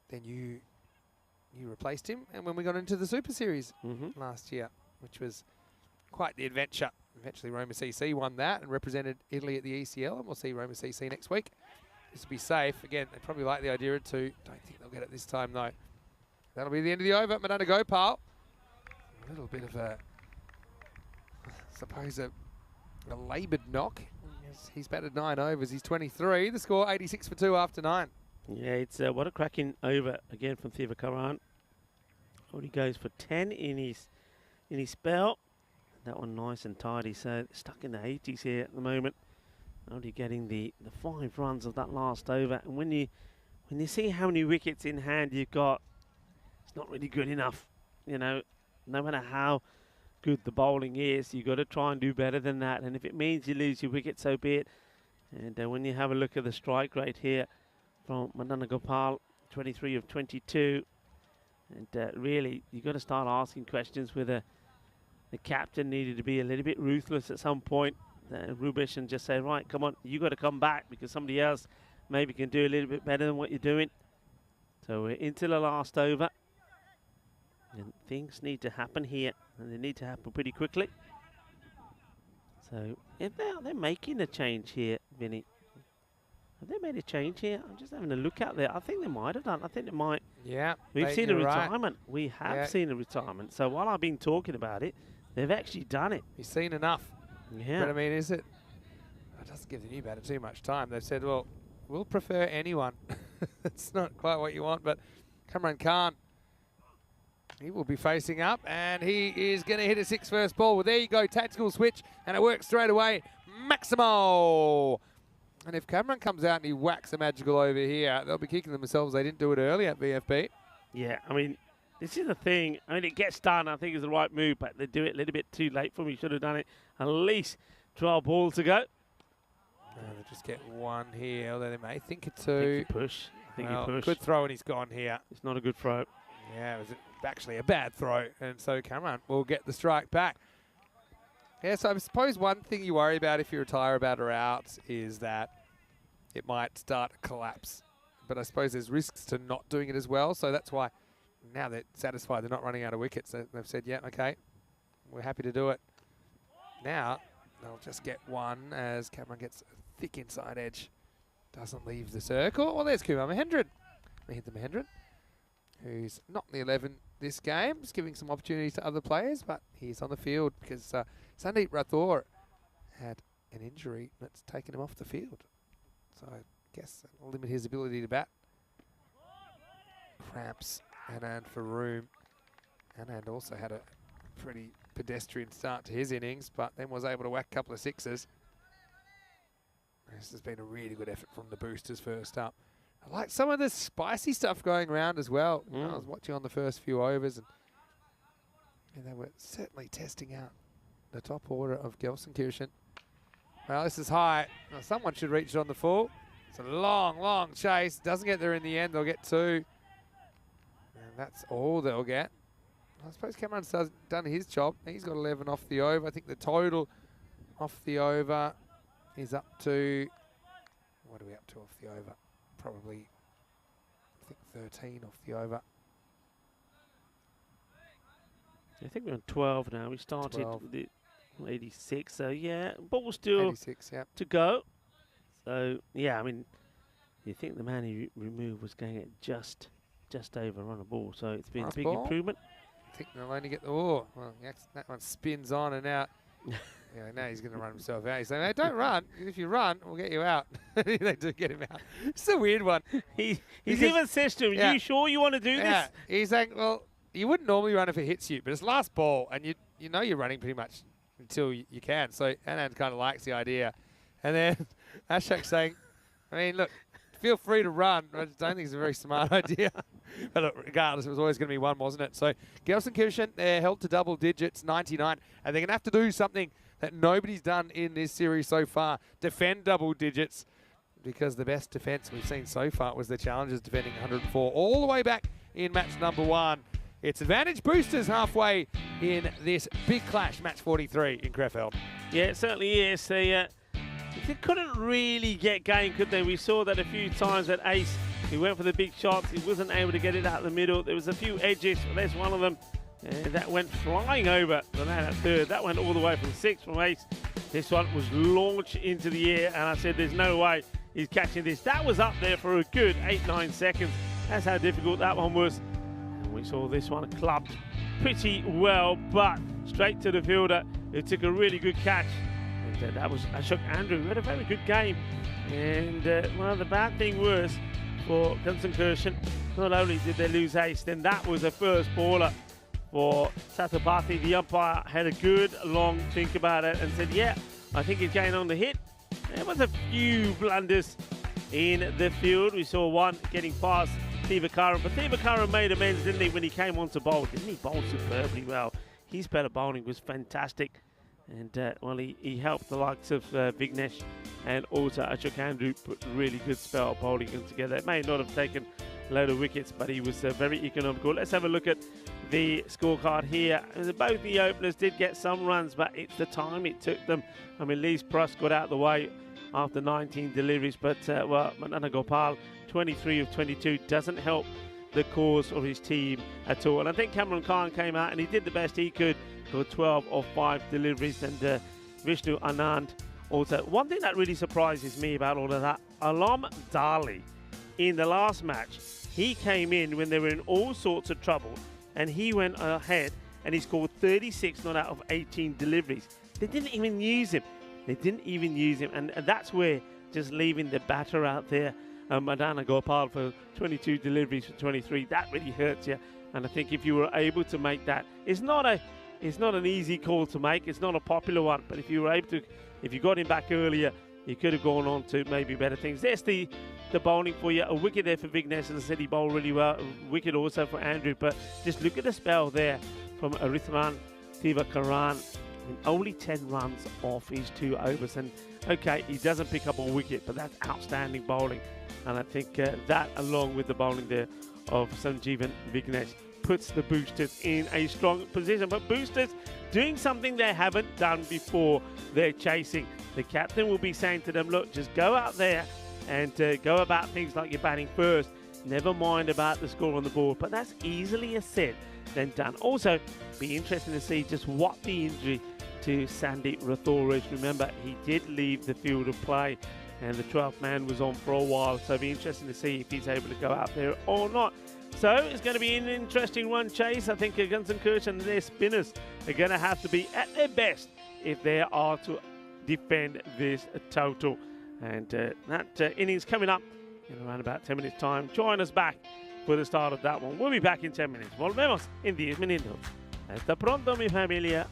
then you replaced him, and when we got into the Super Series last year, which was quite the adventure. Eventually Roma CC won that and represented Italy at the ECL, and we'll see Roma CC next week just to be safe. Again, they probably like the idea of 2. Don't think they'll get it this time, though. That'll be the end of the over. Madonna Gopal. A little bit of a, I suppose, a laboured knock. He's batted 9 overs. He's 23. The score 86 for 2 after 9. Yeah, it's what a cracking over again from Thivakarran. Already goes for 10 in his spell. That one nice and tidy. So stuck in the 80s here at the moment. Only getting the 5 runs of that last over. And when you see how many wickets in hand you've got, it's not really good enough. You know, no matter how good the bowling is, you've got to try and do better than that. And if it means you lose your wicket, so be it. And when you have a look at the strike rate here from Madonna Gopal, 23 of 22. And really, you've got to start asking questions whether the captain needed to be a little bit ruthless at some point. Rubish, and just say, right, come on, you got to come back because somebody else maybe can do a little bit better than what you're doing. So we're into the last over. And things need to happen here, and they need to happen pretty quickly. So if they're making a change here, Vinny. Have they made a change here? I'm just having a look out there. I think they might have done. I think they might. Yeah. We've seen a retirement. Right. We have seen a retirement. So while I've been talking about it, they've actually done it. You've seen enough. Yeah. But I mean, it doesn't give the new batter too much time. They've said, well, we'll prefer anyone. It's not quite what you want, but Kamran Khan, he will be facing up, and he is going to hit a 6 first ball. Well, there you go, tactical switch, and it works straight away. Maximo! And if Cameron comes out and he whacks a magical over here, they'll be kicking themselves. They didn't do it earlier at VFB. Yeah, I mean, this is the thing. I mean, it gets done. I think it's the right move, but they do it a little bit too late for me. Should have done it at least 12 balls to go. They just get 1 here, although they may think it's 2. I think you push. I think you push. Good throw, and he's gone here. It's not a good throw. Yeah, it was actually a bad throw, and so Cameron will get the strike back. Yeah, so I suppose one thing you worry about if you retire a batter out is that it might start to collapse. But I suppose there's risks to not doing it as well, so that's why now they're satisfied they're not running out of wickets. They've said, yeah, okay, we're happy to do it. Now they'll just get 1 as Cameron gets a thick inside edge. Doesn't leave the circle. Well, there's Kumar Mahendran. Mahendra Mahendran, who's not in the 11 this game. Just giving some opportunities to other players, but he's on the field because Sandeep Rathore had an injury that's taken him off the field. So I guess that'll limit his ability to bat. Cramps, Anand for room. Anand also had a pretty pedestrian start to his innings, but then was able to whack a couple of 6s. This has been a really good effort from the boosters first up. I like some of the spicy stuff going around as well. I was watching on the first few overs, and they were certainly testing out the top order of Gelsenkirchen. Well, this is high. Now, someone should reach it on the full. It's a long, long chase. Doesn't get there in the end. They'll get 2. And that's all they'll get. I suppose Cameron's done his job. He's got 11 off the over. I think the total off the over is up to, what are we up to off the over? Probably, I think 13 off the over. I think we're on 12 now. We started 12. with the 86, so yeah, ball still 86, yeah. to go. So yeah, I mean, you think the man he removed was going at just over on a ball, so it's been Nice a big ball. improvement. I think they'll only get the war. Well, that one spins on and out. Yeah, now he's going to run himself out. He's saying, hey, don't run. If you run, we'll get you out. They do get him out. It's a weird one. He's even says to him, Yeah. you sure you want to do this? He's saying, well, you wouldn't normally run if it hits you, but it's last ball, and you know you're running pretty much until you can. So Anand kind of likes the idea. And then Ashok's saying, I mean, look, feel free to run. I just don't think it's a very smart idea. But look, regardless, it was always going to be 1, wasn't it? So Gelsenkirchen, they're held to double digits, 99, and they're going to have to do something that nobody's done in this series so far, defend double digits, because the best defence we've seen so far was the Challengers defending 104 all the way back in match number 1. It's advantage boosters halfway in this big clash, match 43 in Krefeld. Yeah, it certainly is. They couldn't really get going, could they? We saw that a few times that Ace, he went for the big shots. He wasn't able to get it out the middle. There was a few edges, but there's one of them. That went flying over the man at third. That went all the way from 6 from Ace. This one was launched into the air, and I said there's no way he's catching this. That was up there for a good 8-9 seconds. That's how difficult that one was. And we saw this one clubbed pretty well, but straight to the fielder, who took a really good catch. And that was Ashok Andrew, who had a very good game. And well, the bad thing was for Gunsankirchen, not only did they lose ace, then that was a first baller for Satapathy. The umpire had a good long think about it and said, yeah, I think he's going on the hit. There was a few blunders in the field. We saw one getting past Thivakaran, but Thivakaran made amends, didn't he, when he came on to bowl? Didn't he bowl superbly well? His better bowling was fantastic. And, well, he helped the likes of Vignesh and also Ashok Andrew put really good spell of bowling together. It may not have taken a load of wickets, but he was very economical. Let's have a look at the scorecard here. Both the openers did get some runs, but it's the time it took them. I mean, Lee's Pruss got out of the way after 19 deliveries, but, well, Mandana Gopal, 23 of 22, doesn't help the cause of his team at all. And I think Cameron Khan came out and he did the best he could for 12 of 5 deliveries, and Vishnu Anand also. One thing that really surprises me about all of that, Alam Dali, in the last match, he came in when they were in all sorts of trouble, and he went ahead and he scored 36 not out of 18 deliveries. They didn't even use him. And that's where just leaving the batter out there, Mandana Gopal, for 22 deliveries for 23, that really hurts you. And I think if you were able to make that, it's not an easy call to make. It's not a popular one, but if you were able to, if you got him back earlier, you could have gone on to maybe better things. There's the bowling for you. A wicket there for Vignesh, as I said, he bowled really well. A wicket also for Andrew, but just look at the spell there from Arithran Thivakaran. Only 10 runs off his 2 overs, and okay, he doesn't pick up a wicket, but that's outstanding bowling. And I think that, along with the bowling there of Sanjeevan Vignesh, puts the Boosters in a strong position. But Boosters doing something they haven't done before. They're chasing. The captain will be saying to them, look, just go out there and go about things like you're batting first. Never mind about the score on the board. But that's easier said than done. Also, be interesting to see just what the injury to Sandeep Rathore is. Remember, he did leave the field of play, and the 12th man was on for a while. So it'll be interesting to see if he's able to go out there or not. So it's going to be an interesting run chase. I think Gunsankirchen and their spinners are going to have to be at their best if they are to defend this total. And that innings coming up in around about 10 minutes' time. Join us back for the start of that one. We'll be back in 10 minutes. Volvemos en 10 minutos. Hasta pronto, mi familia.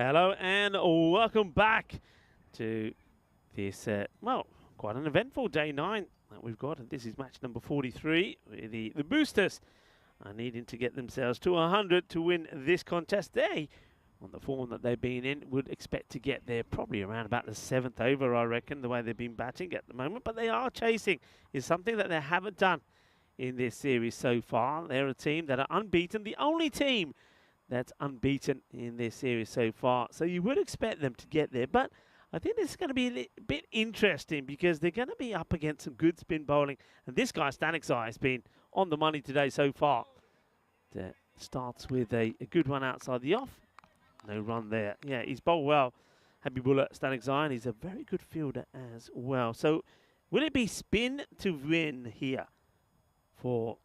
Hello and welcome back to this, well, quite an eventful day 9 that we've got. And this is match number 43. Where the boosters are needing to get themselves to 100 to win this contest. They, on the form that they've been in, would expect to get there probably around about the 7th over, I reckon, the way they've been batting at the moment. But they are chasing, is something that they haven't done in this series so far. They're a team that are unbeaten, the only team that's unbeaten in this series so far. So you would expect them to get there. But I think this is going to be a bit interesting because they're going to be up against some good spin bowling. And this guy, Stanikzai, has been on the money today so far. Starts with a good one outside the off. No run there. Yeah, he's bowled well. Habibullah Stanikzai, and he's a very good fielder as well. So will it be spin to win here for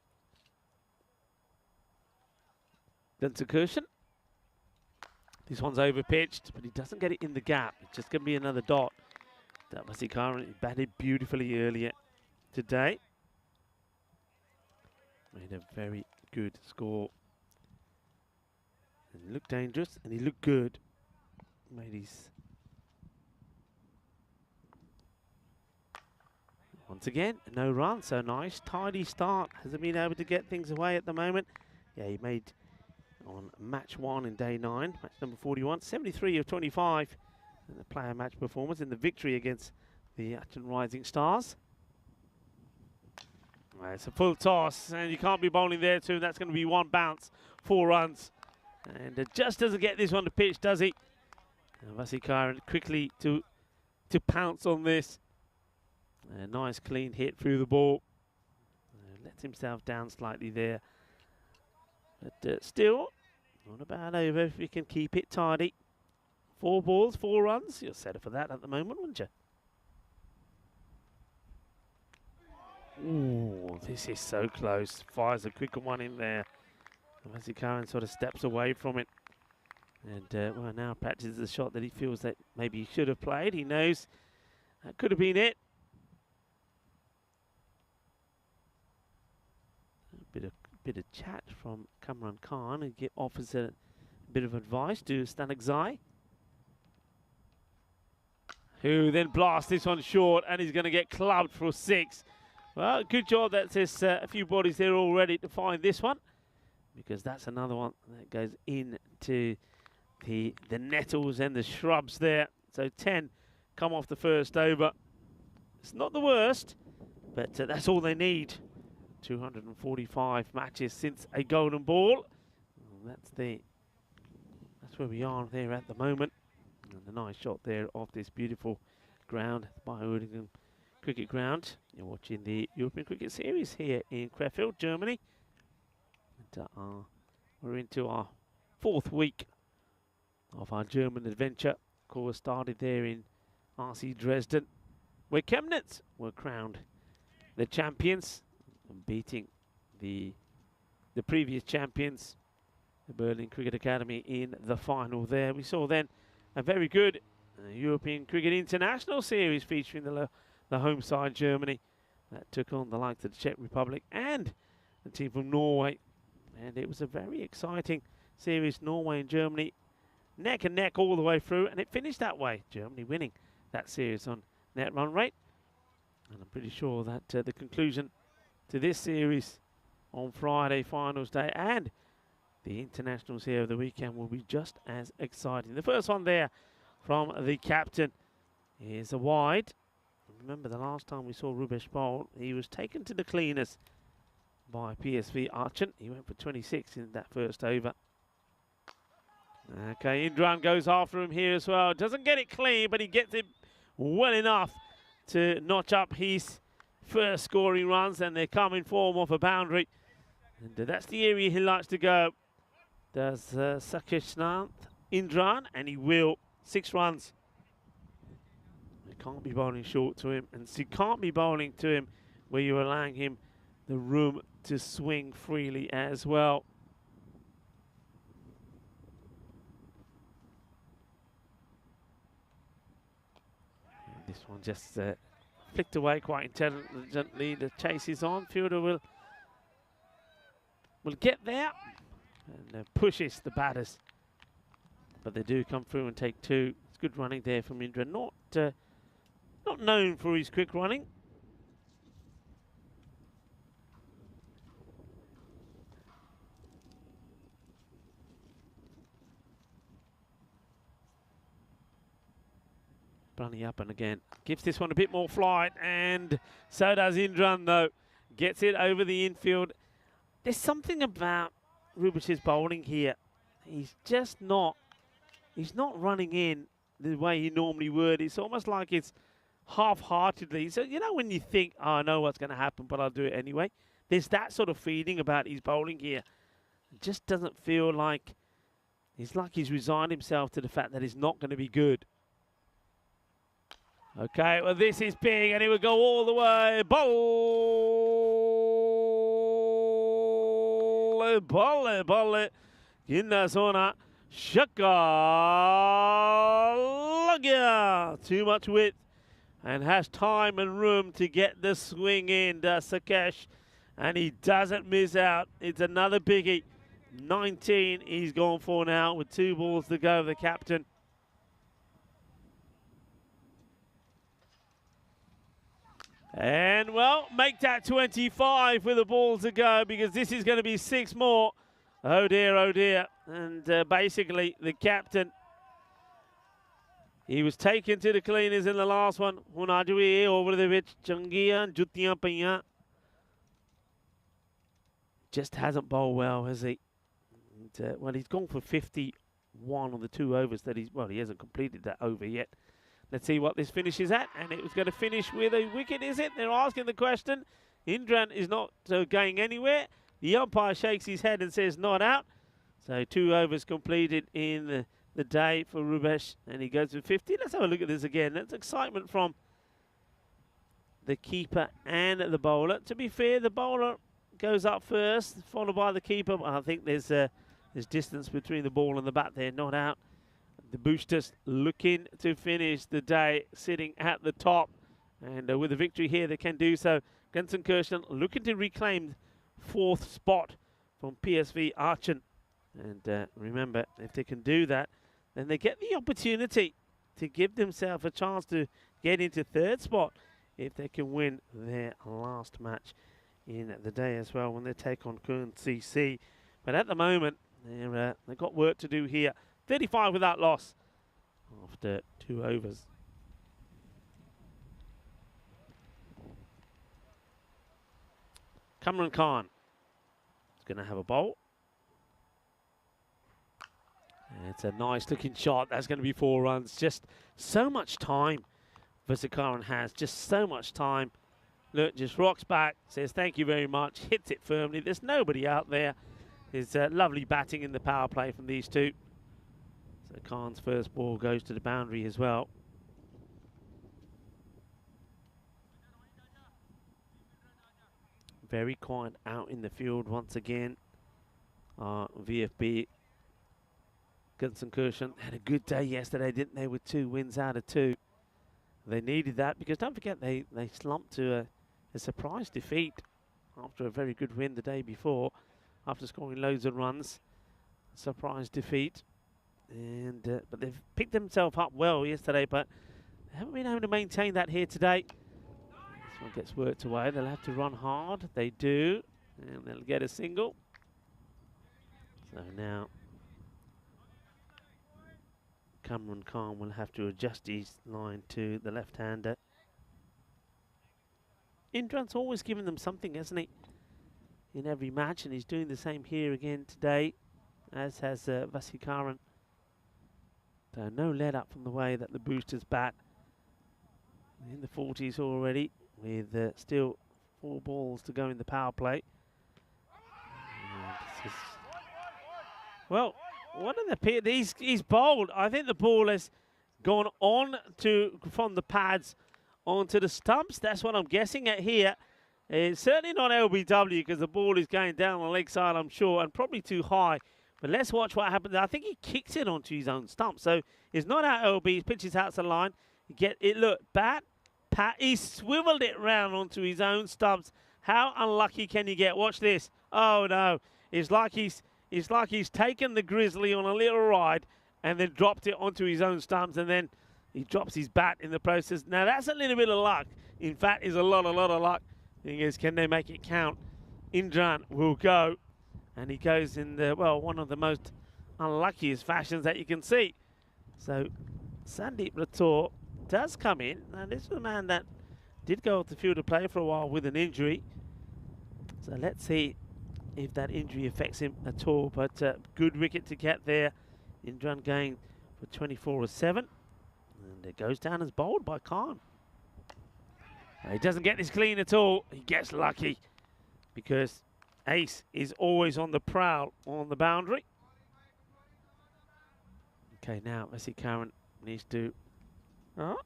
Dunsakurshan? This one's over pitched, but he doesn't get it in the gap. It's just going to be another dot. That was the current. He batted beautifully earlier today. Made a very good score. And he looked dangerous, and he looked good. Made his... Once again, no run, so nice. Tidy start. Hasn't been able to get things away at the moment. Yeah, he made... on match 1 in day 9, match number 41, 73 of 25 in the player match performance in the victory against the Acton Rising Stars. Right, it's a full toss, and you can't be bowling there too. That's going to be one bounce, 4 runs. And just doesn't get this one to pitch, does he? Vasikaran quickly to pounce on this. A nice clean hit through the ball. Lets himself down slightly there. But still, not a bad over if you can keep it tidy. 4 balls, 4 runs. You're set for that at the moment, wouldn't you? Ooh, this is so close. Fires a quicker one in there. Vasikaran sort of steps away from it. And well, now practices the shot that he feels that maybe he should have played. He knows that could have been it. Bit of chat from Kamran Khan, and offers a bit of advice to Stanikzai, who then blasts this one short, and he's going to get clubbed for 6. Well, good job that there's a few bodies there already to find this one, because that's another one that goes into the nettles and the shrubs there. So 10 come off the first over. It's not the worst, but that's all they need. 245 matches since a golden ball. That's where we are there at the moment. And a nice shot there off this beautiful ground, Bayern cricket ground. You're watching the European Cricket Series here in Krefeld, Germany. And, we're into our 4th week of our German adventure. Of course, started there in RC Dresden, where Chemnitz were crowned the champions, beating the previous champions, the Berlin Cricket Academy, in the final there. We saw then a very good European Cricket International Series featuring the home side Germany that took on the likes of the Czech Republic and the team from Norway. And it was a very exciting series, Norway and Germany, neck and neck all the way through, and it finished that way. Germany winning that series on net run rate. And I'm pretty sure that the conclusion to this series on Friday, finals day, and the internationals here of the weekend will be just as exciting. The first one there from the captain is a wide. Remember the last time we saw Rubesh bowl, he was taken to the cleaners by PSV Archon. He went for 26 in that first over. Okay, Indran goes after him here as well. Doesn't get it clean, but he gets it well enough to notch up his first scoring runs, and they come in form of a boundary. And that's the area he likes to go. Does Sakishnant Indran, and he will. 6 runs. You can't be bowling short to him, and so you can't be bowling to him where you're allowing him the room to swing freely as well. And this one just flicked away quite intelligently. The chase is on. Fielder will get there and pushes the batters. but they do come through and take 2. It's good running there from Indra. Not known for his quick running. Bunny up and again. Gives this one a bit more flight, and so does Indran, though. Gets it over the infield. There's something about Rubish's bowling here. He's just not, he's not running in the way he normally would. It's almost like it's half-heartedly. So, you know, when you think, oh, I know what's going to happen, but I'll do it anyway. There's that sort of feeling about his bowling here. It just doesn't feel like, it's like he's resigned himself to the fact that he's not going to be good. Okay, well, this is big, and it would go all the way. Bolle. Inna zona. Shaka. Too much width, and has time and room to get the swing in, does Sakesh. And he doesn't miss out. It's another biggie. 19 he's gone for now with 2 balls to go, the captain. And, well, make that 25 with the ball to go, because this is going to be 6 more. Oh, dear, oh, dear. And basically, the captain, he was taken to the cleaners in the last one. Over the pitch. Just hasn't bowled well, has he? And, well, he's gone for 51 on the 2 overs that he's, well, he hasn't completed that over yet. Let's see what this finishes at, and it was going to finish with a wicket, is it? They're asking the question. Indran is not going anywhere. The umpire shakes his head and says not out. So 2 overs completed in the day for Rubesh, and he goes to 50. Let's have a look at this again. That's excitement from the keeper and the bowler. To be fair, the bowler goes up first, followed by the keeper. I think there's distance between the ball and the bat there, not out. The Boosters looking to finish the day sitting at the top. And with a victory here, they can do so. Gunston Kirshen looking to reclaim 4th spot from PSV Archen. And remember, if they can do that, then they get the opportunity to give themselves a chance to get into 3rd spot if they can win their last match in the day as well when they take on Kern CC. But at the moment, they've got work to do here. 35 without loss after 2 overs. Kamran Khan is going to have a bowl. And it's a nice looking shot. That's going to be 4 runs. Just so much time Vasikaran has. Just so much time. Look, just rocks back, says thank you very much, hits it firmly. There's nobody out there. There's lovely batting in the power play from these 2. So Khan's first ball goes to the boundary as well. Very quiet out in the field once again. VFB Gunston Kirshen had a good day yesterday, didn't they, with 2 wins out of 2. They needed that because don't forget they slumped to a surprise defeat after a very good win the day before, after scoring loads of runs. Surprise defeat. And but they've picked themselves up well yesterday, but they haven't been able to maintain that here today. This one gets worked away. They'll have to run hard. They do, and they'll get a single. So now Kamran Khan will have to adjust his line to the left-hander. Indran's always given them something, hasn't he, in every match, and he's doing the same here again today, as has Vasikaran. So no let up from the way that the Boosters bat. In the 40s already, with still 4 balls to go in the power play. Well, what are the he's bowled. I think the ball has gone on from the pads onto the stumps. That's what I'm guessing at here. It's certainly not LBW because the ball is going down the leg side, I'm sure, and probably too high. But let's watch what happens. I think he kicks it onto his own stump. So it's not out LB. He pitches out the line. You get it. Look, bat, pat. He swiveled it round onto his own stumps. How unlucky can you get? Watch this. Oh no! It's like he's taken the Grizzly on a little ride, and then dropped it onto his own stumps, and then he drops his bat in the process. Now that's a little bit of luck. In fact, is a lot of luck. The thing is, can they make it count? Indran will go, and he goes in the, well, one of the most unluckiest fashions that you can see. So Sandeep Rathore does come in. Now this is a man that did go off the field of play for a while with an injury. So let's see if that injury affects him at all. But good wicket to get there. Indran going for 24-7. And it goes down as bowled by Khan. He doesn't get this clean at all. He gets lucky because Ace is always on the prowl on the boundary. Okay, now Messi Curran needs to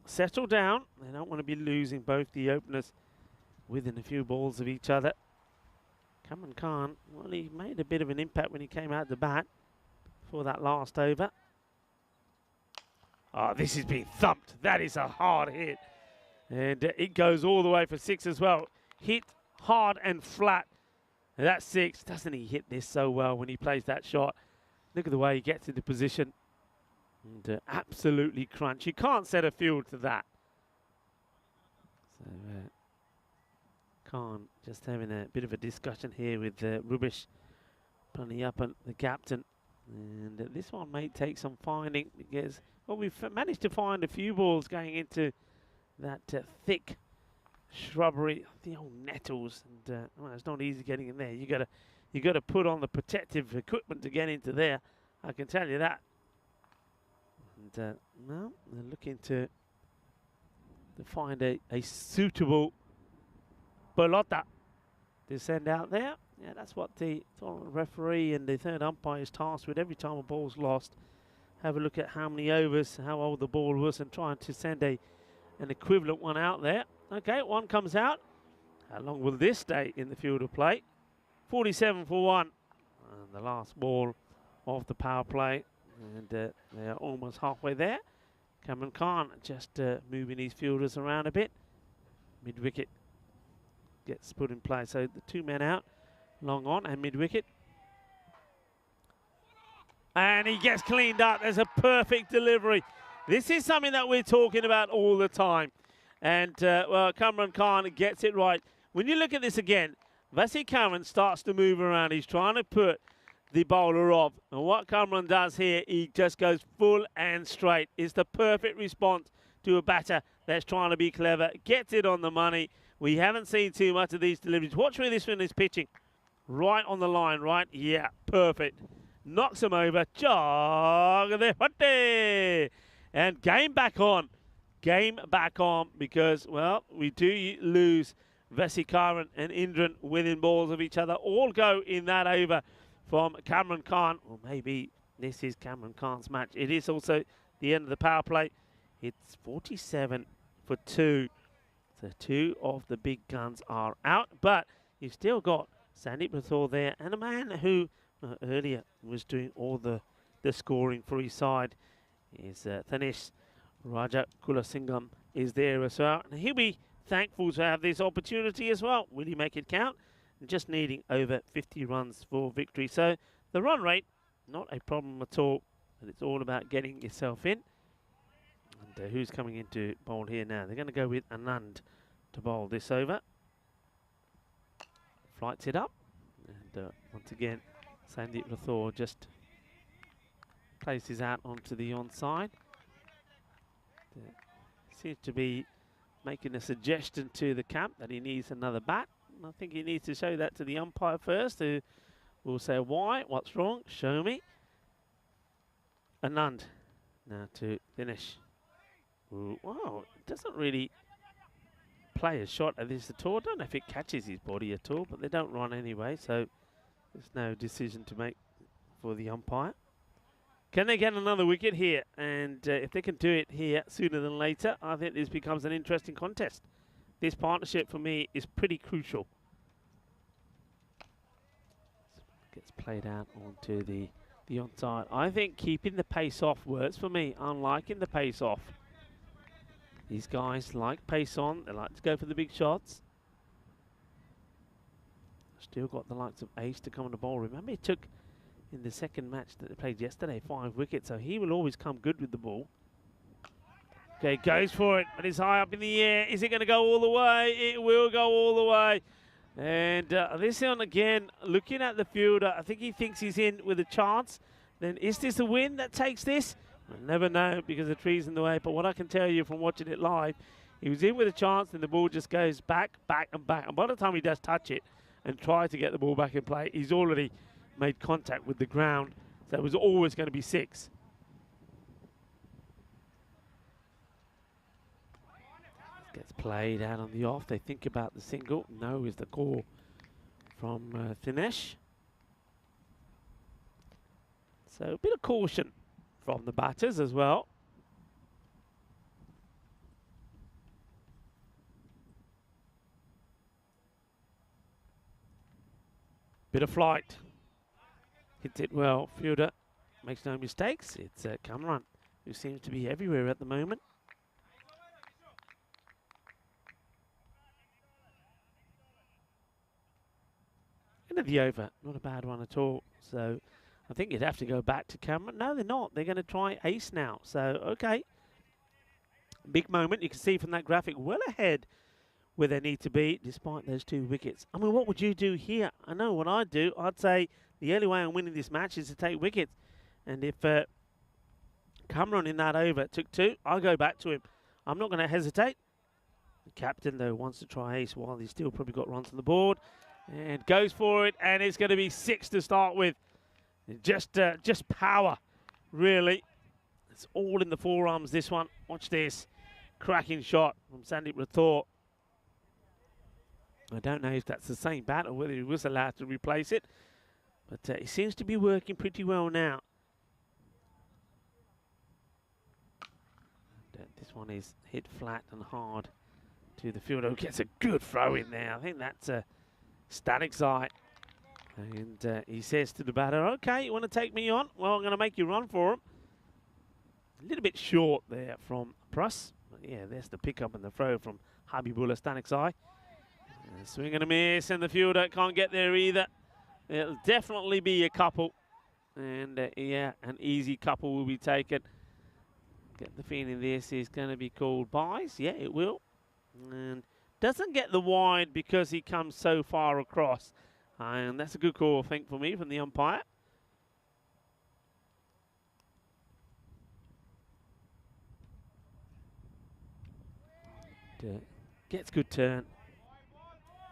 settle down. They don't want to be losing both the openers within a few balls of each other. Kamran Khan, well, he made a bit of an impact when he came out the bat for that last over. Oh, this is being thumped. That is a hard hit. And it goes all the way for 6 as well. Hit hard and flat. And that's 6. Doesn't he hit this so well when he plays that shot? Look at the way he gets into position. And absolutely crunch. You can't set a field to that. So Khan just having a bit of a discussion here with Rubish. Plenty up on the captain. And this one may take some finding because, well, we've managed to find a few balls going into that thick shrubbery, the old nettles, and well, it's not easy getting in there. You got to put on the protective equipment to get into there. I can tell you that. And well, they're looking to find a suitable Bolota to send out there. Yeah, that's what the referee and the third umpire is tasked with every time a ball's lost. Have a look at how many overs, how old the ball was, and trying to send an equivalent one out there. Okay, one comes out. How long will this stay in the field of play? 47 for 1. And the last ball of the power play. And they're almost halfway there. Kamran Khan just moving his fielders around a bit. Mid-wicket gets put in play. So the 2 men out, long on and mid-wicket. And he gets cleaned up. There's a perfect delivery. This is something that we're talking about all the time. And, well, Kamran Khan gets it right. When you look at this again, Vasi Kamran starts to move around. He's trying to put the bowler off. And what Kamran does here, he just goes full and straight. It's the perfect response to a batter that's trying to be clever. Gets it on the money. We haven't seen too much of these deliveries. Watch where this one is pitching. Right on the line, right? Yeah, perfect. Knocks him over. And game back on. Game back on because, well, we do lose Vasi Karan and Indran within balls of each other. All go in that over from Kamran Khan. Or maybe this is Kamran Khan's match. It is also the end of the power play. It's 47 for 2. So 2 of the big guns are out. But you've still got Sandeep Rathore there and a man who earlier was doing all the scoring for his side is Thanesh Raja Kulasingham is there as well. And he'll be thankful to have this opportunity as well. Will he make it count? And just needing over 50 runs for victory. So the run rate, not a problem at all. But it's all about getting yourself in. And who's coming into bowl here now? They're going to go with Anand to bowl this over. Flights it up. And once again, Sandeep Rathore just places out onto the onside. Seems to be making a suggestion to the camp that he needs another bat. I think he needs to show that to the umpire first, who will say, why? What's wrong? Show me. Anand now to finish. Ooh, wow, it doesn't really play a shot at this at all. I don't know if it catches his body at all, but they don't run anyway, so there's no decision to make for the umpire. Can they get another wicket here? And if they can do it here sooner than later, I think this becomes an interesting contest. This partnership for me is pretty crucial. Gets played out onto the onside. I think keeping the pace off works for me. I'm liking the pace off. These guys like pace on. They like to go for the big shots. Still got the likes of Ace to come on the ball. Remember, it took in the second match that they played yesterday, 5 wickets, so he will always come good with the ball. Okay, goes for it, but it's high up in the air. Is it going to go all the way? It will go all the way. And this one again, looking at the fielder, I think he thinks he's in with a chance. Then is this a win that takes this? I'll never know because the tree's in the way. But what I can tell you from watching it live, he was in with a chance, and the ball just goes back, back, and back. And by the time he does touch it and try to get the ball back in play, he's already made contact with the ground. So it was always going to be 6. Gets played out on the off. They think about the single. No is the call from Dinesh. So a bit of caution from the batters as well. Bit of flight. Hits it well. Fielder makes no mistakes. It's Cameron, who seems to be everywhere at the moment. End of the over, not a bad one at all. So I think you'd have to go back to Cameron. No, they're not. They're going to try ace now. So, okay. Big moment. You can see from that graphic well ahead where they need to be despite those 2 wickets. I mean, what would you do here? I know what I'd do. I'd say the only way I'm winning this match is to take wickets. And if Cameron in that over took 2, I'll go back to him. I'm not going to hesitate. The captain, though, wants to try ace while he's still probably got runs on the board. And goes for it, and it's going to be 6 to start with. Just power, really. It's all in the forearms, this one. Watch this. Cracking shot from Sandeep Rathore. I don't know if that's the same bat or whether he was allowed to replace it. But it seems to be working pretty well now. This one is hit flat and hard to the fielder, who gets a good throw in there. I think that's a static side. And he says to the batter, okay, you want to take me on? Well, I'm going to make you run for him. A little bit short there from Pruss. But yeah, there's the pickup and the throw from Habibullah Staniksai. Swing and a miss, and the fielder can't get there either. It'll definitely be a couple. And yeah, an easy couple will be taken. Get the feeling this is going to be called buys. Yeah, it will. And doesn't get the wide because he comes so far across. And that's a good call, I think, for me, from the umpire. Gets good turn.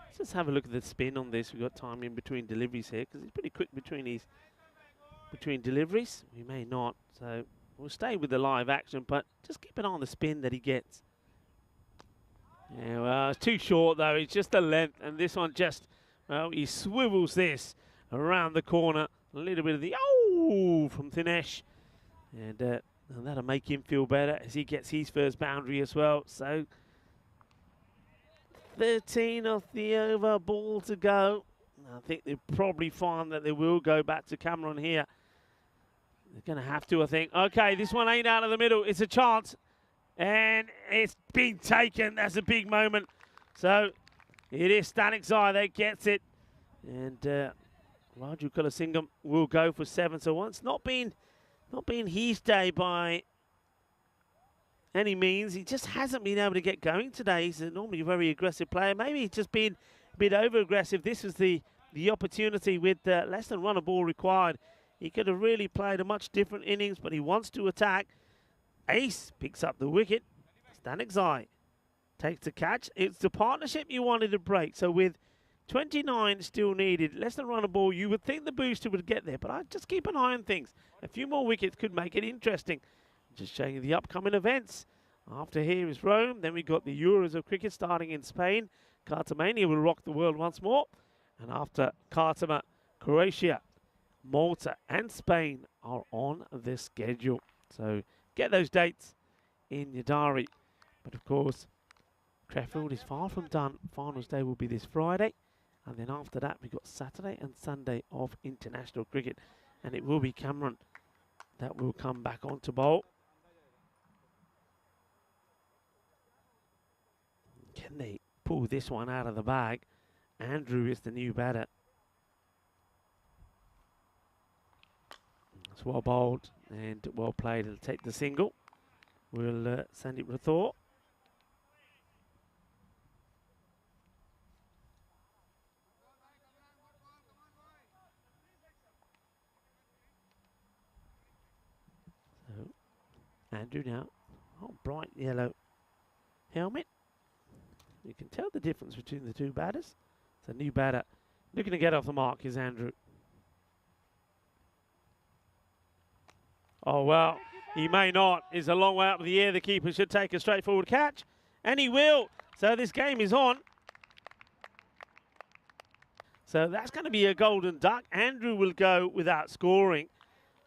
Let's just have a look at the spin on this. We've got time in between deliveries here because he's pretty quick between deliveries. We may not, so we'll stay with the live action, but just keep an eye on the spin that he gets. Yeah, well, it's too short, though. It's just the length, and this one just, well, he swivels this around the corner. A little bit of the, oh, from Dinesh. And that'll make him feel better as he gets his first boundary as well. So 13 off the over, ball to go. I think they'll probably find that they will go back to Cameron here. They're going to have to, I think. Okay, this one ain't out of the middle. It's a chance. And it's been taken. That's a big moment. So it is Staniksai that gets it. And Raju Kulasingham will go for 7. So it's not been his day by any means. He just hasn't been able to get going today. He's normally a very aggressive player. Maybe he's just been a bit over-aggressive. This was the opportunity with less than run a ball required. He could have really played a much different innings, but he wants to attack. Ace picks up the wicket. Staniksai takes the catch. It's the partnership you wanted to break. So with 29 still needed, less than run a ball, you would think the booster would get there. But I just keep an eye on things. A few more wickets could make it interesting. Just showing you the upcoming events. After here is Rome. Then we got the Euros of cricket starting in Spain. Cartamania will rock the world once more. And after Cartama, Croatia, Malta and Spain are on the schedule. So get those dates in your diary. But of course, Crefeld is far from done. Finals day will be this Friday. And then after that, we've got Saturday and Sunday of international cricket. And it will be Cameron that will come back on to bowl. Can they pull this one out of the bag? Andrew is the new batter. It's well bowled and well played. It'll take the single. We'll send it with Thor. So, Andrew now. Oh, bright yellow helmet. You can tell the difference between the two batters. It's a new batter. Looking to get off the mark is Andrew. Oh, well, he may not. He's a long way up in the air. The keeper should take a straightforward catch. And he will. So this game is on. So that's going to be a golden duck. Andrew will go without scoring.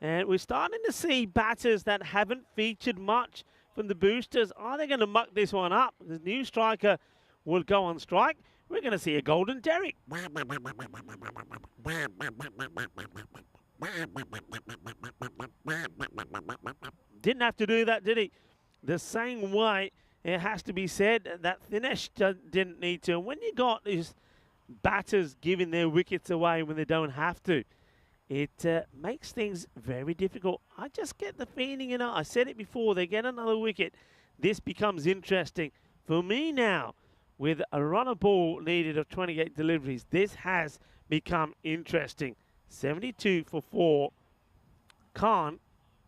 And we're starting to see batters that haven't featured much from the boosters. Are they going to muck this one up? The new striker will go on strike. We're going to see a golden Derek. Didn't have to do that, did he? The same way, it has to be said, that Thinesh didn't need to. And when you got these batters giving their wickets away when they don't have to, it makes things very difficult. I just get the feeling, you know, I said it before, they get another wicket. This becomes interesting. For me now, with a runner ball needed of 28 deliveries, this has become interesting. 72 for 4. Khan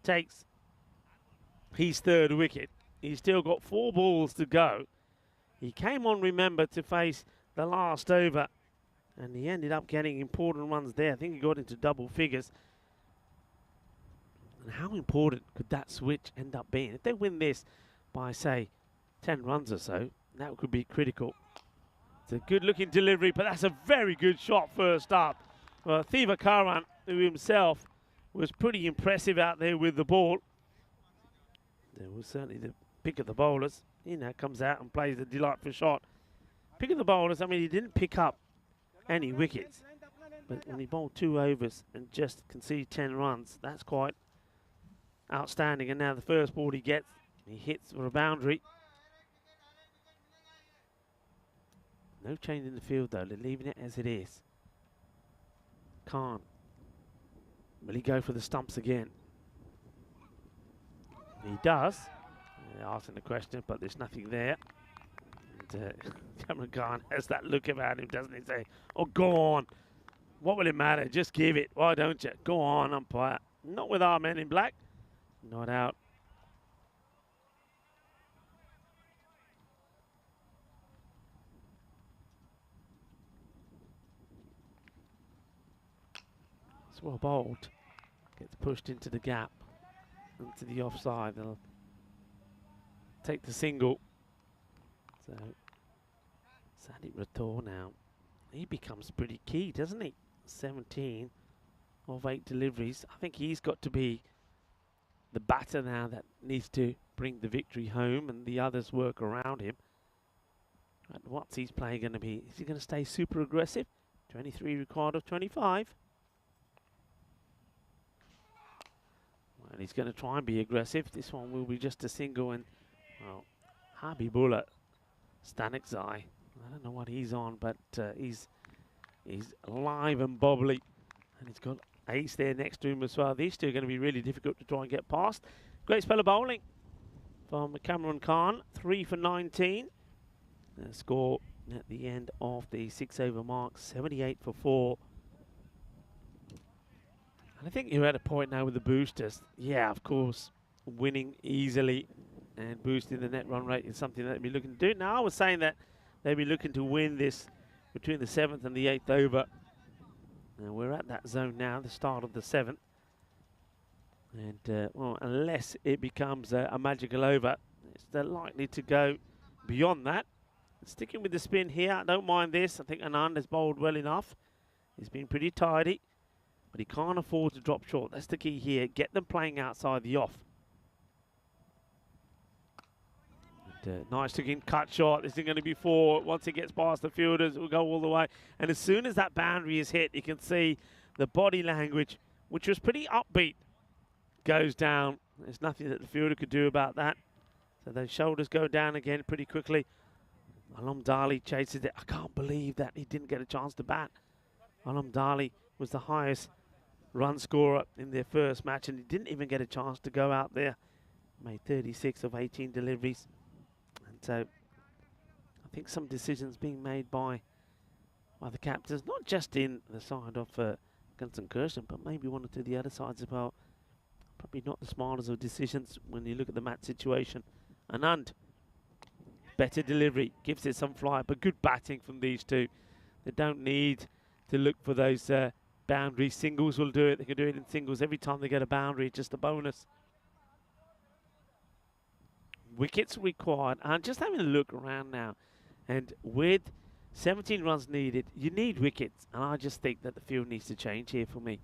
takes his third wicket. He's still got 4 balls to go. He came on, remember, to face the last over, and he ended up getting important runs there. I think he got into double figures. And how important could that switch end up being? If they win this by, say, 10 runs or so, that could be critical. It's a good-looking delivery, but that's a very good shot first up. Well, Thivakaran, who himself was pretty impressive out there with the ball. There was certainly the pick of the bowlers. You know, comes out and plays a delightful shot. Pick of the bowlers, I mean, he didn't pick up any wickets. But when he bowled 2 overs and just conceded 10 runs, that's quite outstanding. And now the first ball he gets, he hits for a boundary. No change in the field, though. They're leaving it as it is. Khan. Will he go for the stumps again? He does. They're asking the question, but there's nothing there. And Cameron Khan has that look about him, doesn't he? Say, oh, go on. What will it matter? Just give it. Why don't you? Go on, umpire. Not with our men in black. Not out. It's well bowled. Gets pushed into the gap, into the offside. They'll take the single. So, Sandy Rathore now. He becomes pretty key, doesn't he? 17 of 8 deliveries. I think he's got to be the batter now that needs to bring the victory home, and the others work around him. And what's his play going to be? Is he going to stay super aggressive? 23 required of 25. And he's going to try and be aggressive. This one will be just a single, and, well, Habibullah Stanik's eye. I don't know what he's on, but he's live and bobbly. And he's got ace there next to him as well. These two are going to be really difficult to try and get past. Great spell of bowling from Cameron Khan. 3 for 19. Score at the end of the 6-over mark. 78 for 4. I think you're at a point now with the boosters. Yeah, of course, winning easily and boosting the net run rate is something that they'll be looking to do. Now, I was saying that they'll be looking to win this between the 7th and the 8th over. And we're at that zone now, the start of the 7th. And, well, unless it becomes a magical over, it's likely to go beyond that. Sticking with the spin here, I don't mind this. I think Anand has bowled well enough. He's been pretty tidy. But he can't afford to drop short. That's the key here. Get them playing outside the off. And, nice looking cut shot. This is going to be 4. Once it gets past the fielders, it will go all the way. And as soon as that boundary is hit, you can see the body language, which was pretty upbeat, goes down. There's nothing that the fielder could do about that. So those shoulders go down again pretty quickly. Alam Dali chases it. I can't believe that he didn't get a chance to bat. Alam Dali was the highest run scorer in their first match, and he didn't even get a chance to go out there. Made 36 of 18 deliveries. And so I think some decisions being made by the captains, not just in the side of Gunston Kirsten, but maybe one or two of the other sides as well. Probably not the smartest of decisions when you look at the match situation. Anand, better delivery, gives it some flight, but good batting from these two. They don't need to look for those boundary. Singles will do it. They can do it in singles every time they get a boundary, just a bonus. Wickets required. I'm just having a look around now, and with 17 runs needed, you need wickets, and I just think that the field needs to change here for me.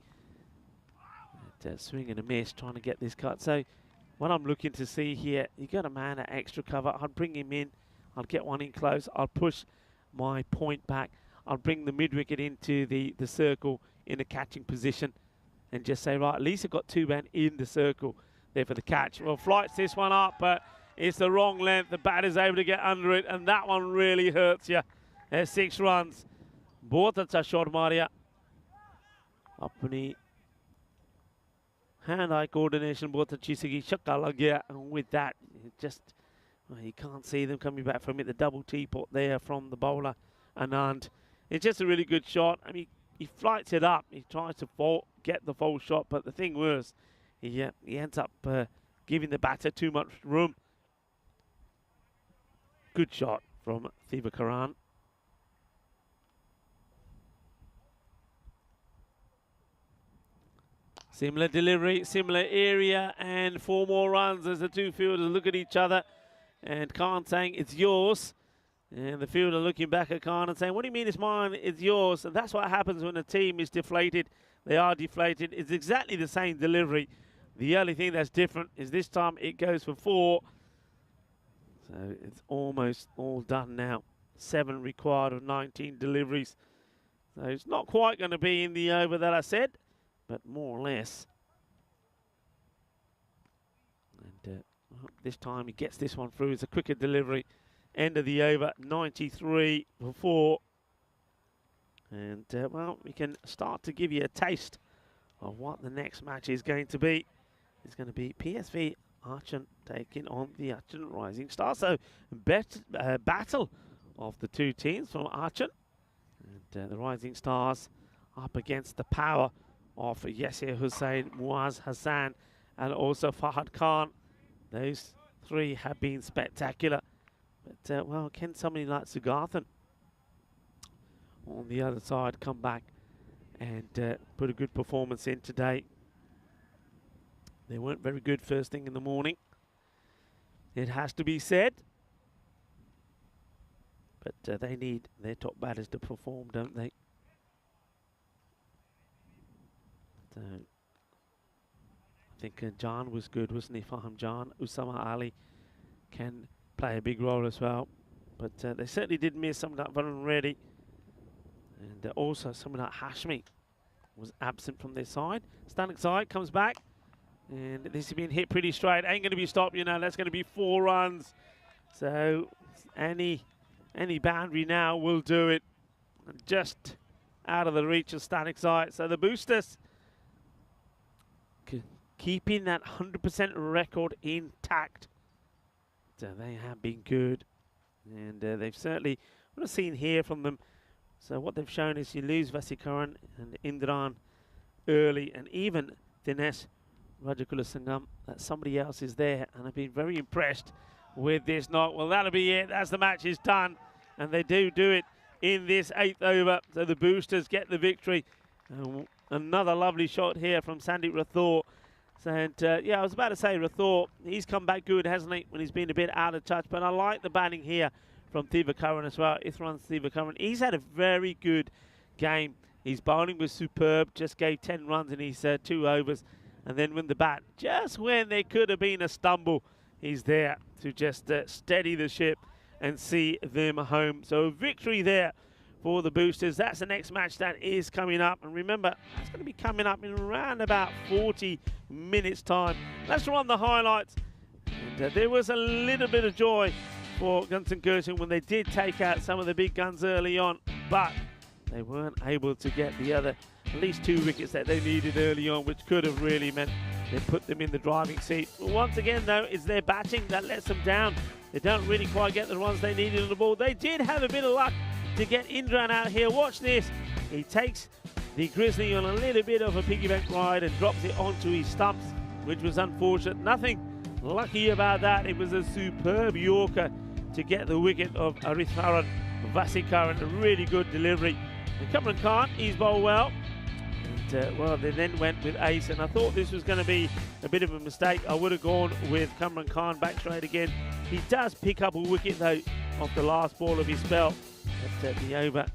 And, swing and a miss, trying to get this cut. So what I'm looking to see here, you got a man at extra cover. I'll bring him in. I'll get one in close. I'll push my point back. I'll bring the mid wicket into the circle in a catching position, and just say, right, at least I've got two men in the circle there for the catch. Well, flights this one up, but it's the wrong length. The batter's able to get under it, and that one really hurts you. There's 6 runs. Both अच्छा shot Maria. अपनी hand-eye coordination बहुत अच्छी सी छक्का लग गया, and with that, you can't see them coming back from it. The double teapot there from the bowler, Anand. It's just a really good shot. I mean, he flights it up. He tries to get the full shot, but the thing was, he ends up giving the batter too much room. Good shot from Thivakaran. Similar delivery, similar area, and 4 more runs as the two fielders look at each other. And Khan saying, it's yours. And the fielder looking back at Khan and saying, what do you mean it's mine, it's yours? And that's what happens when a team is deflated. They are deflated. It's exactly the same delivery. The only thing that's different is this time it goes for 4. So it's almost all done now. 7 required of 19 deliveries. So it's not quite going to be in the over that I said, but more or less. And this time he gets this one through. It's a quicker delivery. End of the over, 93 for 4. And, well, we can start to give you a taste of what the next match is going to be. It's going to be PSV Archon taking on the Archon Rising Stars. So, battle of the two teams from Archon. And the Rising Stars up against the power of Yasir Hussain, Muaz Hassan, and also Fahad Khan. Those 3 have been spectacular. But, well, can somebody like Sugarthan on the other side come back and put a good performance in today? They weren't very good first thing in the morning, it has to be said. But they need their top batters to perform, don't they? So, I think Jan was good, wasn't he? Faham Jan. Usama Ali can play a big role as well. But they certainly did miss some of that Varun Reddy. And also someone like Hashmi was absent from their side. Stanek side comes back. And this has been hit pretty straight. Ain't going to be stopped, you know. That's going to be 4 runs. So any boundary now will do it. Just out of the reach of Stanek side. So the boosters keeping that 100% record intact. So they have been good. And they've certainly, what I've seen here from them, so what they've shown is you lose Vasikaran and Indran early, and even Dinesh Rajakula Sangam, that somebody else is there, and I've been very impressed with this knock. Well, that'll be it. That's the match is done, and they do it in this 8th over. So the boosters get the victory. Another lovely shot here from Sandeep Rathore. And yeah, I was about to say Rathore, he's come back good, hasn't he, when he's been a bit out of touch. But I like the batting here from Thivakaran as well. Ithran Thivakaran, he's had a very good game. His bowling was superb, just gave 10 runs in his 2 overs. And then when the bat, just when there could have been a stumble, he's there to just steady the ship and see them home. So a victory there for the boosters. That's the next match that is coming up. And remember, it's going to be coming up in around about 40 minutes time. Let's run the highlights. And, there was a little bit of joy for Gunston Gerson when they did take out some of the big guns early on. But they weren't able to get the other at least 2 wickets that they needed early on, which could have really meant they put them in the driving seat. Once again, though, it's their batting that lets them down. They don't really quite get the runs they needed on the ball. They did have a bit of luck to get Indran out here. Watch this. He takes the Grizzly on a little bit of a piggyback ride and drops it onto his stumps, which was unfortunate. Nothing lucky about that. It was a superb Yorker to get the wicket of Aritharan Vasikaran. A really good delivery. And Kamran Khan, he's bowled well. And, well, they then went with ace, and I thought this was going to be a bit of a mistake. I would have gone with Kamran Khan back straight again. He does pick up a wicket, though, off the last ball of his spell. But the over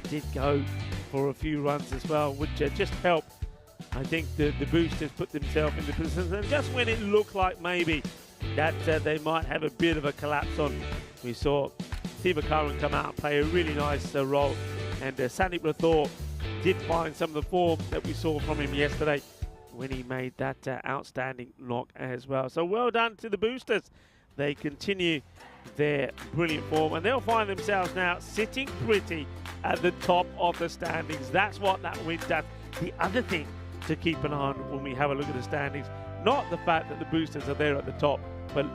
did go for a few runs as well, which just helped. I think the boosters put themselves in the position, and just when it looked like maybe that they might have a bit of a collapse on, we saw Thivakaran come out and play a really nice role, and Sandeep Rathore did find some of the form that we saw from him yesterday when he made that outstanding knock as well. So well done to the boosters. They continue their brilliant form, and they'll find themselves now sitting pretty at the top of the standings. That's what that win does. The other thing to keep an eye on when we have a look at the standings, not the fact that the boosters are there at the top, but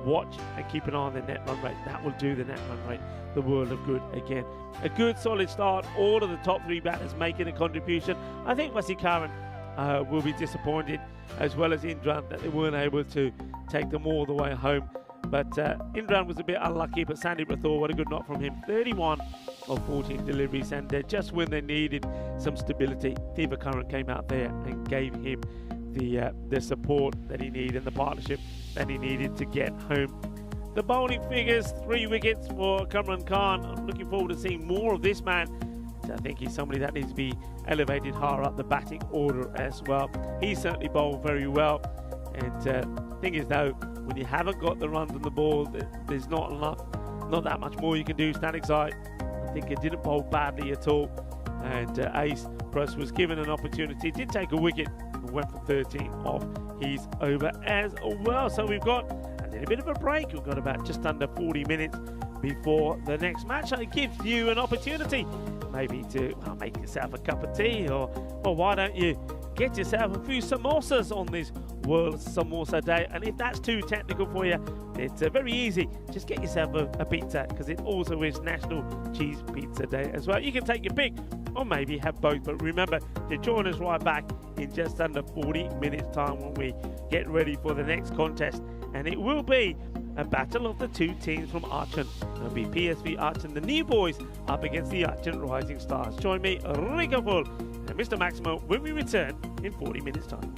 watch and keep an eye on the net run rate. That will do the net run rate the world of good again. A good solid start. All of the top 3 batters making a contribution. I think Vasikaran will be disappointed, as well as Indran, that they weren't able to take them all the way home. But Indran was a bit unlucky, but Sandeep Rathore, what a good knock from him. 31 of 14 deliveries, and just when they needed some stability, Thivakaran came out there and gave him the support that he needed and the partnership that he needed to get home. The bowling figures, 3 wickets for Kamran Khan. I'm looking forward to seeing more of this man. I think he's somebody that needs to be elevated higher up the batting order as well. He certainly bowled very well. And thing is, though, when you haven't got the runs on the ball, there's not that much more you can do standing side. I think it didn't bowl badly at all. And Ace Press was given an opportunity, did take a wicket, and went for 13 off his over as well. So we've got a little bit of a break. We've got about just under 40 minutes before the next match. And it gives you an opportunity maybe to make yourself a cup of tea, or why don't you get yourself a few samosas on this World Samosa Day. And if that's too technical for you, it's very easy. Just get yourself a pizza, because it also is National Cheese Pizza Day as well. You can take your pick, or maybe have both. But remember to join us right back in just under 40 minutes time when we get ready for the next contest. And it will be a battle of the 2 teams from Archon. It'll be PSV Archon, the new boys, up against the Archon Rising Stars. Join me, Rico Bull, and Mr. Maximo when we return in 40 minutes time.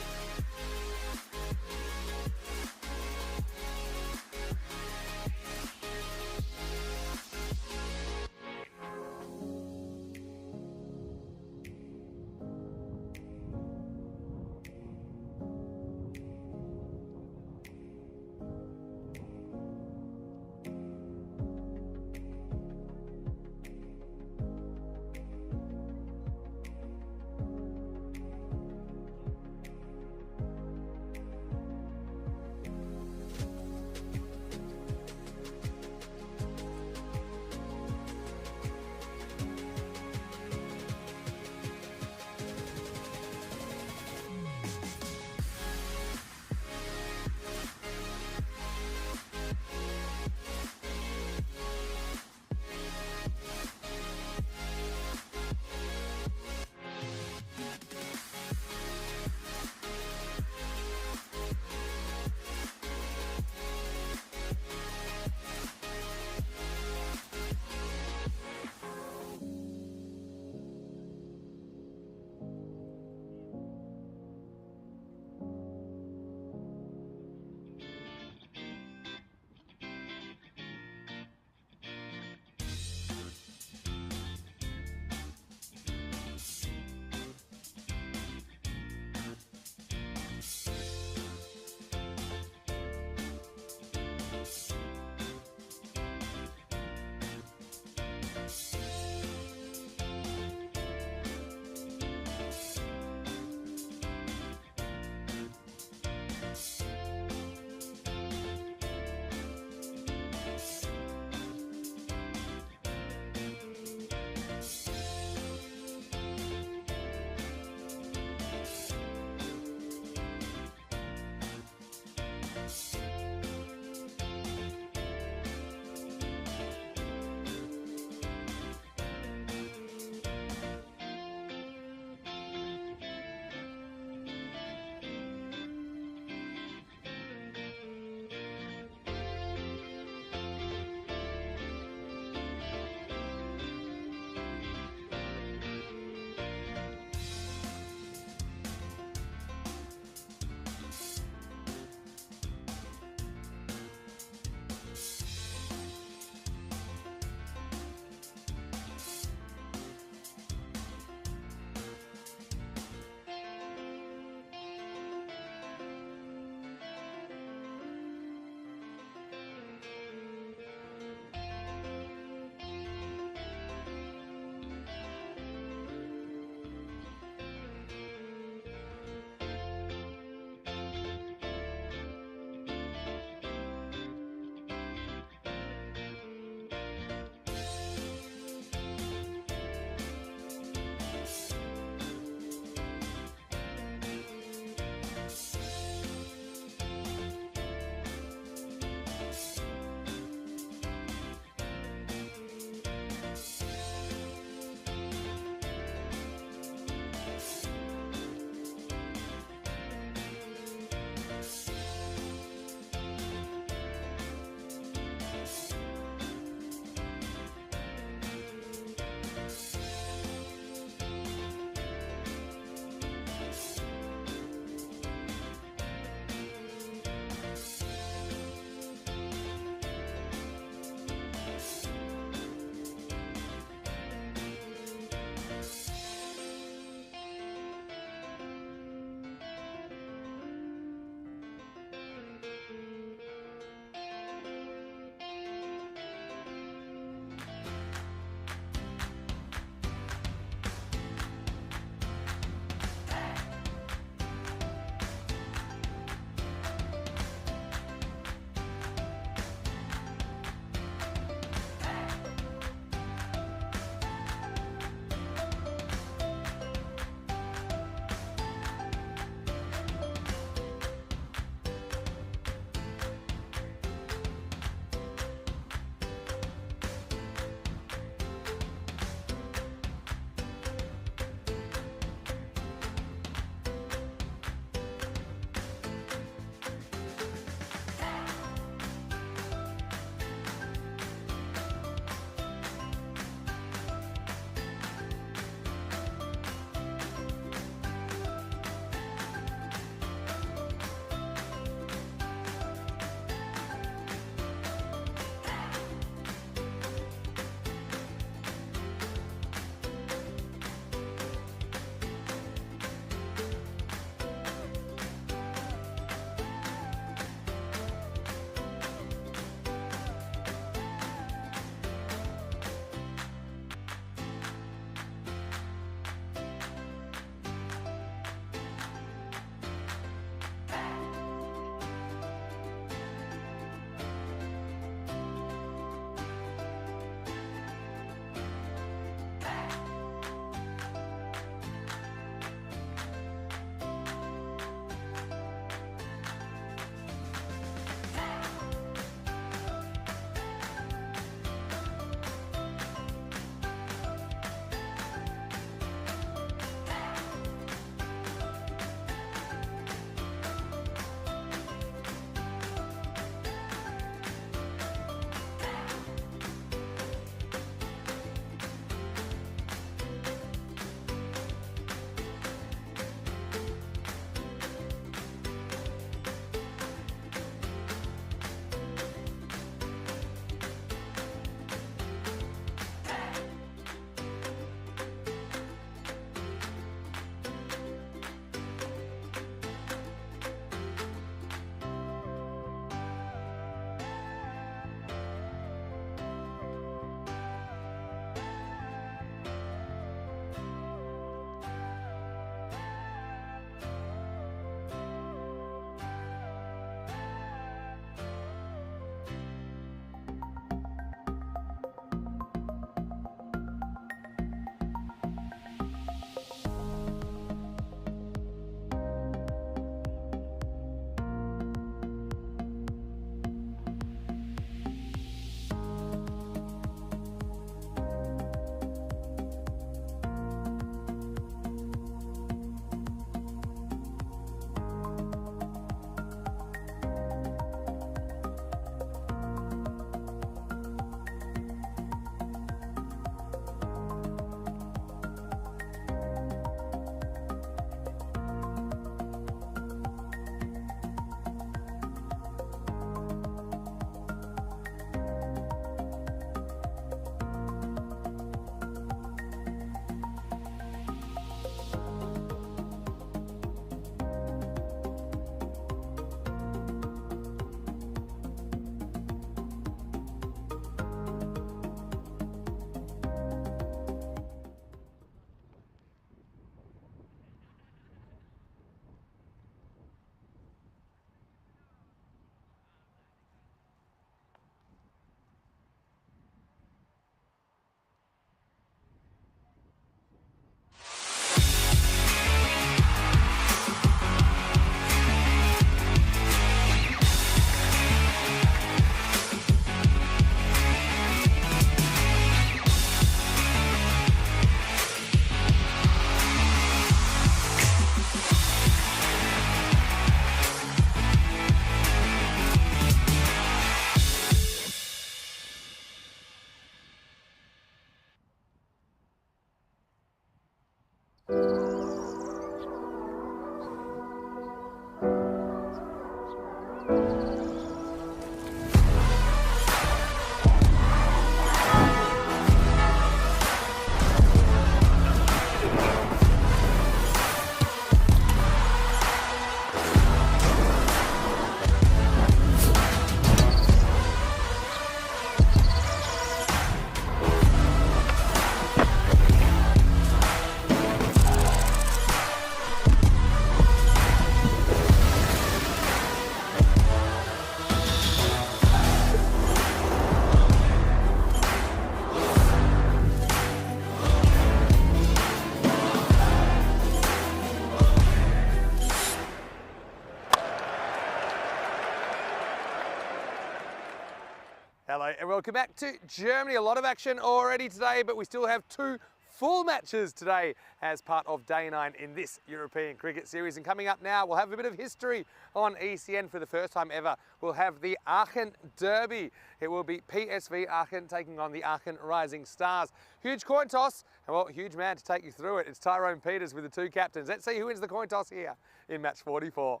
G'day and welcome back to Germany. A lot of action already today, but we still have 2 full matches today as part of day 9 in this European Cricket Series. And coming up now, we'll have a bit of history on ECN for the first time ever. We'll have the Aachen Derby. It will be PSV Aachen taking on the Aachen Rising Stars. Huge coin toss, and well, huge man to take you through it. It's Tyrone Peters with the 2 captains. Let's see who wins the coin toss here in match 44.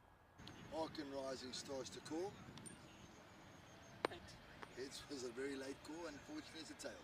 Aachen Rising Stars to call. It was a very late call, unfortunately it's a tails.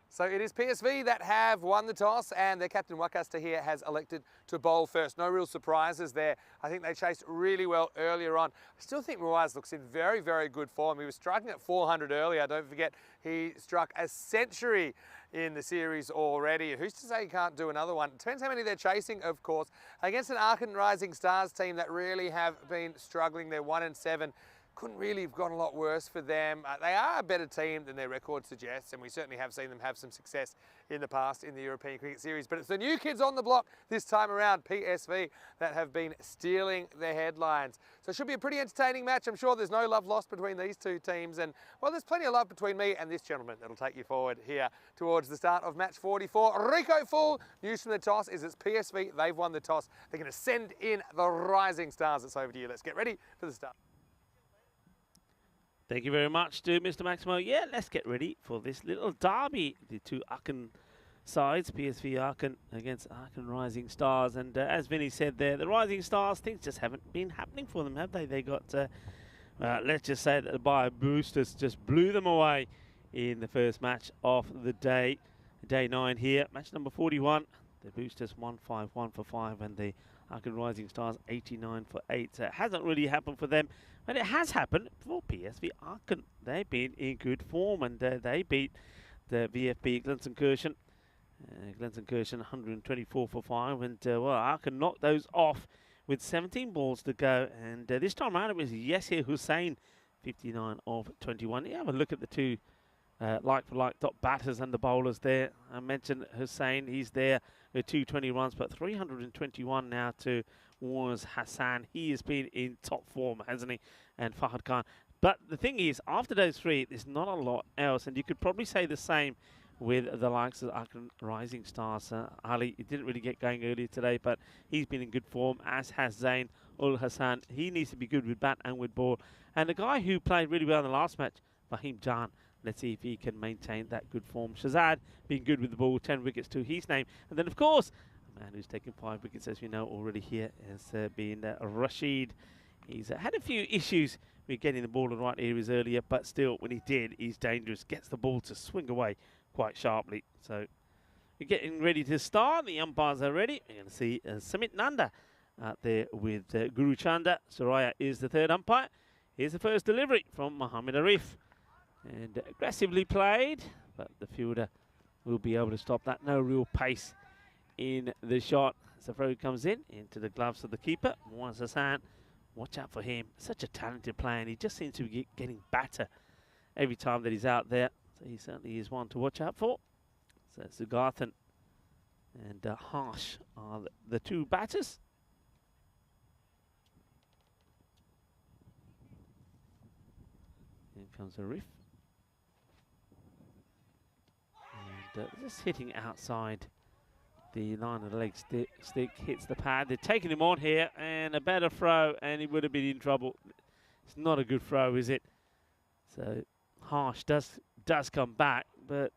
So it is PSV that have won the toss, and their captain Wakasta here has elected to bowl first. No real surprises there. I think they chased really well earlier on. I still think Ruiz looks in very, very good form. He was striking at 400 earlier. Don't forget, he struck a century in the series already. Who's to say he can't do another one? Depends how many they're chasing, of course. Against an Aachen Rising Stars team that really have been struggling. They're 1-7. Couldn't really have gone a lot worse for them. They are a better team than their record suggests, and we certainly have seen them have some success in the past in the European Cricket Series. But it's the new kids on the block this time around, PSV, that have been stealing the headlines. So it should be a pretty entertaining match. I'm sure there's no love lost between these 2 teams, and well, there's plenty of love between me and this gentleman that'll take you forward here towards the start of match 44. Rico Full, news from the toss is it's PSV. They've won the toss. They're going to send in the Rising Stars. It's over to you. Let's get ready for the start. Thank you very much to Mr. Maximo. Yeah, let's get ready for this little derby. The 2 Aachen sides, PSV Aachen against Aachen Rising Stars. And as Vinny said there, the Rising Stars, things just haven't been happening for them, have they? They got, let's just say that the Bayer Boosters just blew them away in the first match of the day. Day 9 here, match number 41. The Boosters 151 for 5 and the Aachen Rising Stars 89 for 8. So it hasn't really happened for them, but it has happened for PSV Aachen. They've been in good form, and they beat the VfB Glensenkirchen. Glensenkirchen 124 for 5, and well, Aachen knocked those off with 17 balls to go. And this time around it was Yasir Hussain, 59 of 21. You have a look at the 2 like-for-like top batters and the bowlers there. I mentioned Hussain, he's there with 220 runs, but 321 now to was Hassan. He has been in top form, hasn't he? And Fahad Khan. But the thing is, after those 3, there's not a lot else, and you could probably say the same with the likes of Aachen Rising Stars. Ali, he didn't really get going earlier today, but he's been in good form, as has Zain Ul Hassan. He needs to be good with bat and with ball. And the guy who played really well in the last match, Fahim Jan, let's see if he can maintain that good form. Shazad being good with the ball, 10 wickets to his name. And then, of course, a man who's taken 5 wickets, as we know already here, has been Rashid. He's had a few issues with getting the ball in the right areas earlier, but still, when he did, he's dangerous. Gets the ball to swing away quite sharply. So we're getting ready to start. The umpires are ready. We're going to see Samit Nanda out there with Guru Chanda. Soraya is the 3rd umpire. Here's the first delivery from Mohammed Arif. And aggressively played, but the fielder will be able to stop that. No real pace in the shot. As the throw comes in into the gloves of the keeper, Muaz Hassan. Watch out for him. Such a talented player, and he just seems to be getting better every time that he's out there. So he certainly is one to watch out for. So Sugarthan and Harsh are the 2 batters. Here comes Arif. Just hitting outside the line of the leg stick, hits the pad. They're taking him on here, and a better throw, and he would have been in trouble. It's not a good throw, is it? So Harsh does come back, but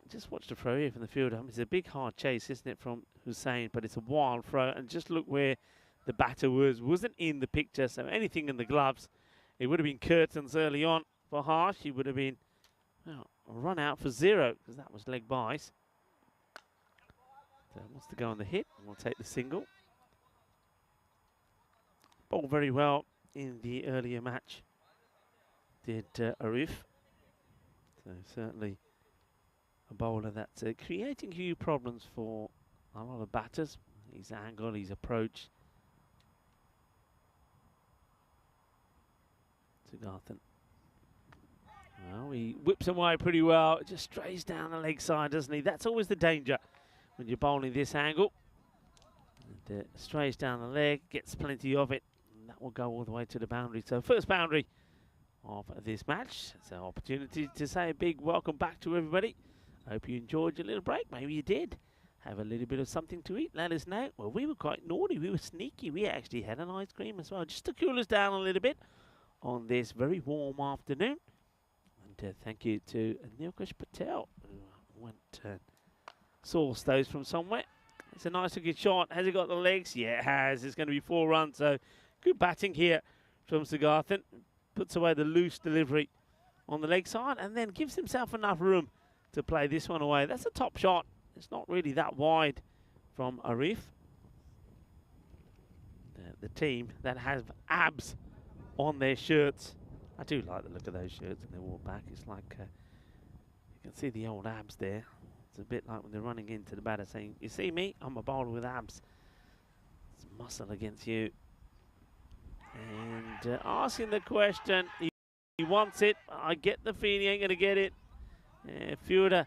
just watch the throw here from the fielder. I mean, it's a big hard chase, isn't it, from Hussain, but it's a wild throw, and just look where the batter wasn't in the picture, so anything in the gloves, it would have been curtains early on for Harsh. He would have been, well, run out for 0, because that was leg byes. So wants to go on the hit, and we'll take the single. Bowled very well in the earlier match, did Arif. So certainly a bowler that's creating few problems for a lot of batters. His angle, his approach. Sugarthan. Well, he whips him away pretty well. It just strays down the leg side, doesn't he? That's always the danger when you're bowling this angle. And strays down the leg, gets plenty of it. And that that will go all the way to the boundary. So first boundary of this match. It's an opportunity to say a big welcome back to everybody. Hope you enjoyed your little break. Maybe you did. Have a little bit of something to eat. Let us know. Well, we were quite naughty. We were sneaky. We actually had an ice cream as well, just to cool us down a little bit on this very warm afternoon. And thank you to Nilkesh Patel, who went sourced those from somewhere. It's a nice looking shot. Has it got the legs? Yeah, it has. It's going to be 4 runs. So good batting here from Sigarthan. Puts away the loose delivery on the leg side and then gives himself enough room to play this one away. That's a top shot. It's not really that wide from Arif. The team that has abs on their shirts. I do like the look of those shirts when they walk back. It's like you can see the old abs there. It's a bit like when they're running into the batter saying, you see me? I'm a bowler with abs. It's muscle against you. And asking the question, he wants it. I get the feeling he ain't going to get it. Fielder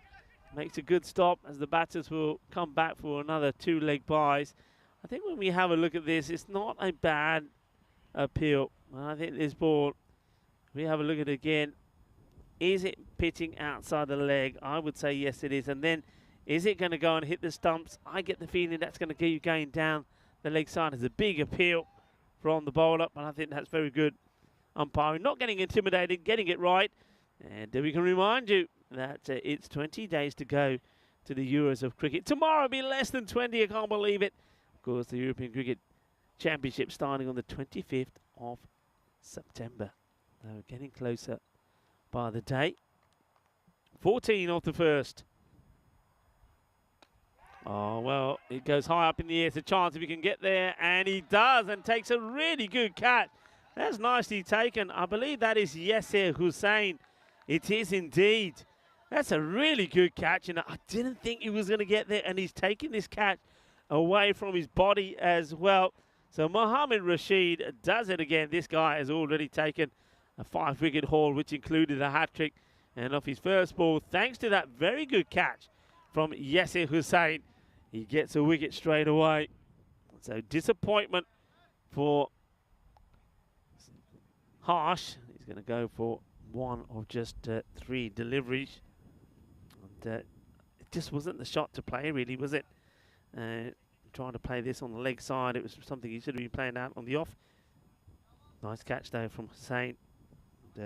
makes a good stop as the batters will come back for another 2-leg buys. I think when we have a look at this, it's not a bad appeal. I think this ball, if we have a look at it again, is it pitching outside the leg? I would say yes it is. And then is it going to go and hit the stumps? I get the feeling that's going to get you going down the leg side. It's a big appeal from the bowler, but I think that's very good umpiring. Not getting intimidated, getting it right. And we can remind you that it's 20 days to go to the Euros of cricket. Tomorrow will be less than 20, I can't believe it. Of course, the European Cricket Championship starting on the 25th of September. So getting closer by the day. 14 off the first. Oh, well, it goes high up in the air. It's a chance if he can get there, and he does, and takes a really good catch. That's nicely taken. I believe that is Yasser Hussain. It is indeed. That's a really good catch, and I didn't think he was going to get there, and he's taking this catch away from his body as well. So Mohammed Rashid does it again. This guy has already taken a 5-wicket haul, which included a hat-trick. And off his first ball, thanks to that very good catch from Yasser Hussain, he gets a wicket straight away. So disappointment for Harsh. He's going to go for one of just 3 deliveries. And it just wasn't the shot to play, really, was it? Trying to play this on the leg side. It was something he should have been playing out on the off. Nice catch, though, from Hussain.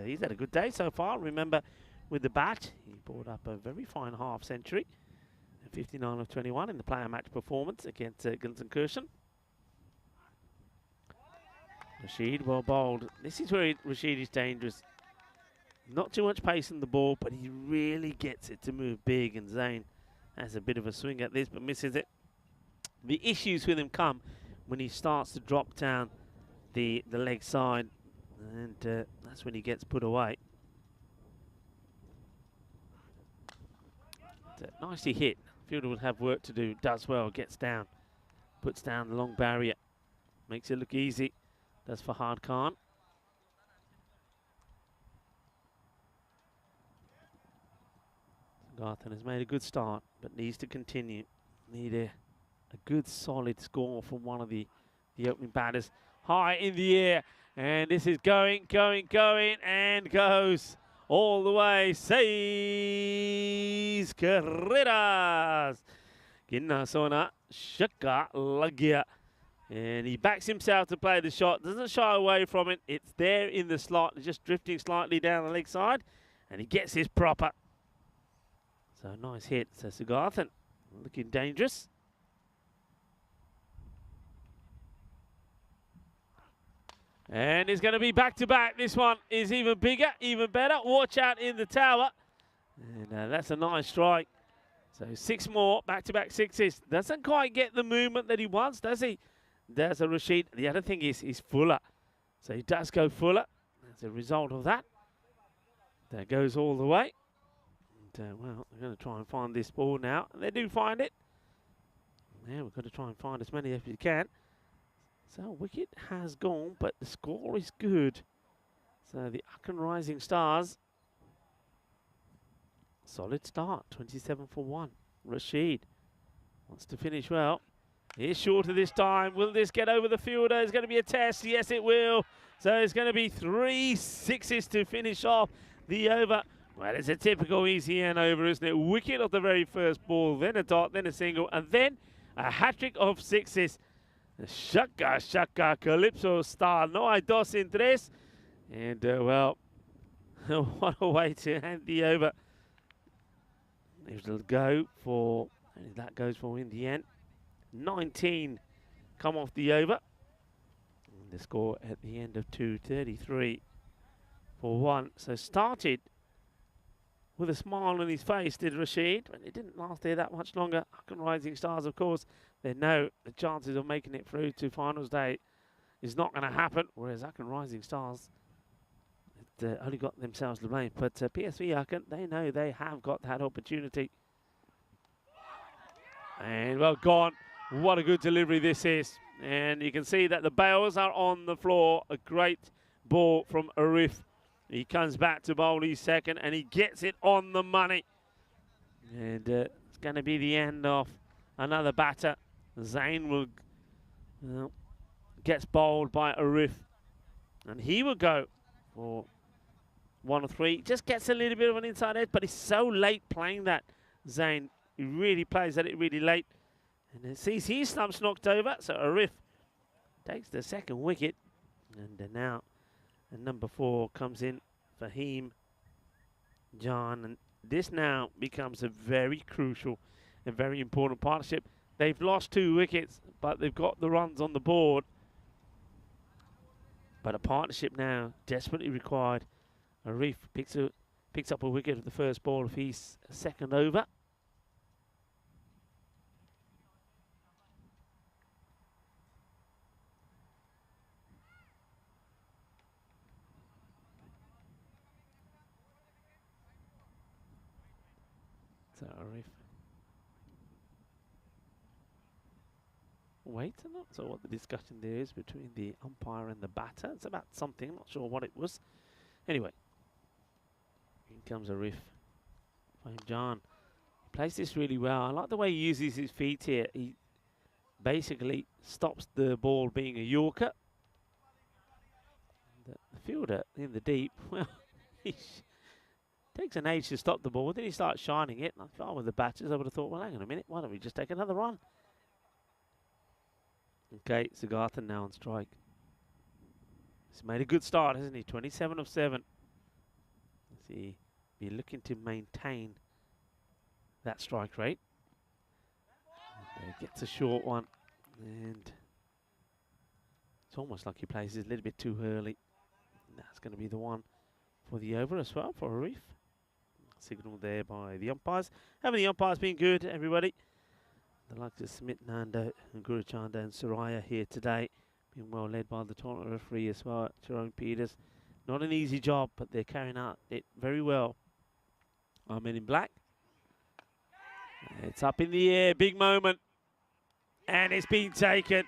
He's had a good day so far. Remember, with the bat, he brought up a very fine half-century. 59 of 21 in the player match performance against Gelsenkirchen. Rashid, well bowled. This is where Rashid is dangerous. Not too much pace in the ball, but he really gets it to move big, and Zain has a bit of a swing at this, but misses it. The issues with him come when he starts to drop down the leg side, and that's when he gets put away. Nicely hit. Fielder will have work to do. Does well. Gets down. Puts down the long barrier. Makes it look easy. Does Fahad Khan. Garthan has made a good start, but needs to continue. Need a good solid score from one of the opening batters. High in the air. And this is going, and goes all the way. 6 carreras. Ginna Sona Shaka Lagya. And he backs himself to play the shot. Doesn't shy away from it. It's there in the slot. Just drifting slightly down the leg side. And he gets his proper. So nice hit. So Sigarthan looking dangerous. And it's going to be back-to-back. This one is even bigger, even better. Watch out in the tower. And that's a nice strike. So 6 more, back-to-back 6s. Doesn't quite get the movement that he wants, does he? There's a Rashid. The other thing is he's fuller. So he does go fuller. As a result of that, that goes all the way. And, well, they're going to try and find this ball now. And they do find it. Yeah, we've got to try and find as many as we can. So wicket has gone, but the score is good. So the Akan Rising Stars, solid start, 27 for 1. Rashid wants to finish well. It's shorter this time. Will this get over the fielder? It's going to be a test. Yes, it will. So it's going to be 3 sixes to finish off the over. Well, it's a typical ECN over, isn't it? Wicket off the very first ball, then a dot, then a single, and then a hat-trick of sixes. Shaka, shaka, Calypso star. No hay dos en tres. And, well, what a way to hand the over. It'll go for, and that goes for in the end. 19 come off the over. And the score at the end of 2:33 for 1. So started with a smile on his face, did Rashid, but it didn't last there that much longer. Huckan Rising Stars, of course, they know the chances of making it through to finals day is not going to happen, whereas Huckan Rising Stars only got themselves to blame. But PSV Huckan, they know they have got that opportunity. And well gone. What a good delivery this is. And you can see that the bails are on the floor. A great ball from Arif. He comes back to bowl his second and he gets it on the money. And it's going to be the end of another batter. Zain will gets bowled by Arif. And he will go for 1 or 3. Just gets a little bit of an inside edge, but he's so late playing that, Zain. He really plays at it really late. And it sees his stumps knocked over, so Arif takes the second wicket. And now number 4 comes in, Fahim Jan. And this now becomes a very crucial and very important partnership. They've lost 2 wickets, but they've got the runs on the board. But a partnership now desperately required. Arif picks up a wicket at the first ball of his second over. So Arif wait or not? So what the discussion there is between the umpire and the batter. It's about something, I'm not sure what it was. Anyway, in comes Arif. Fahim Jan plays this really well. I like the way he uses his feet here. He basically stops the ball being a Yorker. And the fielder in the deep, well, he takes an age to stop the ball. Then he starts shining it. And if I were the batters, I would have thought, well, hang on a minute, why don't we just take another run? Okay, Sigartha now on strike. He's made a good start, hasn't he? 27 of 7. Let's see, be looking to maintain that strike rate. And, gets a short one, and it's almost like he plays it a little bit too early. And that's going to be the one for the over as well for Arif. Signal there by the umpires. Haven't the umpires been good, everybody? I'd like to Smith, Nando, and Guru Chanda and Soraya here today. Being well led by the tournament referee as well, Jerome Peters. Not an easy job, but they're carrying out it very well. Our men in black. It's up in the air, big moment. And it's been taken.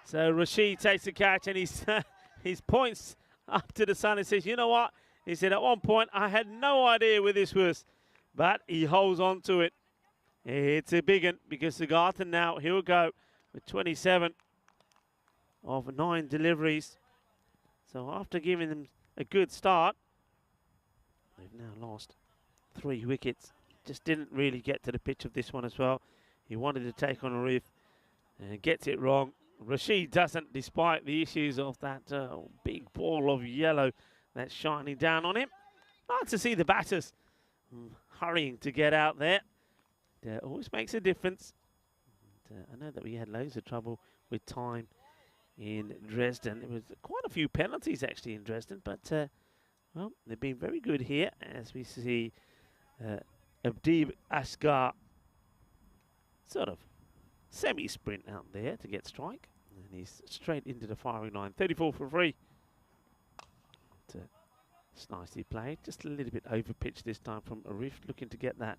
So Rashid takes the catch and he's points up to the sun and says, you know what? He said, at one point, I had no idea where this was, but he holds on to it. It's a big one because Sigartha now, he'll go with 27 of 9 deliveries. So after giving them a good start, they've now lost 3 wickets. Just didn't really get to the pitch of this one as well. He wanted to take on Arif and gets it wrong. Rashid doesn't, despite the issues of that big ball of yellow that's shining down on him. Nice to see the batters hurrying to get out there. It always makes a difference. And, I know that we had loads of trouble with time in Dresden. There was quite a few penalties actually in Dresden, but well, they've been very good here as we see Abdeeb Asghar sort of semi-sprint out there to get strike. And he's straight into the firing line. 34 for 3. It's nicely played. Just a little bit over pitch this time from Arif, looking to get that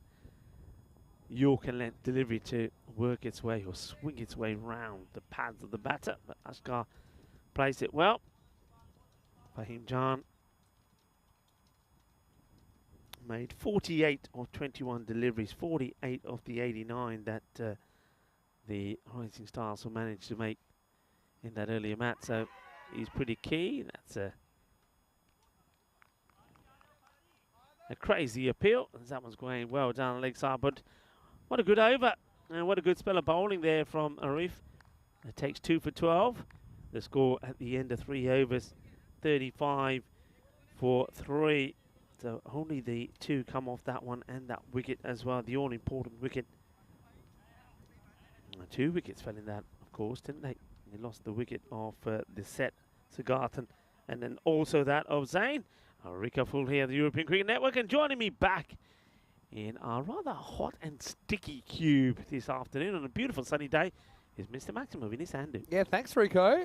Yorker length delivery to work its way or swing its way round the pads of the batter. But Asghar plays it well. Fahim Jan made 48 of 21 deliveries, 48 of the 89 that the Rising Stars will manage to make in that earlier match. So he's pretty key. That's a crazy appeal. That one's going well down the leg side, but what a good over. And what a good spell of bowling there from Arif. It takes 2 for 12. The score at the end of 3 overs, 35 for 3. So only the 2 come off that one and that wicket as well, the all-important wicket. 2 wickets fell in that, of course, didn't they? They lost the wicket of the set, Sagarthan, and then also that of Zain. Rika Full here, the European Cricket Network, and joining me back in our rather hot and sticky cube this afternoon on a beautiful sunny day is Mr. Maximo Vinisandu. Yeah, thanks, Rico.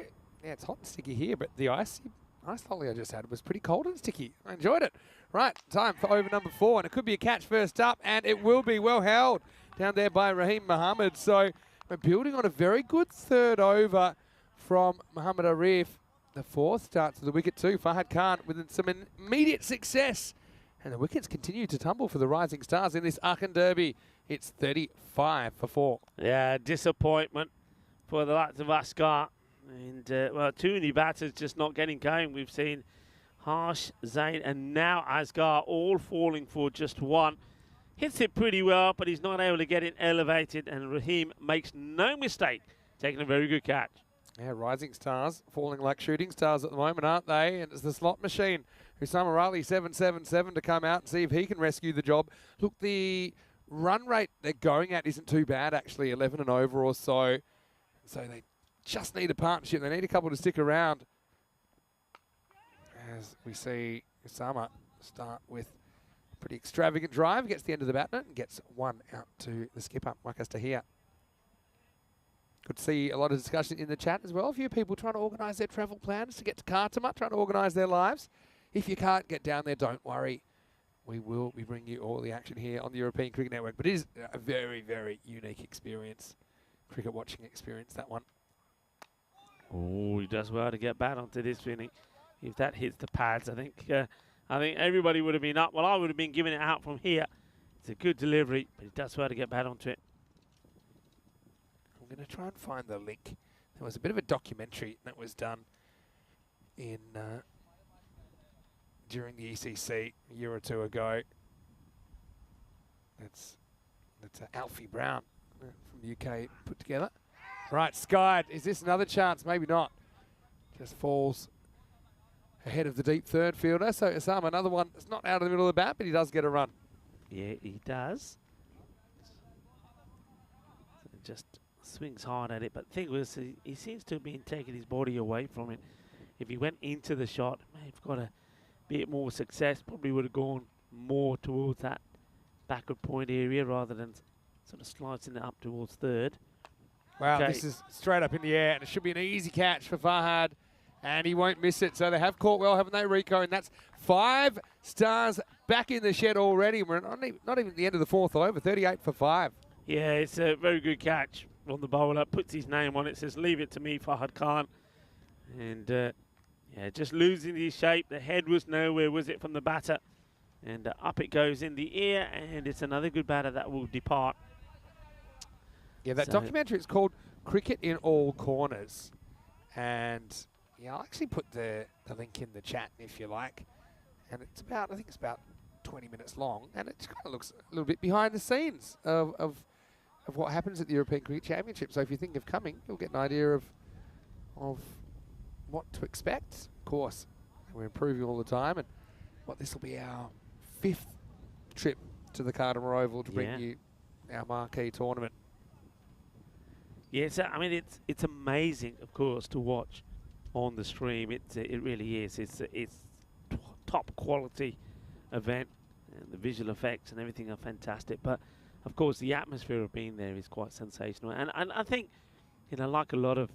Yeah, it's hot and sticky here, but the ice lolly I just had was pretty cold and sticky. I enjoyed it. Right, time for over number 4, and it could be a catch first up, and it will be well held down there by Raheem Mohammed. So we're building on a very good third over from Mohammed Arif. The 4th starts with the wicket too. Fahad Khan with some immediate success. And the wickets continue to tumble for the Rising Stars in this Aachen Derby. It's 35 for 4. Yeah, disappointment for the likes of Asghar. And, well, too many batters just not getting going. We've seen Harsh, Zain, and now Asghar all falling for just one. Hits it pretty well, but he's not able to get it elevated. And Raheem makes no mistake, taking a very good catch. Yeah, Rising Stars falling like shooting stars at the moment, aren't they? And it's the slot machine, Husama Ali 777, to come out and see if he can rescue the job. Look, the run rate they're going at isn't too bad, actually, 11 and over or so. So they just need a partnership. They need a couple to stick around. As we see Husama start with a pretty extravagant drive, gets the end of the bat net and gets one out to the skipper, Marcus Tahir. Good to see a lot of discussion in the chat as well. A few people trying to organise their travel plans to get to Khartoum, trying to organise their lives. If you can't get down there, don't worry. We will be bringing you all the action here on the European Cricket Network. But it is a very, very unique experience, cricket watching experience, that one. Oh, he does well to get back onto this inning. If that hits the pads, I think everybody would have been up. Well, I would have been giving it out from here. It's a good delivery, but he does well to get back onto it. I'm going to try and find the link. There was a bit of a documentary that was done in during the ECC a year or two ago. That's Alfie Brown from the UK put together. Right, skied. Is this another chance? Maybe not. Just falls ahead of the deep third fielder. So Osama, another one. It's not out of the middle of the bat, but he does get a run. Yeah, he does. So just swings hard at it, but the thing was, he seems to have been taking his body away from it. If he went into the shot, may have got a bit more success, probably would have gone more towards that backward point area rather than sort of slicing it up towards third. Wow, Okay. This is straight up in the air, and it should be an easy catch for Fahad, and he won't miss it. So they have caught well, haven't they, Rico? And that's 5 stars back in the shed already. We're not even at the end of the 4th over, 38 for 5. Yeah, it's a very good catch on the bowler. Puts his name on it, says, leave it to me, Fahad Khan. And, yeah, just losing his shape. The head was nowhere, was it, from the batter? And up it goes in the air, and it's another good batter that will depart. Yeah, that documentary is called Cricket in All Corners. And, yeah, I'll actually put the link in the chat if you like. And it's about, I think it's about 20 minutes long. And it kind of looks a little bit behind the scenes of what happens at the European Cricket Championship. So if you think of coming, you'll get an idea of what to expect. Of course, we're improving all the time. And this will be our 5th trip to the Khartoum Oval to bring you our marquee tournament. Yeah, so, I mean, it's amazing, of course, to watch on the stream. It really is. It's top quality event, and the visual effects and everything are fantastic. But of course, the atmosphere of being there is quite sensational. And I think, you know, like a lot of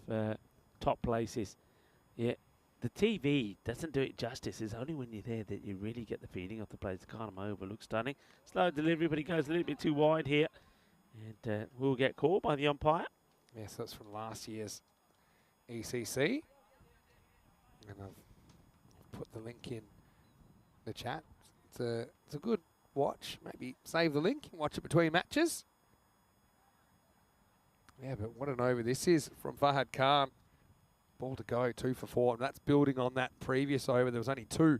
top places, yeah, the TV doesn't do it justice. It's only when you're there that you really get the feeling of the place. The Khartoum Oval looks stunning. Slow delivery, but he goes a little bit too wide here, and will get called by the umpire. Yes, that's from last year's ECC. And I've put the link in the chat. It's a good watch. Maybe save the link and watch it between matches. Yeah, but what an over this is from Fahad Khan. Ball to go, 2 for 4, and that's building on that previous over. There was only 2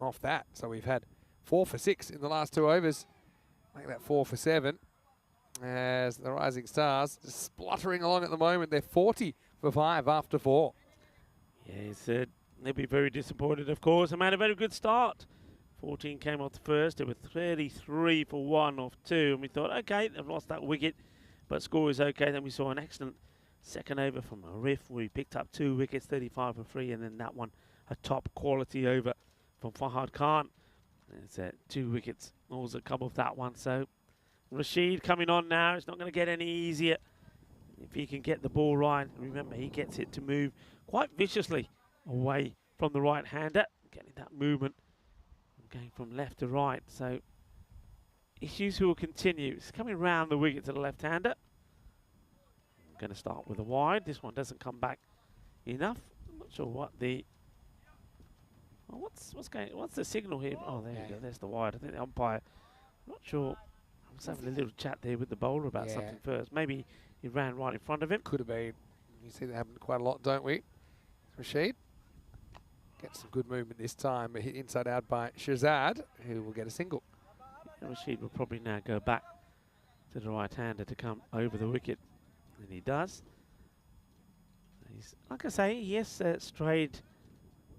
off that, so we've had 4 for 6 in the last 2 overs. Make that 4 for 7. As the Rising Stars just spluttering along at the moment. They're 40 for 5 after 4. Yeah, they'll be very disappointed, of course. They made a very good start. 14 came off the first. They were 33 for 1 off 2, and we thought, okay, they've lost that wicket, but score is okay. Then we saw an excellent second over from Arif, where he picked up 2 wickets, 35 for 3, and then that one, a top quality over from Fahad Khan. There's 2 wickets also come off that one. So Rashid coming on now. It's not going to get any easier if he can get the ball right. Remember, he gets it to move quite viciously away from the right-hander, getting that movement, going from left to right. So issues will continue. It's coming round the wicket to the left-hander. I'm going to start with a wide. This one doesn't come back enough. I'm not sure what the... Oh, what's the signal here? Oh, there you go. There's the wide. I think the umpire... I'm not sure. I was having a little chat there with the bowler about something first. Maybe he ran right in front of him. Could have been. You see that happen quite a lot, don't we? Rashid gets some good movement this time, but hit inside out by Shazad, who will get a single. Yeah, Rashid will probably now go back to the right-hander to come over the wicket, and he does. He's, like I say, yes, strayed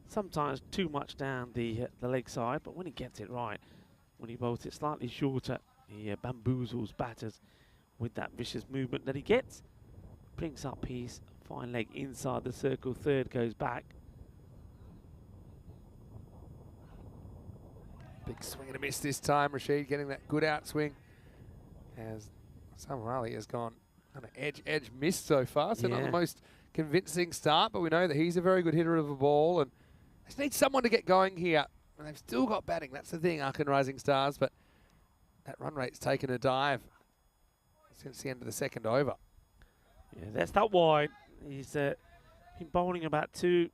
sometimes too much down the leg side, but when he gets it right, when he bowls it slightly shorter, he bamboozles batters with that vicious movement that he gets. Brings up his fine leg inside the circle. Third goes back. Big swing and a miss this time. Rashid getting that good outswing as Samar Ali has gone on an edge miss so far. So not the most convincing start, but we know that he's a very good hitter of a ball, and they just need someone to get going here. And they've still got batting. That's the thing, Arkin Rising Stars, but that run rate's taken a dive since the end of the second over. Yeah, that's that wide. He's been bowling about 2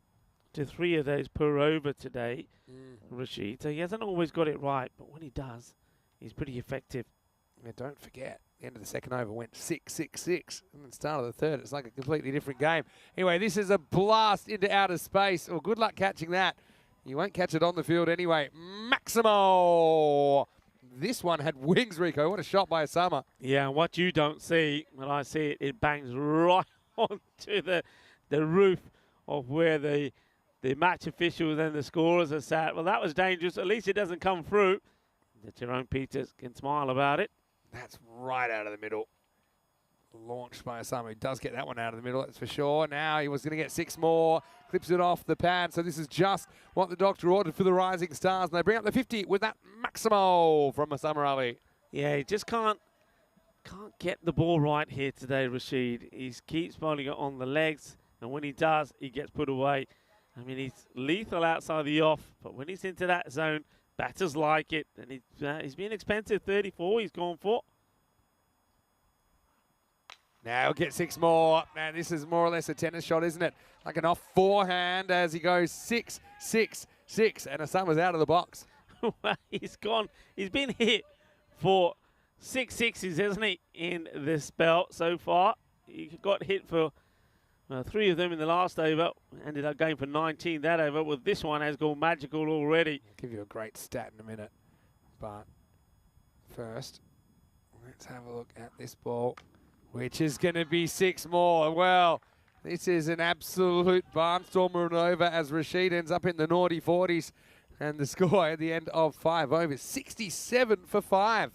to 3 of those per over today, Rashid. So he hasn't always got it right, but when he does, he's pretty effective. And don't forget, the end of the second over went 6-6-6. And the start of the third, it's like a completely different game. Anyway, this is a blast into outer space. Well, good luck catching that. You won't catch it on the field anyway. Maximo! This one had wings, Rico. What a shot by Osama. Yeah, and what you don't see, when I see it, it bangs right onto the roof of where the match officials and the scorers are sat. Well, that was dangerous. At least it doesn't come through. The Jerome Peters can smile about it. That's right out of the middle. Launched by Osama. He does get that one out of the middle, that's for sure. Now he was going to get 6 more. Clips it off the pad. So this is just what the doctor ordered for the Rising Stars. And they bring up the 50 with that Maximo from Osama Ali. Yeah, he just can't get the ball right here today, Rashid. He keeps bowling it on the legs. And when he does, he gets put away. I mean, he's lethal outside the off. But when he's into that zone, batters like it. And he's been expensive. 34 he's gone for. Now he'll get 6 more. Man, this is more or less a tennis shot, isn't it? Like an off forehand as he goes 6-6-6. And Osama's out of the box. He's gone. He's been hit for 6 sixes, hasn't he, in this spell so far? He got hit for 3 of them in the last over. Ended up going for 19 that over. Well, this one has gone magical already. I'll give you a great stat in a minute. But first, let's have a look at this ball, which is going to be 6 more. Well, this is an absolute barnstormer and over as Rashid ends up in the naughty 40s. And the score at the end of 5 overs, 67 for 5.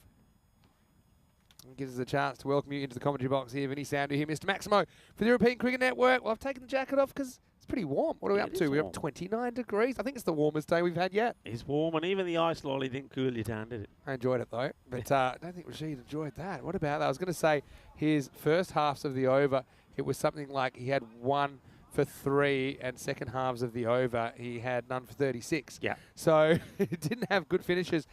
And gives us a chance to welcome you into the commentary box here. Vinny Sandu here, Mr. Maximo for the European Cricket Network. Well, I've taken the jacket off because it's pretty warm. What are we up to? We're up 29 degrees. I think it's the warmest day we've had yet. It's warm, and even the ice lolly didn't cool you down, did it? I enjoyed it, though. But I don't think Rashid enjoyed that. What about that? I was going to say his first halves of the over, it was something like he had 1 for 3, and second halves of the over, he had none for 36. Yeah. So he didn't have good finishes.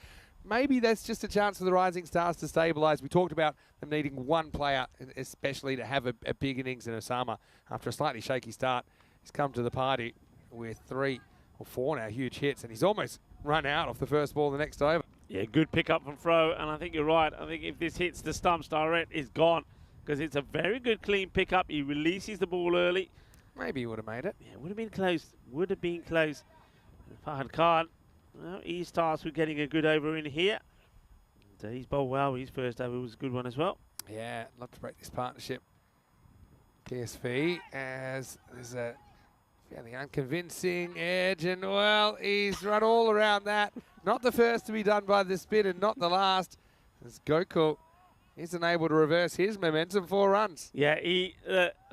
Maybe that's just a chance for the Rising Stars to stabilise. We talked about them needing 1 player, especially to have a big innings in Osama. After a slightly shaky start, he's come to the party with 3 or 4 now huge hits, and he's almost run out off the first ball the next over. Yeah, good pick up from Fro, and I think you're right. I think if this hits the stumps direct, it's gone. because it's a very good clean pickup. He releases the ball early. Maybe he would have made it. Yeah, would have been close. Would have been close. Fahad Khan, well, he starts with getting a good over in here. And, he's bowled well. His first over was a good one as well. Yeah, love to break this partnership. PSV as there's a fairly unconvincing edge, and well, he's run all around that. Not the first to be done by the spin, and not the last. As Gokul isn't able to reverse his momentum, 4 runs. Yeah,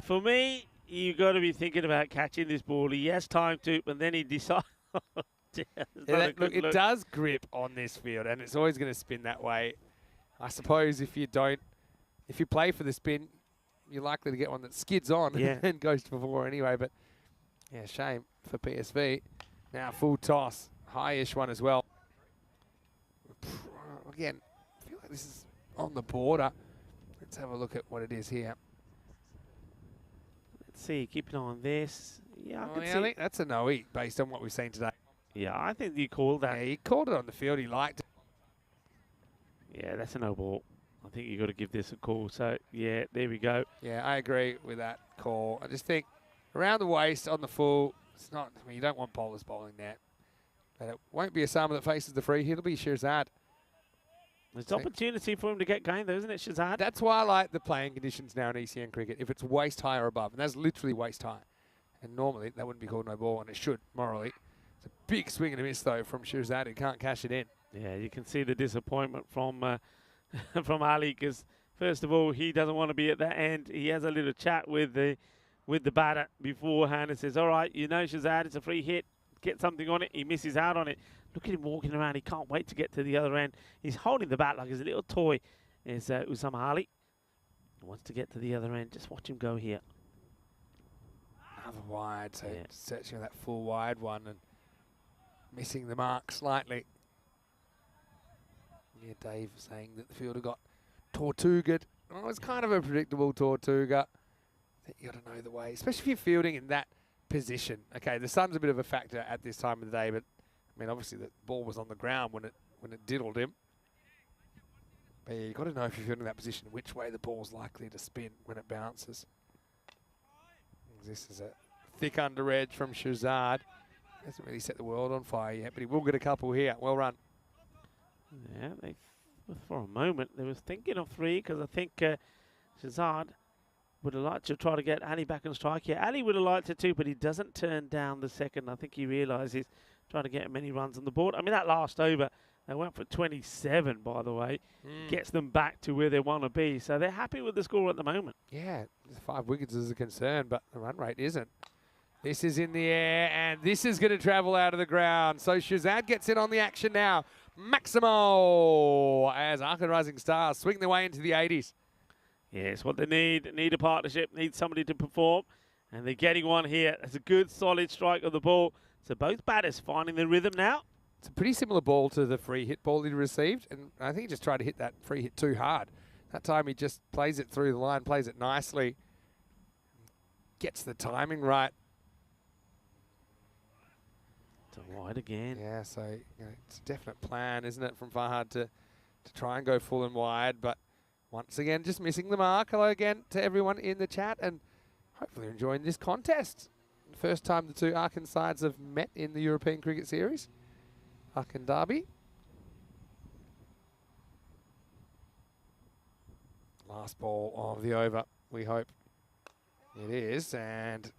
for me, you got to be thinking about catching this ball. He has time to, but then he decides. Look, it does grip on this field, and it's always going to spin that way. I suppose if you play for the spin, you're likely to get one that skids on and goes to 4 anyway. But yeah, shame for PSV. Now full toss, high-ish one as well. Again, I feel like this is on the border. Let's have a look at what it is here. Let's see, keep an eye on this. Yeah, I think that's a no-eat based on what we've seen today. Yeah, I think you called that. Yeah, he called it on the field. He liked it. Yeah, that's a no ball. I think you got to give this a call. So, yeah, there we go. Yeah, I agree with that call. I just think around the waist on the full, it's not, I mean, you don't want bowlers bowling that. But it won't be Osama that faces the free hit. It'll be Shirzad. There's opportunity for him to get going, though, isn't it, Shazad? That's why I like the playing conditions now in ECN cricket. If it's waist high or above, and that's literally waist high. And normally that wouldn't be called no ball, and it should, morally. It's a big swing and a miss, though, from Shirzad, who can't cash it in. Yeah, you can see the disappointment from from Ali, because first of all, he doesn't want to be at that end. He has a little chat with the batter beforehand and says, all right, you know, Shazad, it's a free hit. Get something on it. He misses out on it. Look at him walking around. He can't wait to get to the other end. He's holding the bat like it's a little toy. Is Usama Ali. He wants to get to the other end. Just watch him go here. Another wide, so searching for that full wide one and missing the mark slightly. Yeah, Dave saying that the fielder got Tortugaed. Oh, it's kind of a predictable Tortuga. I think you got to know the way, especially if you're fielding in that position. Okay, the sun's a bit of a factor at this time of the day, but I mean, obviously the ball was on the ground when it diddled him. But yeah, you got to know if you're fielding in that position which way the ball's likely to spin when it bounces. This is a thick under edge from Shazad. Hasn't really set the world on fire yet, but he will get a couple here. Well run. Yeah, for a moment they was thinking of 3, because I think Shazad would have liked to try to get Ali back on strike. Yeah, Ali would have liked it too, but he doesn't turn down the second. I think he realises trying to get many runs on the board. I mean, that last over, they went for 27, by the way. Gets them back to where they want to be. So they're happy with the score at the moment. Yeah, 5 wickets is a concern, but the run rate isn't. This is in the air, and this is going to travel out of the ground. So Shazad gets in on the action now. Maximo, as Arcade Rising Stars swing their way into the 80s. Yeah, it's what they need. Need a partnership, need somebody to perform. And they're getting one here. It's a good, solid strike of the ball. So both batters finding the rhythm now. It's a pretty similar ball to the free hit ball he received, and I think he just tried to hit that free hit too hard. That time he just plays it through the line, plays it nicely, gets the timing right. It's a wide again. Yeah, so you know, it's a definite plan, isn't it, from Fahad to try and go full and wide, but once again, just missing the mark. Hello again to everyone in the chat, and hopefully enjoying this contest. First time the 2 Aachen sides have met in the European Cricket Series. Aachen Derby. Last ball of the over, we hope it is, and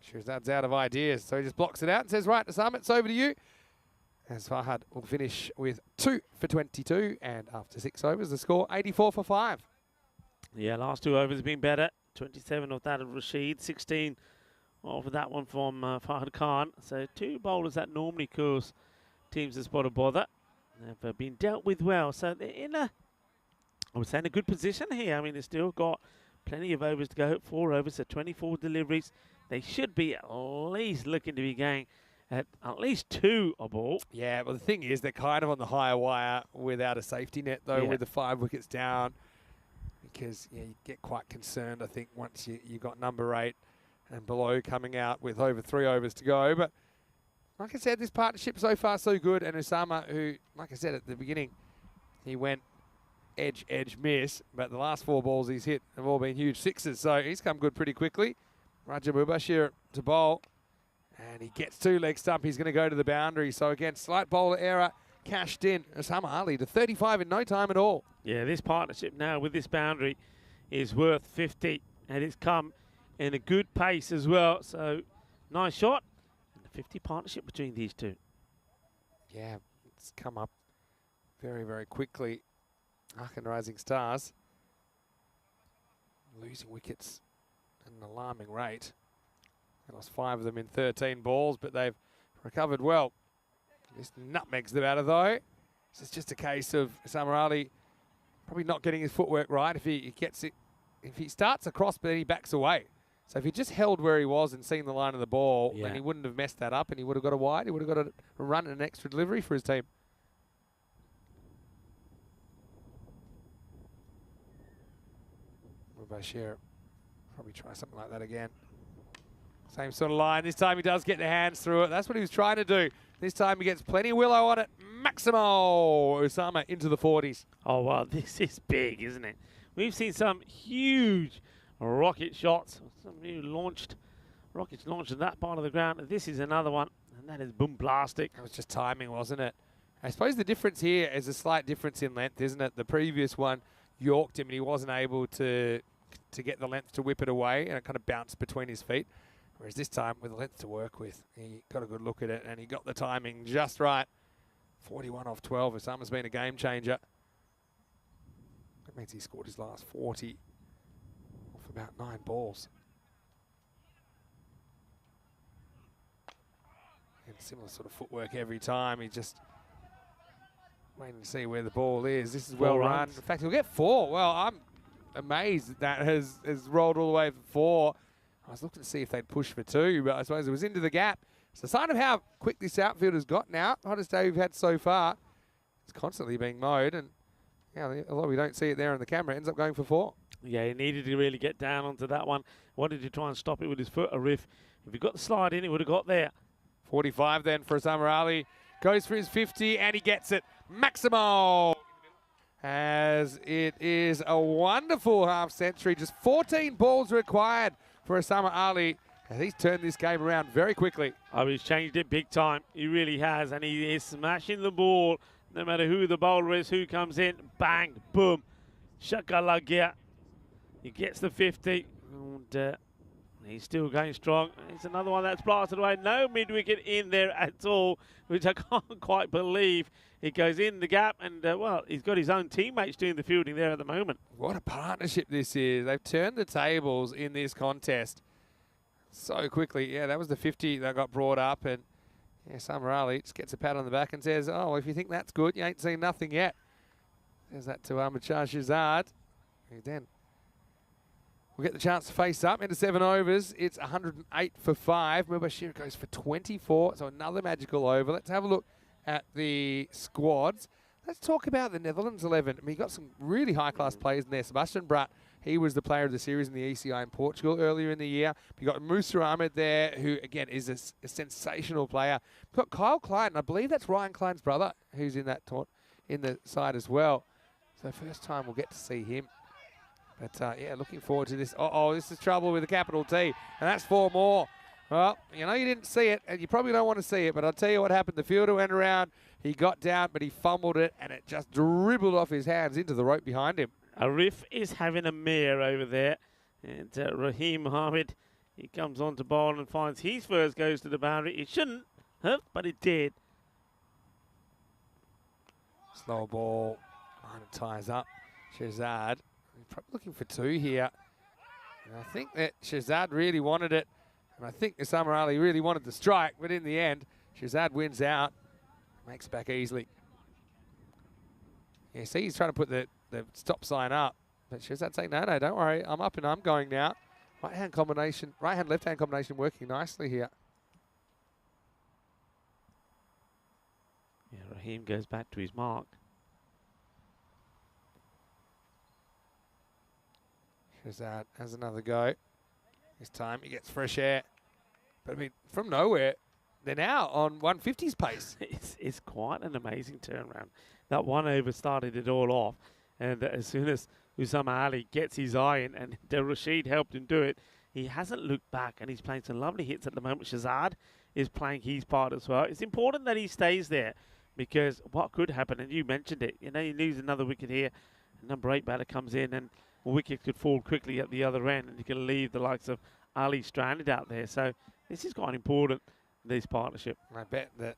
Shirzad's out of ideas, so he just blocks it out and says, right, Osama, it's over to you. As Fahad will finish with 2 for 22, and after 6 overs, the score 84 for 5. Yeah, last 2 overs have been better. 27 of that of Rashid, 16 of that one from Fahad Khan. So 2 bowlers that normally cause teams a spot of bother. They've been dealt with well. So they're in a, I would say, in a good position here. I mean, they've still got plenty of overs to go. 4 overs, so 24 deliveries. They should be at least looking to be going at least 2 a ball. Yeah, well, the thing is, they're kind of on the higher wire without a safety net, though, with the 5 wickets down. Because you get quite concerned, I think, once you got number 8 and below coming out with over 3 overs to go. But like I said, this partnership so far so good. And Osama, who, like I said at the beginning, he went edge miss, but the last 4 balls he's hit have all been huge sixes, so he's come good pretty quickly. Raja Mubashir to bowl, and he gets 2 leg stump. He's going to go to the boundary. So again, slight bowler error, cashed in. Osama Ali to 35 in no time at all. Yeah, this partnership now with this boundary is worth 50, and it's come in a good pace as well. So nice shot, and the 50 partnership between these two. Yeah, it's come up very, very quickly. Ark and Rising Stars losing wickets at an alarming rate. They lost 5 of them in 13 balls, but they've recovered well. This nutmegs the batter though. This is just a case of Osama Ali probably not getting his footwork right. If he gets it, if he starts across, but then he backs away. So if he just held where he was and seen the line of the ball, then he wouldn't have messed that up, and he would have got a wide. He would have got a run and an extra delivery for his team. Bashir probably try something like that again. Same sort of line. This time he does get the hands through it. That's what he was trying to do. This time he gets plenty of willow on it. Maximo Osama into the 40s. Oh, wow, this is big, isn't it? We've seen some huge rocket shots. Some new rockets launched in that part of the ground. This is another one, and that is boom blastic. That was just timing, wasn't it? I suppose the difference here is a slight difference in length, isn't it? The previous one yorked him and he wasn't able to get the length to whip it away, and it kind of bounced between his feet. Whereas this time, with the length to work with, he got a good look at it and he got the timing just right. 41 off 12. Osama's been a game changer. That means he scored his last 40 off about 9 balls. And similar sort of footwork every time. He just waiting to see where the ball is. This is well run. In fact, he'll get 4. Well, I'm amazed that has rolled all the way for 4. I was looking to see if they'd push for 2, but I suppose it was into the gap. It's a sign of how quick this outfielder's gotten out. Hottest day we've had so far. It's constantly being mowed, and yeah, although we don't see it there on the camera, it ends up going for 4. Yeah, he needed to really get down onto that one. Wanted to try and stop it with his foot, a riff. If he got the slide in, he would have got there. 45 then for Osama Ali. Goes for his 50, and he gets it. Maximo! As it is a wonderful half century. Just 14 balls required for Osama Ali. And he's turned this game around very quickly. Oh, he's changed it big time. He really has. And he is smashing the ball. No matter who the bowler is, who comes in. Bang, boom. Shakalagia. He gets the 50. And he's still going strong. It's another one that's blasted away. No mid-wicket in there at all, which I can't quite believe. It goes in the gap, and, well, he's got his own teammates doing the fielding there at the moment. What a partnership this is. They've turned the tables in this contest so quickly. Yeah, that was the 50 that got brought up, and yeah, Osama Ali just gets a pat on the back and says, oh, if you think that's good, you ain't seen nothing yet. There's that to Amachar Shahzad, who then will get the chance to face up into 7 overs. It's 108 for 5. Mubashir goes for 24, so another magical over. Let's have a look at the squads. Let's talk about the Netherlands 11. I mean, you got some really high-class players in there. Sebastian Bratt, he was the player of the series in the ECI in Portugal earlier in the year. You got Musa Ahmed there, who, again, is a sensational player. We've got Kyle Klein, and I believe that's Ryan Klein's brother, who's in that in the side as well. So first time we'll get to see him. But, yeah, looking forward to this. Uh-oh, this is trouble with a capital T, and that's 4 more. Well, you know you didn't see it, and you probably don't want to see it, but I'll tell you what happened. The fielder went around, he got down, but he fumbled it, and it just dribbled off his hands into the rope behind him. Arif is having a mare over there, and Raheem Mohammed, he comes on to bowl and finds his first goes to the boundary. It shouldn't have, but it did. Slow ball, kind of ties up. Shahzad, probably looking for 2 here. And I think that Shahzad really wanted it. And I think Osama Ali really wanted the strike, but in the end, Shahzad wins out, makes it back easily. Yeah, see, he's trying to put the stop sign up, but Shahzad saying, no, don't worry, I'm up and I'm going now. Right-hand combination, right-hand, left-hand combination working nicely here. Yeah, Raheem goes back to his mark. Shahzad has another go. This time he gets fresh air. But I mean, from nowhere, they're now on 150's pace. It's quite an amazing turnaround. That 1 over started it all off. And as soon as Usama Ali gets his eye in, and Rashid helped him do it, he hasn't looked back, and he's playing some lovely hits at the moment. Shazad is playing his part as well. It's important that he stays there, because what could happen, and you mentioned it, you lose another wicket here, number 8 batter comes in, and a wicket could fall quickly at the other end, and you can leave the likes of Ali stranded out there. So this is quite important, this partnership. I bet that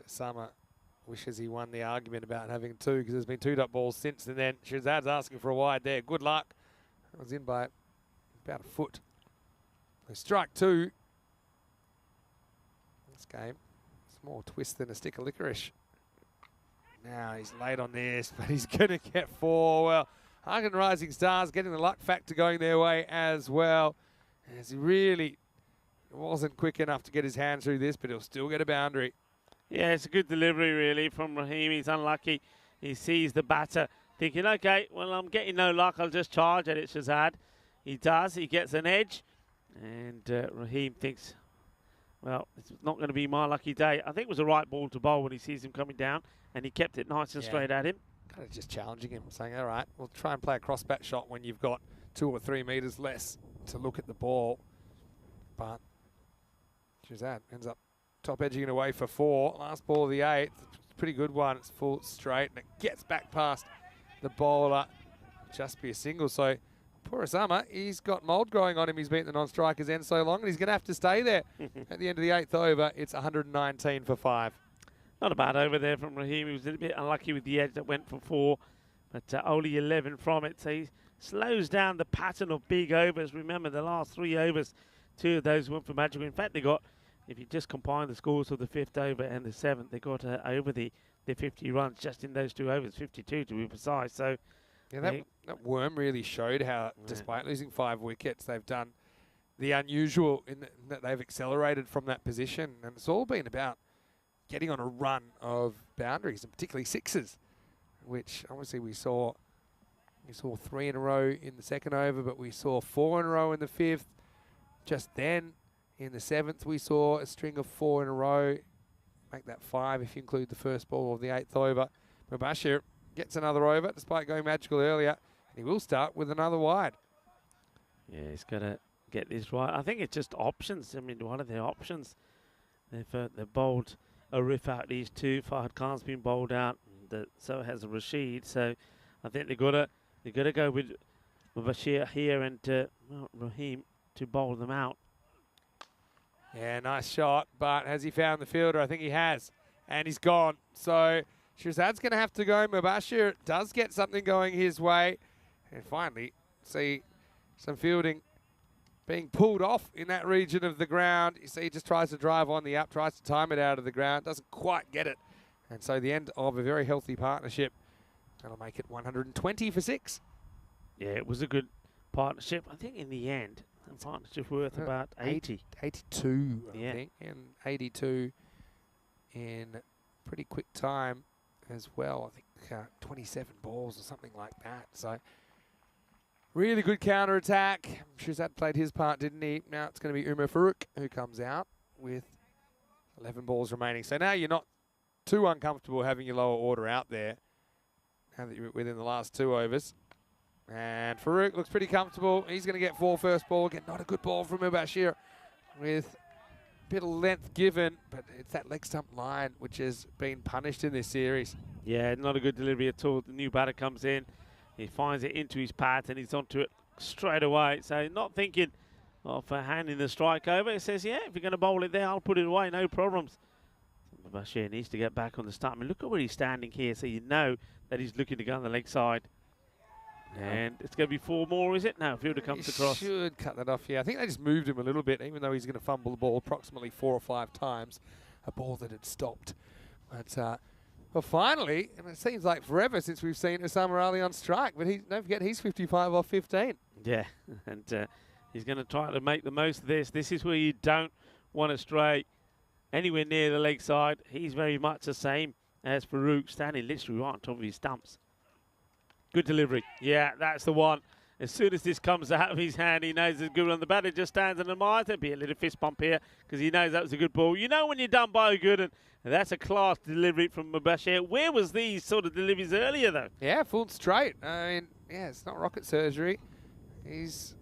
Summer wishes he won the argument about having 2, because there's been 2 dot balls since, and then Shazad's asking for a wide there. Good luck. That was in by about a foot. So strike 2. This game, it's more twist than a stick of licorice. Now he's late on this, but he's going to get 4. Well, Hagen Rising Stars getting the luck factor going their way as well. As he really wasn't quick enough to get his hand through this, but he'll still get a boundary. Yeah, it's a good delivery, really, from Raheem. He's unlucky. He sees the batter, thinking, okay, well, I'm getting no luck. I'll just charge at it, Shazad. He does. He gets an edge. And Raheem thinks, well, it's not going to be my lucky day. I think it was the right ball to bowl when he sees him coming down, and he kept it nice and straight at him. Kind of just challenging him, saying, all right, we'll try and play a cross-bat shot when you've got 2 or 3 metres less to look at the ball. But Shazad ends up top edging it away for 4. Last ball of the 8th. Pretty good one. It's full straight, and it gets back past the bowler. Just be a single. So poor Osama, he's got mould growing on him. He's beaten the non-strikers end so long, and he's going to have to stay there. At the end of the 8th over, it's 119 for 5. Not a bad over there from Raheem. He was a little bit unlucky with the edge that went for 4, but only 11 from it. So he slows down the pattern of big overs. Remember, the last 3 overs, 2 of those went for magical. In fact, they got, if you just combine the scores of the 5th over and the 7th, they got over the 50 runs just in those 2 overs, 52 to be precise. So yeah, that worm really showed how, despite losing 5 wickets, they've done the unusual in that they've accelerated from that position. And it's all been about getting on a run of boundaries, and particularly 6s, which obviously we saw 3 in a row in the 2nd over, but we saw 4 in a row in the 5th. Just then, in the 7th, we saw a string of 4 in a row. Make that 5 if you include the first ball of the 8th over. Mubashir gets another over despite going magical earlier. And he will start with another wide. Yeah, he's got to get this right. I think it's just options. I mean, what are their options? They've bowled a riff out these 2. Fahad Khan's been bowled out, and so has Rashid. So I think they've got to go with Mubashir here and Raheem to bowl them out. Yeah, nice shot, but has he found the fielder? I think he has, and he's gone. So Shazad's going to have to go. Mubashir does get something going his way, and finally see some fielding being pulled off in that region of the ground. You see he just tries to drive on the up, tries to time it out of the ground, doesn't quite get it. And so the end of a very healthy partnership. That'll make it 120 for 6. Yeah, it was a good partnership. I think in the end, the partnership's worth about 80. 82, I think, and 82 in pretty quick time as well. I think 27 balls or something like that. So really good counter-attack. Shazad played his part, didn't he? Now it's going to be Umar Farooq who comes out with 11 balls remaining. So now you're not too uncomfortable having your lower order out there now that you're within the last 2 overs. And Farooq looks pretty comfortable. He's going to get 4 first ball. Again, not a good ball from Mubashir with a bit of length given, but it's that leg stump line which has been punished in this series. Yeah, not a good delivery at all. The new batter comes in. He finds it into his path and he's onto it straight away. So not thinking of handing the strike over. He says, yeah, if you're going to bowl it there, I'll put it away, no problems. Bashir needs to get back on the start. I mean, look at where he's standing here, so you know that he's looking to go on the leg side. And it's going to be 4 more, is it? No, fielder comes across. Should cut that off, yeah. I think they just moved him a little bit, even though he's going to fumble the ball approximately 4 or 5 times. A ball that had stopped. But well, finally, and it seems like forever since we've seen Osama Ali on strike, but don't forget he's 55 off 15. Yeah, and he's going to try to make the most of this. This is where you don't want to stray anywhere near the leg side. He's very much the same as Farooq, standing literally right on top of his stumps. Good delivery. Yeah, that's the one. as soon as this comes out of his hand, he knows it's good on the bat. It just stands and admires. There'll be a little fist bump here because he knows that was a good ball. You know when you're done by a good, and that's a class delivery from Mubashir. Where was these sort of deliveries earlier, though? Yeah, full straight. I mean, yeah, it's not rocket surgery. He's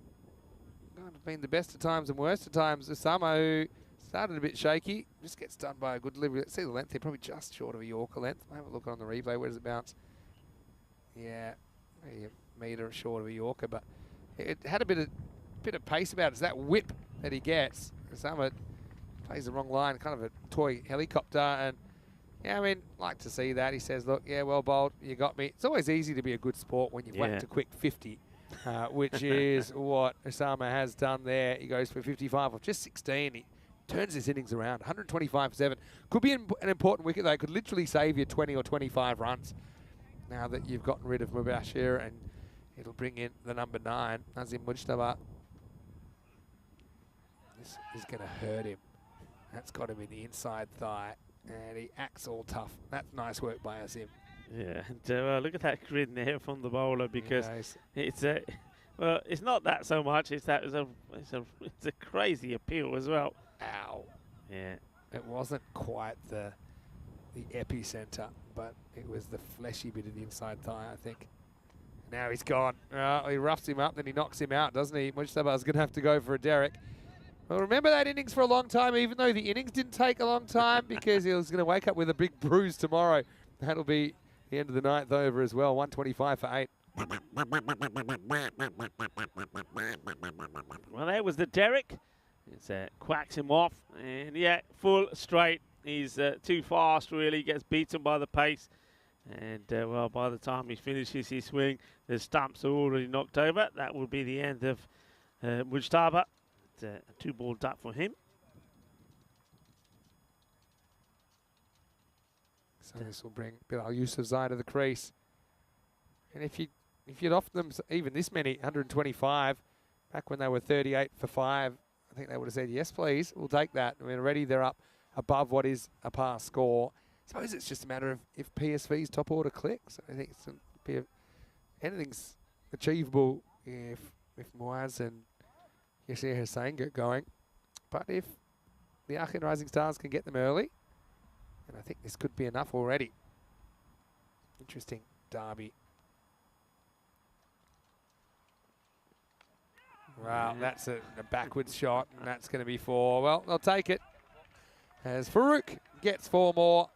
been the best of times and worst of times. Osama, who started a bit shaky, just gets done by a good delivery. Let's see the length here, probably just short of a Yorker length. I'll have a look on the replay. Where does it bounce? Yeah, maybe a metre short of a Yorker, but it had a bit of pace about it. It's that whip that he gets. Osama plays the wrong line, kind of a toy helicopter, and yeah, I mean, like to see that. He says, look, yeah, well bowled, you got me. It's always easy to be a good sport when you've whacked a quick 50. Which is what Osama has done there. He goes for 55 off just 16. He turns his innings around. 125 for 7. Could be an important wicket, though. Could literally save you 20 or 25 runs now that you've gotten rid of Mubashir, and it'll bring in the number 9, Nazim Mujtaba. This is going to hurt him. That's got him in the inside thigh, and he acts all tough. That's nice work by Azim. Yeah, and look at that grin there from the bowler, because it's well, it's not that so much. It's that it's a crazy appeal as well. Ow. Yeah. It wasn't quite the epicenter, but it was the fleshy bit of the inside thigh, I think. Now he's gone. He roughs him up, then he knocks him out, doesn't he? Mujtaba's going to have to go for a derrick. Well, remember that innings for a long time, even though the innings didn't take a long time, because he was going to wake up with a big bruise tomorrow. That'll be the end of the 9th over as well. 125 for 8. Well, there was the derrick. It's quacks him off, and yeah, full straight. He's too fast, really. Gets beaten by the pace, and well, by the time he finishes his swing, the stumps are already knocked over. That will be the end of Mujtaba. It's a 2-ball duck for him. So this will bring Bilal Yousafzai to the crease. And if you'd offered them even this many, 125, back when they were 38 for 5, I think they would have said, yes, please, we'll take that. I mean, already they're up above what is a par score. I suppose it's just a matter of if PSV's top order clicks. I think anything's achievable if Muaz and Yashir Hussain get going. But if the Akhin Rising Stars can get them early, and I think this could be enough already. Interesting derby. Wow, that's a backwards shot, and that's going to be 4. Well, they'll take it. As Farouk gets 4 more.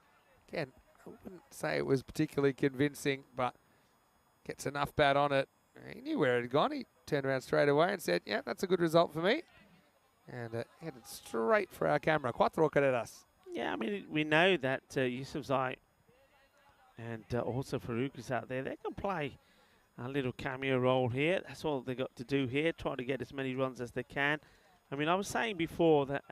Again, I wouldn't say it was particularly convincing, but gets enough bat on it. He knew where it had gone. He turned around straight away and said, yeah, that's a good result for me. And headed straight for our camera. Cuatro carreras. Yeah, I mean, we know that Yousafzai and also Farouk is out there. They can play a little cameo role here. That's all they got to do here. Try to get as many runs as they can. I mean, I was saying before that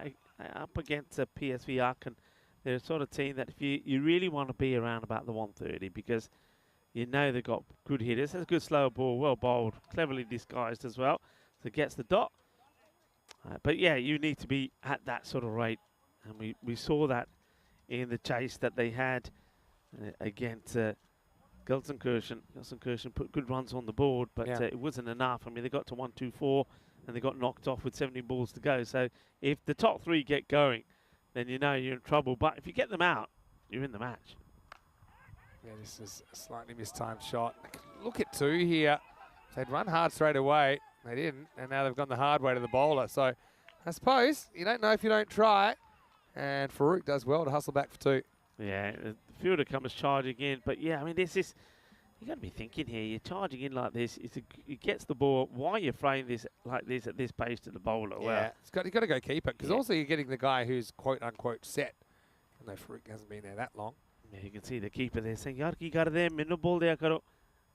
up against PSV Aachen, they're a sort of team that if you really want to be around about the 130, because you know they've got good hitters. That's a good slow ball, well bowled, cleverly disguised as well. So it gets the dot. But yeah, you need to be at that sort of rate. And we saw that in the chase that they had against Gelsenkirchen. Gelsenkirchen put good runs on the board, but it wasn't enough. I mean, they got to 1-2-4, and they got knocked off with 70 balls to go. So if the top 3 get going, then you know you're in trouble. But if you get them out, you're in the match. Yeah, this is a slightly mistimed shot. Look at 2 here. They'd run hard straight away. They didn't, and now they've gone the hard way to the bowler. So I suppose you don't know if you don't try. And Farouk does well to hustle back for 2. Yeah, the fielder comes charging in. But yeah, I mean, this is, you got to be thinking here. You're charging in like this. It gets the ball. Why are you throwing this like this at this pace to the bowler? Yeah, well, you've got to go keep it. Because also you're getting the guy who's quote unquote set. I know Farouk hasn't been there that long. Yeah, you can see the keeper there saying, "Yaar ki kar de minnu ball diya karo,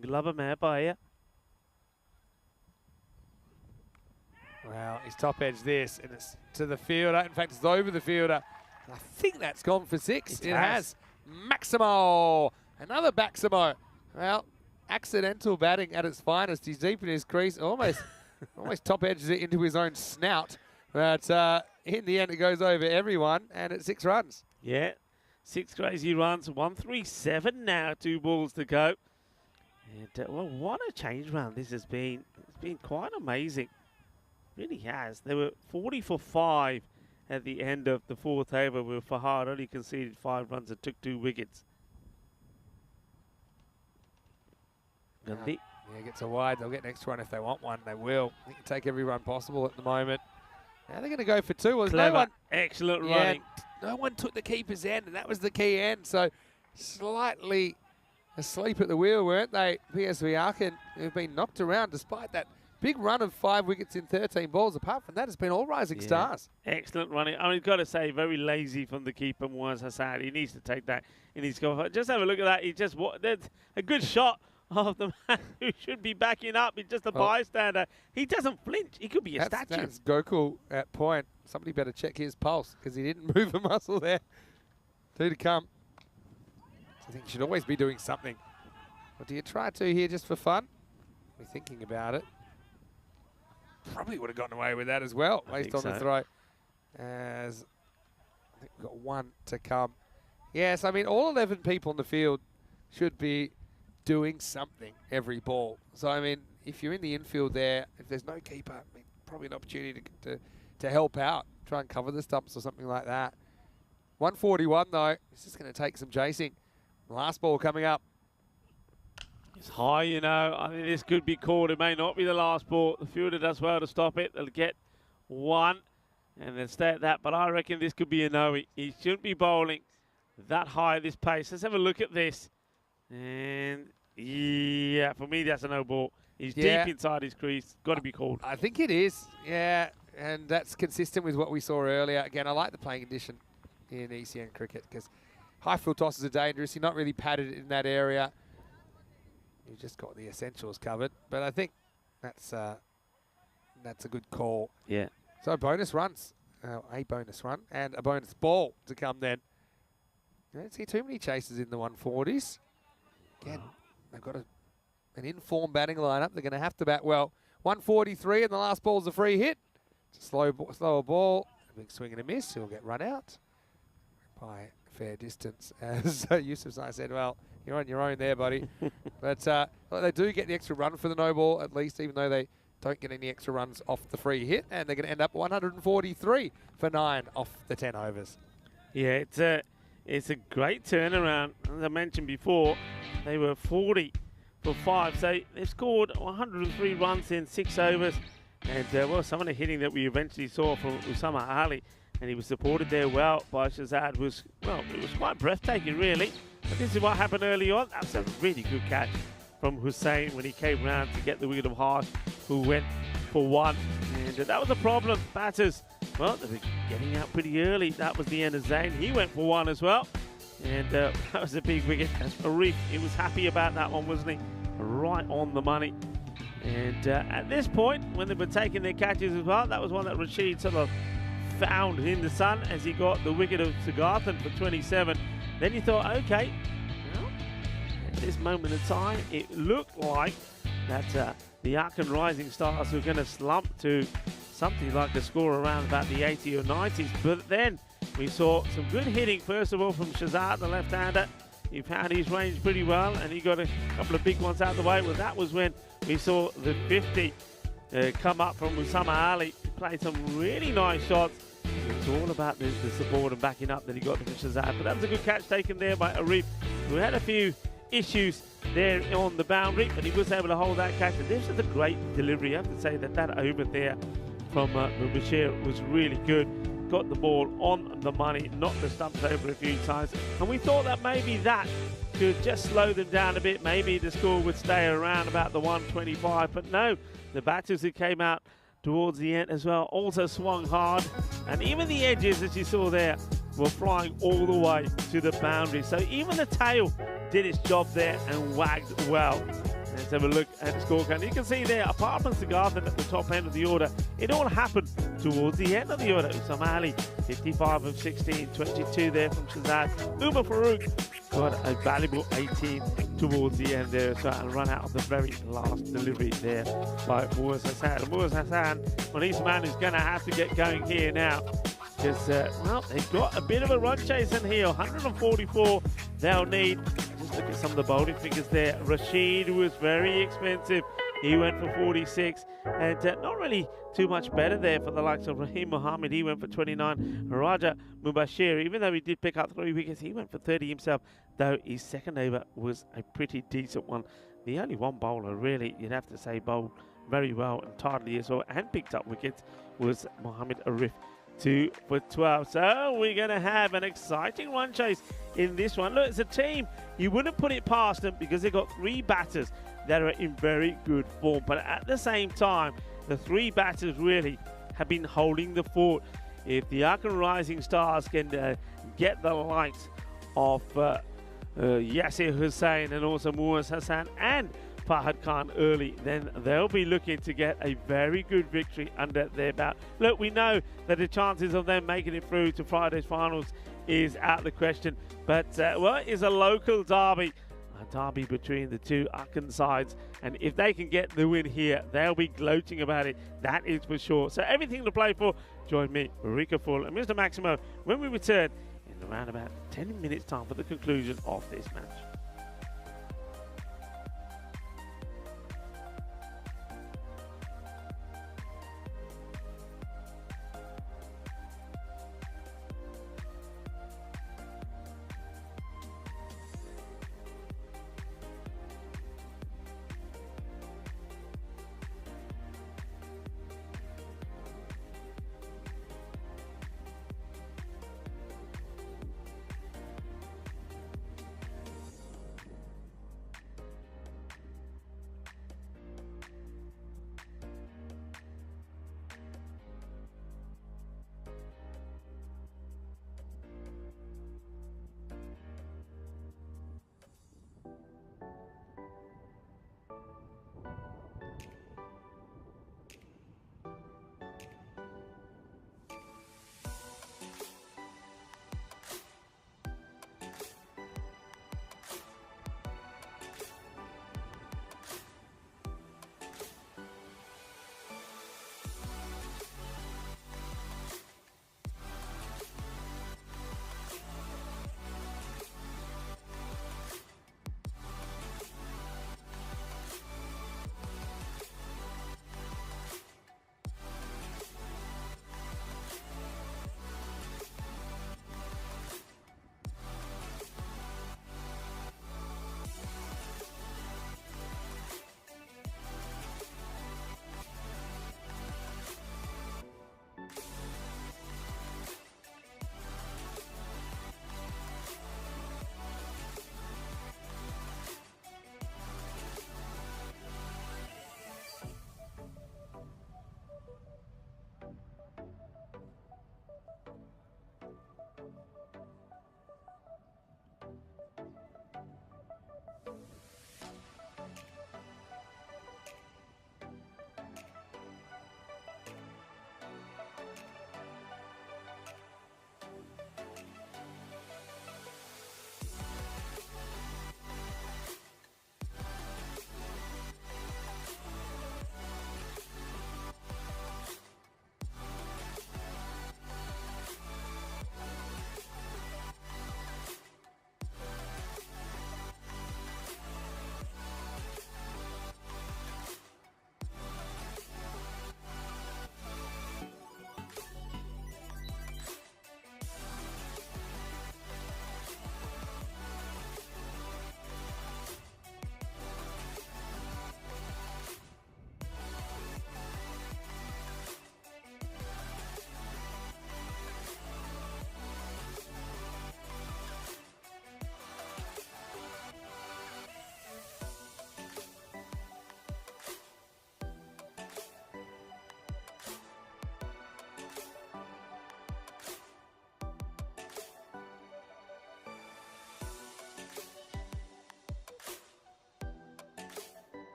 glove mein paaya." Well, he's top edge this, and it's to the fielder. In fact, it's over the fielder. And I think that's gone for 6. It has. Maximo. Another Maximo. Well, accidental batting at its finest. He's deep in his crease. Almost top edges it into his own snout. But in the end, it goes over everyone, and it's 6 runs. Yeah, 6 crazy runs. 137 now. 2 balls to go. And well, what a change round this has been. It's been quite amazing. Really has. They were 40 for 5 at the end of the fourth over, where Fahad only conceded 5 runs and took 2 wickets. Yeah, gets a wide. They'll get an extra one if they want one. They will. They can take every run possible at the moment. Now they're going to go for 2. Well, Clever. no one, Excellent running. No one took the keeper's end, and that was the key end. So slightly asleep at the wheel, weren't they? PSV Aachen, who've been knocked around despite that big run of 5 wickets in 13 balls. Apart from that, it's been all rising stars. Excellent running. I mean, got to say, very lazy from the keeper, Muaz Hassan. He needs to take that in his cover. Just have a look at that. He just that's a good shot of the man who should be backing up. He's just a bystander. He doesn't flinch. He could be a statue. That's Gokul at point. Somebody better check his pulse because he didn't move a muscle there. 2 to come. I think you should always be doing something. Or do you try to here just for fun? We're thinking about it. Probably would have gotten away with that as well, based on the throw. As I think we've got 1 to come. Yes, I mean, all 11 people in the field should be doing something every ball. So, I mean, if you're in the infield there, if there's no keeper, I mean, probably an opportunity to help out, try and cover the stumps or something like that. 141, though. It's just going to take some chasing. Last ball coming up. It's high, you know. I think this could be called. It may not be the last ball. The fielder does well to stop it. They'll get 1 and then stay at that. But I reckon this could be a no. He shouldn't be bowling that high at this pace. Let's have a look at this. And, yeah, for me, that's a no ball. He's deep inside his crease. Got to be called. I think it is, yeah. And that's consistent with what we saw earlier. Again, I like the playing condition in ECN cricket because high field tosses are dangerous. You're not really padded in that area. You've just got the essentials covered. But I think that's a good call. Yeah. So bonus runs. A bonus run and a bonus ball to come then. I don't see too many chases in the 140s. Again, they've got an informed batting lineup. They're going to have to bat well. 143 and the last ball's a free hit. It's a slower ball. A big swing and a miss. He'll get run out by a fair distance. As Yusuf Sai said, well, you're on your own there, buddy. But they do get the extra run for the no ball, at least, even though they don't get any extra runs off the free hit. And they're going to end up 143 for 9 off the 10 overs. Yeah, it's a great turnaround. As I mentioned before, they were 40 for 5. So they've scored 103 runs in 6 overs. And, well, some of the hitting that we eventually saw from Usama Ali, and he was supported there well by Shazad, was, well, it was quite breathtaking, really. But this is what happened early on. That was a really good catch from Hussain when he came round to get the wicket of Harsh, who went for 1. And that was a problem. Batters, well, they were getting out pretty early. That was the end of Zain. He went for 1 as well. And that was a big wicket. Arif, he was happy about that one, wasn't he? Right on the money. And at this point, when they were taking their catches as well, that was one that Rashid sort of found in the sun as he got the wicket of Sagarthan for 27. Then you thought, okay, well, at this moment in time, it looked like that the Aachen Rising Stars were going to slump to something like a score around about the 80 or 90s. But then we saw some good hitting, first of all, from Shazad, the left-hander. He found his range pretty well, and he got a couple of big ones out of the way. Well, that was when we saw the 50 come up from Usama Ali. He played some really nice shots. It's all about the support and backing up that he got from Shazad. But that was a good catch taken there by Arif, who had a few issues there on the boundary, but he was able to hold that catch. And this is a great delivery. I have to say that over there from Bashir was really good. Got the ball on the money, knocked the stumps over a few times. And we thought that maybe that could just slow them down a bit. Maybe the score would stay around about the 125. But no, the batters who came out towards the end as well also swung hard. And even the edges, as you saw there, were flying all the way to the boundary. So even the tail did its job there and wagged well. Let's have a look at the scorecard. You can see there, apart from Sagarthan at the top end of the order, it all happened towards the end of the order. Usama Ali, 55 of 16, 22 there from Shazad. Umar Farouk got a valuable 18 towards the end there as well, and run out of the very last delivery there by Muaz Hassan. Muaz Hassan, well, he's a man who's going to have to get going here now. Because, well, they've got a bit of a run chase in here. 144 they'll need. Just look at some of the bowling figures there. Rashid was very expensive. He went for 46, and not really too much better there for the likes of Rahim Mohammed. He went for 29. Raja Mubashir, even though he did pick up 3 wickets, he went for 30 himself, though his second over was a pretty decent one. The only one bowler, really, you'd have to say, bowled very well and tidily as well, and picked up wickets, was Mohammed Arif. 2 for 12. So we're going to have an exciting run chase in this one. Look, it's a team, you wouldn't put it past them because they've got 3 batters that are in very good form. But at the same time, the 3 batters really have been holding the fort. If the Arkan Rising Stars can get the likes of Yasir Hussain and also Muaz Hassan and Fahad Khan early, then they'll be looking to get a very good victory under their belt. Look, we know that the chances of them making it through to Friday's finals is out of the question, but well, it is a local derby, a derby between the 2 Arkan sides, and if they can get the win here, they'll be gloating about it, that is for sure. So everything to play for. Join me, Marika Full and Mr. Maximo when we return in around about 10 minutes time for the conclusion of this match.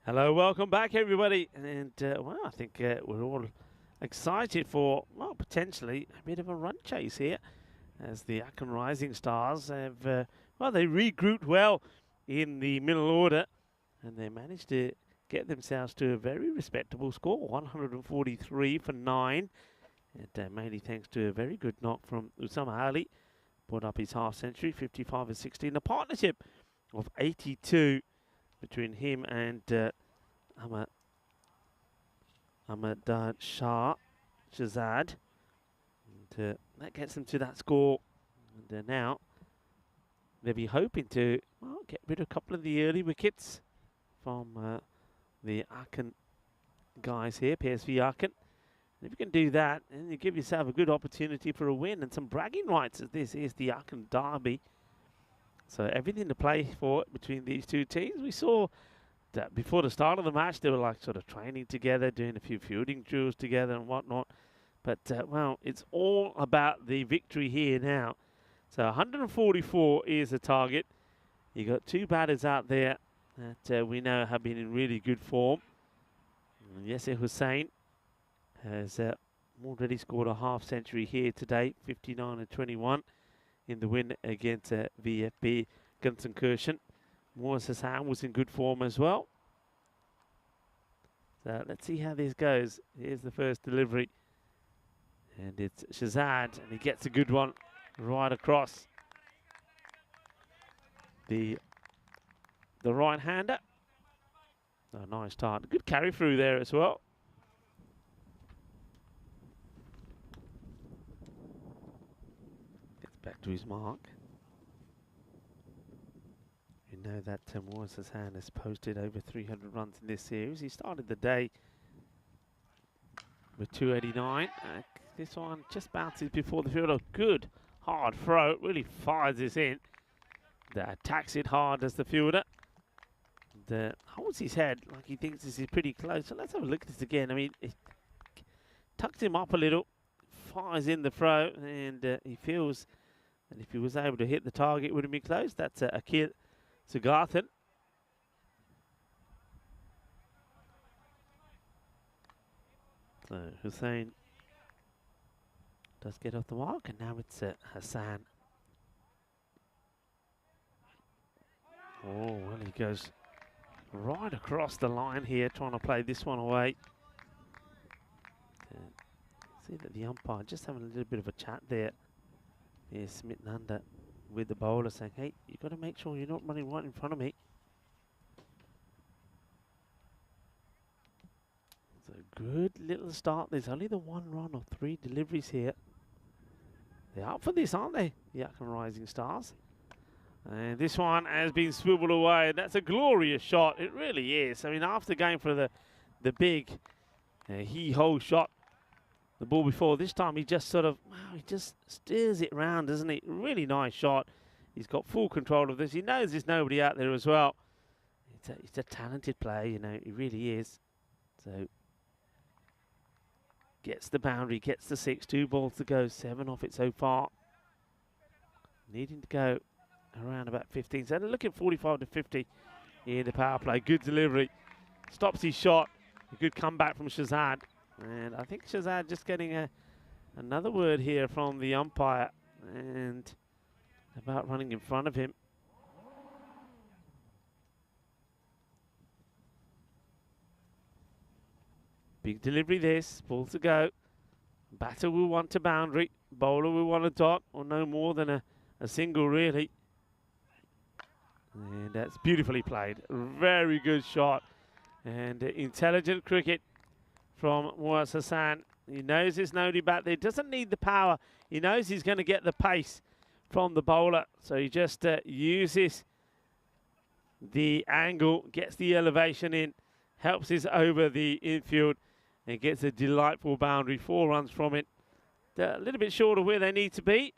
Hello, welcome back, everybody. And, well, I think we're all excited for, well, potentially a bit of a run chase here as the Aachen Rising Stars have, well, they regrouped well in the middle order and they managed to get themselves to a very respectable score, 143 for 9. And mainly thanks to a very good knock from Usama Ali, brought up his half century, 55 and 16. A partnership of 82 between him and Ahmad Shahzad. And that gets them to that score. And now they'll be hoping to, well, get rid of a couple of the early wickets from the Aachen guys here, PSV Aachen. And if you can do that, then you give yourself a good opportunity for a win and some bragging rights, as this is the Aachen derby. So everything to play for between these two teams. We saw that before the start of the match, they were like sort of training together, doing a few fielding drills together and whatnot. But, well, it's all about the victory here now. So 144 is the target. You got two batters out there that we know have been in really good form. And Yasser Hussain has already scored a half century here today, 59 and 21 in the win against VfB Gunzenkirchen. Moaz Hassan was in good form as well. So let's see how this goes. Here's the first delivery. And it's Shahzad, and he gets a good one right across the right-hander. A nice start. Good carry through there as well. Gets back to his mark. You know that Moaz Hassan has posted over 300 runs in this series. He started the day with 289. This one just bounces before the fielder. Good hard throw. Really fires this in. Attacks it hard as the fielder. Holds his head like he thinks this is pretty close. So let's have a look at this again. I mean, it tucks him up a little. Fires in the throw. And he feels that if he was able to hit the target, it would have been close. That's Akil Sugarthan. So Hussain does get off the mark, and now it's Hassan. Oh, well, he goes right across the line here, trying to play this one away. See that the umpire just having a little bit of a chat there. Yeah, smitten under with the bowler, saying, hey, you've got to make sure you're not running right in front of me. It's a good little start. There's only the 1 run of 3 deliveries here. They're up for this, aren't they? The Aachen Rising Stars. And this one has been swiveled away. That's a glorious shot. It really is. I mean, after going for the big he-ho shot, the ball before, this time he just sort of, wow, he just steers it round, doesn't he? Really nice shot. He's got full control of this. He knows there's nobody out there as well. He's a talented player, you know, he really is. So, gets the boundary, gets the 6, 2 balls to go, 7 off it so far. Needing to go around about 15. So looking 45 to 50 in the power play. Good delivery. Stops his shot. A good comeback from Shahzad. And I think Shahzad just getting another word here from the umpire and about running in front of him. Big delivery this. Ball to go. Batter will want a boundary. Bowler will want a dot or no more than a single really. And that's beautifully played. Very good shot. And intelligent cricket from Moaz Hassan. He knows there's nobody back there. Doesn't need the power. He knows he's going to get the pace from the bowler. So he just uses the angle, gets the elevation in, helps us over the infield, and gets a delightful boundary. 4 runs from it. A little bit short of where they need to be,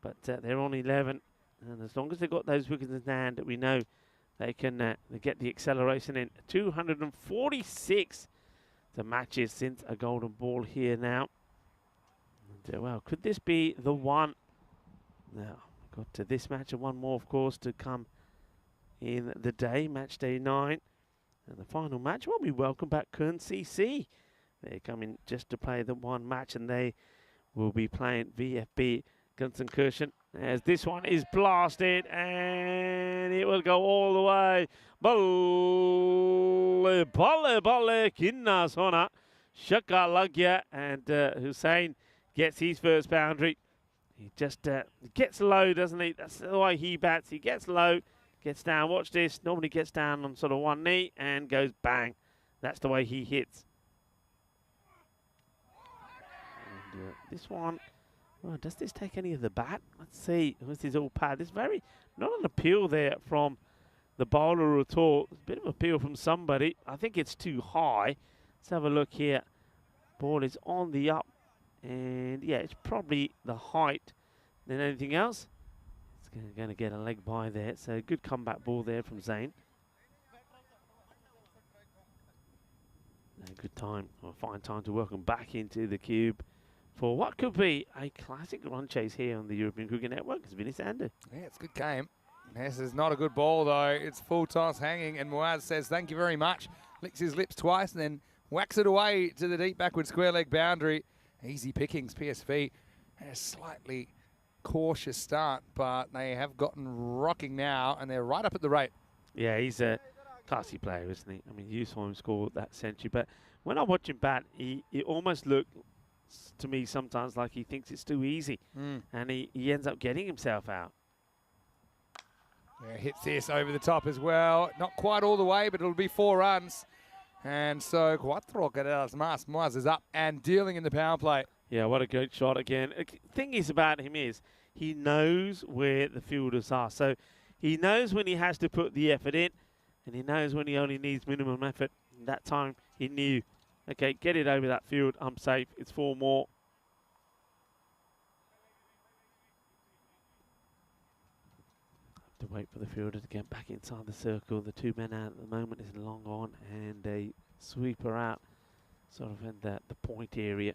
but they're on 11. And as long as they've got those wickets in hand, we know they can they get the acceleration in. 246 the matches since a golden ball here now. And, well, could this be the one? Now, got to this match and one more, of course, to come in the day, match day 9. And the final match, well, we welcome back Kern CC. They're coming just to play the one match, and they will be playing VFB Gunsenkirchen. As this one is blasted, and it will go all the way. Balle, kinna sona. Shaka lagya, and Hussein gets his first boundary. He just gets low, doesn't he? That's the way he bats. He gets low, gets down. Watch this. Normally gets down on sort of one knee and goes bang. That's the way he hits. And this one, well, does this take any of the bat? Let's see. This is all pad. There's not an appeal there from the bowler at all. There's a bit of appeal from somebody. I think it's too high. Let's have a look here. Ball is on the up. And yeah, it's probably the height than anything else. It's going to get a leg by there. So good comeback ball there from Zane. A good time, or fine time to welcome back into the cube for what could be a classic run chase here on the European Cricket Network. It's Vinny Sander. Yeah, it's a good game. This is not a good ball though. It's full toss hanging, and Muaz says thank you very much. Licks his lips twice and then whacks it away to the deep backward square leg boundary. Easy pickings, PSV. A slightly cautious start, but they have gotten rocking now, and they're right up at the rate. Yeah, he's a classy player, isn't he? I mean, you saw him score that century, but when I watch him bat, he almost looks to me sometimes like he thinks it's too easy, and he ends up getting himself out. Yeah, hits this over the top as well. Not quite all the way, but it'll be 4 runs. And so, cuatro carreras más. Muaz is up and dealing in the power play. Yeah, what a great shot again. The thing is about him is he knows where the fielders are. So he knows when he has to put the effort in, and he knows when he only needs minimum effort. And that time he knew, okay, get it over that field. I'm safe. It's 4 more. To wait for the fielder to get back inside the circle. The 2 men out at the moment is long on, and a sweeper out sort of in the point area.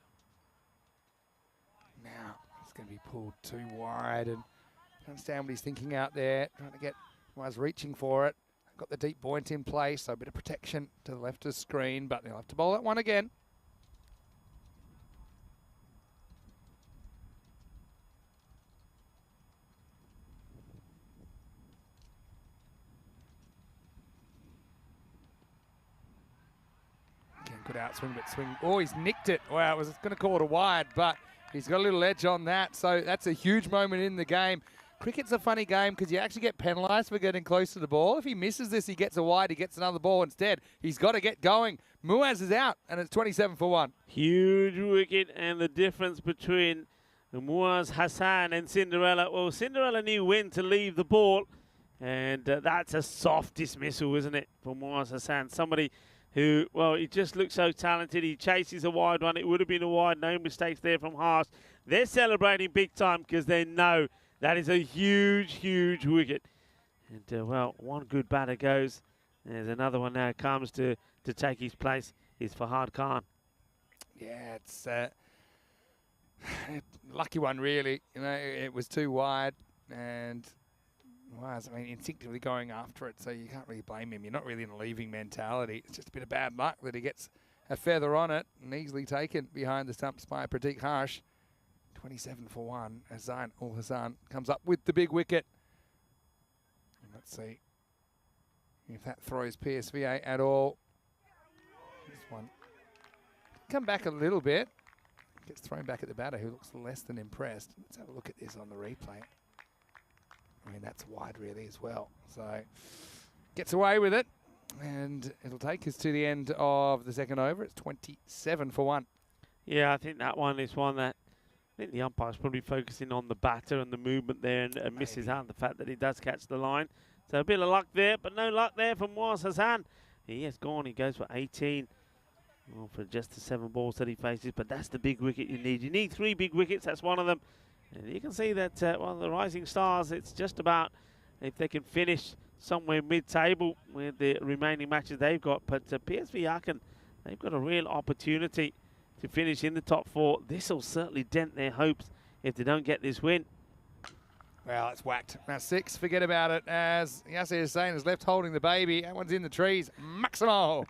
Now it's going to be pulled too wide, and I understand what he's thinking out there, trying to get, was reaching for it. Got the deep point in place, so a bit of protection to the left of the screen, but they'll have to bowl that one again. Good outswing, but swing. Oh, he's nicked it. Wow, I was going to call it a wide, but he's got a little edge on that. So that's a huge moment in the game. Cricket's a funny game because you actually get penalised for getting close to the ball. If he misses this, he gets a wide, he gets another ball instead. He's got to get going. Muaz is out, and it's 27 for 1. Huge wicket, and the difference between Muaz Hassan and Cinderella. Well, Cinderella knew when to leave the ball, and that's a soft dismissal, isn't it, for Muaz Hassan? Somebody who, well, he just looks so talented. He chases a wide one. It would have been a wide. No mistakes there from Haas. They're celebrating big time because they know that is a huge, huge wicket. And, well, one good batter goes. There's another one now comes to take his place. Is Fahad Khan. Yeah, it's a lucky one, really. You know, it was too wide, and was, I mean, instinctively going after it, so you can't really blame him. You're not really in a leaving mentality. It's just a bit of bad luck that he gets a feather on it and easily taken behind the stumps by Pratik Harsh. 27 for 1. Hassan comes up with the big wicket. And let's see if that throws PSVA at all. This one come back a little bit. Gets thrown back at the batter, who looks less than impressed. Let's have a look at this on the replay. I mean, that's wide really as well. So gets away with it, and it'll take us to the end of the second over. It's 27 for 1. Yeah, I think that one is one that I think the umpire's probably focusing on the batter and the movement there, and misses out the fact that he does catch the line. So a bit of luck there, but no luck there from Muaz Hassan. He has gone. He goes for 18. Well, for just the 7 balls that he faces, but that's the big wicket you need. You need 3 big wickets. That's one of them. And you can see that one of the rising stars, it's just about if they can finish somewhere mid-table with the remaining matches they've got. But PSV Aachen, they've got a real opportunity to finish in the top 4. This will certainly dent their hopes if they don't get this win. Well, it's whacked. Now 6, forget about it, as Yasser Hussain is left holding the baby. That one's in the trees. Maximo!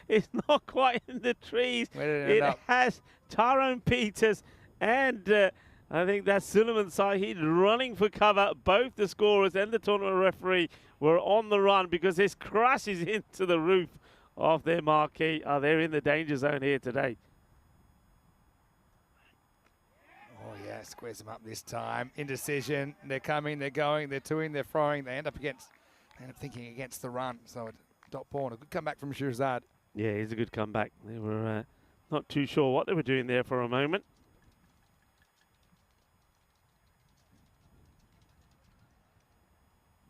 It's not quite in the trees. Where did it end up? Has Tyrone Peters and I think that's Suleiman Saeed running for cover. Both the scorers and the tournament referee were on the run because this crashes into the roof of their marquee. Oh, they're in the danger zone here today. Oh, yeah, squares them up this time. Indecision. They're coming, they're going, they're toing, they're throwing. They end up thinking against the run. So dot ball. A good comeback from Shirzad. Yeah, it's a good comeback. They were not too sure what they were doing there for a moment.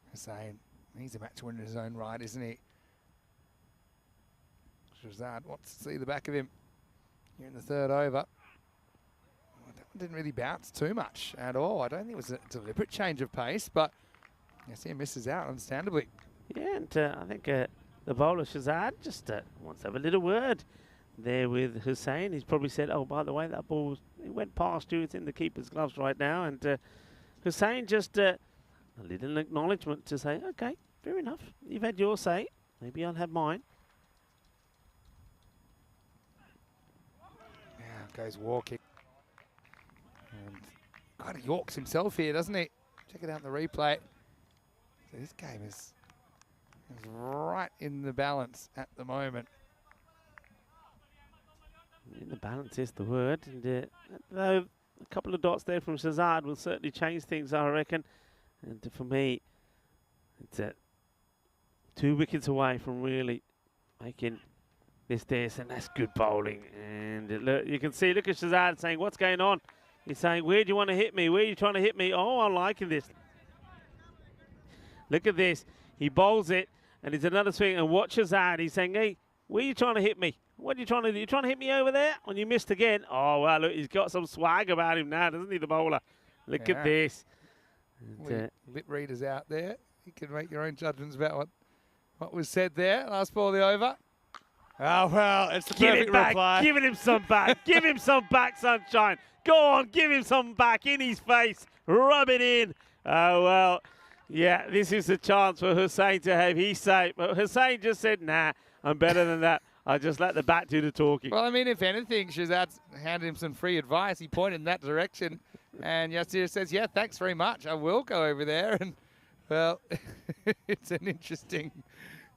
Hussain, he's a match winner in his own right, isn't he? Shirzad wants to see the back of him here in the third over. Well, that one didn't really bounce too much at all. I don't think it was a deliberate change of pace, but yes, he misses out, understandably. Yeah, and I think the bowler Shirzad just wants to have a little word there with Hussain. He's probably said, oh, by the way, that ball, it went past you. It's in the keeper's gloves right now. And Hussain just a little acknowledgement to say, okay, fair enough. You've had your say. Maybe I'll have mine. Now goes walking. And kind of Yorks himself here, doesn't he? Check it out in the replay. So this game is right in the balance at the moment. In the balance is the word. And though a couple of dots there from Shirzad will certainly change things, I reckon. And for me, it's 2 wickets away from really making this, and that's good bowling. And look, you can see, look at Shirzad saying, what's going on? He's saying, where do you want to hit me? Where are you trying to hit me? Oh, I'm liking this. Look at this. He bowls it, and it's another swing. And watch Shirzad. He's saying, hey, where are you trying to hit me? What are you trying to do? You trying to hit me over there? And you missed again. Oh, well, look, he's got some swag about him now, doesn't he, the bowler? Look at this. Lip readers out there. You can make your own judgments about what was said there. Last ball of the over. Oh, well, it's the perfect reply. Giving him some back. Give him some back, Sunshine. Go on, give him some back in his face. Rub it in. Oh, well, yeah, this is a chance for Hussain to have his say. But Hussain just said, nah, I'm better than that. I'll just let the bat do the talking. Well, I mean, if anything, Shirzad's handed him some free advice. He pointed in that direction. And Yasser says, yeah, thanks very much. I will go over there. And, well, it's an interesting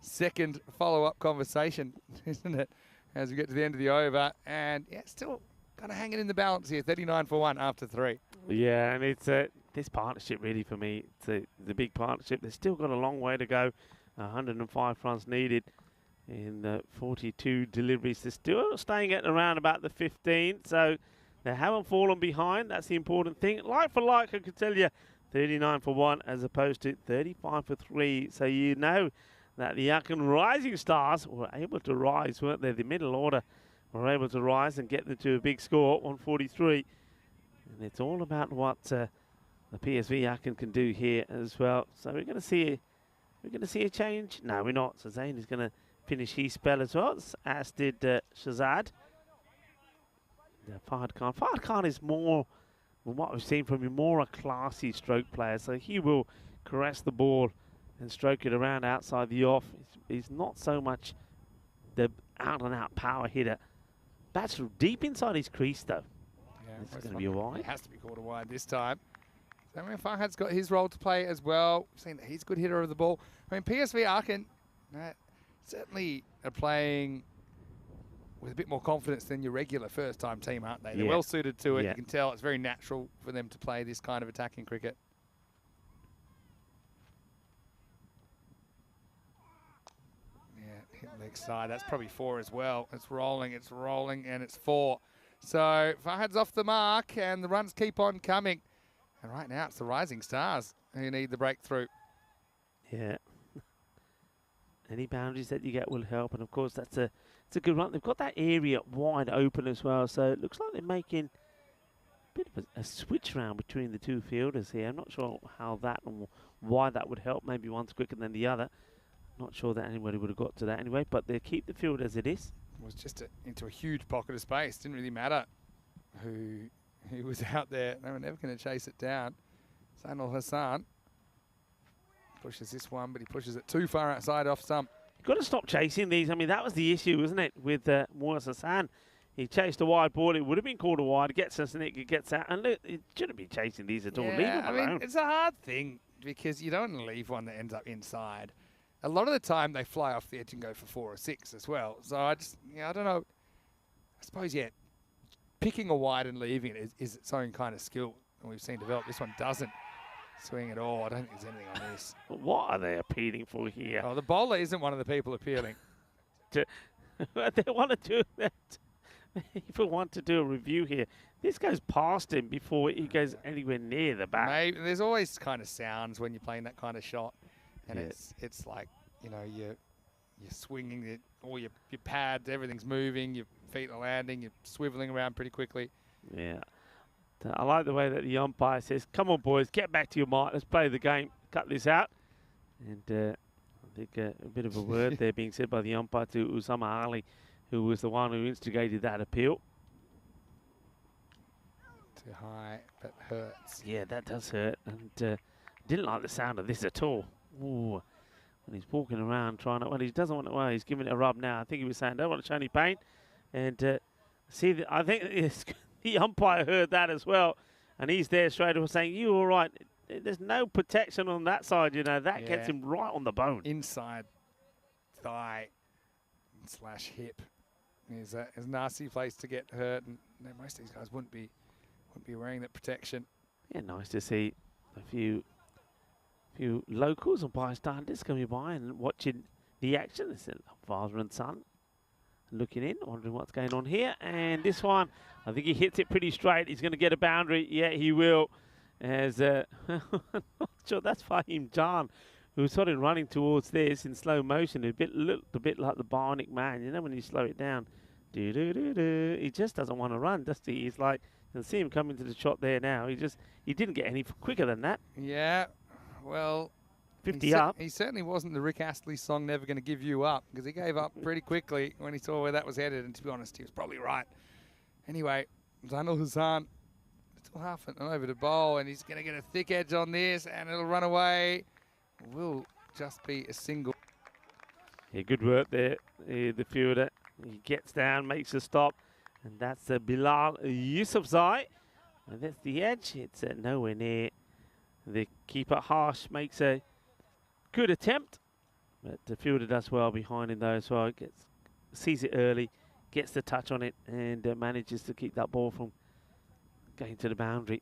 second follow-up conversation, isn't it, as we get to the end of the over. And, yeah, still kind of hanging in the balance here, 39 for 1 after 3. Yeah, and it's this partnership really for me. It's the big partnership. They've still got a long way to go. 105 runs needed in the 42 deliveries. They're still staying at around about the 15, so they haven't fallen behind. That's the important thing. Like for like, I could tell you 39 for 1 as opposed to 35 for 3. So you know that the Yakan Rising Stars were able to rise, weren't they? The middle order were able to rise and get them to a big score, 143. And it's all about what the PSV Yakan can do here as well. So we're going to see a change. No, we're not. So Zayn is going to finish his spell as well, as did Shirzad. Fahad Khan. Fahad Khan is more, from what we've seen from him, more a classy stroke player. So he will caress the ball and stroke it around outside the off. He's not so much the out-and-out power hitter. That's deep inside his crease, though. Yeah, it's going to be a wide. It has to be called a wide this time. So I mean, Fahad's got his role to play as well. We've seen that he's a good hitter of the ball. I mean, PSV Aachen certainly are playing with a bit more confidence than your regular first-time team, aren't they? They're well suited to it. You can tell it's very natural for them to play this kind of attacking cricket. Yeah, hit leg side. That's probably 4 as well. It's rolling, and it's 4. So Fahad's off the mark, and the runs keep on coming. And right now, it's the Rising Stars who need the breakthrough. Yeah. Any boundaries that you get will help, and of course it's a good run. They've got that area wide open as well, so it looks like they're making a bit of a switch round between the two fielders here. I'm not sure how that and why that would help. Maybe one's quicker than the other. Not sure that anybody would have got to that anyway, but they keep the field as it is. It was just into a huge pocket of space. Didn't really matter who was out there. They were never going to chase it down. Zainul Hassan pushes this one, but he pushes it too far outside off stump. You've got to stop chasing these. I mean, that was the issue, wasn't it, with Moaz Hassan? He chased a wide ball. It would have been called a wide. Gets us, and it gets out. And look, it shouldn't be chasing these at all. Leave them alone. Mean, it's a hard thing because you don't want to leave one that ends up inside. A lot of the time, they fly off the edge and go for 4 or 6 as well. So I just, I don't know. I suppose, picking a wide and leaving it is its own kind of skill. And we've seen develop. This one doesn't swing at all. I don't think there's anything on this. What are they appealing for here? Oh, the bowler isn't one of the people appealing. They want to do that. People want to do a review here. This goes past him before he goes anywhere near the bat. Maybe, there's always kind of sounds when you're playing that kind of shot. And it's like, you're swinging it, all your pads, everything's moving, your feet are landing, you're swiveling around pretty quickly. Yeah. I like the way that the umpire says, come on, boys, get back to your mark. Let's play the game. Cut this out. And I think a bit of a word there being said by the umpire to Usama Ali, who was the one who instigated that appeal. Too high, that hurts. Yeah, that does hurt. And didn't like the sound of this at all. Ooh. And he's walking around trying to, well, he doesn't want to, well, he's giving it a rub now. I think he was saying, don't want to show any pain. And I think the umpire heard that as well. And he's there straight away saying, you all right? There's no protection on that side, that gets him right on the bone. Inside thigh / hip is a nasty place to get hurt. And most of these guys wouldn't be wearing that protection. Yeah, nice to see a few locals and bystanders coming by and watching the action. It's a father and son looking in, wondering what's going on here. And this one, I think he hits it pretty straight. He's going to get a boundary. Yeah, he will. As I'm not sure that's Fahim Jan, who's sort of running towards this in slow motion. Looked a bit like the Bionic Man, when you slow it down. He just doesn't want to run, does he? He's like, you can see him coming to the shot there now. He didn't get any quicker than that. Yeah. Well, 50 up. He certainly wasn't the Rick Astley song Never Gonna Give You Up, because he gave up pretty quickly when he saw where that was headed, and to be honest, he was probably right. Anyway, Zainul Hassan still half an over to bowl, and he's going to get a thick edge on this, and it'll run away. Will just be a single. Yeah, good work there, the fielder. He gets down, makes a stop, and that's Bilal Yousafzai. And that's the edge. It's nowhere near. The keeper, Harsh, makes a good attempt, but the fielder does well behind him though as well. Sees it early, gets the touch on it, and manages to keep that ball from going to the boundary.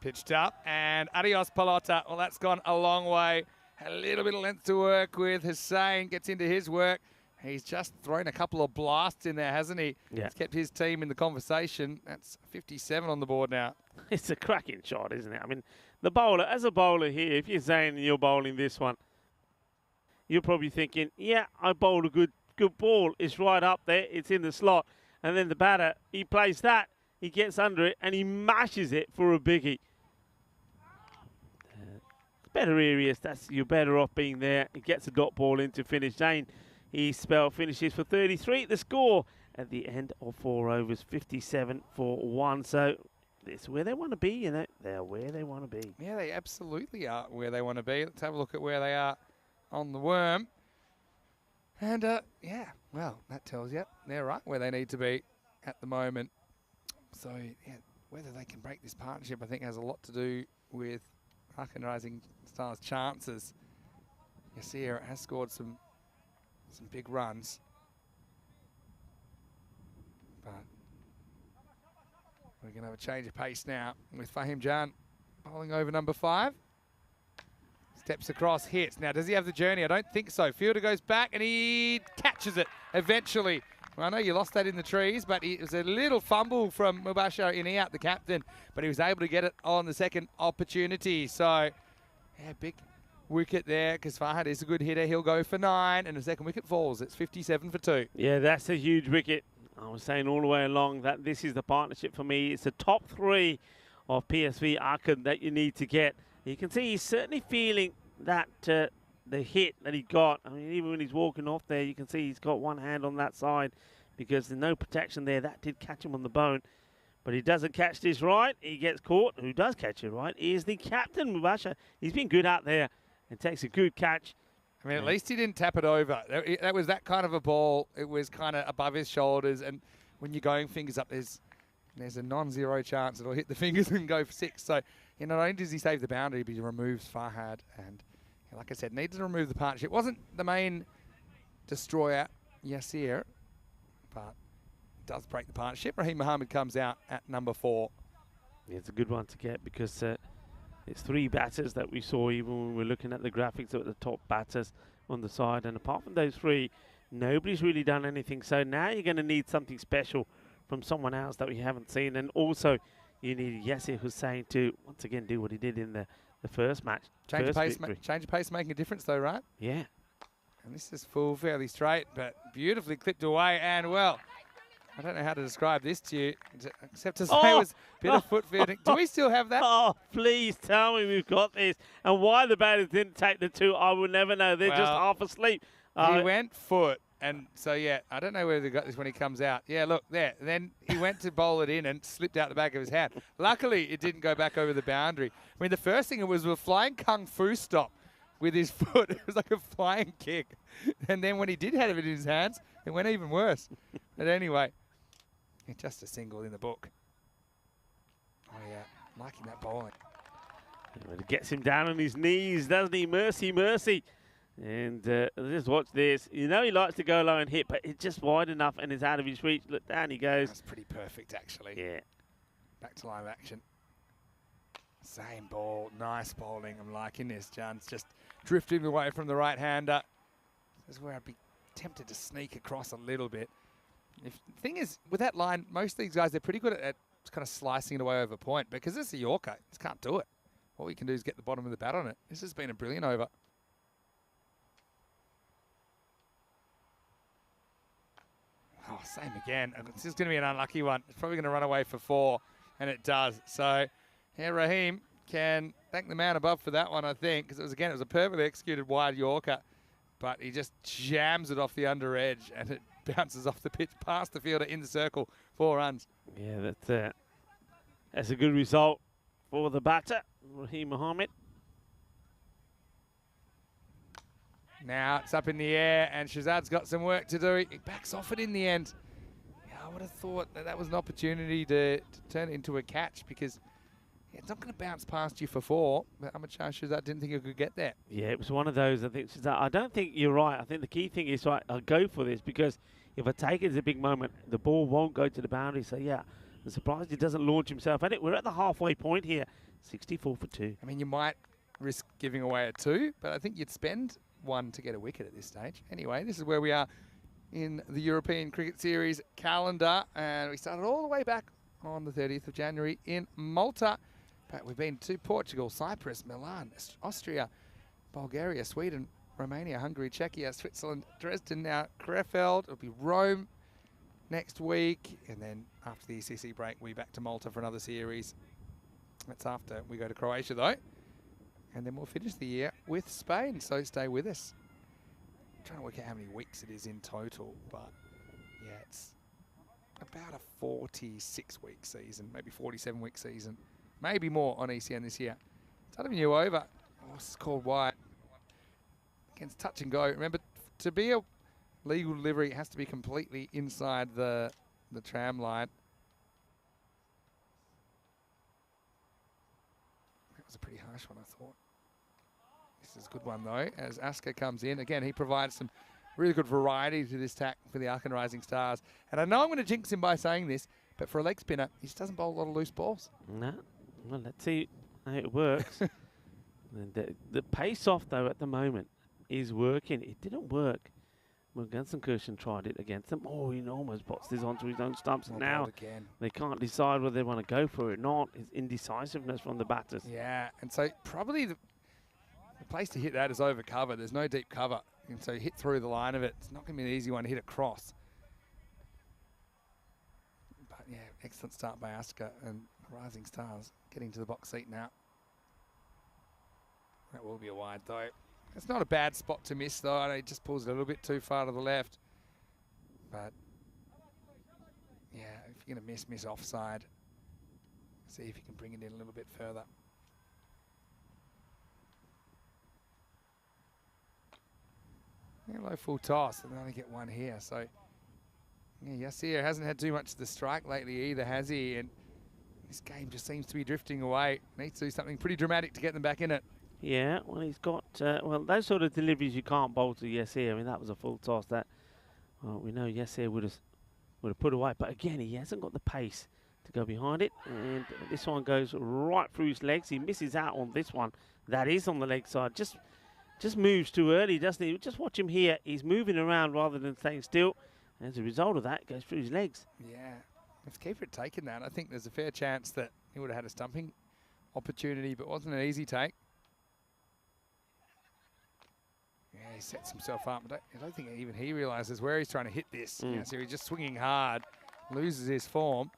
Pitched up, and adios Pelota. Well, that's gone a long way. A little bit of length to work with. Hussain gets into his work. He's just thrown a couple of blasts in there, hasn't he? Yeah. He's kept his team in the conversation. That's 57 on the board now. It's a cracking shot, isn't it? I mean, the bowler, as a bowler here, if you're saying you're bowling this one, you're probably thinking, yeah, I bowled a good ball. It's right up there. It's in the slot. And then the batter, he plays that. He gets under it, and he mashes it for a biggie. Better areas, you're better off being there. He gets a dot ball in to finish. Zane, he finishes for 33. The score at the end of 4 overs, 57 for 1. So it's where they want to be, They're where they want to be. Yeah, they absolutely are where they want to be. Let's have a look at where they are on the worm. And, yeah, well, that tells you they're right where they need to be at the moment. So, yeah, whether they can break this partnership, I think, has a lot to do with Hakan Rising Stars' chances. Yasir has scored some big runs. But we're going to have a change of pace now with Fahim Jan bowling over number 5. Steps across, hits. Now, does he have the journey? I don't think so. Fielder goes back, and he catches it eventually. Well, I know you lost that in the trees, but it was a little fumble from Mubashir Inayat, the captain, but he was able to get it on the second opportunity. So, yeah, big wicket there, because Fahad is a good hitter. He'll go for 9, and the second wicket falls. It's 57 for 2. Yeah, that's a huge wicket. I was saying all the way along that this is the partnership for me. It's the top 3 of PSV Aachen that you need to get. You can see he's certainly feeling that the hit that he got. I mean, even when he's walking off there, you can see he's got one hand on that side because there's no protection there. That did catch him on the bone. but he doesn't catch this right. He gets caught. Who does catch it right is the captain, Mubasha. He's been good out there and takes a good catch. I mean, at least he didn't tap it over. That was that kind of a ball. It was kind of above his shoulders, and when you're going fingers up, there's a non-zero chance it'll hit the fingers and go for 6. So, not only does he save the boundary, but he removes Farhad. And like I said, needs to remove the partnership. Wasn't the main destroyer, Yasir, but does break the partnership. Raheem Mohammed comes out at number 4. Yeah, it's a good one to get because it's 3 batters that we saw even when we were looking at the graphics at the top batters on the side. And apart from those 3, nobody's really done anything. So now you're going to need something special from someone else that we haven't seen. And also, you need Yasir Hussain to, once again, do what he did in the first match. Change of pace making a difference, though, right? Yeah. And this is full, fairly straight, but beautifully clipped away. And, well, I don't know how to describe this to you, except to say it was a bit of foot fielding. Do we still have that? Oh, please tell me we've got this. And why the batters didn't take the 2, I will never know. They're just half asleep. He went foot. And so, yeah, I don't know whether they got this when he comes out. Yeah, look, there. Then he went to bowl it in and slipped out the back of his hand. Luckily, it didn't go back over the boundary. I mean, the first thing it was a flying kung fu stop with his foot. It was like a flying kick. And then when he did have it in his hands, it went even worse. But anyway, just a single in the book. Oh, yeah, liking that bowling. It gets him down on his knees, doesn't he? Mercy, mercy. And just watch this. He likes to go low and hit, but it's just wide enough and it's out of his reach. Look, down he goes. That's pretty perfect, actually. Yeah. Back to live action. Same ball. Nice bowling. I'm liking this, John. It's just drifting away from the right-hander. This is where I'd be tempted to sneak across a little bit. The thing is, with that line, most of these guys, they're pretty good at kind of slicing it away over point. Because it's a Yorker, just can't do it. All we can do is get the bottom of the bat on it. This has been a brilliant over. Oh, same again. This is going to be an unlucky one. It's probably going to run away for 4, and it does. So, yeah, Raheem can thank the man above for that one, I think, because it was a perfectly executed wide Yorker, but he just jams it off the under edge, and it bounces off the pitch past the fielder in the circle, 4 runs. Yeah, that's a good result for the batter, Raheem Mohammed. Now it's up in the air, and Shazad's got some work to do. He backs off it in the end. Yeah, I would have thought that was an opportunity to turn it into a catch because it's not going to bounce past you for 4. But I'm a chance Shazad didn't think he could get there. Yeah, it was one of those. I think Shazad, I don't think you're right. I think the key thing is, right, I'll go for this because if I take it as a big moment, the ball won't go to the boundary. So, yeah, I'm surprised he doesn't launch himself. And we're at the halfway point here, 64 for 2. I mean, you might risk giving away a 2, but I think you'd spend 1 to get a wicket at this stage. Anyway, this is where we are in the European Cricket Series calendar, and we started all the way back on the 30th of January in Malta, but we've been to Portugal, Cyprus, Milan, Austria, Bulgaria, Sweden, Romania, Hungary, Czechia, Switzerland, Dresden, now Krefeld. It'll be Rome next week, and then after the ECC break, we'll be back to Malta for another series. That's after we go to Croatia, though. And then we'll finish the year with Spain, so stay with us. I'm trying to work out how many weeks it is in total, but yeah, it's about a 46-week season, maybe 47-week season, maybe more on ECN this year. New over. Oh, this is called wide. Against touch and go. Remember, to be a legal delivery, it has to be completely inside the tram line. That was a pretty harsh one, I thought. This is a good one, though, as Asker comes in. Again, he provides some really good variety to this tack for the Arkan Rising Stars. And I know I'm going to jinx him by saying this, but for a leg spinner, he just doesn't bowl a lot of loose balls. No. Well, let's see how it works. And the pace off, though, at the moment is working. It didn't work when Gansenkirchen tried it against them. Oh, he almost boxed this onto his own stumps. And now they can't decide whether they want to go for it or not. It's indecisiveness from the batters. Yeah, and so probably the place to hit that is over cover. There's no deep cover. And so you hit through the line of it. It's not going to be an easy one to hit across. But yeah, excellent start by Asker and Rising Stars getting to the box seat now. That will be a wide though. It's not a bad spot to miss though. I know he just pulls it a little bit too far to the left. But yeah, if you're going to miss offside. See if he can bring it in a little bit further. Yeah, low full toss, and they only get one here. So, yeah, Yasir hasn't had too much of the strike lately either, has he? And this game just seems to be drifting away. Needs to do something pretty dramatic to get them back in it. Yeah, well, he's got, well, those sort of deliveries you can't bowl to Yasir. I mean, that was a full toss. That, well, we know Yasir would have put away. But again, he hasn't got the pace to go behind it. And this one goes right through his legs. He misses out on this one. That is on the leg side. Just moves too early, doesn't he? Just watch him here. He's moving around rather than staying still. As a result of that, it goes through his legs. Yeah, if keeper had taken that, I think there's a fair chance that he would have had a stumping opportunity, but wasn't an easy take. Yeah, he sets himself up. I don't think even he realises where he's trying to hit this. Yeah, so he's just swinging hard, loses his form.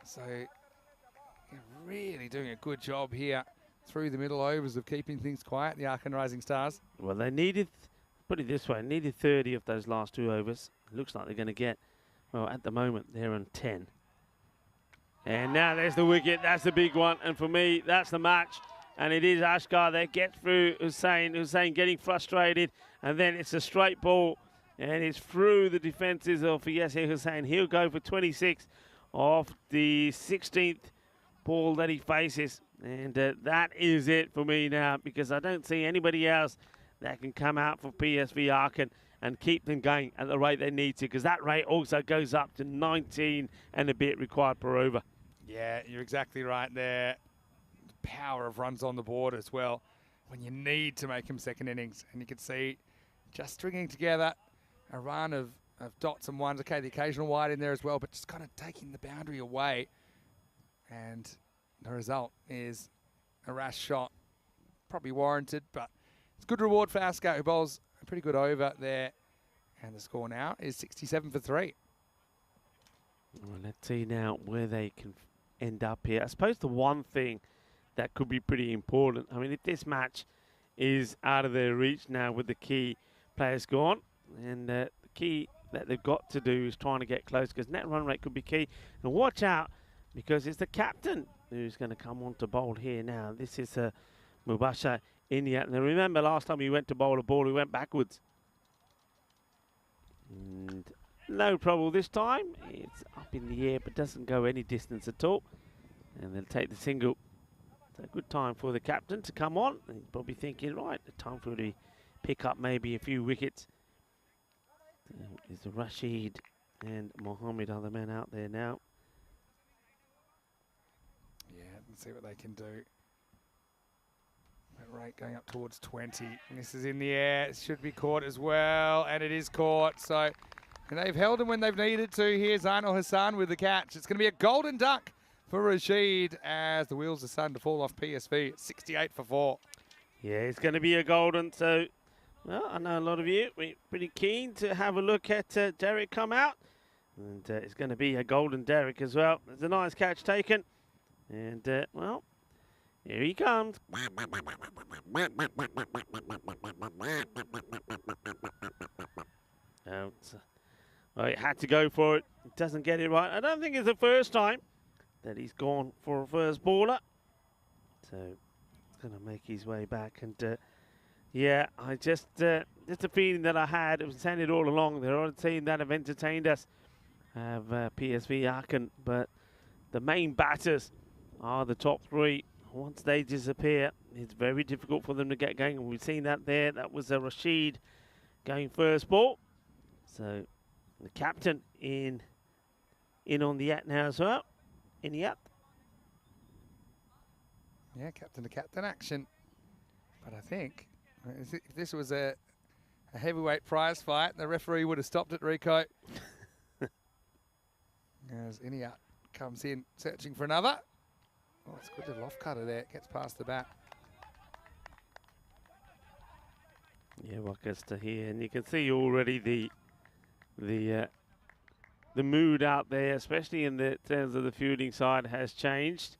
So, yeah, really doing a good job here through the middle overs of keeping things quiet, the Ark and Rising Stars. Well, they needed, put it this way, needed 30 of those last 2 overs. It looks like they're going to get, well, at the moment, they're on 10. And now there's the wicket. That's the big one. And for me, that's the match. And it is Ashkar that gets through Hussain. Hussain getting frustrated. And then it's a straight ball. And it's through the defences of Yasir Hussain. He'll go for 26 off the 16th ball that he faces. And that is it for me now, because I don't see anybody else that can come out for PSV Ark and keep them going at the rate they need to, because that rate also goes up to 19 and a bit required per over. Yeah, you're exactly right there. The power of runs on the board as well when you need to make them second innings. And you can see just stringing together a run of dots and ones. Okay, the occasional wide in there as well, but just kind of taking the boundary away. And the result is a rash shot. Probably warranted, but it's good reward for Ashkar, who bowls a pretty good over there. And the score now is 67 for 3. Well, let's see now where they can end up here. I suppose the one thing that could be pretty important, I mean, if this match is out of their reach now with the key players gone, and the key that they've got to do is trying to get close, because net run rate could be key. And watch out, because it's the captain who's going to come on to bowl here now. This is Mubashir India. And remember last time he went to bowl a ball, he went backwards. And no trouble this time. It's up in the air, but doesn't go any distance at all. And they'll take the single. It's a good time for the captain to come on. And he's probably thinking, right, the time for him to pick up maybe a few wickets. Is Rashid and Mohammed are the men out there now. Yeah, let's see what they can do. That rate going up towards 20. And this is in the air. It should be caught as well, and it is caught. So, and they've held him when they've needed to. Here's Zainul Hassan with the catch. It's going to be a golden duck for Rashid as the wheels are starting to fall off PSV. It's 68 for 4. Yeah, it's going to be a golden. So, well, I know a lot of you, we're pretty keen to have a look at Derek come out. And it's going to be a golden Derek as well. There's a nice catch taken. And, well, here he comes. Well, he had to go for it. He doesn't get it right. I don't think it's the first time that he's gone for a first baller. So he's going to make his way back. And, yeah, I just a feeling that I had. I was saying it all along. They're on a team that have entertained us. Have PSV Aachen, but the main batters are the top 3. Once they disappear, it's very difficult for them to get going. And we've seen that there. That was a Rashid going first ball. So the captain in on the at now as well. In the at. Yeah, captain to captain action. But I think if this was a heavyweight prize fight, the referee would have stopped it, Rico. As Inyat comes in, searching for another. Oh, it's a good little off cutter there. Gets past the bat. Yeah, what gets to here, and you can see already the mood out there, especially in the terms of the fielding side, has changed.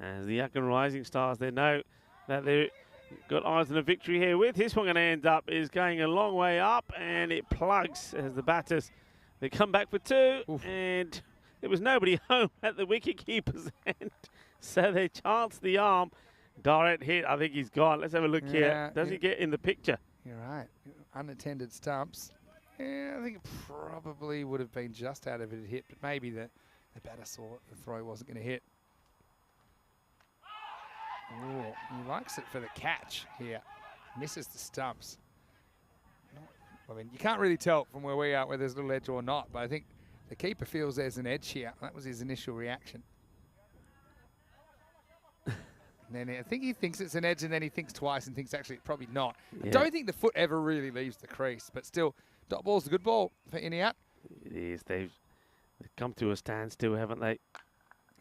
As the Aachen Rising Stars, they know that they've got eyes on a victory here. With this one going to end up is going a long way up, and it plugs as the batters they come back for 2. Oof. And there was nobody home at the wicketkeeper's end. So they chanced the arm. Direct hit. I think he's gone. Let's have a look here. Does he get in the picture? You're right. Unattended stumps. Yeah, I think it probably would have been just out of it hit, but maybe the batter saw the throw wasn't going to hit. Ooh, he likes it for the catch here. Misses the stumps. I mean, you can't really tell from where we are whether there's a little edge or not, but I think the keeper feels there's an edge here. That was his initial reaction. And then I think he thinks it's an edge, and then he thinks twice and thinks actually it's probably not. Yeah. I don't think the foot ever really leaves the crease, but still, dot ball's a good ball for in out. It is. They've come to a standstill, haven't they?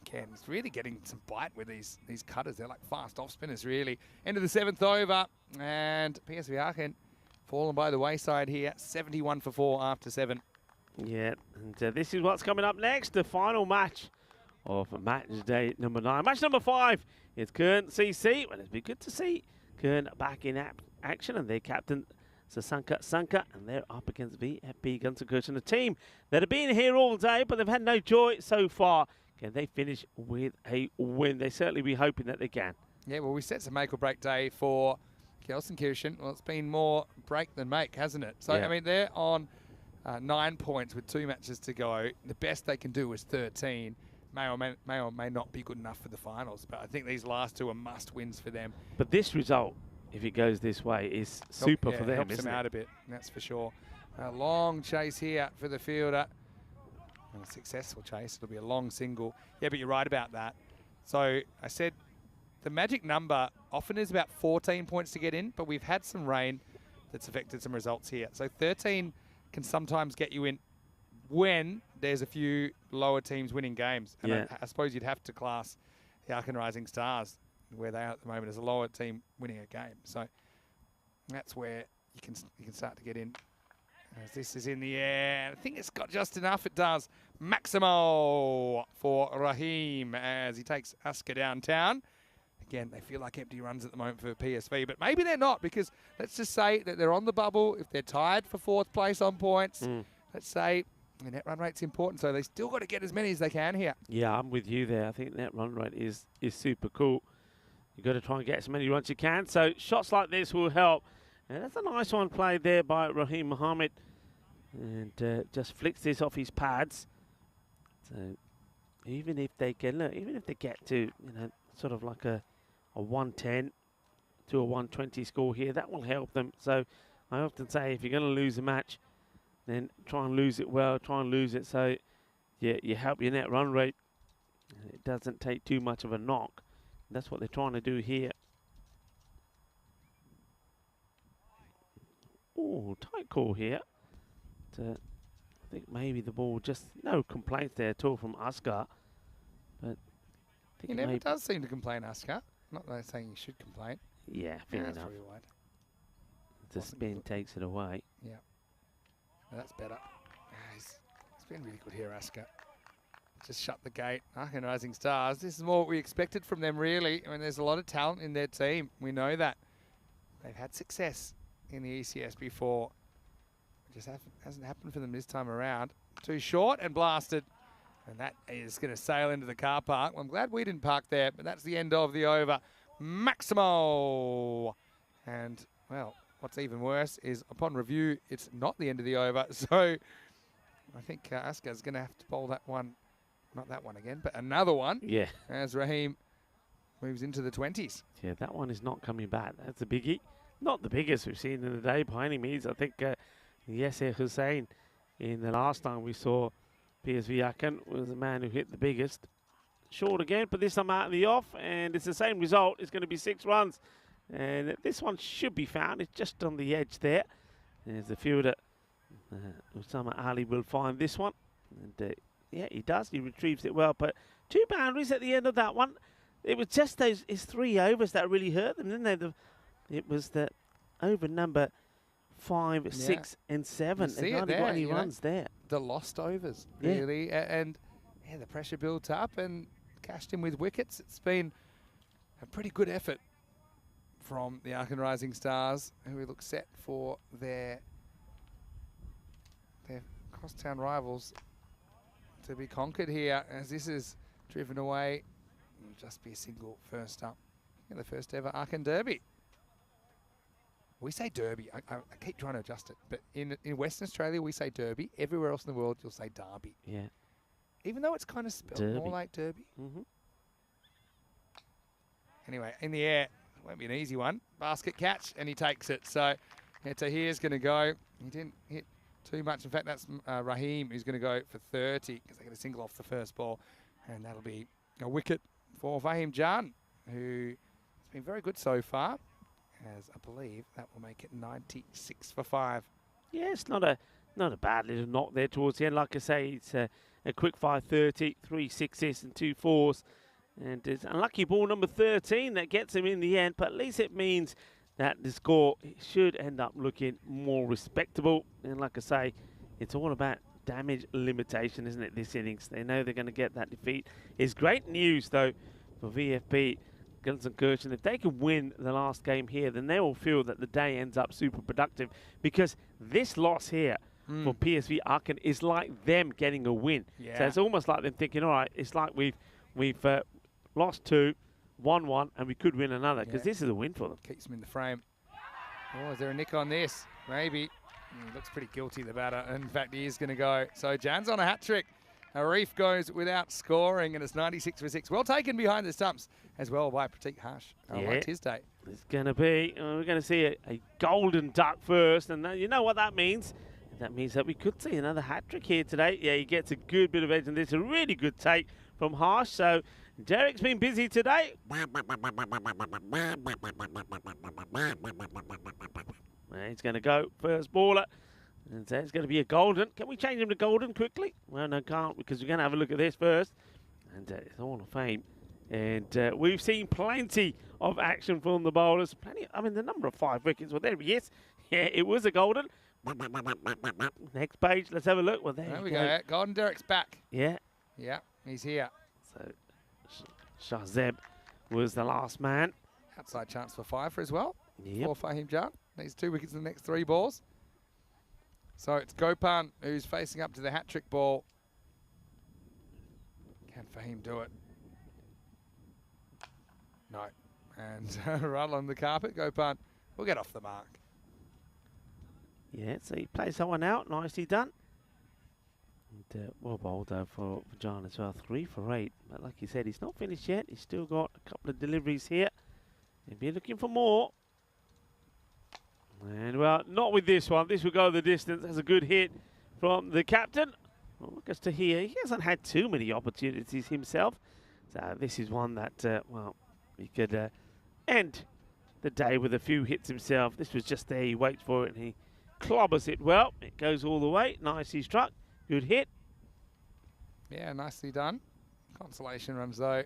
Again, he's really getting some bite with these cutters. They're like fast off spinners, really. End of the 7th over, and PSV Aachen fallen by the wayside here. 71 for 4 after 7. Yeah, and this is what's coming up next. The final match of match day number 9. Match number 5 is Kern CC. Well, it's been good to see Kern back in action, and their captain Sasanka Sanka, and they're up against VFB Gunterkirchen, a team that have been here all day, but they've had no joy so far. Can they finish with a win? They certainly be hoping that they can. Yeah, well, we set some make or break day for Gelsenkirchen. Well, it's been more break than make, hasn't it? So, yeah. I mean, they're on 9 points with 2 matches to go. The best they can do is 13. May or may not be good enough for the finals, but I think these last 2 are must-wins for them. But this result, if it goes this way, is super for them, helps them out a bit, that's for sure. A long chase here for the fielder. And a successful chase. It'll be a long single. Yeah, but you're right about that. So I said the magic number often is about 14 points to get in, but we've had some rain that's affected some results here. So 13 can sometimes get you in when there's a few lower teams winning games. And yeah. I suppose you'd have to class the Aachen Rising Stars, where they are at the moment, as a lower team winning a game. So that's where you can start to get in. As this is in the air, I think it's got just enough. It does. Maximo for Rahim as he takes Asker downtown. Again, they feel like empty runs at the moment for PSV, but maybe they're not, because let's just say that they're on the bubble. If they're tied for 4th place on points, let's say the net run rate's important, so they still got to get as many as they can here. Yeah, I'm with you there. I think net run rate is super cool. You've got to try and get as many runs you can, so shots like this will help. And that's a nice one played there by Rahim Mohammed. And just flicks this off his pads. So even if they get to, sort of like a 110 to a 120 score here, that will help them. So I often say, if you're going to lose a match, then try and lose it well, try and lose it so you help your net run rate. And it doesn't take too much of a knock. That's what they're trying to do here. Oh, tight call here. I think maybe the ball just no complaints there at all from Asker. But he never does seem to complain, Asker. Not that I'm saying he should complain. Yeah, fair enough. The spin takes it away. Yeah, well, that's better. He's been really good here, Asker. Just shut the gate. Aachen Rising Stars. This is more what we expected from them, really. I mean, there's a lot of talent in their team. We know that. They've had success in the ECS before. Just hasn't happened for them this time around. Too short and blasted. And that is going to sail into the car park. Well, I'm glad we didn't park there, but that's the end of the over. Maximo! And, well, what's even worse is, upon review, it's not the end of the over. So I think Asker's going to have to bowl that one. Not that one again, but another one. Yeah. As Rahim moves into the 20s. Yeah, that one is not coming back. That's a biggie. Not the biggest we've seen in the day by any means. I think Yasser Hussain, in the last time we saw PSV Aachen, was the man who hit the biggest. Short again, but this time out of the off, and it's the same result. It's going to be 6 runs. And this one should be found. It's just on the edge there. There's the fielder. Usama Ali will find this one. And yeah, he does. He retrieves it well. But 2 boundaries at the end of that one. It was just his 3 overs that really hurt them, didn't they? It was the over number 5, 6, and 7. And not got any runs there. The lost overs, really. And yeah, the pressure built up and cashed in with wickets. It's been a pretty good effort from the Aachen Rising Stars, who look set for their crosstown rivals, to be conquered here as this is driven away. It'll just be a single first up. Yeah, the first ever Aachen Derby. We say Derby. I keep trying to adjust it. But in Western Australia, we say Derby. Everywhere else in the world, you'll say Derby. Yeah. Even though it's kind of spelled more like Derby. Mm-hmm. Anyway, in the air, won't be an easy one. Basket catch, and he takes it. So Tahir's going to go. He didn't hit too much. In fact, that's Raheem who's going to go for 30 because they get a single off the first ball. And that'll be a wicket for Fahim Jan, who has been very good so far. As I believe that will make it 96 for 5. Yeah, it's not a bad little knock there towards the end. Like I say, it's a quick 5:30, 3 6s and 2 4s. And it's unlucky ball number 13 that gets him in the end. But at least it means that the score should end up looking more respectable. And like I say, it's all about damage limitation, isn't it, this innings? They know they're going to get that defeat. It's great news, though, for VFB. Gelsenkirchen, if they can win the last game here, then they will feel that the day ends up super productive, because this loss here for PSV Aachen is like them getting a win. Yeah. So it's almost like them thinking, all right, it's like we've lost 2, won 1, and we could win another, because this is a win for them. Keeps him in the frame. Oh, is there a nick on this? Maybe. He looks pretty guilty, the batter. In fact, he is going to go. So Jan's on a hat-trick. Arif goes without scoring, and it's 96 for 6. Well taken behind the stumps as well by Pratik Harsh. I liked his day. It's going to be, we're going to see a golden duck first, and you know what that means? That means that we could see another hat-trick here today. Yeah, he gets a good bit of edge, and this is a really good take from Harsh. So Derek's been busy today. He's going to go first baller. And so it's going to be a golden. Can we change him to golden quickly? Well, no, can't, because we're going to have a look at this first. And it's Hall of Fame. And we've seen plenty of action from the bowlers. Plenty. I mean, the number of 5 wickets were there. Yes, yeah, it was a golden. Next page, let's have a look. Well, there we go. Golden Derek's back. Yeah. Yeah, he's here. So Shahzeb was the last man. Outside chance for 5 as well. Yep. For Fahim Jan. Needs 2 wickets in the next 3 balls. So it's Gopan who's facing up to the hat-trick ball. Can Fahim do it? No. And rattle on the carpet, Gopan will get off the mark. Yeah, so he plays someone out. Nicely done. And well bowled for John as well. 3 for 8. But like you said, he's not finished yet. He's still got a couple of deliveries here. He'll be looking for more. And, well, not with this one. This will go the distance. That's a good hit from the captain. Well, look as to here. He hasn't had too many opportunities himself. So this is one that, well, he could end the day with a few hits himself. This was just there. He waits for it and he clobbers it well. It goes all the way. Nicely struck. Good hit. Yeah, nicely done. Consolation runs, though.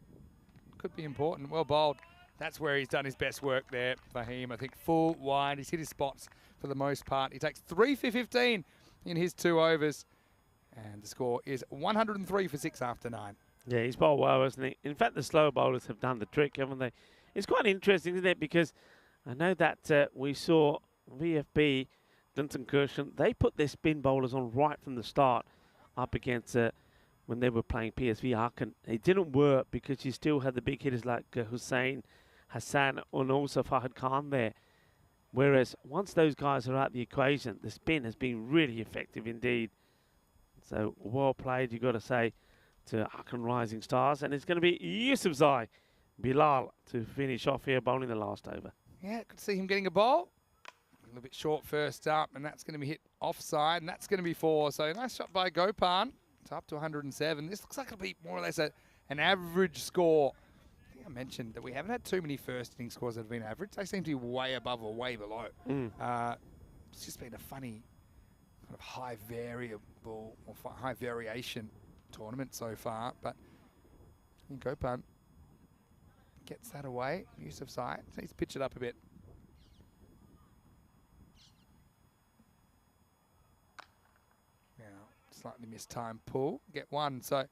Could be important. Well bowled. That's where he's done his best work there, Fahim. I think full wide. He's hit his spots for the most part. He takes 3 for 15 in his 2 overs. And the score is 103 for 6 after 9. Yeah, he's bowled well, hasn't he? In fact, the slow bowlers have done the trick, haven't they? It's quite interesting, isn't it? Because I know that we saw VFB, Gelsenkirchen, they put their spin bowlers on right from the start up against when they were playing PSV Aachen. It didn't work because you still had the big hitters like Hussain, Hassan, and also Fahad Khan there. Whereas once those guys are out the equation, the spin has been really effective indeed. So well played, you've got to say, to Aachen Rising Stars. And it's going to be Yusufzai Bilal to finish off here, bowling the last over. Yeah, could see him getting a bowl. A little bit short first up, and that's going to be hit offside, and that's going to be 4. So nice shot by Gopan. It's up to 107. This looks like it'll be more or less an average score. I think I mentioned that we haven't had too many first inning scores that have been average. They seem to be way above or way below. It's just been a funny kind of high variable or high variation tournament so far. But I think Gopan gets that away. Yusufzai needs to pitch it up a bit. Slightly missed time pull, get 1. So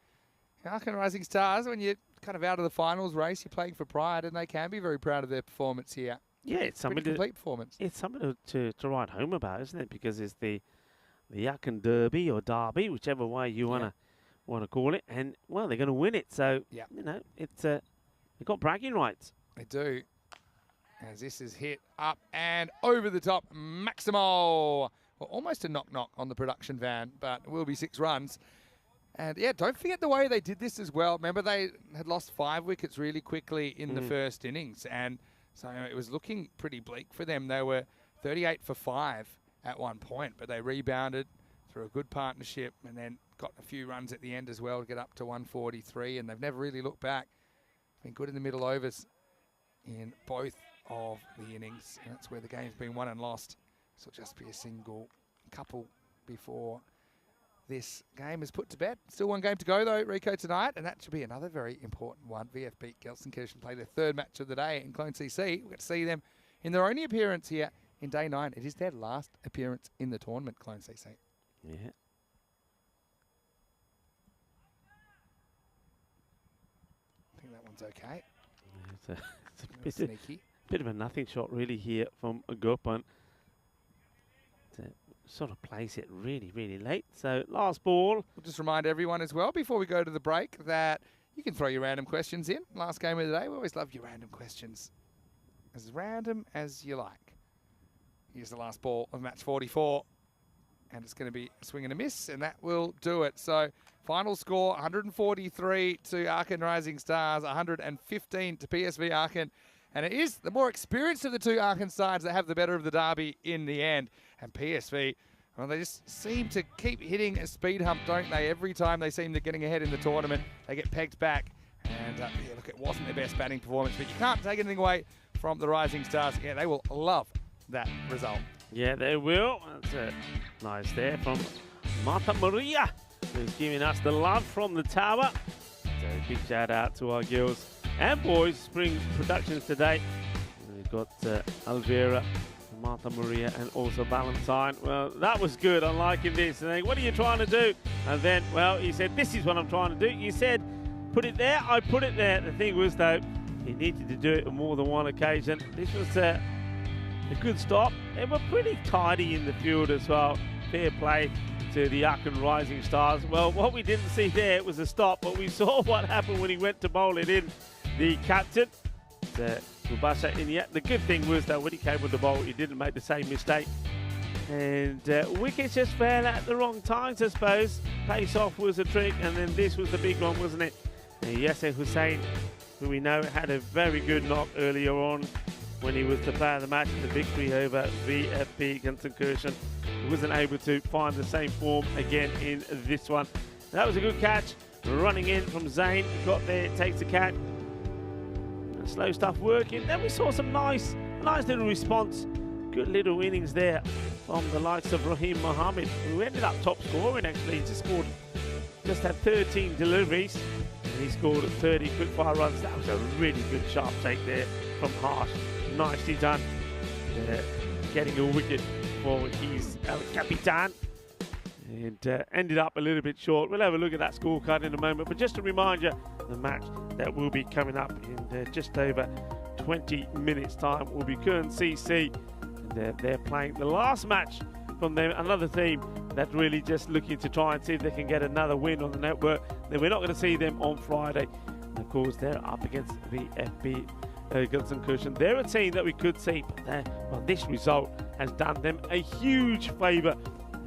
Aachen Rising Stars, when you're kind of out of the finals race, you're playing for pride, and they can be very proud of their performance here. Yeah, it's something complete performance. It's something to write home about, isn't it? Because it's the Aachen Derby or Derby, whichever way you want to want to call it, and well, they're going to win it. So Yep. you know, it's they've got bragging rights. They do. As this is hit up and over the top, Maximo. Well, almost a knock-knock on the production van, but it will be 6 runs. And yeah, don't forget the way they did this as well. Remember, they had lost 5 wickets really quickly in the first innings, and so it was looking pretty bleak for them. They were 38 for 5 at one point, but they rebounded through a good partnership and then got a few runs at the end as well to get up to 143, and they've never really looked back. Been good in the middle overs in both of the innings, and that's where the game's been won and lost. So it'll just be a single couple before this game is put to bed. Still one game to go though, Rico, tonight, and that should be another very important one. VF beat Gelsenkirchen, play their 3rd match of the day in Clone CC. We'll get to see them in their only appearance here in day 9. It is their last appearance in the tournament, Clone CC. Yeah. I think that one's okay. It's a Sneaky. bit of a nothing shot really here from Gopin. Sort of plays it really, really late. So last ball. We'll just remind everyone as well before we go to the break that you can throw your random questions in. Last game of the day, we always love your random questions. As random as you like. Here's the last ball of match 44. And it's going to be a swing and a miss, and that will do it. So final score, 143 to Aachen Rising Stars, 115 to PSV Aachen. And it is the more experienced of the 2 Aachen sides that have the better of the derby in the end. And PSV, well, they just seem to keep hitting a speed hump, don't they? Every time they seem to getting ahead in the tournament, they get pegged back. And yeah, look, it wasn't their best batting performance, but you can't take anything away from the Rising Stars. Yeah, they will love that result. Yeah, they will. That's nice there from Marta Maria, who's giving us the love from the tower. So big shout out to our girls and boys, Spring Productions today. And we've got Alvera, Marta Maria, and also Valentine. Well, that was good. I'm liking this. And then, what are you trying to do? And then, well, he said, this is what I'm trying to do. You said, put it there. I put it there. The thing was, though, he needed to do it on more than one occasion. This was a good stop. They were pretty tidy in the field as well. Fair play to the Aachen Rising Stars. Well, what we didn't see there was a stop, but we saw what happened when he went to bowl it in. The captain, Mubasha Inyat. The good thing was that when he came with the bowl, he didn't make the same mistake. And wickets just fell at the wrong times, I suppose. Pace off was a trick, and then this was the big one, wasn't it? And Yasser Hussain, who we know had a very good knock earlier on when he was the player of the match in the victory over VFB Gelsenkirchen. He wasn't able to find the same form again in this one. That was a good catch. Running in from Zayn, got there, takes the catch. Slow stuff working. Then we saw some nice little response. Good little innings there from the likes of Raheem Mohammed, who ended up top scoring actually. He just had 13 deliveries, and he scored 30 quick-fire runs. That was a really good sharp take there from Harsh. Nicely done. Getting a wicket for his El Capitan. And ended up a little bit short. We'll have a look at that scorecard in a moment. But just to remind you, the match that will be coming up in just over 20 minutes' time will be Kern CC. And they're playing the last match from them. Another team that's really just looking to try and see if they can get another win on the network. Then we're not going to see them on Friday. And of course, they're up against the FB Gelsenkirchen. They're a team that we could see, but well, this result has done them a huge favour.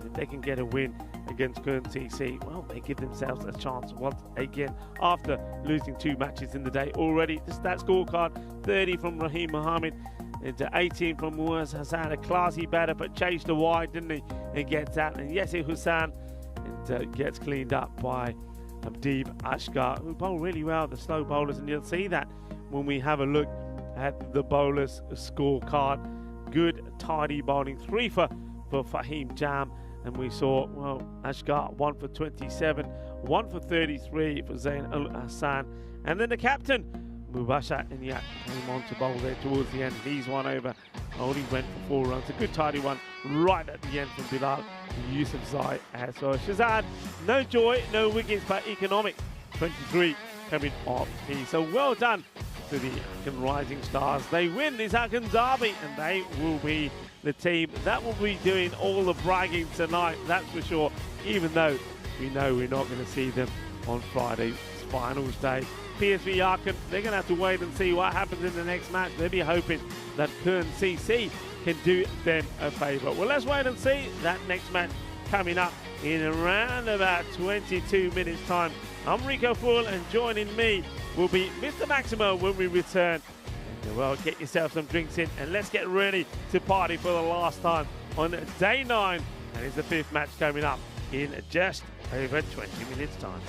If they can get a win against Kern TC, well, they give themselves a chance once again after losing 2 matches in the day already. This that scorecard: 30 from Raheem Mohammed, into 18 from Muaz Hassan, a classy batter, but chased the wide, didn't he? And gets out, and Yasser Hussain and gets cleaned up by Abdeeb Ashgar, who bowl really well, the slow bowlers, and you'll see that when we have a look at the bowlers' scorecard. Good, tidy bowling, 3 for Fahim Jam. And we saw, well, Ashgar 1 for 27, 1 for 33 for Zain Al Hassan. And then the captain, Mubasha Inyat, came on to bowl there towards the end. He's one over, only went for 4 runs. A good tidy one right at the end from Bilal Yusuf Zai as well. Shazad, no joy, no wickets, but economic. 23 coming off tee. So well done to the Aachen Rising Stars. They win this Aachen Derby, and they will be the team that will be doing all the bragging tonight, that's for sure, even though we know we're not going to see them on Friday's finals day. PSV Aachen, they're going to have to wait and see what happens in the next match. They'll be hoping that Kern CC can do them a favour. Well, let's wait and see. That next match coming up in around about 22 minutes time. I'm Rico Full, and joining me will be Mr. Maximo when we return. Well, get yourself some drinks in and let's get ready to party for the last time on day 9. And it's the 5th match coming up in just over 20 minutes time.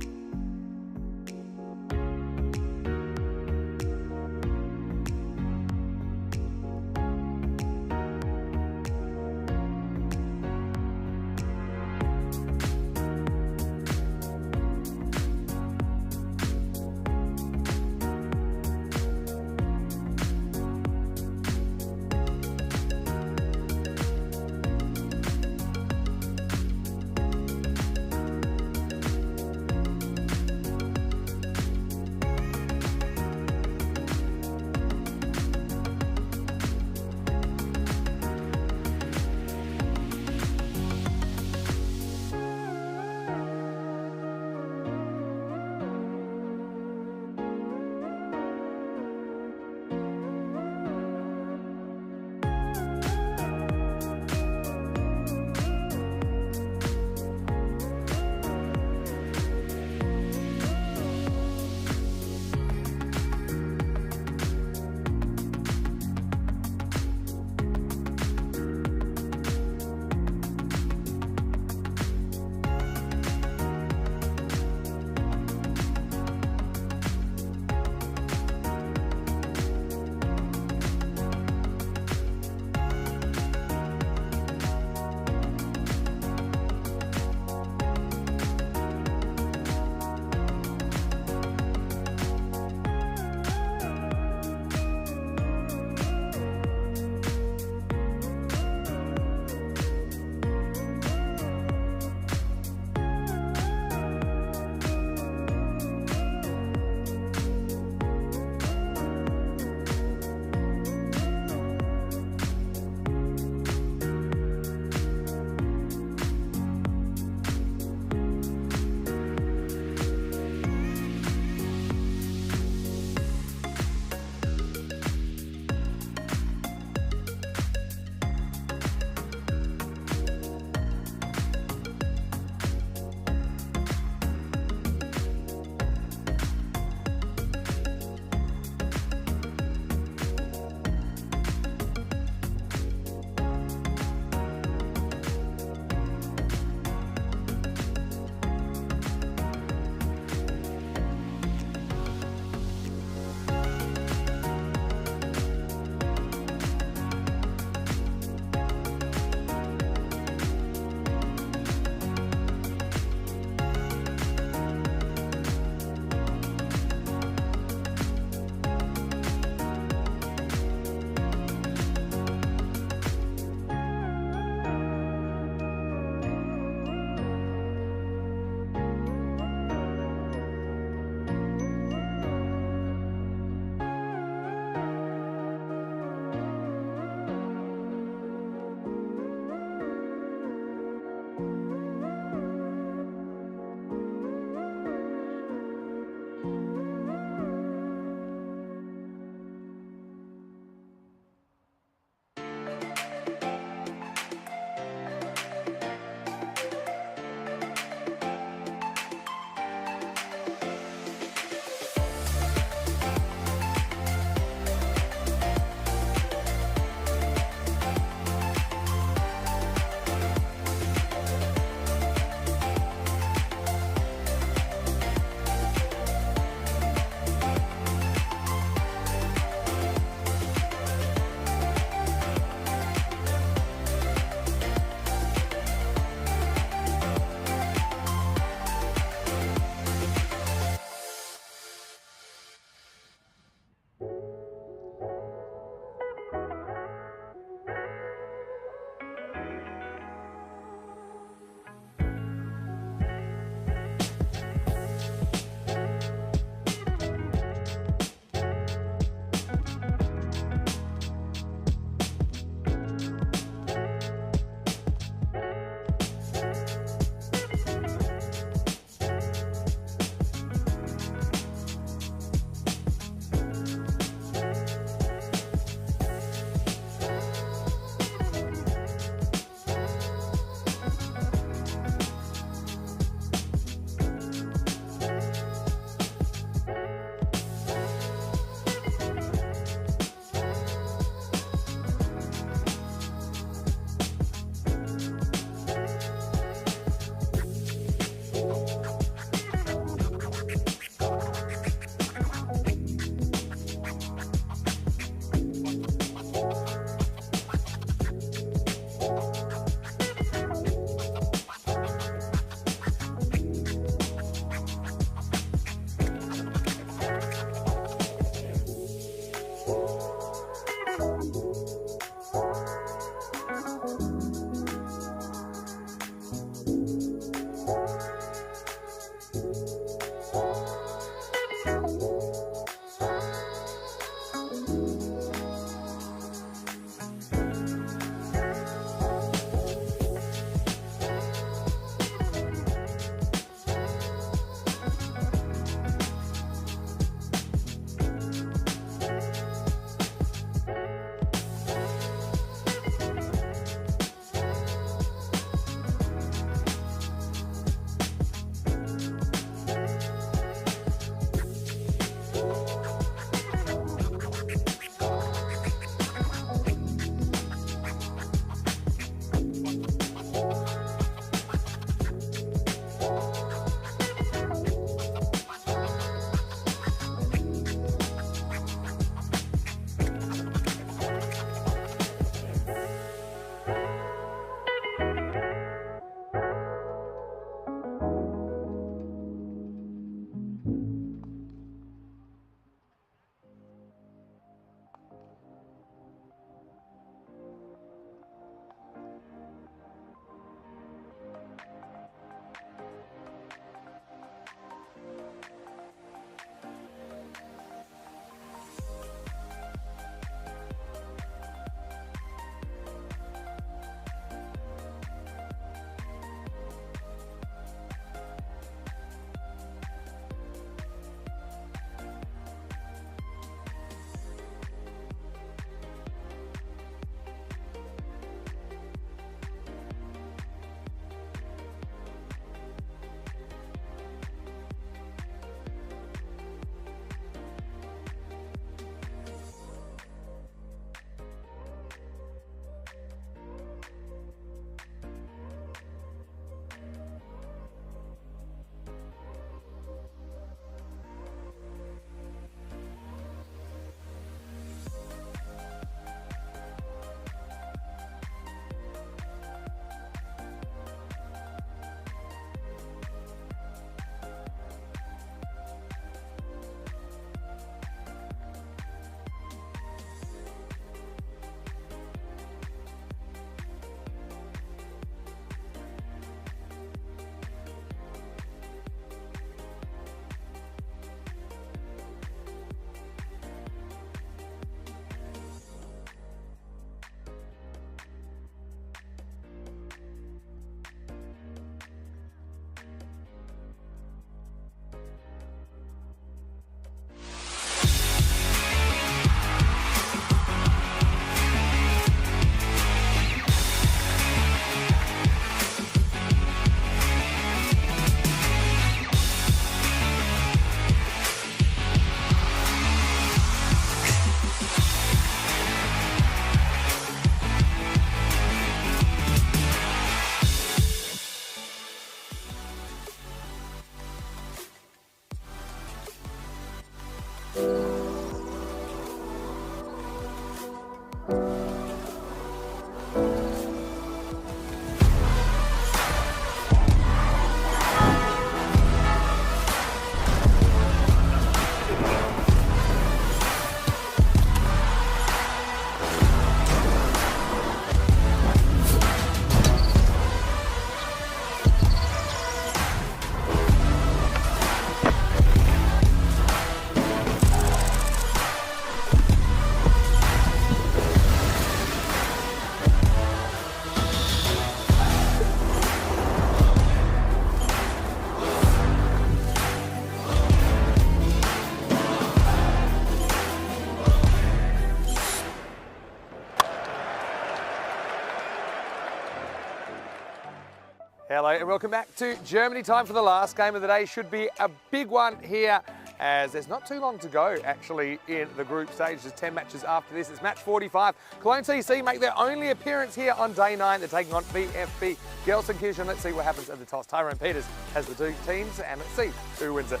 Hello and welcome back to Germany. Time for the last game of the day. Should be a big one here, as there's not too long to go actually in the group stage. There's 10 matches after this. It's match 45. Cologne CC make their only appearance here on day 9. They're taking on VFB Gelsenkirchen. Let's see what happens at the toss. Tyrone Peters has the two teams, and let's see who wins it.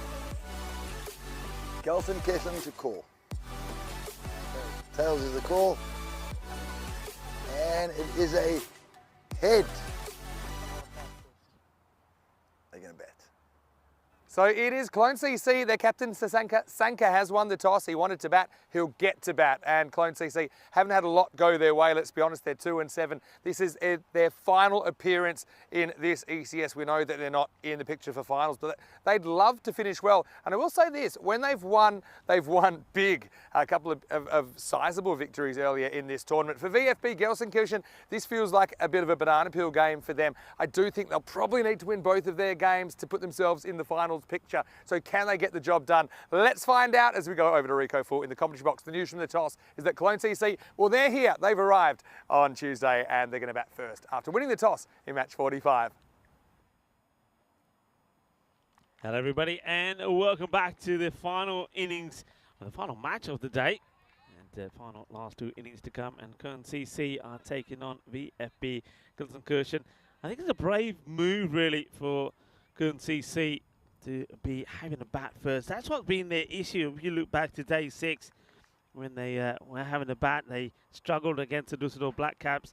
Gelsenkirchen to call. Tails is the call. And it is a head. They're going to bet. So it is Cologne CC. Their captain, Sanka, has won the toss. He wanted to bat. He'll get to bat. And Cologne CC haven't had a lot go their way. Let's be honest, they're 2-7. This is their final appearance in this ECS. We know that they're not in the picture for finals, but they'd love to finish well. And I will say this, when they've won big. A couple of sizable victories earlier in this tournament. For VFB Gelsenkirchen, this feels like a bit of a banana peel game for them. I do think they'll probably need to win both of their games to put themselves in the finals picture. So can they get the job done? Let's find out as we go over to Rico Full in the commentary box. The news from the toss is that Cologne CC, well, they're here. They've arrived on Tuesday and they're going to bat first after winning the toss in match 45. Hello everybody and welcome back to the final innings, the final match of the day. And the final last two innings to come, and Cologne CC are taking on VFB Gelsenkirchen. I think it's a brave move really for Cologne CC to be having a bat first. That's what's been their issue. If you look back to day 6, when they were having a bat, they struggled against the Düsseldorf Black Caps.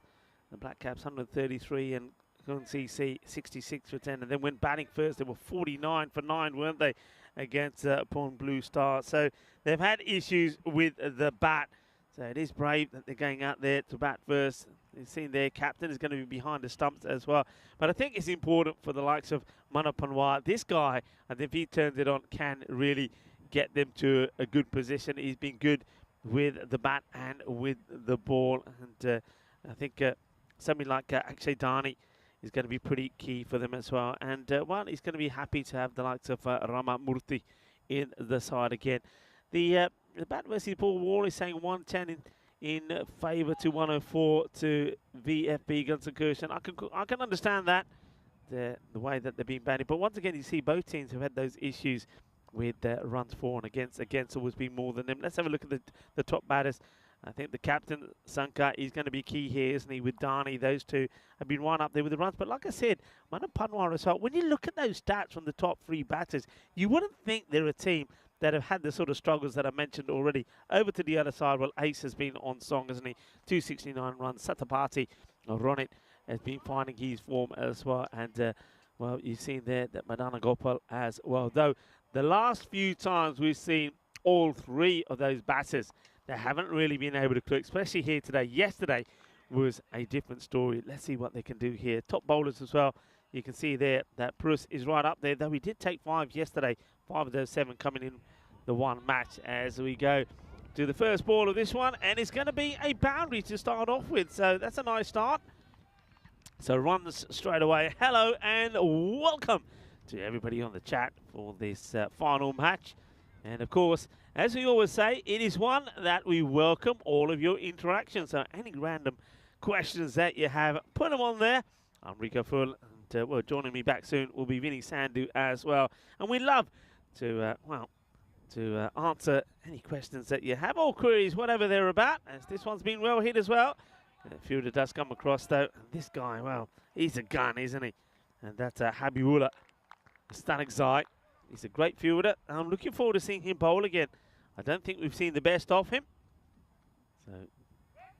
The Black Caps 133 and Cologne CC 66 for 10, and then when batting first, they were 49 for 9, weren't they, against Porn Blue Star. So they've had issues with the bat. So it is brave that they're going out there to bat first. You've seen their captain is going to be behind the stumps as well. But I think it's important for the likes of Mana Panwar. This guy, and if he turns it on, can really get them to a good position. He's been good with the bat and with the ball. And I think somebody like Akshay Dani is going to be pretty key for them as well. And well, he's going to be happy to have the likes of Rama Murthy in the side again. The bat versus Paul Wall is saying 110 in favour to 104 to VFB Gelsenkirchen. I can understand that, the way that they've been batting. But once again, you see both teams have had those issues with runs for and against. Against always been more than them. Let's have a look at the top batters. I think the captain, Sanka, is going to be key here, isn't he, with Dani. Those two have been right up there with the runs. But like I said, Mana Panwar as well, when you look at those stats from the top 3 batters, you wouldn't think they're a team that have had the sort of struggles that I mentioned already. Over to the other side, well, Ace has been on song, hasn't he? 269 runs. Satapati, Ronit, has been finding his form as well. And, well, you've seen there that Madana Gopal as well. Though the last few times we've seen all 3 of those batters, they haven't really been able to click, especially here today. Yesterday was a different story. Let's see what they can do here. Top bowlers as well. You can see there that Prus is right up there, though he did take 5 yesterday. 5 of those 7 coming in the one match as we go to the first ball of this one. And it's going to be a boundary to start off with. So that's a nice start. So runs straight away. Hello and welcome to everybody on the chat for this final match. And of course, as we always say, it is one that we welcome all of your interactions. So any random questions that you have, put them on there. I'm Rico Full, and well, joining me back soon will be Vinny Sandhu as well. And we love to, answer any questions that you have, or queries, whatever they're about, as this one's been well hit as well. A few does come across, though. And this guy, well, he's a gun, isn't he? And that's Habibullah Stanekzai. He's a great fielder. I'm looking forward to seeing him bowl again. I don't think we've seen the best of him. So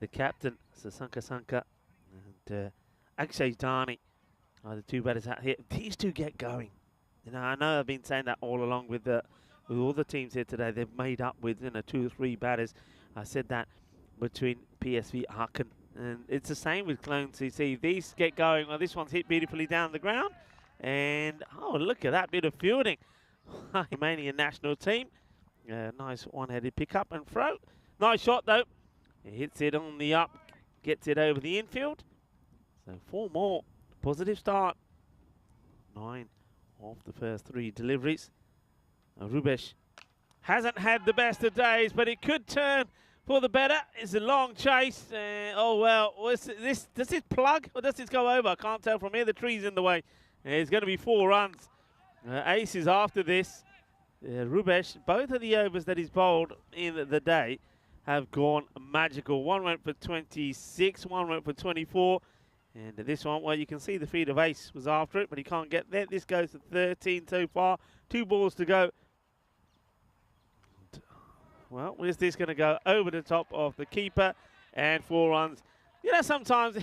the captain, Sasanka Sanka, and Akshay Dani are the two batters out here. These two get going. You know, I know I've been saying that all along with all the teams here today. They've made up with 2 or 3 batters. I said that between PSV, Aachen, and it's the same with Clone CC. These get going. Well, this one's hit beautifully down the ground, and oh, look at that bit of fielding. Romanian national team. Nice one-headed pick-up and throw. Nice shot, though. He hits it on the up, gets it over the infield. So 4 more. Positive start. 9 of the first 3 deliveries. Rubesh hasn't had the best of days, but it could turn for the better. It's a long chase. Oh, well, does this plug or does this go over? I can't tell from here. The tree's in the way. It's going to be 4 runs. Ace is after this. Rubesh, both of the overs that he's bowled in the day have gone magical. One went for 26, one went for 24. And this one, well, you can see the feed of Ace was after it, but he can't get there. This goes to 13 so far. 2 balls to go. Well, where's this going to go? Over the top of the keeper and 4 runs. You know, sometimes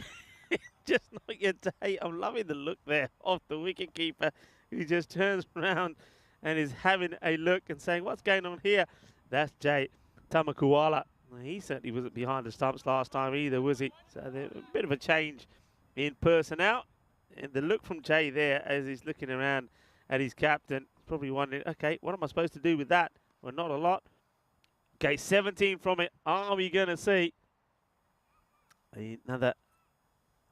it's just not your day. I'm loving the look there of the wicket keeper who just turns around and is having a look and saying, what's going on here? That's Jay Tamakuwala. He certainly wasn't behind the stumps last time either, was he? So a bit of a change in personnel. And the look from Jay there as he's looking around at his captain, probably wondering, okay, what am I supposed to do with that? Well, not a lot. Okay, 17 from it. Are we going to see another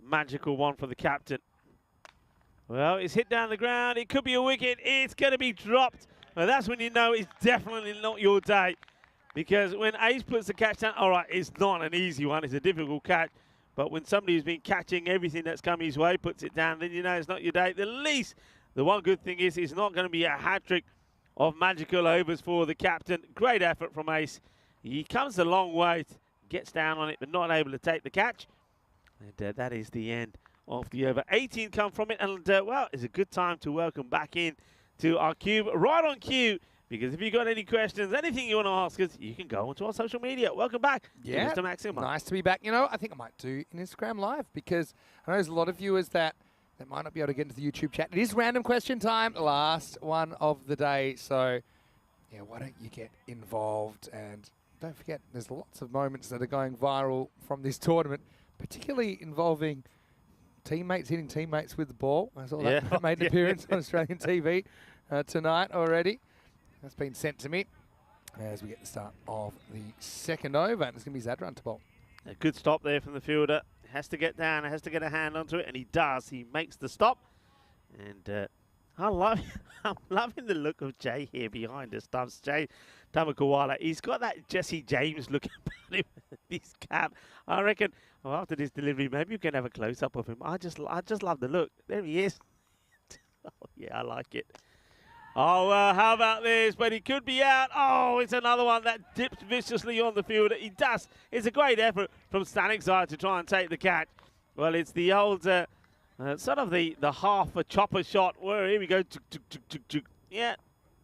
magical one for the captain? Well, it's hit down the ground. It could be a wicket. It's going to be dropped. Well, that's when you know it's definitely not your day. Because when Ace puts the catch down, all right, it's not an easy one. It's a difficult catch. But when somebody who's been catching everything that's come his way puts it down, then you know it's not your day. At least the one good thing is it's not going to be a hat-trick of magical overs for the captain. Great effort from Ace. He comes a long way, gets down on it, but not able to take the catch. And that is the end of the over. 18 come from it, and well, it's a good time to welcome back in to our cube, right on cue, because if you've got any questions, anything you want to ask us, you can go onto our social media. Welcome back, yeah, Mr. Maxima. Nice to be back. You know, I think I might do an Instagram Live because I know there's a lot of viewers that might not be able to get into the YouTube chat. It is random question time, last one of the day. So, yeah, why don't you get involved? And don't forget, there's lots of moments that are going viral from this tournament, particularly involving teammates hitting teammates with the ball. I saw that made an appearance on Australian TV tonight already. That's been sent to me as we get the start of the second over. And it's going to be Zadran to bowl. A good stop there from the fielder. Has to get down, has to get a hand onto it, and he does. He makes the stop. And I'm loving the look of Jay here behind the stumps. Jay Tamakuwala. He's got that Jesse James look about him with his cap. I reckon after this delivery, maybe you can have a close-up of him. I just love the look. There he is. Oh, yeah, I like it. Oh, how about this? But he could be out. Oh, it's another one that dips viciously on the fielder. He does. It's a great effort from Stanik's side to try and take the catch. Well, it's the old, sort of the half a chopper shot. Where here we go. Yeah.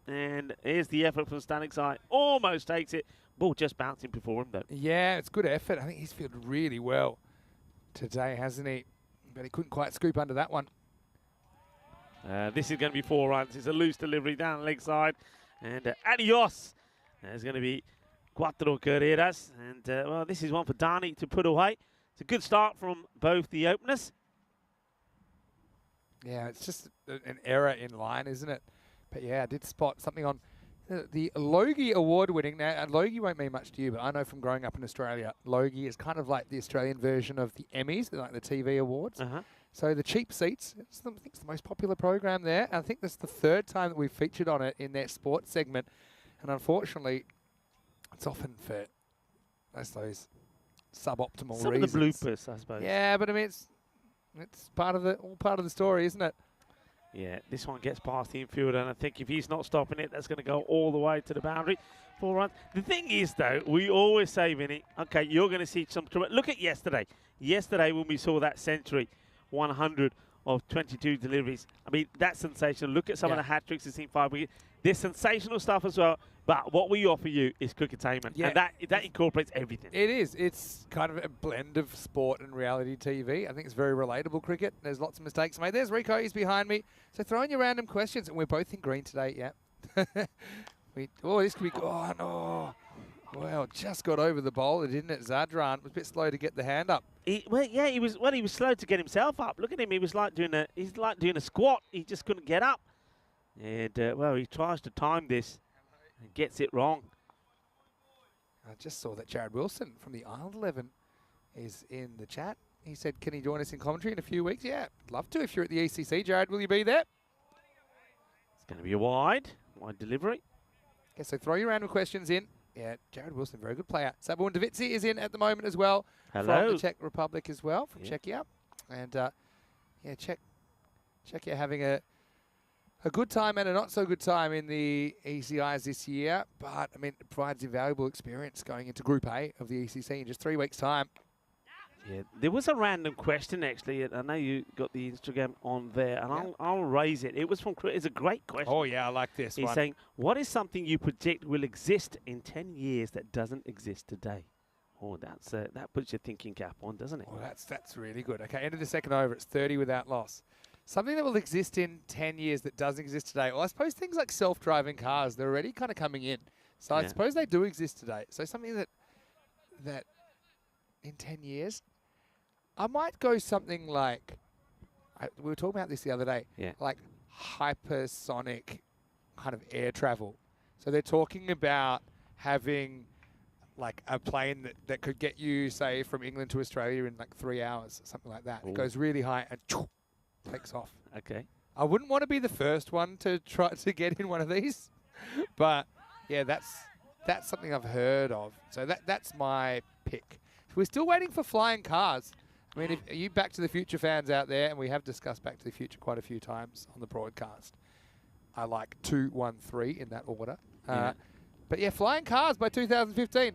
And here's the effort from Stanik's side. Almost takes it. Ball just bouncing before him, though. Yeah, it's good effort. I think he's fielded really well today, hasn't he? But he couldn't quite scoop under that one. This is going to be 4 runs. It's a loose delivery down the leg side. And adios. There's going to be cuatro carreras. And, well, this is one for Dani to put away. It's a good start from both the openers. Yeah, it's just an error in line, isn't it? But, yeah, I did spot something on the Logie award winning. Now, Logie won't mean much to you, but I know from growing up in Australia, Logie is kind of like the Australian version of the Emmys, like the TV awards. So the cheap seats, I think it's the most popular program there. I think this is the 3rd time that we've featured on it in their sports segment. And unfortunately, it's often for those suboptimal reasons. Some of the bloopers, I suppose. Yeah, but I mean, it's all part of the story, isn't it? Yeah, this one gets past the infielder, and I think if he's not stopping it, that's going to go all the way to the boundary. 4 runs. The thing is, though, we always say, Vinny, okay, you're going to see some trouble. Look at yesterday. Yesterday when we saw that century, 100 of 22 deliveries. I mean, that's sensational. Look at some of the hat-tricks he's seen 5 wickets. There's sensational stuff as well But what we offer you is crickettainment, Yeah. and that incorporates everything. It is. It's kind of a blend of sport and reality TV. I think it's very relatable cricket. There's lots of mistakes made. There's Rico. He's behind me. So throwing your random questions, and we're both in green today. Yeah. This could be. Oh no. Well, just got over the bowler, didn't it? Zadran was a bit slow to get the hand up. He was slow to get himself up. Look at him. He was like doing a squat. He just couldn't get up. And he tries to time this and gets it wrong. I just saw that Jared Wilson from the Island 11 is in the chat. He said, can he join us in commentary in a few weeks? Yeah, I'd love to. If you're at the ECC, Jared, will you be there? It's going to be a wide delivery. Okay, so throw your random questions in. Yeah, Jared Wilson, very good player. Sabun Davitsi is in at the moment as well. Hello. From the Czech Republic as well, from Czechia. And Czechia having a good time and a not so good time in the ECIs this year. But, I mean, it provides invaluable experience going into Group A of the ECC in just 3 weeks' time. Yeah, there was a random question, actually. I know you got the Instagram on there, and I'll raise it. It was from Chris. It's a great question. Oh, yeah, I like this one. He's saying, what is something you predict will exist in 10 years that doesn't exist today? Oh, that puts your thinking cap on, doesn't it? Well, that's really good. Okay, end of the second over. It's 30 without loss. Something that will exist in 10 years that doesn't exist today. Well, I suppose things like self-driving cars, they're already kind of coming in. So I suppose they do exist today. So something that in 10 years, I might go something like, we were talking about this the other day, like hypersonic kind of air travel. So they're talking about having like a plane that could get you, say, from England to Australia in like 3 hours, something like that. Ooh. It goes really high and takes off. Okay. I wouldn't want to be the first one to try to get in one of these, but yeah, that's something I've heard of. So that's my pick. We're still waiting for flying cars. I mean, if you Back to the Future fans out there, and we have discussed Back to the Future quite a few times on the broadcast, I like 2, 1, 3 in that order. But yeah, flying cars by 2015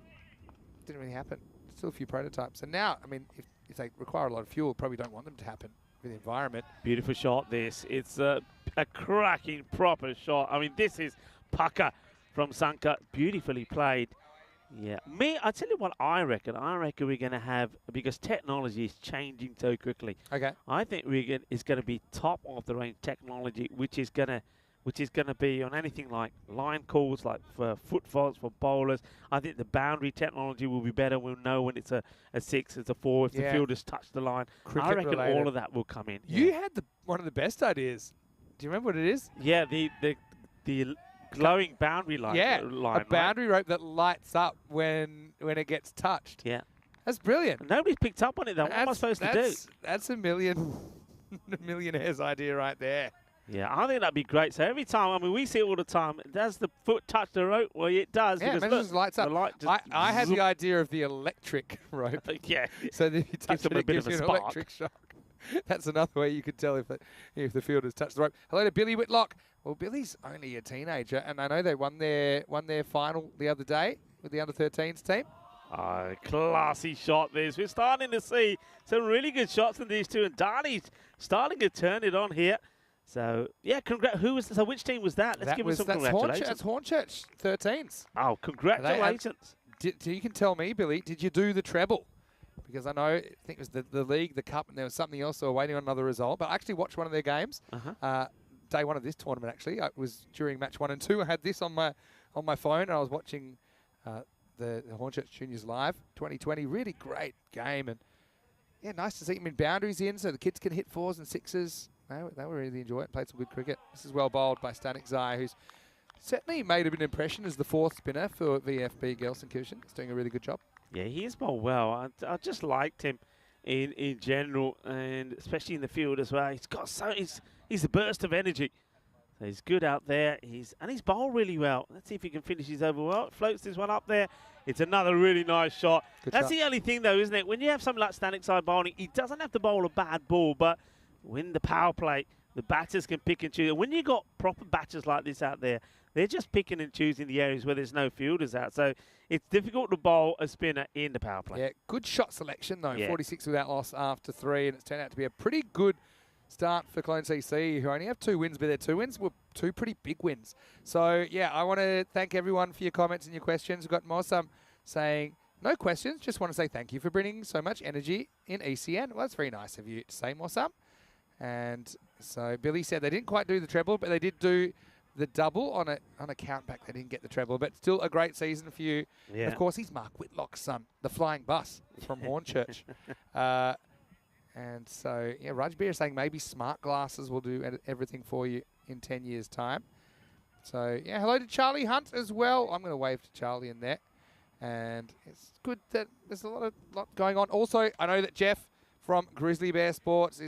didn't really happen. Still a few prototypes. And now, I mean, if they require a lot of fuel, probably don't want them to happen for the environment. Beautiful shot, this. It's a cracking, proper shot. I mean, this is pucker from Sanka. Beautifully played. Yeah. I tell you what I reckon. I reckon we're going to have, because technology is changing so quickly. Okay. I think it's going to be top of the range technology, which is going to be on anything like line calls, like for foot faults for bowlers. I think the boundary technology will be better. We'll know when it's a 6, it's a 4, if the fielders touch the line. I reckon all of that will come in. You had one of the best ideas. Do you remember what it is? Yeah, the glowing boundary line. Yeah, a boundary rope that lights up when it gets touched. Yeah. That's brilliant. Nobody's picked up on it, though. What am I supposed to do? That's a millionaire's idea right there. Yeah, I think that'd be great. So every time, I mean, we see it all the time. Does the foot touch the rope? Well, it does. Yeah, it just lights up. I had the idea of the electric rope. Yeah. So that if you touch it gives you an electric shock. That's another way you could tell if the fielders touch the rope. Hello to Billy Whitlock. Well, Billy's only a teenager, and I know they won their final the other day with the under-13s team. Oh, classy shot this. We're starting to see some really good shots from these two, and Darley's starting to turn it on here. So, yeah, so which team was that? Let's give them some congratulations. That's Hornchurch 13s. Oh, congratulations. You can tell me, Billy, did you do the treble? Because I think it was the league, the cup, and there was something else, so we're waiting on another result. But I actually watched one of their games. Day one of this tournament, actually. It was during match 1 and 2. I had this on my phone, and I was watching the Hornchurch Juniors live 2020. Really great game. And, yeah, nice to see them in boundaries in so the kids can hit 4s and 6s. They were really enjoying it. Played some good cricket. This is well bowled by Stanik Zai, who's certainly made a bit of an impression as the 4th spinner for VFB Gelsenkirchen. He's doing a really good job. Yeah, he is bowled well. I just liked him in general, and especially in the field as well. He's a burst of energy. So he's good out there. He's bowled really well. Let's see if he can finish his over well. Floats this one up there. It's another really nice shot. That's the only thing, though, isn't it? When you have something like Stanik Zai bowling, he doesn't have to bowl a bad ball, but when the power play, the batters can pick and choose. And when you've got proper batters like this out there, they're just picking and choosing the areas where there's no fielders out. So it's difficult to bowl a spinner in the power play. Yeah, good shot selection, though. Yeah. 46 without loss after 3, and it's turned out to be a pretty good start for Clone CC, who only have 2 wins, but their 2 wins were 2 pretty big wins. So, yeah, I want to thank everyone for your comments and your questions. We've got Mossam saying, no questions, just want to say thank you for bringing so much energy in ECN. Well, that's very nice of you to say, Mossam. And so Billy said they didn't quite do the treble, but they did do the double on a count back. They didn't get the treble, but still a great season for you. Yeah. Of course, he's Mark Whitlock's son, the flying bus from Hornchurch. And so, yeah, Rajbir is saying maybe smart glasses will do everything for you in 10 years' time. So, yeah, hello to Charlie Hunt as well. I'm going to wave to Charlie in there. And it's good that there's a lot going on. Also, I know that Jeff from Grizzly Bear Sports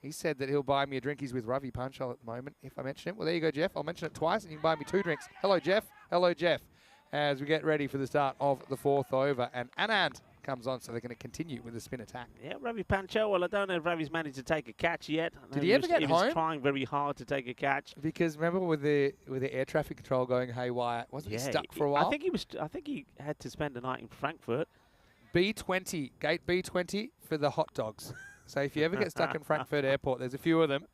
he said that he'll buy me a drink. He's with Ravi Panchal at the moment, if I mention him. Well, there you go, Jeff. I'll mention it twice, and you can buy me 2 drinks. Hello, Jeff. Hello, Jeff. As we get ready for the start of the 4th over. And Anand comes on, so they're going to continue with the spin attack. Yeah, Ravi Panchal. Well, I don't know if Ravi's managed to take a catch yet. Did he ever get home? He was trying very hard to take a catch. Because remember with the air traffic control going haywire, wasn't he stuck for a while? I think he had to spend the night in Frankfurt. B20, gate B20 for the hot dogs. So if you ever get stuck in Frankfurt Airport, there's a few of them.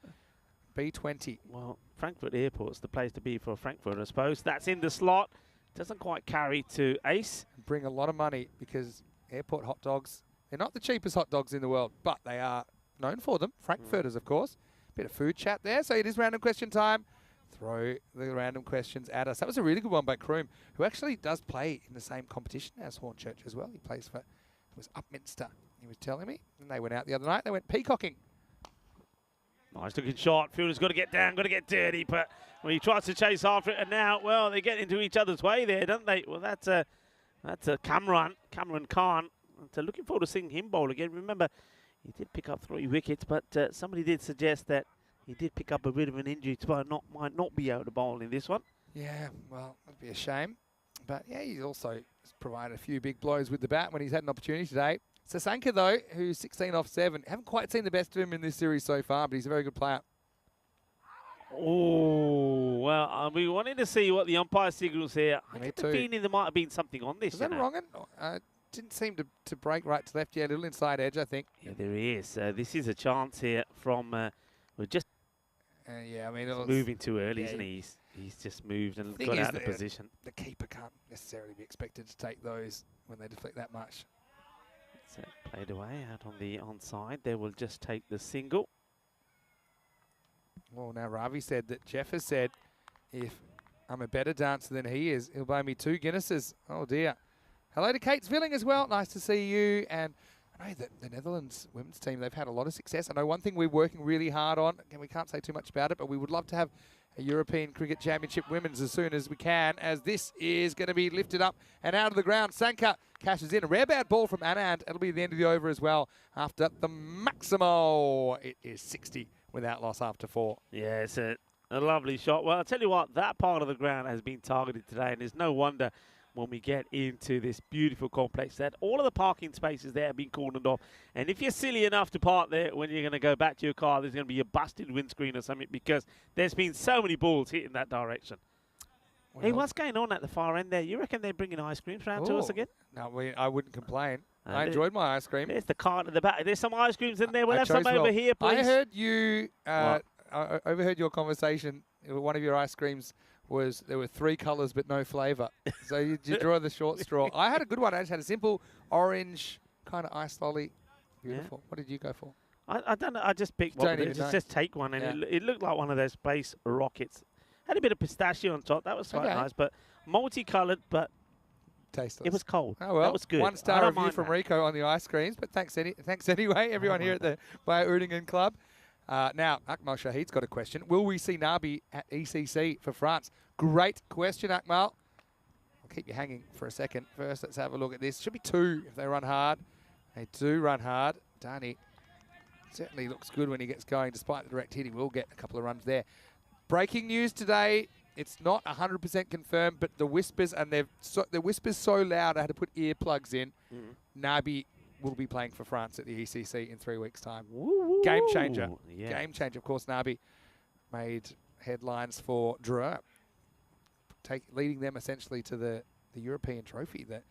B20. Well, Frankfurt Airport's the place to be for Frankfurt, I suppose. That's in the slot. Doesn't quite carry to ace. Bring a lot of money because airport hot dogs, they're not the cheapest hot dogs in the world, but they are known for them. Frankfurters, of course. Bit of food chat there. So it is random question time. Throw the random questions at us. That was a really good one by Kroom, who actually does play in the same competition as Hornchurch as well. He plays for, it was Upminster, he was telling me. And they went out the other night. They went peacocking. Nice looking shot. Fielder's got to get down, got to get dirty, but when he tries to chase after it, and now, well, they get into each other's way there, don't they? Well, that's a Cameron Khan. So looking forward to seeing him bowl again. Remember, he did pick up 3 wickets, but somebody did suggest that he did pick up a bit of an injury, so might not be able to bowl in this one. Yeah, well, that'd be a shame. But yeah, he's also provided a few big blows with the bat when he's had an opportunity today. Sasanka, though, who's 16 off 7, haven't quite seen the best of him in this series so far, but he's a very good player. Oh, well, I'll be wanting to see what the umpire signals here. I get the feeling there might have been something on this. Is that wrong? Didn't seem to break right to left. Yeah, a little inside edge, I think. Yeah, there is. This is a chance here from, we're just yeah, I mean, moving too early, isn't he? He's just moved and got out of position. The keeper can't necessarily be expected to take those when they deflect that much. So played away out on the onside. They will just take the single. Well, now Ravi said that Jeff has said, if I'm a better dancer than he is, he'll buy me 2 Guinnesses. Oh, dear. Hello to Kate Svilling as well. Nice to see you. And I know that the Netherlands women's team, they've had a lot of success. I know one thing we're working really hard on, and we can't say too much about it, but we would love to have a European Cricket Championship women's as soon as we can, as this is going to be lifted up and out of the ground. Sanka cashes in. A rare bad ball from Anand. It'll be the end of the over as well after the Maximo. It is 60 without loss after 4. Yeah, it's a lovely shot. Well, I'll tell you what, that part of the ground has been targeted today, and there's no wonder when we get into this beautiful complex that all of the parking spaces there have been cordoned off. And if you're silly enough to park there when you're going to go back to your car, there's going to be a busted windscreen or something because there's been so many balls hitting that direction. Well, hey, what's going on at the far end there? You reckon they're bringing ice creams round to us again? No, I wouldn't complain. I enjoyed my ice cream. There's the cart at the back. There's some ice creams in there. We'll have some over here, please. I heard you, I overheard your conversation. One of your ice creams was there were 3 colours but no flavour. So you draw the short straw. I had a good one. I just had a simple orange kind of ice lolly. Beautiful. Yeah. What did you go for? I don't know. I just picked one. Just take one, and it looked like one of those space rockets. Had a bit of pistachio on top. That was quite nice, but multicoloured, but tasteless. It was cold. Oh well, that was good. 1-star review from Rico on the ice creams, but thanks anyway, everyone here at the Bio Oudingen Club. Now, Akmal Shahid's got a question. Will we see Nabi at ECC for France? Great question, Akmal. I'll keep you hanging for a second. First, let's have a look at this. Should be 2 if they run hard. They do run hard. Dani certainly looks good when he gets going. Despite the direct hit, he will get a couple of runs there. Breaking news today. It's not 100% confirmed, but the whispers, and the whispers so loud I had to put earplugs in. Nabi will be playing for France at the ECC in 3 weeks' time. Woo-woo. Game changer. Yeah. Game changer. Of course, Nabi made headlines for Dreux, leading them essentially to the European trophy, the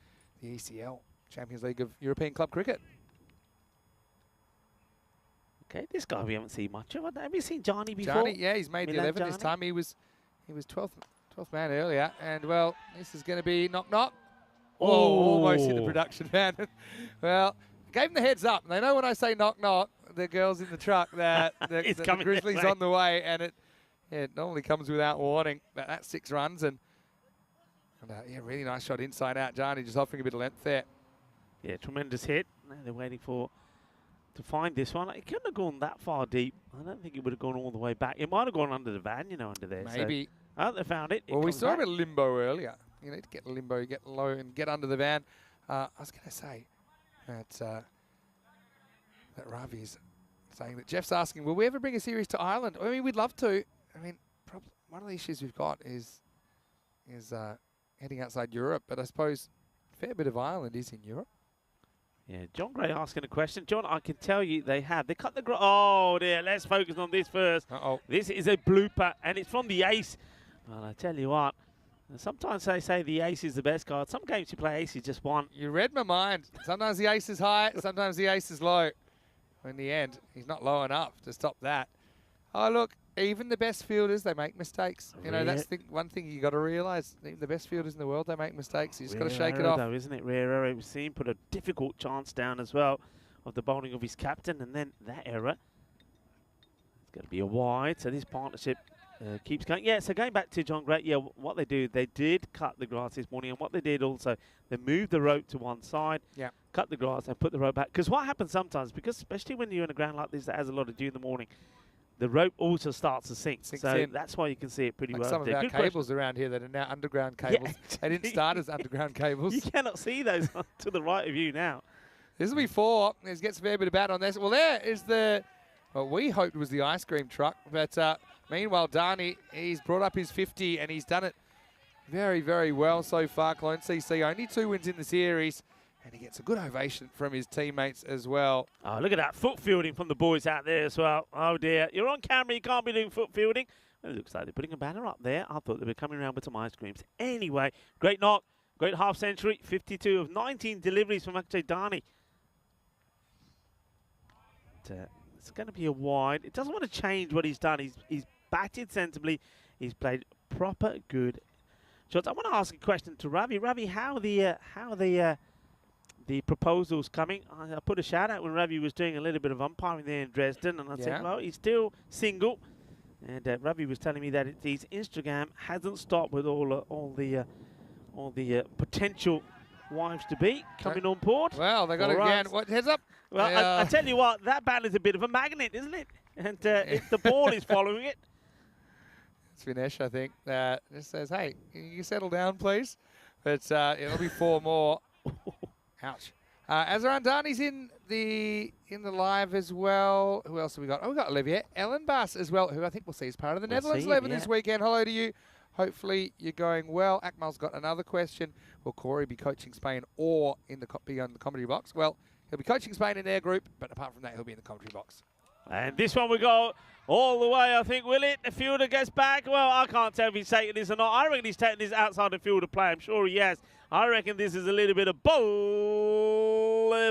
ECL, Champions League of European Club Cricket. Okay, this guy we haven't seen much of. Have you seen Johnny before? Johnny, yeah, he's made the Milan 11 this Johnny? time. He was 12th man earlier, and well, this is going to be knock. Oh, almost hit the production van. Well, gave him the heads up. They know when I say knock, the girls in the truck that the Grizzlies on the way, and it normally comes without warning. But that's 6 runs, and yeah, really nice shot inside out. Johnny just offering a bit of length there. Yeah, tremendous hit. Now they're waiting to find this one. It couldn't have gone that far deep. I don't think it would have gone all the way back. It might have gone under the van, under there. Maybe. So, they found it. Well, we saw a bit of limbo earlier. You need to get limbo, get low, and get under the van. I was going to say that Ravi's saying that Jeff's asking, will we ever bring a series to Ireland? I mean, we'd love to. I mean, one of the issues we've got is heading outside Europe, but I suppose a fair bit of Ireland is in Europe. Yeah, John Gray asking a question. John, I can tell you they have. They cut the oh dear, let's focus on this first. This is a blooper, and it's from the ace. Well, I tell you what, sometimes they say the ace is the best card. Some games you play ace is just one. You read my mind. Sometimes the ace is high, sometimes the ace is low. In the end, he's not low enough to stop that. Oh, look, even the best fielders, they make mistakes. That's one thing you got to realise. Even the best fielders in the world, they make mistakes. You just got to shake it off. Though, isn't it? Rare error. We've seen put a difficult chance down as well of the bowling of his captain, and then that error. It's going to be a wide, so this partnership keeps going. Yeah, so going back to John Gray, yeah, what they do, they did cut the grass this morning, and what they did also, they moved the rope to one side, cut the grass, and put the rope back. Because what happens sometimes, because especially when you're in a ground like this that has a lot of dew in the morning, the rope also starts to sink. So in. that's why you can see it pretty like well. Some of our cables around here that are now underground cables. Yeah, they didn't start as underground cables. You cannot see those to the right of you now. This will be 4. He gets a fair bit of bat on this. Well, there is what we hoped was the ice cream truck. But meanwhile, Darnie, he's brought up his 50, and he's done it very, very well so far. Cologne CC, only 2 wins in the series. And he gets a good ovation from his teammates as well. Oh, look at that foot fielding from the boys out there as well. Oh, dear. You're on camera. You can't be doing foot fielding. It looks like they're putting a banner up there. I thought they were coming around with some ice creams. Anyway, great knock. Great half century. 52 of 19 deliveries from Akshay Darnie. It's going to be a wide. It doesn't want to change what he's done. He's batted sensibly. He's played proper good shots. I want to ask a question to Ravi. Ravi, how the proposals coming? I put a shout out when Ravi was doing a little bit of umpiring there in Dresden, and I said, well, he's still single. And Ravi was telling me that his Instagram hasn't stopped with all the potential wives to be coming on board. Well, they got it again. What, heads up? Well, I tell you what, that band is a bit of a magnet, isn't it? And if the ball is following it. It's Vinesh, I think, just says, hey, can you settle down, please? But it'll be 4 more. Ouch. Azar Andani's in the live as well. Who else have we got? Oh, we got Olivier Ellenbaas as well, who I think we'll see as part of the Netherlands 11 this weekend. Hello to you. Hopefully you're going well. Akmal's got another question. Will Corey be coaching Spain or be on the commentary box? Well, he'll be coaching Spain in their group, but apart from that, he'll be in the commentary box. And this one we go all the way, I think, will it? The fielder gets back. Well, I can't tell if he's taking this or not. I reckon he's taking this outside the field to play. I'm sure he has. I reckon this is a little bit of bolle. I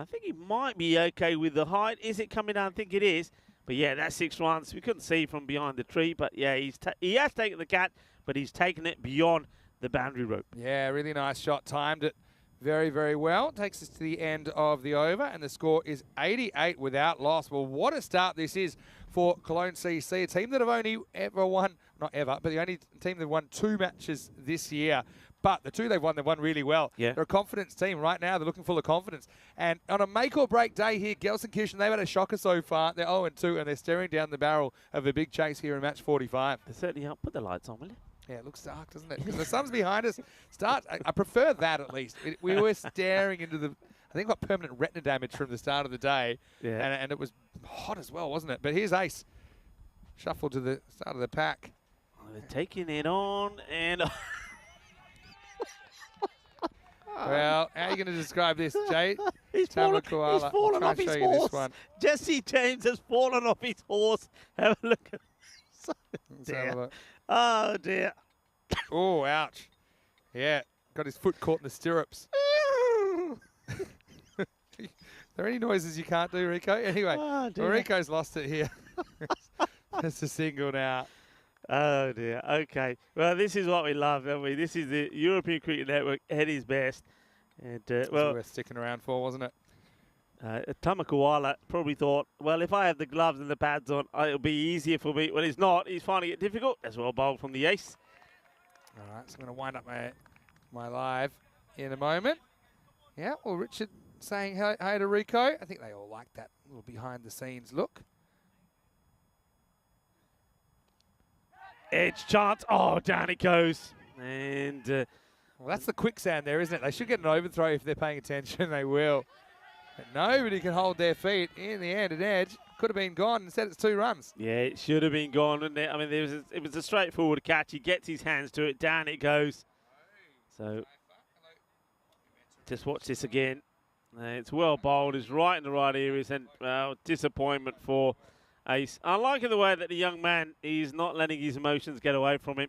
think he might be okay with the height. Is it coming down? I think it is. But yeah, that's 6 runs. We couldn't see from behind the tree. But yeah, he has taken the catch, but he's taken it beyond the boundary rope. Yeah, really nice shot. Timed it very, very well. Takes us to the end of the over, and the score is 88 without loss. Well, what a start this is for Cologne CC, a team that have only ever won, not ever, but the only team that have won 2 matches this year. But the 2 they've won really well. Yeah. They're a confidence team right now. They're looking full of confidence. And on a make-or-break day here, Gelsenkirchen, they've had a shocker so far. They're 0-2, and they're staring down the barrel of a big chase here in match 45. They certainly are. Put the lights on, will you? Yeah, it looks dark, doesn't it? Because the sun's behind us. I prefer that at least. We were staring into the... I think got permanent retina damage from the start of the day. Yeah. And it was hot as well, wasn't it? But here's Ace. Shuffle to the start of the pack. Oh, they're taking it on and... Well, how are you going to describe this, Jay? He's fallen off his horse. Jesse James has fallen off his horse. Have a look at dear. Oh, dear. Oh, ouch. Yeah, got his foot caught in the stirrups. there any noises you can't do, Rico? Anyway, Oh, dear. Rico's lost it here. It's a single now. Oh dear. Okay. Well, this is what we love, don't we? This is the European Cricket Network at its best. And well, worth sticking around for, wasn't it? Tamakawala probably thought, well, if I have the gloves and the pads on, it'll be easier for me. Well, it's not. He's finding it difficult. As well bowled from the ace. All right, so I'm going to wind up my live in a moment. Yeah, well, Richard saying hi to Rico. I think they all like that little behind-the-scenes look. Edge chance. Oh, down it goes. And well, that's the quicksand there, isn't it? They should get an overthrow if they're paying attention. They will. But nobody can hold their feet. In the end, an edge could have been gone. Instead, it's 2 runs. yeah, it should have been gone, wouldn't it? I mean, it was a straightforward catch. He gets his hands to it. Down it goes. So just watch this again. It's well bowled. It's right in the right areas. And disappointment for Ace. I like the way that the young man is not letting his emotions get away from him.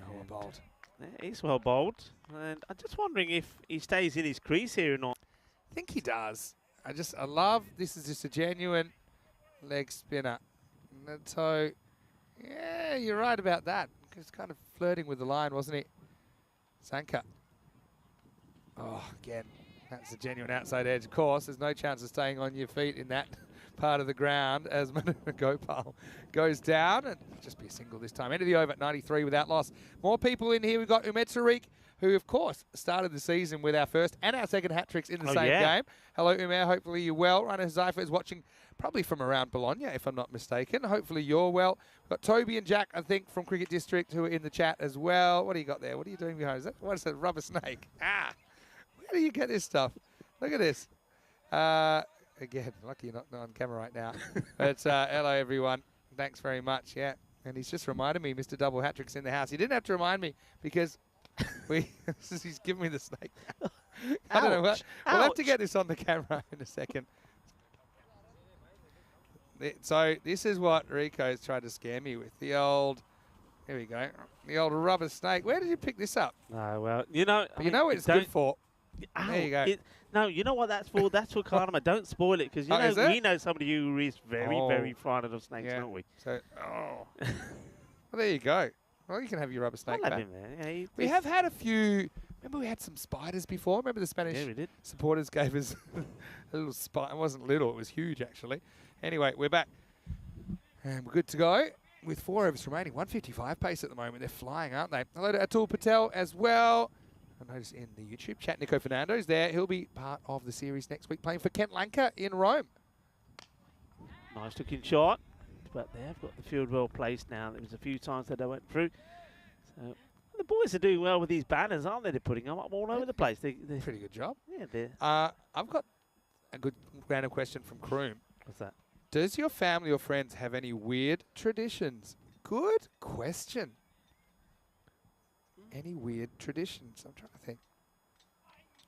Well bowled. Yeah, he's well bowled. And I'm just wondering if he stays in his crease here or not. I think he does. I love, this is just a genuine leg spinner. And so, yeah, you're right about that. He's kind of flirting with the line, wasn't he? Sanka. Oh, again, that's a genuine outside edge. Of course, there's no chance of staying on your feet in that part of the ground as Gopal goes down. And just be a single this time. End of the over at 93 without loss. More people in here. We've got Umed Tariq, who, of course, started the season with our first and our second hat-tricks in the same game. Hello, Umed. Hopefully you're well. Rana Huzaifa is watching probably from around Bologna, if I'm not mistaken. Hopefully you're well. We've got Toby and Jack, I think, from Cricket District, who are in the chat as well. What do you got there? What are you doing behind? What is that? Rubber snake. Ah, where do you get this stuff? Look at this. Again, lucky you're not on camera right now. But hello, everyone. Thanks very much. Yeah. And he's just reminded me, Mr. Double Hat-Trick's in the house. He didn't have to remind me because he's giving me the snake. I don't know. We'll have to get this on the camera in a second. So this is what Rico's tried to scare me with. The old, here we go, the old rubber snake. Where did you pick this up? Oh, well, you know. You know what it's good for. There you go. No, you know what that's for? That's for karma. Don't spoil it, because we know somebody who is very, very frightened of snakes, don't we? So, well, there you go. Well, you can have your rubber snake back. Yeah, we have had a few. Remember, we had some spiders before. Remember the Spanish supporters gave us a little spider. It wasn't little; it was huge, actually. Anyway, we're back, and we're good to go with 4 overs remaining. 155 pace at the moment. They're flying, aren't they? Hello to Atul Patel as well. I noticed in the YouTube chat, Nico Fernando's there. He'll be part of the series next week, playing for Kent Lanka in Rome. Nice looking shot, but they've got the field well placed now. There was a few times that they went through. So the boys are doing well with these banners, aren't they? They're putting them up all over the place. They're pretty good job. Yeah, they're. I've got a good random question from Kroom. What's that? Does your family or friends have any weird traditions? Good question. Any weird traditions? I'm trying to think.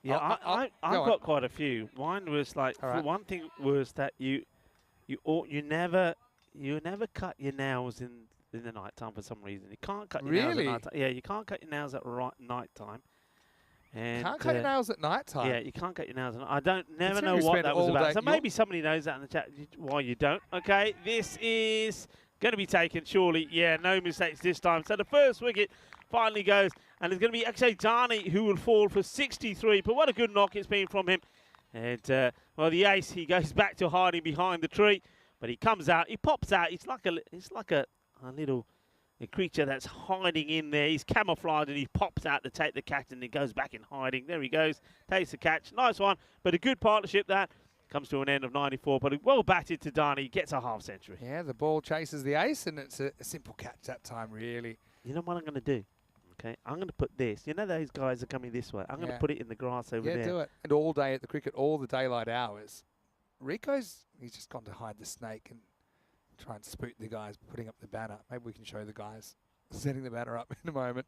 Yeah, I've got quite a few. Mine was like, one thing was that you never cut your nails in the night time for some reason. You can't cut your nails at night time. Yeah, you can't cut your nails at night time. And can't cut your nails at night time. Yeah, you can't cut your nails. I never know what that was about. So maybe somebody knows that in the chat why you don't. Okay, this is going to be taken, surely. Yeah, no mistakes this time. So the first wicket finally goes, and it's going to be Akshay Dani who will fall for 63. But what a good knock it's been from him. And, well, the ace, he goes back to hiding behind the tree. But he comes out, he pops out. It's like a little creature that's hiding in there. He's camouflaged and he pops out to take the catch and he goes back in hiding. There he goes, takes the catch. Nice one, but a good partnership that comes to an end of 94. But well batted to Dani, gets a half century. Yeah, the ball chases the ace and it's a simple catch that time, really. You know what I'm going to do? Okay, I'm going to put this. You know those guys are coming this way. I'm going to put it in the grass over there. Yeah, do it. And all day at the cricket, all the daylight hours. Rico's, he's just gone to hide the snake and try and spook the guys putting up the banner. Maybe we can show the guys setting the banner up in a moment.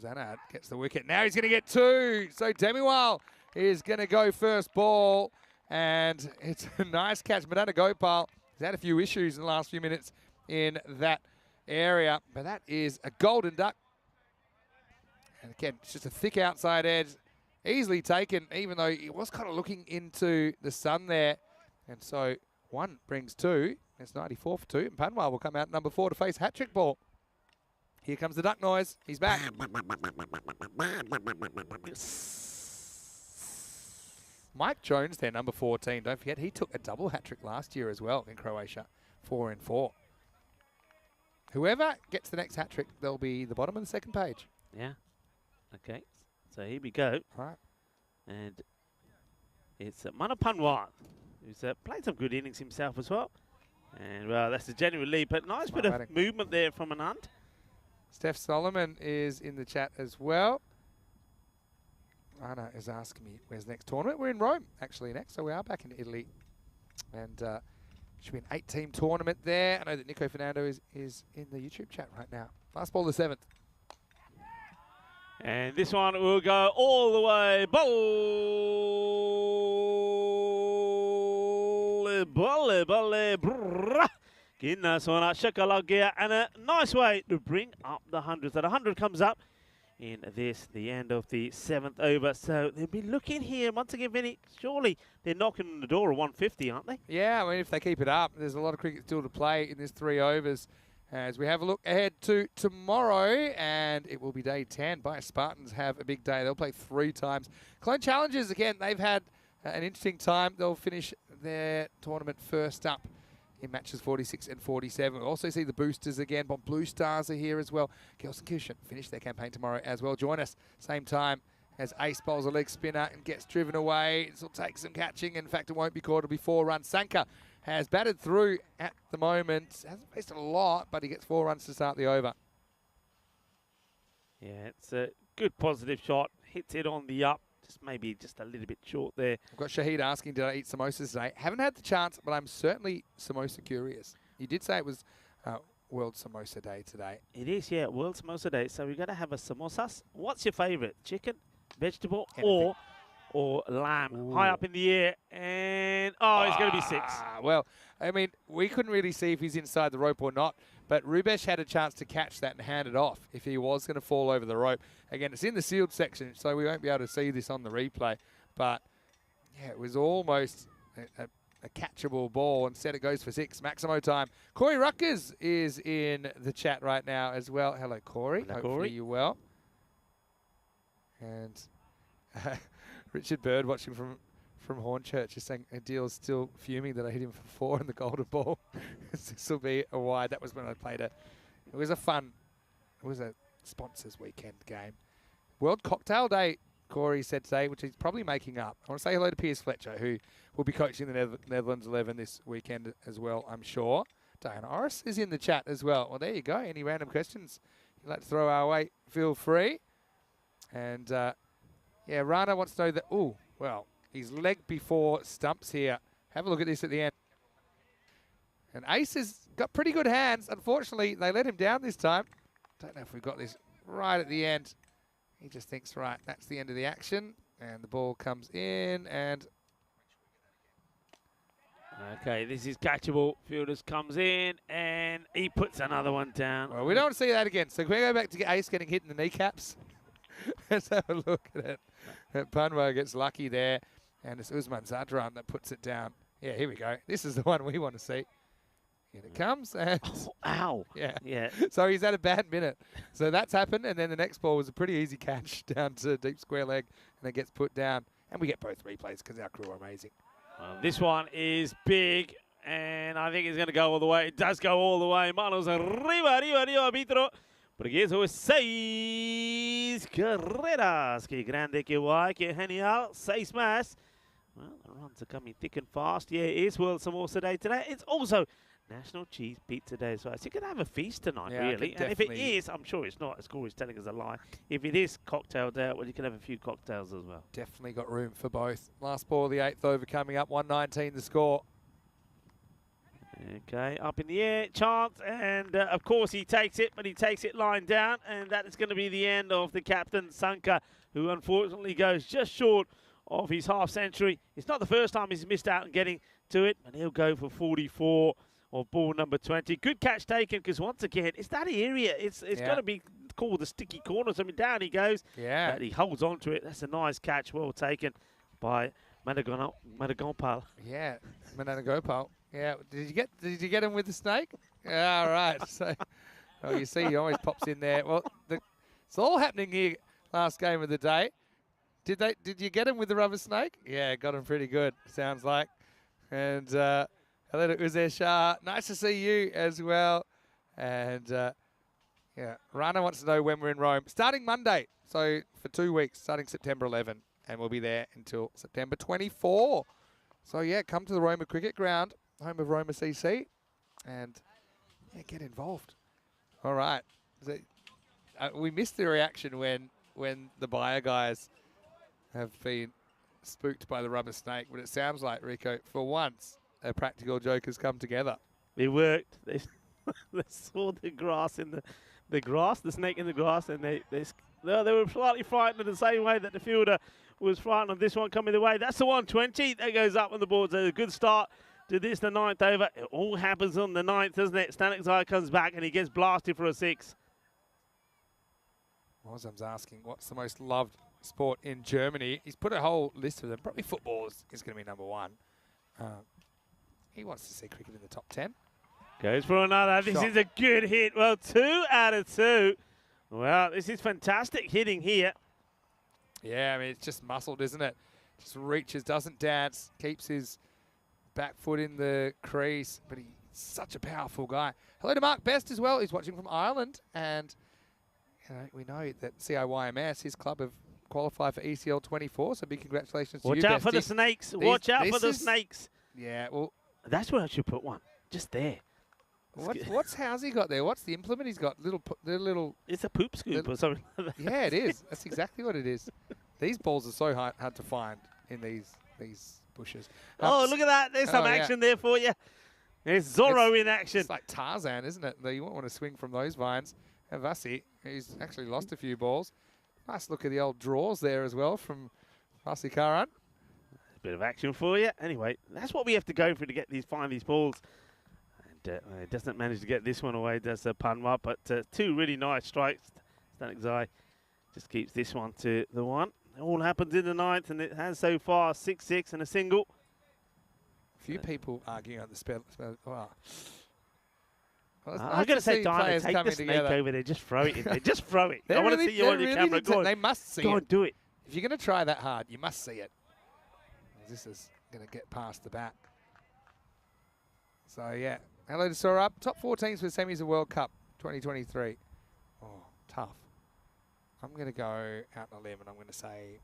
Zanad gets the wicket. Now he's going to get 2. So Demiwal is going to go first ball. And it's a nice catch. Madana Gopal has had a few issues in the last few minutes in that area. But that is a golden duck. And again, it's just a thick outside edge. easily taken, even though he was kind of looking into the sun there. And so 1 brings 2. It's 94 for 2. And Panwar will come out number 4 to face hat-trick ball. Here comes the duck noise. He's back. Mike Jones there, number 14. Don't forget, he took a double hat-trick last year as well in Croatia. 4 in 4. Whoever gets the next hat-trick, they'll be the bottom of the second page. Yeah. Okay. So here we go. Right. And it's Mana Panwar, who's played some good innings himself as well. And, well, that's a genuine lead, but nice bit of movement there from Anand. Steph Solomon is in the chat as well. Anna is asking me, where's the next tournament? We're in Rome, actually, next, so we are back in Italy. And should be an 8-team tournament there. I know that Nico Fernando is in the YouTube chat right now. Last ball, the 7th. And this one will go all the way. Bolle, brrrr. Ginna sona shakalagia, and a nice way to bring up the 100. So the 100 comes up in this, the end of the 7th over. So they'll be looking here once again, Vinny. Surely they're knocking on the door of 150, aren't they? Yeah, I mean, if they keep it up, there's a lot of cricket still to play in this 3 overs. As we have a look ahead to tomorrow, and it will be day 10. By Spartans have a big day. They'll play 3 times. Clone Challengers, again, they've had an interesting time. They'll finish their tournament first up in matches 46 and 47. We'll also see the boosters again. But Blue Stars are here as well. Kelson Cushion finish their campaign tomorrow as well. Join us same time as Ace bowls a leg spinner and gets driven away. This will take some catching. In fact, it won't be caught. It'll be 4 runs. Sanka has batted through at the moment. Hasn't faced a lot, but he gets 4 runs to start the over. Yeah, it's a good positive shot. Hits it on the up. Just maybe just a little bit short there. I've got Shahid asking, did I eat samosas today? Haven't had the chance, but I'm certainly samosa curious. You did say it was World Samosa Day today. It is, yeah, World Samosa Day. So we've got to have a samosas. What's your favourite? Chicken, vegetable, or lamb? Ooh. High up in the air, and he's going to be 6. Well, I mean, we couldn't really see if he's inside the rope or not, but Rubesh had a chance to catch that and hand it off if he was going to fall over the rope. Again, it's in the sealed section, so we won't be able to see this on the replay, but yeah, it was almost a catchable ball. Instead, it goes for 6. Maximo time. Corey Ruckers is in the chat right now as well. Hello, Corey. Hello, Hopefully Corey. you're well. And Richard Bird watching from Hornchurch is saying Adil's still fuming that I hit him for 4 in the golden ball. This will be a wide. That was when I played it. It was a sponsors weekend game. World Cocktail Day, Corey said today, which he's probably making up. I want to say hello to Piers Fletcher, who will be coaching the Netherlands 11 this weekend as well, I'm sure. Diana Orris is in the chat as well. Well, there you go. Any random questions you'd like to throw our way, feel free. And, yeah, Rana wants to know that, well, he's leg before stumps here. Have a look at this at the end. And Ace has got pretty good hands. Unfortunately, they let him down this time. Don't know if we got this right at the end. He just thinks, right, that's the end of the action. And the ball comes in and... Okay, this is catchable. Fielders comes in and he puts another one down. Well, we don't want to see that again. So can we go back to Ace getting hit in the kneecaps? Let's have a look at it. Panwa gets lucky there. And it's Usman Zadran that puts it down. Yeah, here we go. This is the one we want to see. Here it comes. And ow. Yeah. So he's had a bad minute. So that's happened. And then the next ball was a pretty easy catch down to deep square leg. And it gets put down. And we get both replays because our crew are amazing. This one is big. And I think it's going to go all the way. It does go all the way. Manos arriba, arbitro. Porque eso es 6 carreras. Qué grande, qué guay, qué genial. 6 más. Well, the runs are coming thick and fast. Yeah, it is World Samosa Day today. It's also National Cheese Pizza Day as well. So you're going to have a feast tonight, really. And if it is, I'm sure it's not, as Corey's telling us a lie. If it is cocktail day, well, you can have a few cocktails as well. Definitely got room for both. Last ball of the 8th over coming up. 119 the score. Okay, up in the air, chance, and of course he takes it, but he takes it lying down, and that is going to be the end of the captain, Sanka, who unfortunately goes just short of his half century. It's not the first time he's missed out on getting to it, and he'll go for 44 or ball number 20. Good catch taken, because once again, it's that area. It's got to be called the sticky corners. I mean, down he goes. Yeah. But he holds on to it. That's a nice catch. Well taken by Madagonpal. Yeah, Mananagopal. Yeah, did you get him with the snake? Yeah, all right. So, well, you see, he always pops in there. Well, it's all happening here. Last game of the day. Did you get him with the rubber snake? Yeah, got him pretty good. Sounds like. And hello to Uzair Shah. Nice to see you as well. And yeah, Rana wants to know when we're in Rome. Starting Monday, so for 2 weeks, starting September 11, and we'll be there until September 24. So yeah, come to the Roma Cricket Ground, home of Roma CC, and yeah, get involved. All right. We missed the reaction when the buyer guys have been spooked by the rubber snake, but it sounds like, Rico, for once, a practical joke has come together. It worked. They saw the grass in the snake in the grass, and they were slightly frightened in the same way that the fielder was frightened of this one coming the way. That's the 120 that goes up on the board. So a good start to this, the 9th over. It all happens on the 9th, doesn't it? Stanikzai comes back and he gets blasted for a 6. Mozam's asking, what's the most loved sport in Germany? He's put a whole list of them. Probably football is going to be number 1. He wants to see cricket in the top 10. Goes for another. This is a good hit. Well, 2 out of 2. Well, this is fantastic hitting here. Yeah, I mean, it's just muscled, isn't it? Just reaches, doesn't dance, keeps his back foot in the crease, but he's such a powerful guy. Hello to Mark Best as well. He's watching from Ireland, and we know that CIYMS, his club, have qualified for ECL 24, so big congratulations to you, Watch out for the snakes. Watch out for the snakes. Yeah, well... That's where I should put one. Just there. How's he got there? What's the implement he's got? Little. It's a poop scoop or something like that. Yeah, it is. That's exactly what it is. These balls are so hard to find in these bushes. Oh, look at that. There's some action there for you. There's Zorro in action. It's like Tarzan, isn't it? You won't want to swing from those vines. And Vasi, he's actually lost a few balls. Nice look at the old draws there as well from Vasi Karan. Bit of action for you. Anyway, that's what we have to go for to find these balls. And it doesn't manage to get this one away, does Panwa, but 2 really nice strikes. Stanikzai just keeps this one to the 1. It all happens in the 9th, and it has so far 6-6 and a single. A few people arguing on the spell. Wow. Well, I'm going to say, Diana, take the snake over there. Just throw it in there. Just throw it. I want to see you on your camera. Go on. They must see it. Go on, do it. If you're going to try that hard, you must see it. This is going to get past the back. So, yeah. Hello to Sora up. Top 4 teams for the semis of World Cup 2023. Oh, tough. I'm going to go out on a limb and I'm going to say...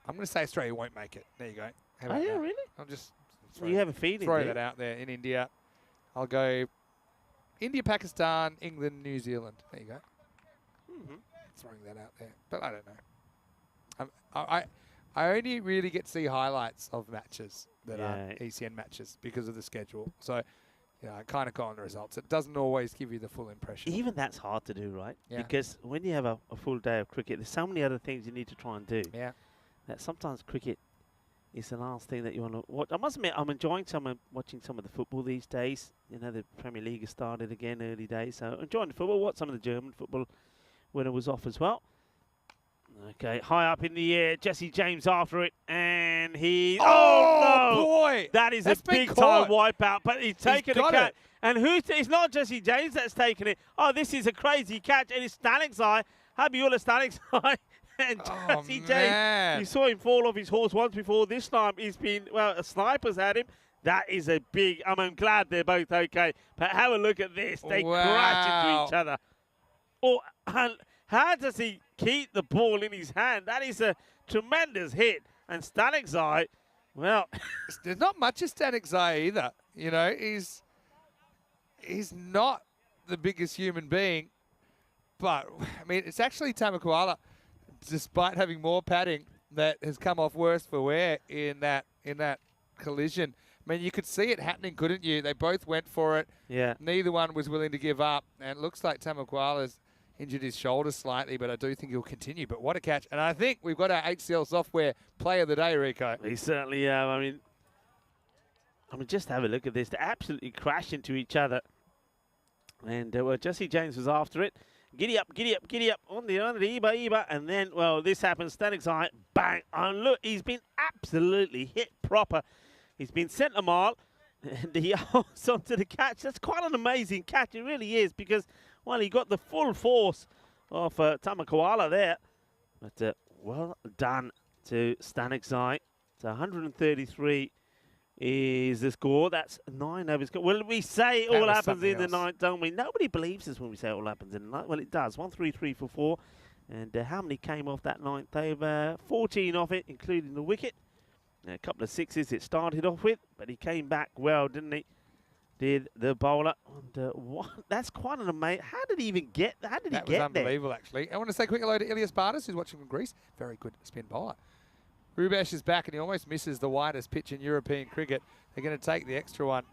I'm going to say Australia won't make it. There you go. Oh, yeah, really? I'll just you have a feeling throw that out there in India. I'll go India, Pakistan, England, New Zealand. There you go. Throwing that out there. But I don't know. I only really get to see highlights of matches that are ECN matches because of the schedule. So, I kind of go on the results. It doesn't always give you the full impression. Even that's hard to do, right? Yeah. Because when you have a full day of cricket, there's so many other things you need to try and do. Yeah. That sometimes cricket is the last thing that you want to watch. I must admit, I'm enjoying watching some of the football these days. The Premier League has started again early days. So enjoying the football. Watch some of the German football when it was off as well. Okay, high up in the air, Jesse James after it, and he... Oh, no! Boy! That is a big-time wipeout, but he's taken a catch. And it's not Jesse James that's taken it. Oh, this is a crazy catch, and it's Stanikzai, Habibullah Stanikzai, and Jesse James. You saw him fall off his horse once before. This time he's been, a sniper's had him. That is a big... I'm glad they're both okay, but have a look at this. They crash into each other. Oh, and how does he keep the ball in his hand? That is a tremendous hit. And Stanikzai, well... There's not much of Stanikzai either. He's not the biggest human being. But, I mean, it's actually Tamakuala, despite having more padding, that has come off worse for wear in that collision. I mean, you could see it happening, couldn't you? They both went for it. Yeah. Neither one was willing to give up. And it looks like Tamakuala's injured his shoulder slightly, but I do think he'll continue. But what a catch. And I think we've got our HCL software player of the day, Rico. He certainly have. I mean, just have a look at this. They absolutely crash into each other. And well, Jesse James was after it. Giddy up, giddy up, giddy up on the Eba. And then, well, this happens. Static Eye, bang. And look, he's been absolutely hit proper. He's been sent a mile. And he holds onto the catch. That's quite an amazing catch. It really is because, well, he got the full force of Tamakoala there. But well done to Static Eye. So 133 is the score. That's 9 over score. Well, we say it all happens in the ninth, don't we? Nobody believes us when we say it all happens in the ninth. Well, it does. 1, 3, 3 for 4. And how many came off that ninth over? 14 off it, including the wicket. A couple of sixes it started off with, but he came back well, didn't he? Did the bowler. And, that's quite an amazing... How did he even get... How did he get there? That was unbelievable, actually. I want to say quick hello to Ilias Bartas, who's watching from Greece. Very good spin bowler. Rubesh is back, and he almost misses the widest pitch in European cricket. They're going to take the extra one.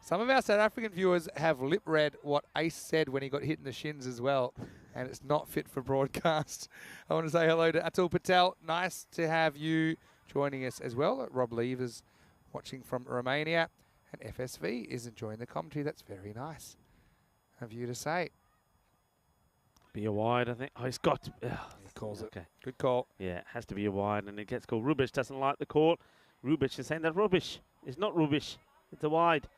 Some of our South African viewers have lip-read what Ace said when he got hit in the shins as well, and it's not fit for broadcast. I want to say hello to Atul Patel. Nice to have you joining us as well. Rob Levers watching from Romania, and FSV is enjoying the commentary. That's very nice of you to say. Be a wide, I think. Oh, he's got to... He calls okay. it. Good call. Yeah, it has to be a wide, and it gets called. Rubish doesn't like the call. Rubish is saying that rubbish. It's not rubbish. It's a wide.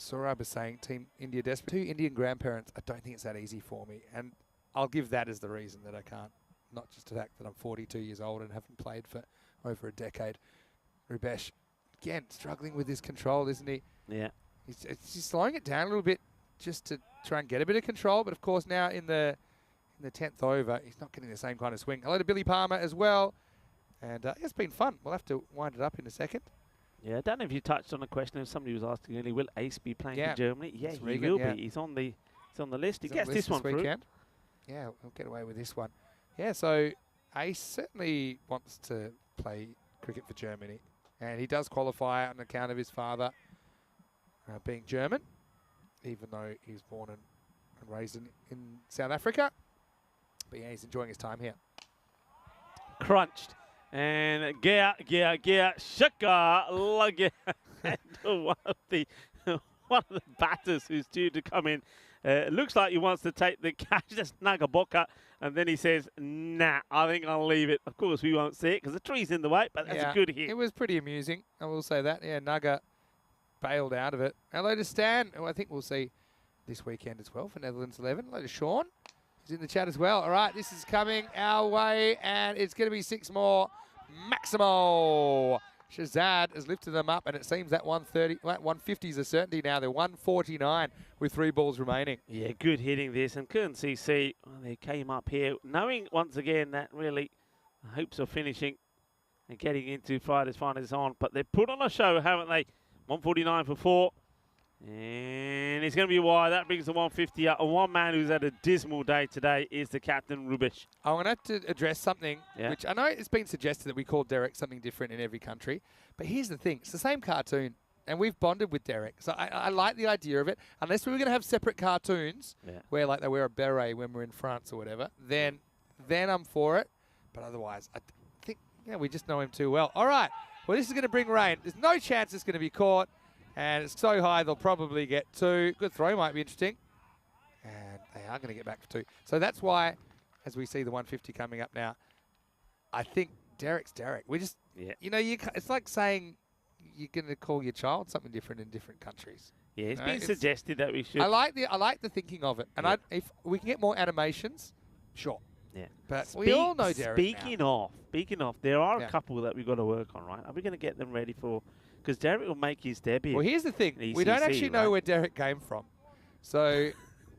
Saurabh is saying Team India desperate. 2 Indian grandparents. I don't think it's that easy for me, and I'll give that as the reason that I can't. Not just the fact that I'm 42 years old and haven't played for over a decade. Rubesh, again, struggling with his control, isn't he? Yeah. He's slowing it down a little bit just to try and get a bit of control, but of course now in the 10th over, he's not getting the same kind of swing. Hello to Billy Palmer as well. And it's been fun. We'll have to wind it up in a second. Yeah, I don't know if you touched on a question if somebody was asking earlier, will Ace be playing for Germany? Yeah, he Regan, will be. He's on the list. He gets this one through. Yeah, we'll get away with this one. Yeah, so Ace certainly wants to play cricket for Germany. And he does qualify on account of his father being German, even though he was born and raised in South Africa. But yeah, he's enjoying his time here. Crunched. And Gia, Shaka, Lugger. one of the batters who's due to come in. Looks like he wants to take the catch. That's Nagaboka. And then he says, nah, I think I'll leave it. Of course, we won't see it because the tree's in the way, but that's a good hit. It was pretty amusing. I will say that. Yeah, Naga bailed out of it. Hello to Stan, who I think we'll see this weekend as well for Netherlands 11. Hello to Sean, who's in the chat as well. All right, this is coming our way, and it's going to be 6 more. Maximo Shazad has lifted them up, and it seems that 150 is a certainty now. They're 149 with 3 balls remaining. Yeah, good hitting this. And Kern CC, well, they came up here knowing once again that really the hopes of finishing and getting into Friday's finals on. But they've put on a show, haven't they? 149 for 4. And it's going to be wide. That brings the 150 up. And one man who's had a dismal day today is the captain, Rubish. I'm going to have to address something, which I know it's been suggested that we call Derek something different in every country. But here's the thing. It's the same cartoon, and we've bonded with Derek. So I like the idea of it. Unless we were going to have separate cartoons where like they wear a beret when we're in France or whatever, then I'm for it. But otherwise, I think we just know him too well. All right. Well, this is going to bring rain. There's no chance it's going to be caught. And it's so high, they'll probably get 2. Good throw, might be interesting. And they are going to get back for 2. So that's why, as we see the 150 coming up now, I think Derek's Derek. We just, you know, it's like saying you're going to call your child something different in different countries. Yeah, it's been suggested that we should. I like the thinking of it. And if we can get more animations, sure. Yeah. But we all know Derek Speaking of, there are a couple that we've got to work on, right? Are we going to get them ready for... Because Derek will make his debut. Well, here's the thing. ECC, we don't actually know where Derek came from. So...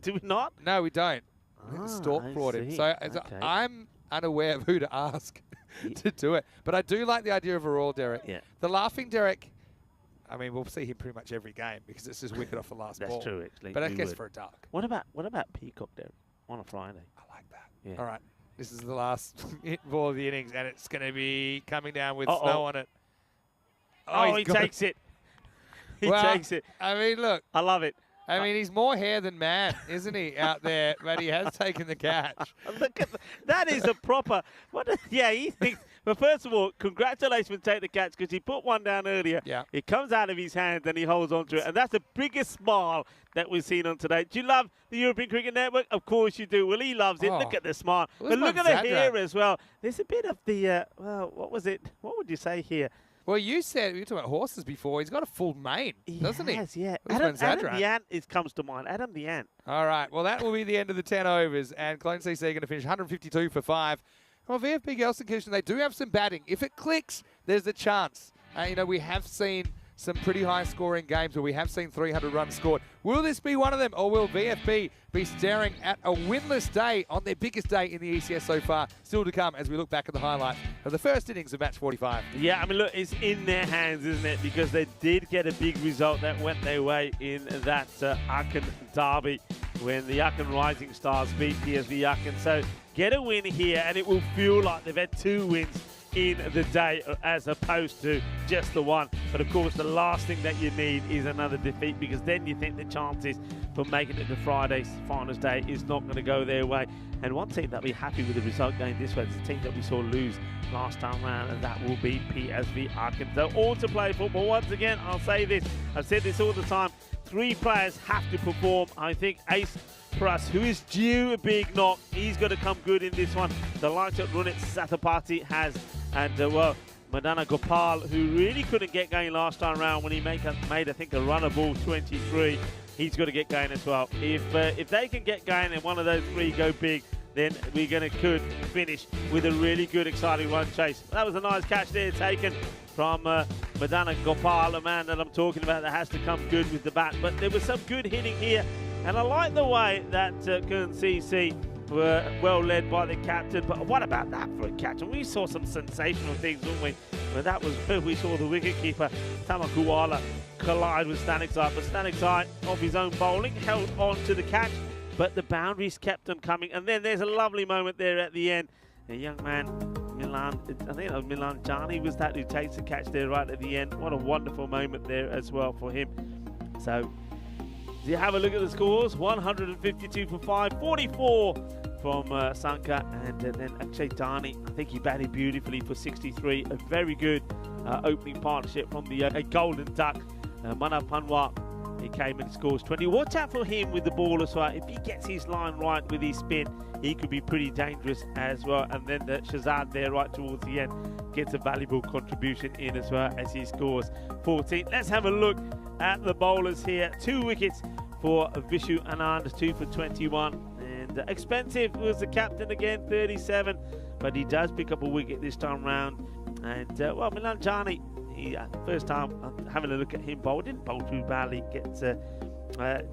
Do we not? No, we don't. Stork brought him. So I'm unaware of who to ask to do it. But I do like the idea of a Royal Derek. Yeah. The laughing Derek, I mean, we'll see him pretty much every game because it's just wicket off the last ball. That's true, actually. But I guess for a duck. What about Peacock Derek on a Friday? I like that. Yeah. All right. This is the last ball of the innings, and it's going to be coming down with snow on it. Oh, he takes it. He takes it. I mean, look. I love it. I mean, he's more hair than man, isn't he, out there? But he has taken the catch. Look at that is a proper. Yeah, he thinks. But first of all, congratulations for taking the catch because he put one down earlier. Yeah. It comes out of his hand and he holds on to it. And that's the biggest smile that we've seen on today. Do you love the European Cricket Network? Of course you do. Well, he loves it. Oh. Look at the smile. It was But look my at the Zadra. hair as well. There's a bit of the, well, what was it? What would you say here? Well, you said, we were talking about horses before. He's got a full mane, doesn't he? Yes, yeah. It was Adam Zadra. the Ant comes to mind. Adam the Ant. All right. Well, that will be the end of the 10 overs. And Clone CC going to finish 152 for 5. Well, VFB Gelsenkirchen, they do have some batting. If it clicks, there's a chance. You know, we have seen some pretty high-scoring games where we have seen 300 runs scored. Will this be one of them, or will VFB be staring at a winless day on their biggest day in the ECS so far? Still to come as we look back at the highlights of the first innings of match 45. Yeah, I mean, look, it's in their hands, isn't it? Because they did get a big result that went their way in that Aachen derby when the Aachen Rising Stars beat PSV Aachen. So get a win here, and it will feel like they've had 2 wins in the day as opposed to just the one. But of course, the last thing that you need is another defeat, because then you think the chances for making it to Friday's finals day is not going to go their way. And one team that'll be happy with the result going this way is the team that we saw lose last time round, and that will be PSV Aachen. So all to play for. But once again, I'll say this, I've said this all the time, 3 players have to perform. I think Ace Prus, who is due a big knock, he's going to come good in this one. The likes of Runit Satapati has, and well, Madana Gopal, who really couldn't get going last time round when he made I think a runner ball 23. He's got to get going as well. If they can get going and one of those 3 go big, then we're going to could finish with a really good, exciting run chase. That was a nice catch there taken from Madana Gopal, a man that I'm talking about that has to come good with the bat. But there was some good hitting here, and I like the way that Kern CC were well led by the captain. But what about that for a catch? And we saw some sensational things, didn't we? But that was where we saw the wicketkeeper Tamakuwala collide with Staniksai. But Staniksai, off his own bowling, held on to the catch, but the boundaries kept them coming. And then there's a lovely moment there at the end. A young man, Milan, I think it was Milan Jani was that who takes the catch there right at the end. What a wonderful moment there as well for him. So, you have a look at the scores. 152 for 5, 44 from Sanka, and then Akshay Dani, I think he batted beautifully for 63. A very good opening partnership from the Golden Duck. Mana Panwa, he came and scores 20. Watch out for him with the ball as well. If he gets his line right with his spin, he could be pretty dangerous as well. And then the Shazad there right towards the end gets a valuable contribution in as well as he scores 14. Let's have a look at the bowlers here. 2 wickets for Vishu Anand, 2 for 21. And expensive was the captain again, 37. But he does pick up a wicket this time round. And well, Milan Jani, first time having a look at him bowl, didn't bowl too badly.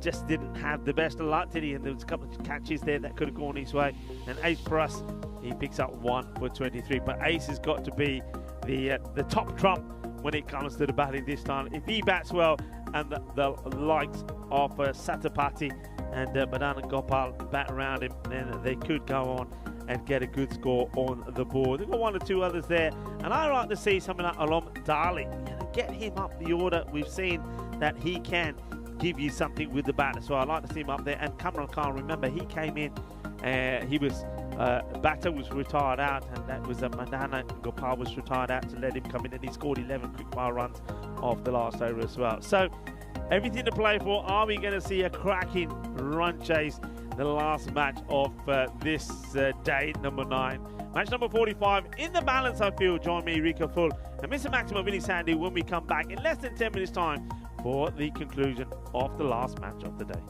Just didn't have the best of luck, did he? And there was a couple of catches there that could have gone his way. And Ace Prus, he picks up 1 for 23. But Ace has got to be the top trump when it comes to the batting this time. If he bats well, and the likes of Satapati and Madana Gopal bat around him, then they could go on and get a good score on the board. They've got 1 or 2 others there, and I like to see something like Alom Dali. Get him up the order. We've seen that he can give you something with the bat, so I like to see him up there. And Kamran Khan, remember, he came in, he was batter was retired out, and that was Madana Gopal was retired out to let him come in, and he scored 11 quick fire runs off the last over as well. So everything to play for. Are we going to see a cracking run chase? The last match of this day, number 9. Match number 45. In the balance, I feel. Join me, Rika Full, and Mr. Maximo Vinny Sandy when we come back in less than 10 minutes' time for the conclusion of the last match of the day.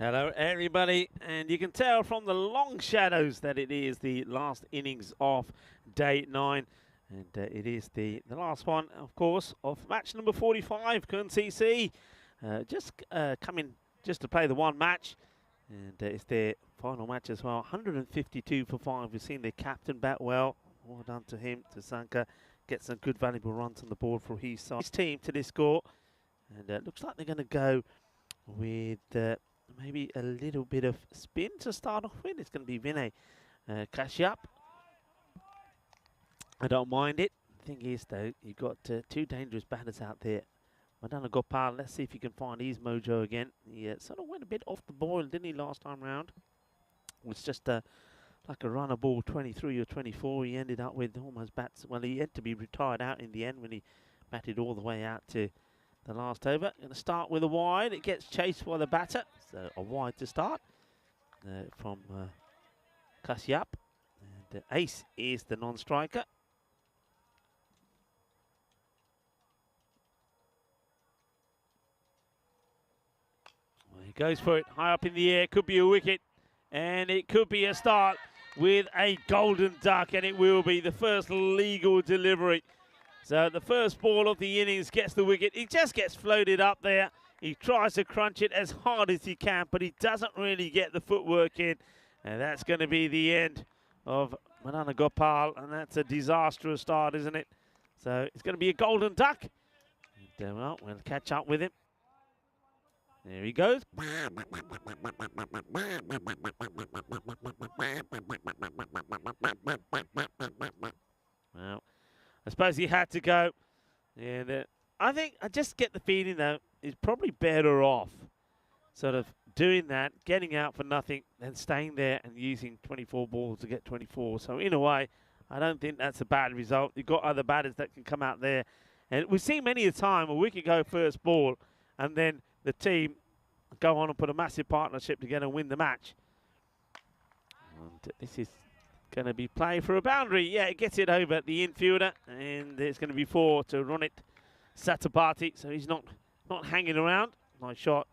Hello everybody, and you can tell from the long shadows that it is the last innings of day 9, and it is the last one, of course, of match number 45. Kern CC just coming just to play the one match, and it's their final match as well. 152 for 5. We've seen their captain bat well. Well done to him, to Sanka. Get some good valuable runs on the board for his side. His team to this score, and looks like they're going to go with maybe a little bit of spin to start off with. It's going to be Vinay Kashyap. I don't mind it. The thing is, though, you've got two dangerous batters out there. Madana Gopal, let's see if he can find his mojo again. He sort of went a bit off the boil, didn't he, last time round? It was just like a runner ball, 23 or 24. He ended up with almost bats. Well, he had to be retired out in the end when he batted all the way out to the last over. Going to start with a wide. It gets chased by the batter. So a wide to start from Kashyap. And Ace is the non-striker. Well, he goes for it. High up in the air. Could be a wicket. And it could be a start with a golden duck. And it will be the first legal delivery. So the first ball of the innings gets the wicket. He just gets floated up there. He tries to crunch it as hard as he can, but he doesn't really get the footwork in. And that's going to be the end of Madana Gopal. And that's a disastrous start, isn't it? So it's going to be a golden duck. And, well, we'll catch up with him. There he goes. Well, I suppose he had to go. And I think, I just get the feeling, though, he's probably better off sort of doing that, getting out for nothing, than staying there and using 24 balls to get 24. So, in a way, I don't think that's a bad result. You've got other batters that can come out there. And we've seen many a time a wicket go first ball, and then the team go on and put a massive partnership together and win the match. And this is going to be play for a boundary. Yeah, it gets it over the infielder, and it's going to be 4 to run it. Satapathy, so he's not hanging around. Nice shot.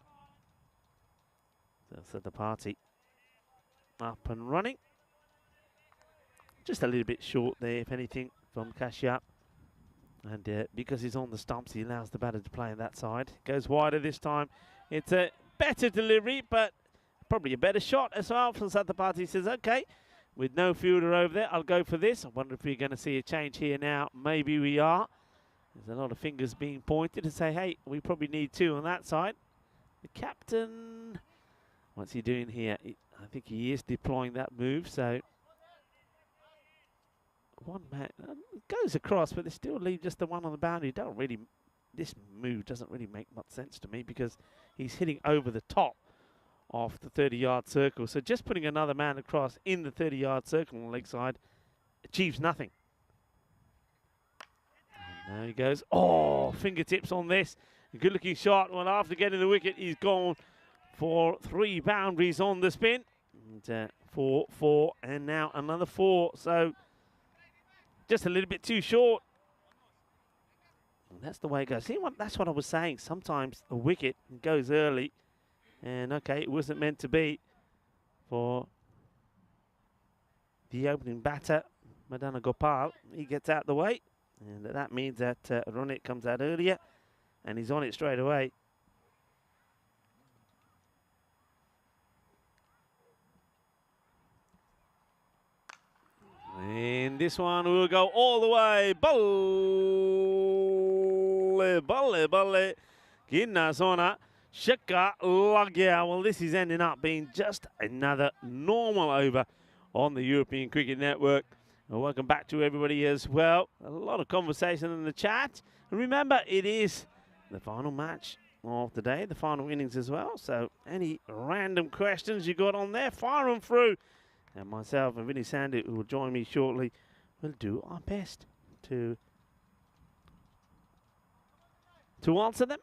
So Satapathy up and running. Just a little bit short there, if anything, from Kashyap. And because he's on the stumps, he allows the batter to play on that side. Goes wider this time. It's a better delivery, but probably a better shot as well. From Satapathy says, okay, with no fielder over there, I'll go for this. I wonder if we're going to see a change here now. Maybe we are. There's a lot of fingers being pointed to say, hey, we probably need 2 on that side. The captain, what's he doing here? I think he is deploying that move, so one man goes across, but they still leave just the one on the boundary. This move doesn't really make much sense to me, because he's hitting over the top of the 30-yard circle. So just putting another man across in the 30-yard circle on the leg side achieves nothing. And there he goes. Oh, fingertips on this. A good-looking shot. Well, after getting the wicket, he's gone for 3 boundaries on the spin. And 4, and now another 4. So just a little bit too short. And that's the way it goes. See, that's what I was saying. Sometimes a wicket goes early, and okay, it wasn't meant to be for the opening batter, Madana Gopal. He gets out the way, and that means that Ronit comes out earlier, and he's on it straight away. And this one will go all the way. Balle, balle. Ginna sona. Shaka lagya. Well, this is ending up being just another normal over on the European Cricket Network. And welcome back to everybody as well. A lot of conversation in the chat. And remember, it is the final match of the day, the final innings as well. So any random questions you got on there, fire them through. And myself and Vinny Sandy, who will join me shortly, will do our best to answer them.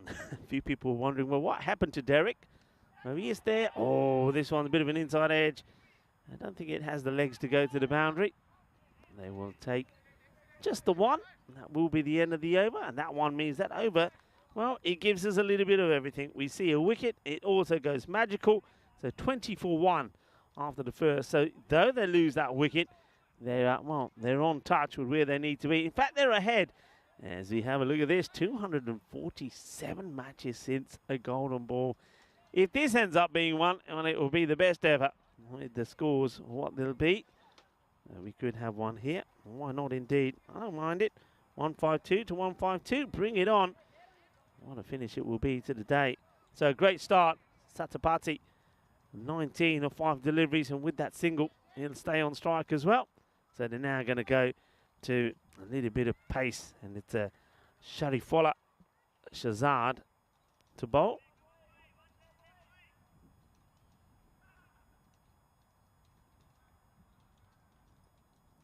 A few people were wondering, well, what happened to Derek? Well, he is there. Oh, this one's a bit of an inside edge. I don't think it has the legs to go to the boundary. They will take just the one. That will be the end of the over. And that one means that over Well, it gives us a little bit of everything. We see a wicket. It also goes magical. So 20-1 after the first. So though they lose that wicket, they're on touch with where they need to be. In fact, they're ahead. As we have a look at this, 247 matches since a golden ball. If this ends up being one, well, it will be the best ever. With the scores, what they'll be. We could have one here. Why not indeed? I don't mind it. 152 to 152. Bring it on. What a finish it will be to the day. So a great start. Satapati, 19 of 5 deliveries, and with that single, he'll stay on strike as well. So they're now going to go to a little bit of pace, and it's a Sharifola Shazad to bowl.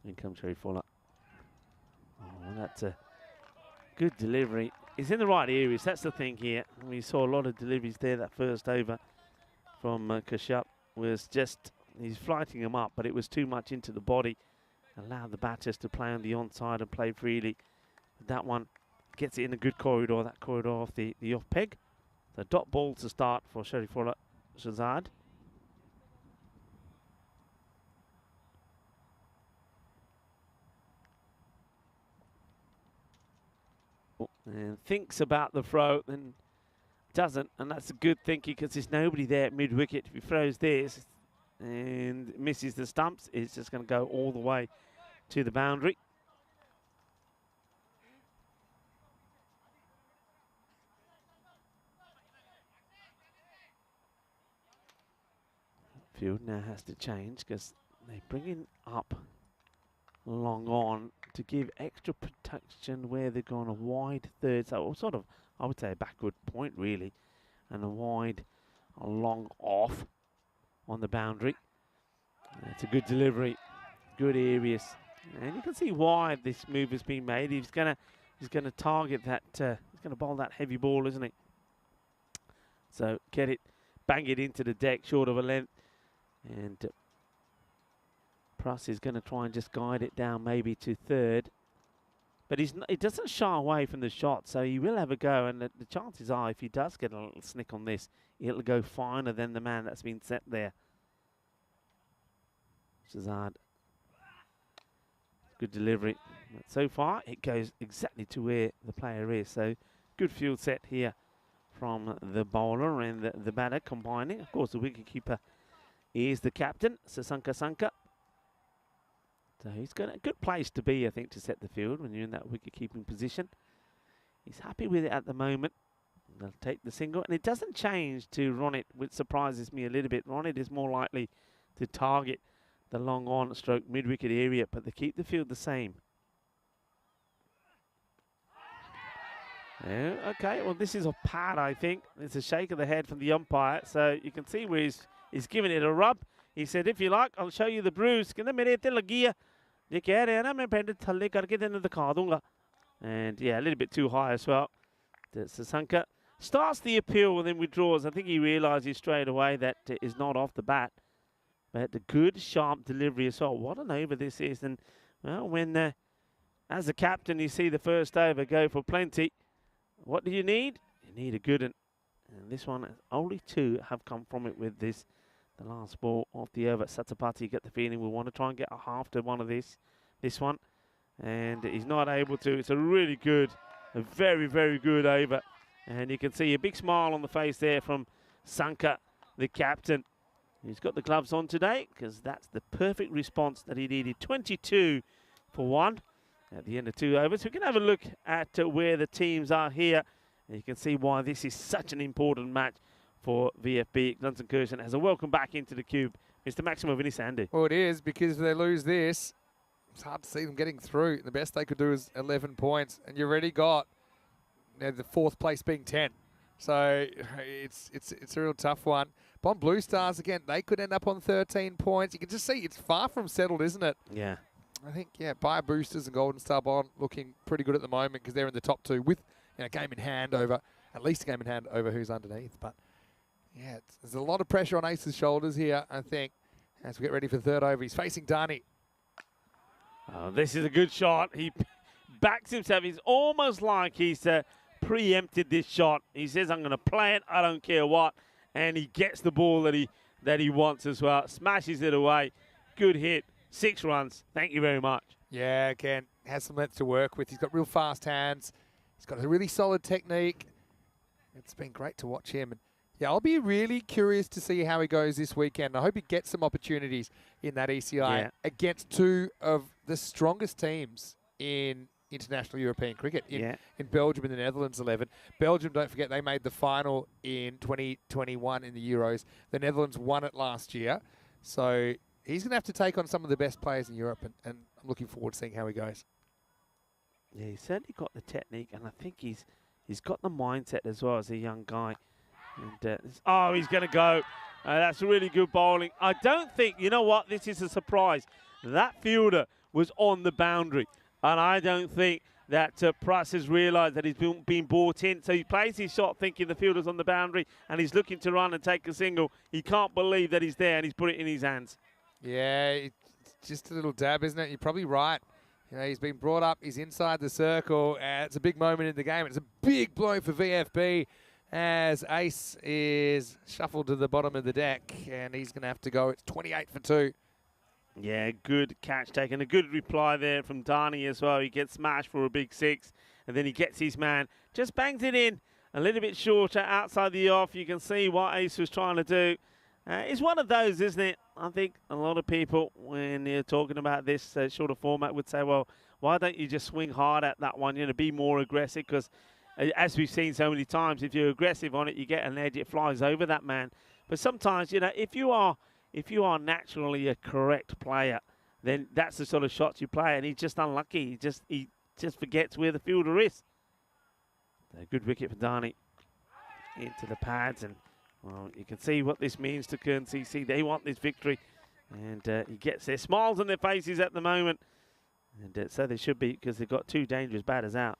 In comes Sharifola. Oh, that's a good delivery. He's in the right areas, that's the thing here. We saw a lot of deliveries there. That first over from Kashyap was just, he's flighting him up, but it was too much into the body. Allowed the batters to play on the onside and play freely. That one gets it in a good corridor, that corridor off the off peg. So dot ball to start for Sharifola Shazad. And thinks about the throw, then doesn't, and that's a good thinking because there's nobody there at mid-wicket. If he throws this and misses the stumps, it's just going to go all the way to the boundary. Field now has to change because they're bringing up long on to give extra protection where they're going a wide third, so sort of, I would say, a backward point really, and a long off on the boundary. It's a good delivery, good areas, and you can see why this move has been made. He's gonna target that. He's gonna bowl that heavy ball, isn't he? So bang it into the deck, short of a length, and Pruss is going to try and just guide it down maybe to third. But he doesn't shy away from the shot, so he will have a go. And the chances are, if he does get a little snick on this, it'll go finer than the man that's been set there. Shazad. Good delivery. But so far, it goes exactly to where the player is. So good field set here from the bowler and the batter combining. Of course, the wicketkeeper is the captain, Sasanka Sanka. So he's got a good place to be, I think, to set the field when you're in that wicket-keeping position. He's happy with it at the moment. They'll take the single. And it doesn't change to Ronit, which surprises me a little bit. Ronit is more likely to target the long on stroke mid-wicket area, but they keep the field the same. Yeah, okay, well, this is a pad, I think. It's a shake of the head from the umpire. So you can see where he's giving it a rub. He said, if you like, I'll show you the bruise. And yeah, a little bit too high as well. Sasanka starts the appeal and then withdraws. I think he realises straight away that is not off the bat. But the good, sharp delivery as well. What an over this is. And, well, when, as a captain, you see the first over go for plenty, what do you need? You need a good one. And this one, only 2 have come from it with this. The last ball off the over. Satapati, you get the feeling we want to try and get a half to one of this one. And he's not able to. It's a really good, a very, very good over. And you can see a big smile on the face there from Sanka, the captain. He's got the gloves on today because that's the perfect response that he needed. 22 for 1 at the end of 2 overs. We can have a look at where the teams are here. And you can see why this is such an important match for VFB. Duncan Kirsten has a welcome back into the cube. Mr. Maximo Vinisandu. Well, it is, because if they lose this, it's hard to see them getting through. The best they could do is 11 points, and you already got, you know, the 4th place being 10. So it's a real tough one. But on Blue Stars, again, they could end up on 13 points. You can just see it's far from settled, isn't it? Yeah. I think, yeah, Buyer Boosters and Golden Star Bond looking pretty good at the moment because they're in the top 2 with, you know, game in hand over, at least a game in hand over who's underneath. But yeah, there's a lot of pressure on Ace's shoulders here, I think, as we get ready for the 3rd over. He's facing Dani. Oh, this is a good shot. He backs himself. He's almost like he's preempted this shot. He says, I'm going to play it, I don't care what. And he gets the ball that he wants as well. Smashes it away. Good hit. 6 runs. Thank you very much. Yeah, Ken has some length to work with. He's got real fast hands. He's got a really solid technique. It's been great to watch him. And yeah, I'll be really curious to see how he goes this weekend. I hope he gets some opportunities in that ECI against 2 of the strongest teams in international European cricket, in Belgium and the Netherlands 11. Belgium, don't forget, they made the final in 2021 in the Euros. The Netherlands won it last year. So he's going to have to take on some of the best players in Europe, and I'm looking forward to seeing how he goes. Yeah, he's certainly got the technique, and I think he's got the mindset as well as a young guy. And oh, he's going to go. That's really good bowling. I don't think, you know what, this is a surprise. That fielder was on the boundary, and I don't think that Price has realised that he's been brought in. So he plays his shot thinking the fielder's on the boundary, and he's looking to run and take a single. He can't believe that he's there, and he's put it in his hands. Yeah, it's just a little dab, isn't it? You're probably right. You know, he's been brought up, he's inside the circle, and it's a big moment in the game. It's a big blow for VFB as Ace is shuffled to the bottom of the deck, and he's going to have to go. It's 28 for 2. Yeah, good catch taken. A good reply there from Dhani as well. He gets smashed for a big 6, and then he gets his man. Just bangs it in a little bit shorter outside the off. You can see what Ace was trying to do. It's one of those, isn't it? I think a lot of people, when you're talking about this shorter format, would say, well, why don't you just swing hard at that one, be more aggressive? Because as we've seen so many times, if you're aggressive on it, you get an edge, it flies over that man. But sometimes, if you are naturally a correct player, then that's the sort of shots you play, and he's just unlucky. He just forgets where the fielder is. A good wicket for Dhani into the pads, and well, you can see what this means to Kern CC. They want this victory, and he gets their smiles on their faces at the moment, and so they should be, because they've got 2 dangerous batters out.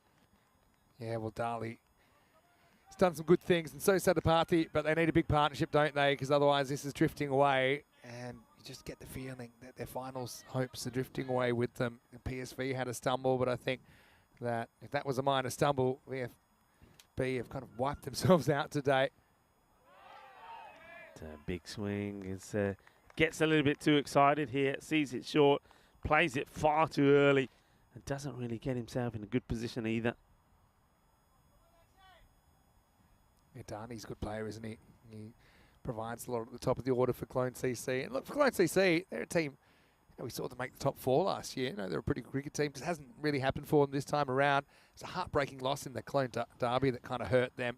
Yeah, well, Dali has done some good things, and so Satapathy, but they need a big partnership, don't they? Because otherwise this is drifting away, and you just get the feeling that their finals hopes are drifting away with them. And PSV had a stumble, but I think that if that was a minor stumble, VFB have kind of wiped themselves out today. Big swing. Gets a little bit too excited here, sees it short, plays it far too early, and doesn't really get himself in a good position either. Yeah, Dhani's a good player, isn't he? He provides a lot at the top of the order for Clone CC. And look, for Clone CC, they're a team, we saw them make the top 4 last year. They're a pretty good cricket team. Just hasn't really happened for them this time around. It's a heartbreaking loss in the Clone derby that kind of hurt them.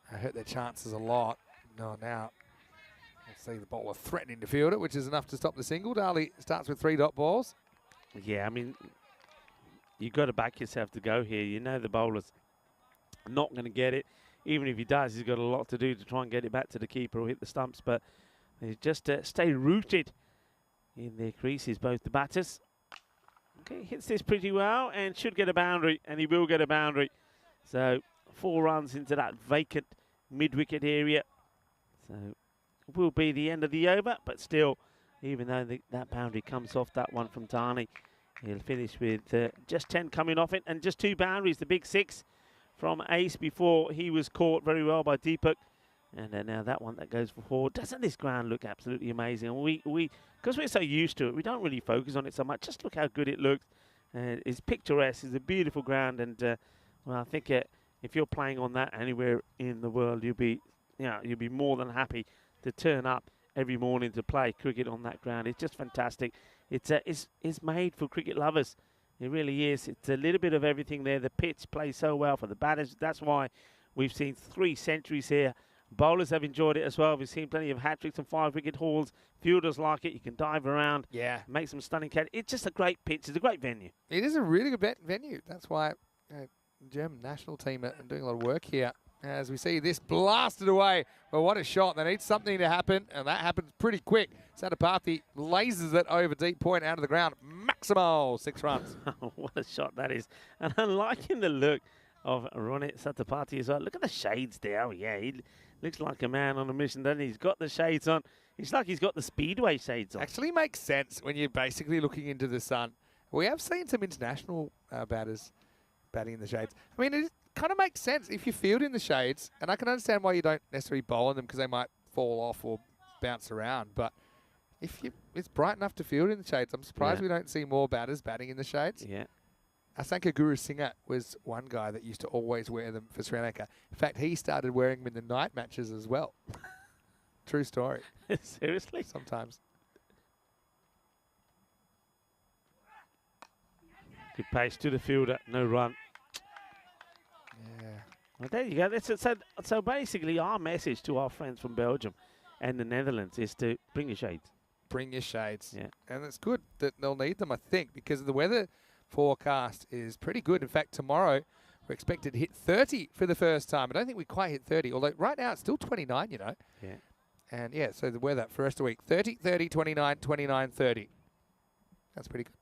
Hurt their chances a lot. No, now we'll see the bowler threatening to field it, which is enough to stop the single. Dali starts with 3 dot balls. Yeah, I mean, you've got to back yourself to go here. The bowler's not going to get it. Even if he does, he's got a lot to do to try and get it back to the keeper or hit the stumps. But they just stay rooted in their creases, both the batters. Okay, hits this pretty well and should get a boundary, and he will get a boundary. So 4 runs into that vacant mid-wicket area. So it will be the end of the over, but still, even though that boundary comes off that one from Dhani, he'll finish with just 10 coming off it, and just 2 boundaries, the big 6 from Ace before he was caught very well by Deepak. And now that one that goes for 4. Doesn't this ground look absolutely amazing? And because we're so used to it, we don't really focus on it so much. Just look how good it looks. It's picturesque. It's a beautiful ground. And well, I think if you're playing on that anywhere in the world, you'll be more than happy to turn up every morning to play cricket on that ground. It's just fantastic. It's made for cricket lovers. It really is. It's a little bit of everything there. The pitch plays so well for the batters. That's why we've seen 3 centuries here. Bowlers have enjoyed it as well. We've seen plenty of hat-tricks and 5-wicket hauls. Fielders like it. You can dive around. Yeah. Make some stunning catch. It's just a great pitch. It's a great venue. It is a really good venue. That's why the German national team are doing a lot of work here. As we see this blasted away. Well, what a shot. They need something to happen, and that happens pretty quick. Satapathy lasers it over deep point out of the ground. Maximal 6 runs. What a shot that is. And I'm liking the look of Ronit Satapathy as well. Look at the shades there. Oh, yeah, he looks like a man on a mission, doesn't he? He's got the shades on. It's like he's got the Speedway shades on. Actually makes sense when you're basically looking into the sun. We have seen some international batters batting in the shades. I mean, it kind of makes sense if you field in the shades, and I can understand why you don't necessarily bowl on them because they might fall off or bounce around. But if it's bright enough to field in the shades, I'm surprised we don't see more batters batting in the shades. Yeah. Asanka Guru Singha was one guy that used to always wear them for Sri Lanka. In fact, he started wearing them in the night matches as well. True story. Seriously? Sometimes. Good pace to the fielder, no run. Yeah. Well, there you go. That's it. So basically, our message to our friends from Belgium and the Netherlands is to bring your shades. Bring your shades. Yeah. And it's good that they'll need them, I think, because the weather forecast is pretty good. In fact, tomorrow we're expected to hit 30 for the first time. I don't think we quite hit 30, although right now it's still 29, you know. Yeah. And yeah, so the weather for the rest of the week, 30, 30, 29, 29, 30. That's pretty good.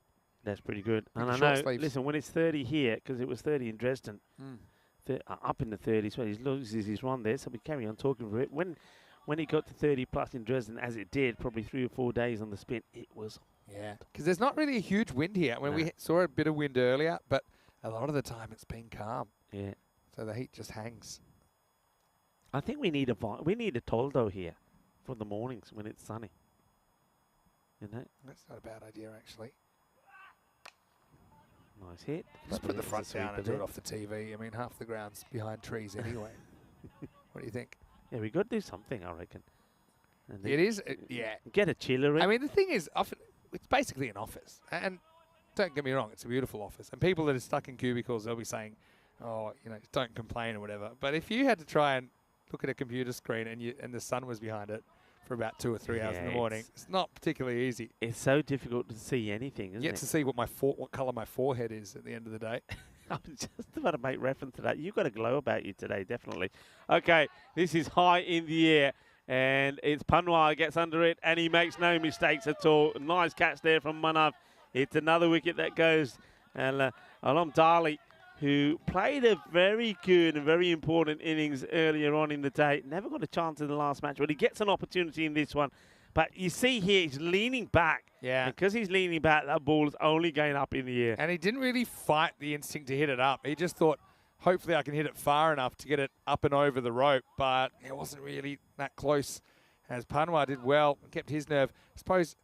That's pretty good. With And the I know, short sleeves. listen, when it's 30 here, because it was 30 in Dresden, up in the 30s, well, he loses his run there, so we carry on talking for it. When it got to 30 plus in Dresden, as it did, probably 3 or 4 days on the spin, it was Yeah, because there's not really a huge wind here. When we saw a bit of wind earlier, but a lot of the time it's been calm. Yeah. So the heat just hangs. I think we need a toldo here for the mornings when it's sunny. You know? That's not a bad idea, actually. Nice hit. Just put the There's a front down sweeper and do there. it off the TV. I mean, half the ground's behind trees anyway. What do you think? Yeah, we got to do something, I reckon. And then It is, yeah. get a chiller in. I mean, the thing is, often it's basically an office. And don't get me wrong, it's a beautiful office. And people that are stuck in cubicles, they'll be saying, oh, you know, don't complain or whatever. But if you had to try and look at a computer screen and the sun was behind it for about 2 or 3 hours in the morning, it's not particularly easy. It's so difficult to see anything, isn't Yet it? to see what colour my forehead is at the end of the day. I'm just about to make reference to that. You've got a glow about you today, definitely. Okay, this is high in the air, and it's Panwar gets under it, and he makes no mistakes at all. Nice catch there from Manav. It's another wicket that goes. And Alam Dali, who played a very good and very important innings earlier on in the day, never got a chance in the last match, but he gets an opportunity in this one. But you see here, he's leaning back. Yeah. Because he's leaning back, that ball is only going up in the air. And he didn't really fight the instinct to hit it up. He just thought, hopefully I can hit it far enough to get it up and over the rope. But it wasn't really that close, as Panwar did well and kept his nerve. I suppose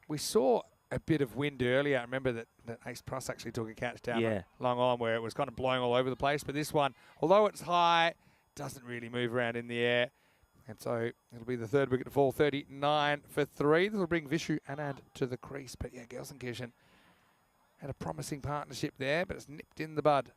we saw a bit of wind earlier. I remember that Ace Pross actually took a catch down long on where it was kind of blowing all over the place. But this one, although it's high, doesn't really move around in the air. And so it'll be the third wicket to fall, 39 for 3. This will bring Vishu Anand to the crease. But yeah, Gelsenkirchen had a promising partnership there, but it's nipped in the bud.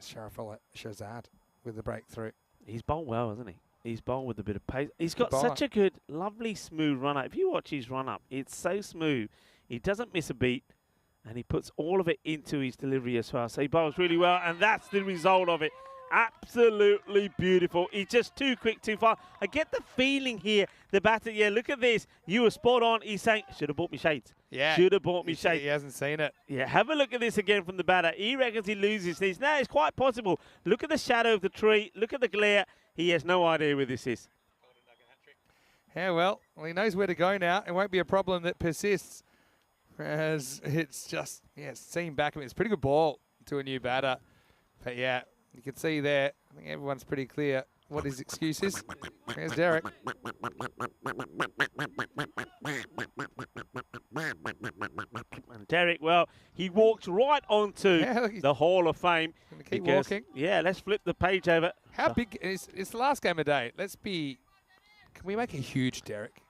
Sharafullah Shahzad with the breakthrough. He's bowled well, hasn't he? He's bowled with a bit of pace. He's got bowler. such a good, lovely, smooth run-up. If you watch his run-up, it's so smooth. He doesn't miss a beat, and he puts all of it into his delivery as well. So he bowls really well, and that's the result of it. Absolutely beautiful. He's just too quick, too far. I get the feeling here, the batter, yeah, look at this. You were spot on. He's saying, should have bought me shades. Yeah. Should have bought me shades. He hasn't seen it. Yeah, have a look at this again from the batter. He reckons he loses these. Now, it's quite possible. Look at the shadow of the tree. Look at the glare. He has no idea where this is. Yeah, well, he knows where to go now. It won't be a problem that persists, as it's just, it's seen back of it. It's a pretty good ball to a new batter. But yeah, you can see there, I think everyone's pretty clear what his excuse is. There's Derek. And Derek, well, he walks right onto the Hall of Fame. Gonna keep walking. Yeah, let's flip the page over. How big is it's the last game of the day? Can we make a huge Derek?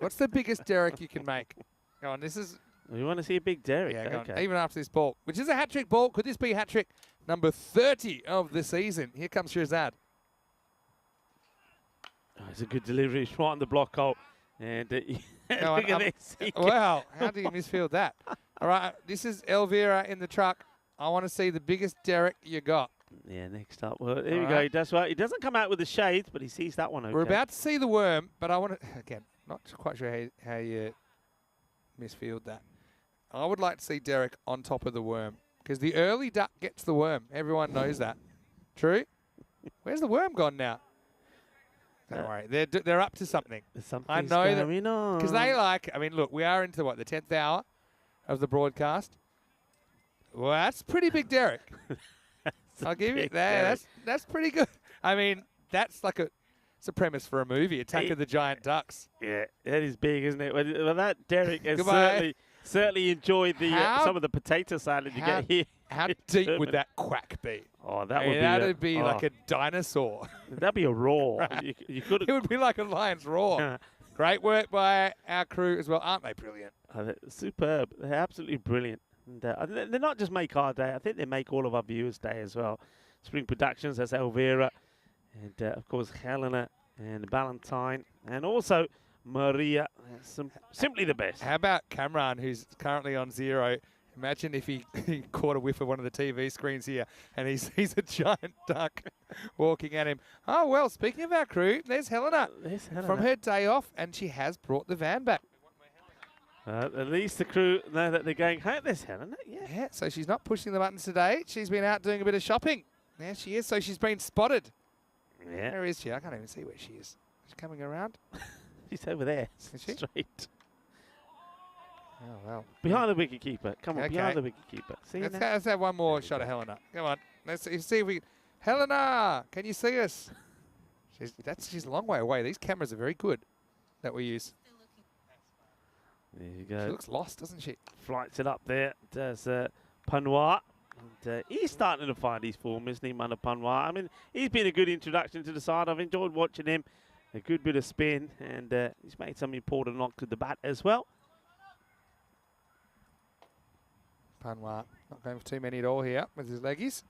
What's the biggest Derek you can make? Go on, this is... We want to see a big Derek. Yeah, go on. Okay. Even after this ball, which is a hat-trick ball. Could this be hat-trick number 30 of the season? Here comes Shahzad. Oh, it's a good delivery. It's right on the block hole. And look at this. Wow, how do you misfield that? All right, this is Elvira in the truck. I want to see the biggest Derek you got. Yeah, next up. Well, there we go. He does well. He doesn't come out with the shades, but he sees that one okay. We're about to see the worm, but I want to, again, not quite sure how you misfield that. I would like to see Derek on top of the worm, because the early duck gets the worm. Everyone knows that. True? Where's the worm gone now? Don't worry. They're up to something. I know that. Because they like, I mean, look, we are into what, the 10th hour of the broadcast? Well, that's pretty big Derek. I'll give you big that. Derek. That's pretty good. I mean, that's like it's a premise for a movie, Attack of the Giant Ducks. Yeah, that is big, isn't it? Well, that Derek has Goodbye. certainly enjoyed the How- some of the potato salad you get here. How in deep would Germany. that quack be? Oh, that I would mean, be that'd be like oh, a dinosaur. that'd be a roar. You could It would be like a lion's roar. Great work by our crew as well. Aren't they brilliant? they're superb. They're absolutely brilliant. And they not just make our day. I think they make all of our viewers' day as well. Spring Productions, that's Elvira, and of course Helena and Valentine, and also Maria. Simply the best. How about Cameron, who's currently on 0? Imagine if he caught a whiff of one of the TV screens here and he sees a giant duck walking at him. Oh, well, speaking of our crew, there's Helena from her day off, and she has brought the van back. At least the crew know that they're going, hey, there's Helena. Yeah, so she's not pushing the buttons today. She's been out doing a bit of shopping. There she is. So she's been spotted. Yeah. Where is she? I can't even see where she is. She's coming around. She's over there. Is she? Straight. Oh, well. Behind the wicket keeper. Come on, Okay. behind the wicket keeper. See you now? Let's have one more shot of Helena. Come on. Let's see if we... Helena, can you see us? She's a long way away. These cameras are very good that we use. There you She go. looks lost, doesn't she? Flights it up there. Does Panwar. And he's starting to find his form, isn't he, Mana Panwar? I mean, he's been a good introduction to the side. I've enjoyed watching him. A good bit of spin, and he's made some important knock to the bat as well. Panwar not going for too many at all here with his leggies.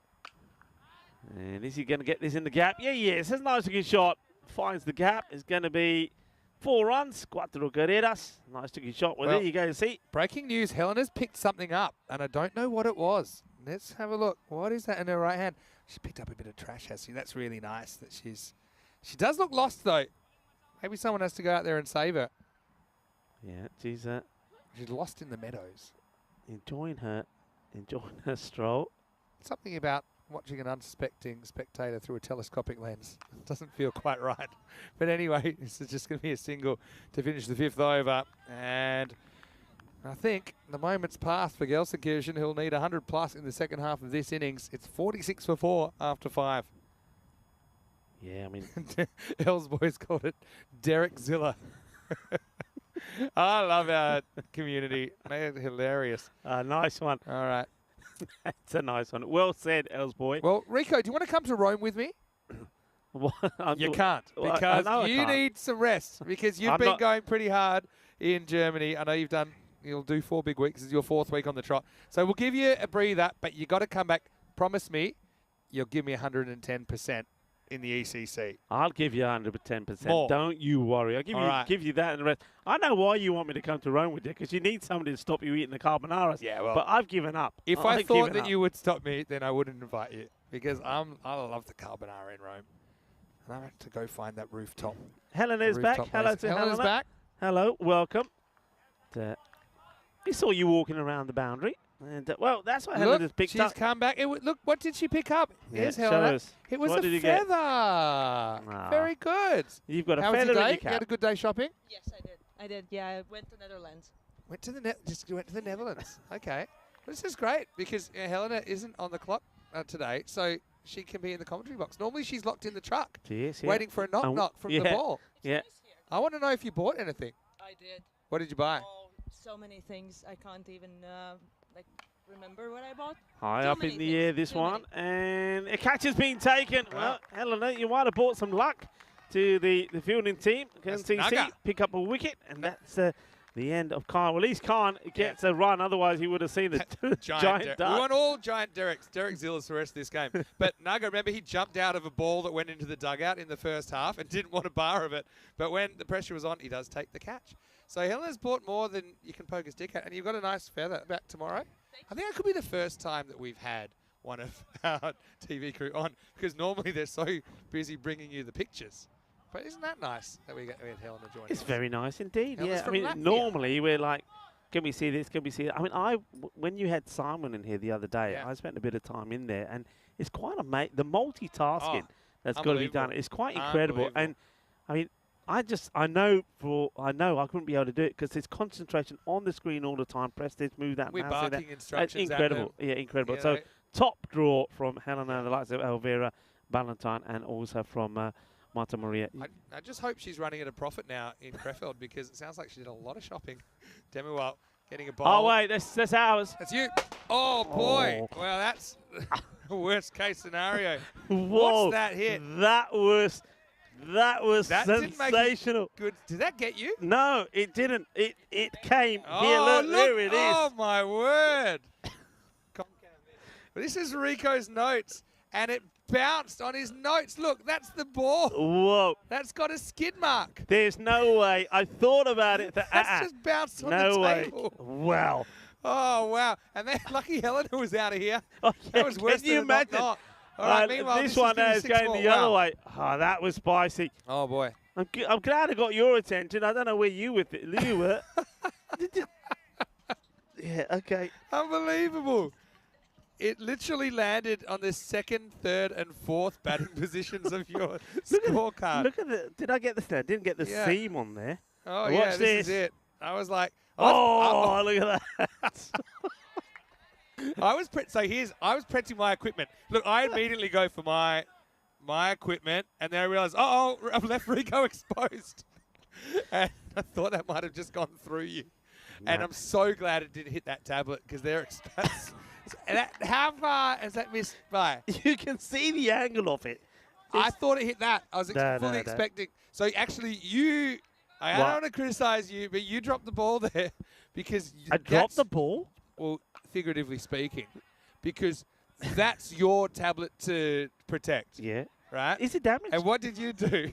And is he going to get this in the gap? Yeah, yes. It's a nice looking shot. Finds the gap. It's going to be 4 runs. Cuatro carreras. Nice looking shot. Well, there you go. See? Breaking news, Helena's picked something up, and I don't know what it was. Let's have a look. What is that in her right hand? She picked up a bit of trash, has she? That's really nice that she does look lost, though. Maybe someone has to go out there and save her. Yeah, she's lost in the meadows. enjoying her stroll. Something about watching an unsuspecting spectator through a telescopic lens doesn't feel quite right. But anyway, this is just going to be a single to finish the 5th over. And I think the moment's passed for Gelsenkirchen, who'll need 100 plus in the second half of this innings. It's 46 for 4 after 5. Yeah, I mean... Els boys called it Derek Zilla. I love our community. They're hilarious. Nice one. All right. That's a nice one. Well said, Els boy. Well, Rico, do you want to come to Rome with me? You can't, because you need some rest, because you've been going pretty hard in Germany. I know you'll do 4 big weeks. This is your 4th week on the trot. So we'll give you a breather, but you got to come back. Promise me you'll give me 110% in the ECC. I'll give you 110%. More. Don't you worry. I'll give you that and the rest. I know why you want me to come to Rome with you, because you need somebody to stop you eating the carbonaras. Yeah, well, but I've given up. If I thought that you would stop me, then I wouldn't invite you, because I love the carbonara in Rome. And I have to go find that rooftop. Helena's back. Hello to Helena's Helena. back. Hello, welcome. We saw you walking around the boundary. And, well, that's what Helena's picked up. She's come back. Look, what did she pick up? Here's show Helena. us. It was What a did you get? feather. Very good. You've got a How was feather your in day? your cap. You had a good day shopping? Yes, I did. Yeah, I went to Netherlands. Went to the Netherlands. Okay. Well, this is great, because Helena isn't on the clock today, so she can be in the commentary box. Normally she's locked in the truck, waiting for a knock from the ball. Yeah. I want to know if you bought anything. I did. What did you buy? Oh, so many things. I can't even remember what I bought. High up in the air, this one. And a catch has been taken. Well, Helena, you might have brought some luck to the fielding team. NCC pick up a wicket, and that's the end of Khan. Well, at least Khan gets a run. Otherwise, he would have seen a giant duck. We want all giant Dereks. Derek Zillas for the rest of this game. But Naga, remember, he jumped out of a ball that went into the dugout in the first half and didn't want a bar of it. But when the pressure was on, he does take the catch. So Helena's bought more than you can poke a stick at. And you've got a nice feather back tomorrow. I think that could be the first time that we've had one of our TV crew on, because normally they're so busy bringing you the pictures. But isn't that nice that we had Helena join us? It's very nice indeed. Helena's I mean, Latvia. normally we're like, can we see this? Can we see that? I mean, when you had Simon in here the other day, Yeah. I spent a bit of time in there, and it's quite the multitasking that's got to be done. It's quite incredible. And I mean, I know I couldn't be able to do it, because it's concentration on the screen all the time. Press this, move that. We're mouse, barking that. instructions. It's incredible. At them. Yeah, incredible. You So know. top draw from Helena, the likes of Elvira, Valentine, and also from Marta Maria. I just hope she's running at a profit now in Krefeld because it sounds like she did a lot of shopping. Demuel getting a bowl. Oh, wait, that's ours. That's you. Oh, boy. Oh. Well, that's a worst case scenario. Whoa. What's that hit? That was That didn't make it sensational. good. Did that get you? No, it didn't. It came. Oh, Here, look, there it is. Oh, my word. This is Rico's notes, and it bounced on his notes. Look, that's the ball. Whoa. That's got a skid mark. There's no way. I thought about it. That's just bounced on no the way. table. Wow. Oh, wow. And then lucky Helena was out of here. Oh, yeah, That was worse can you than a imagine? not. All right, meanwhile, this is one gonna be is 6 going more. the other Wow. way. Oh, that was spicy. Oh, boy. I'm glad I got your attention. I don't know where you were. Yeah, okay. Unbelievable. It literally landed on the second, third, and fourth batting positions of your scorecard. Look at the. Did I get the? I didn't get the Yeah. seam on there. Oh, Watch yeah, this is this. it. I was like, Oh, look at that. I was pressing my equipment. Look, I immediately go for my equipment, and then I realized, I've left Rico exposed. And I thought that might have just gone through you. And I'm so glad it didn't hit that tablet because they're exposed. How far has that missed by? You can see the angle of it. I thought it hit that. I was No, fully no. expecting. So actually, I don't want to criticize you, but you dropped the ball there because I dropped the ball. Well, figuratively speaking, because that's your tablet to protect. Yeah. Right? Is it damaged? And what did you do?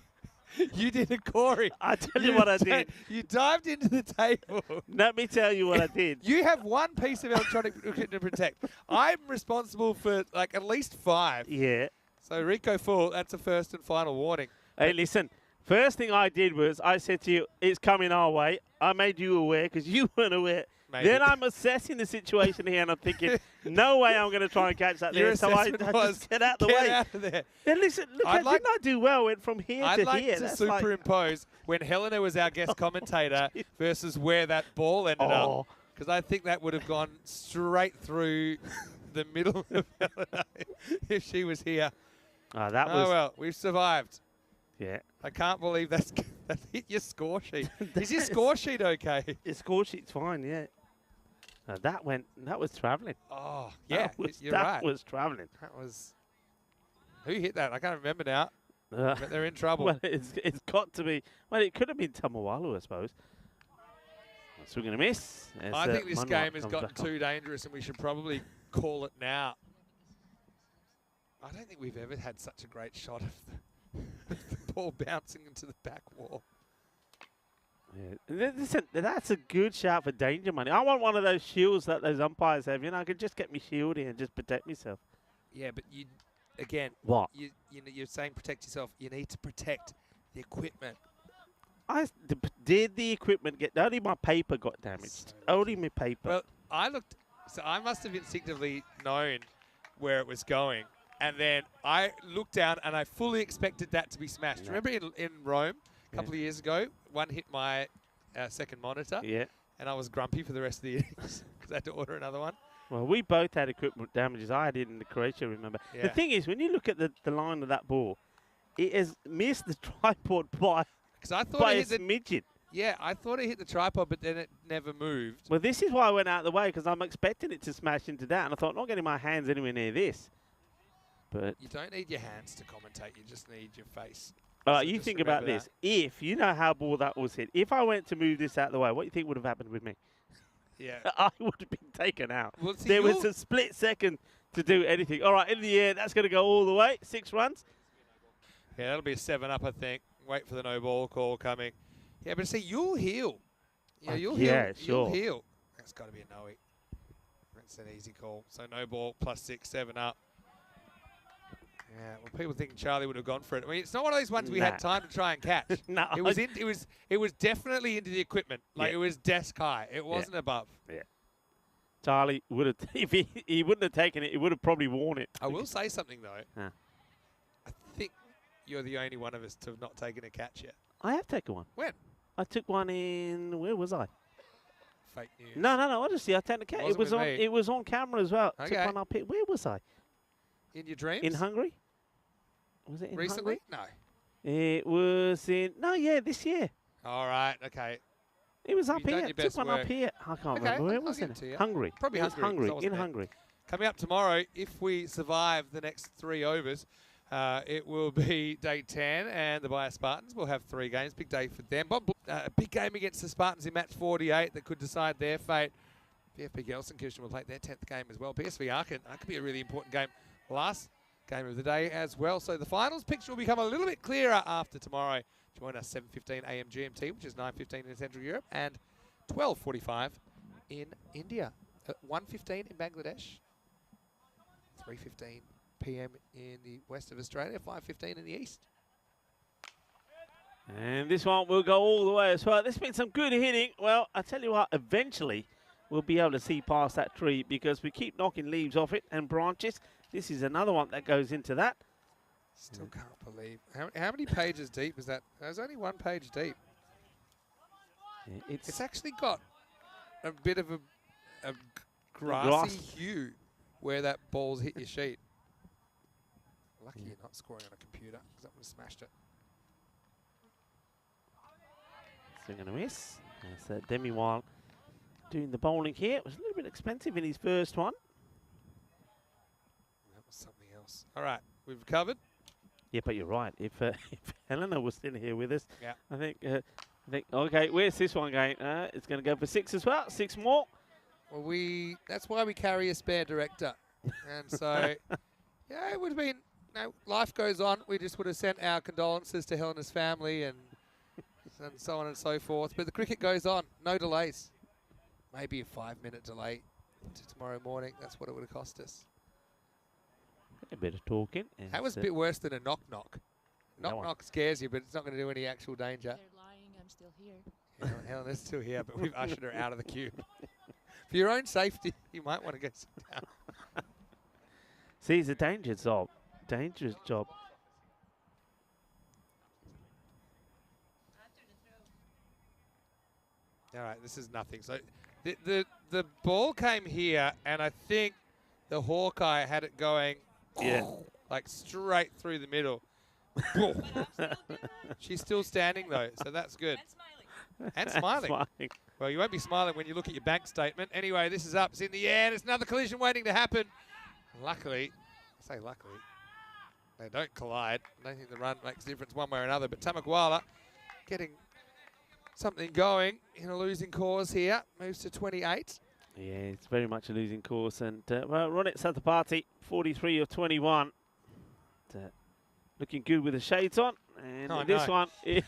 You did a Corey. I tell you what I did. You dived into the table. Let me tell you what I did. You have one piece of electronic equipment to protect. I'm responsible for like at least 5. Yeah. So Rico full, that's a first and final warning. Hey, listen. First thing I did was I said to you, it's coming our way. I made you aware because you weren't aware. Maybe. Then I'm assessing the situation here and I'm thinking, no way I'm going to try and catch that Your there. So I assessment was, just get out the way. Get out of there. Then listen, look, I'd like- didn't I do well? Went from here I'd to like here. to That's like, superimpose when Helena was our guest commentator versus where that ball ended Oh. up. Because I think that would have gone straight through the middle of Helena if she was here. that Oh, was, well, we've survived. yeah. I can't believe that hit your score sheet. Is your score sheet okay? The score sheet's fine, yeah. That was travelling. Oh, yeah, you're that right. was travelling. That was... Who hit that? I can't remember now. Uh, But they're in trouble. well, it's got to be. Well, it could have been Tamawalu, I suppose. Swing and a miss. As, I think this Munrock game has comes gotten back on. too dangerous and we should probably call it now. I don't think we've ever had such a great shot of the ball bouncing into the back wall. Yeah. Listen, that's a good shout for danger money. I want one of those shields that those umpires have. You know, I could just get me shield in and just protect myself. Yeah, but again, What? you're saying protect yourself. You need to protect the equipment. Did the equipment get... Only my paper got damaged. Only my paper. Well, I must have instinctively known where it was going. And then I looked down and I fully expected that to be smashed. No. Remember in Rome a couple of years ago, one hit my second monitor? Yeah. And I was grumpy for the rest of the innings because I had to order another one. Well, we both had equipment damages. I had it in the Croatia, remember. Yeah. The thing is, when you look at the line of that ball, it has missed the tripod by Because I thought a it hit the smidgen. Yeah, I thought it hit the tripod, but then it never moved. Well, this is why I went out of the way, because I'm expecting it to smash into that, and I thought, I'm not getting my hands anywhere near this. But You don't need your hands to commentate. You just need your face. all So right, you just think about remember this. If you know how ball that was hit, if I went to move this out of the way, what do you think would have happened with me? Yeah. I would have been taken out. Well, see, There was you're- a split second to do anything. All right, in the air, that's going to go all the way. 6 runs. Yeah, that'll be a 7-up, I think. Wait for the no ball call coming. Yeah, but see, you'll heal. Yeah, you'll heal. yeah, You'll sure. heal. That's got to be a no-ing. That's an easy call. So no ball, +6, 7 up. Yeah, well, people think Charlie would have gone for it. I mean, it's not one of those ones we Nah. had time to try and catch. No, It was definitely into the equipment. Like Yeah. it was desk high. It wasn't above. Charlie would have, if he wouldn't have taken it, he would have probably worn it. I will say something though. Huh. I think you're the only one of us to have not taken a catch yet. I have taken one. When? I took one in, where was I? fake news. No. Honestly, I tend to care. Wasn't with me. It was on camera as well. Okay. Took one up here. Where was I? In your dreams? In Hungary? Was it in Recently? Hungary? No. It was in. No, yeah, this year. All right. Okay. It was up You've done here. your Took best one work. up here. I can't Okay, remember where it I'll was. give In it to you. Hungary. Probably It was Hungary, 'cause I Hungary. wasn't In there. Hungary. Coming up tomorrow, if we survive the next 3 overs, it will be day 10, and the Bayer Spartans will have 3 games. Big day for them. A big game against the Spartans in match 48 that could decide their fate. VfB Gelsenkirchen will play their 10th game as well. PSV Aachen, that could be a really important game. Last game of the day as well. So the finals picture will become a little bit clearer after tomorrow. Join us 7:15 a.m. GMT, which is 9:15 in Central Europe, and 12:45 in India. 1:15 in Bangladesh. 3:15 p.m. in the west of Australia, 5:15 in the east. And this one will go all the way as well. There's been some good hitting. Well, I tell you what, eventually we'll be able to see past that tree because we keep knocking leaves off it and branches. This is another one that goes into that. Still can't believe. How many pages deep is that? There's only 1 page deep. Yeah, It's actually got a bit of a grassy hue where that ball's hit your sheet. Lucky you're not scoring on a computer because that would have smashed it. Swing and a miss. That's Demi Wild doing the bowling here. It was a little bit expensive in his first one. That was something else. All right, we've recovered. Yeah, but you're right. If Helena was still here with us, Yeah. I think, okay, where's this one going? It's going to go for 6 as well. 6 more. Well, that's why we carry a spare director. And so, yeah, it would have been, life goes on. We just would have sent our condolences to Helena's family and so on and so forth. But the cricket goes on. No delays. Maybe a 5-minute delay to tomorrow morning. That's what it would have cost us. A bit of talking. That was a bit worse than a knock-knock. That one. Knock-knock scares you, but it's not going to do any actual danger. They're lying. I'm still here. Helena's still here, but we've ushered her out of the cube. For your own safety, you might want to go sit down. See, it's a dangerous job. Dangerous job. All right, this is nothing. So the ball came here, and I think the Hawkeye had it going like straight through the middle. She's still standing, though, so that's good. And smiling. Well, you won't be smiling when you look at your bank statement. Anyway, this is up. It's in the air. There's another collision waiting to happen. Luckily, I say luckily, they don't collide. I don't think the run makes a difference one way or another. But Tamakwala getting something going in a losing cause here. Moves to 28. Yeah, it's very much a losing course. And, well, Ronit Satapathy, 43 of 21. Looking good with the shades on. And this one is...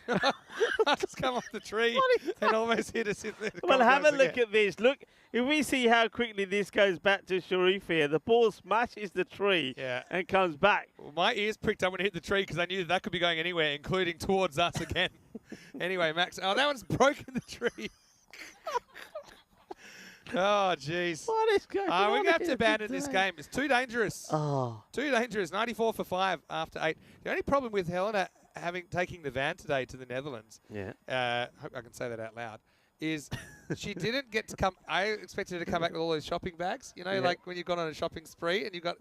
I just come off the tree and almost hit us in the Well, have a look at this. Look, if we see how quickly this goes back to Sharif here, the ball smashes the tree and comes back. Well, my ears pricked up when it hit the tree because I knew that could be going anywhere, including towards us again. Anyway, Max. Oh, that one's broken the tree. Oh, jeez. What is going on? We're going to have to abandon this game. It's too dangerous. Oh. Too dangerous. 94 for 5 after 8. The only problem with Helena taking the van today to the Netherlands, hope I can say that out loud, is she didn't get to come. I expected her to come back with all those shopping bags. You know, like when you've gone on a shopping spree and you're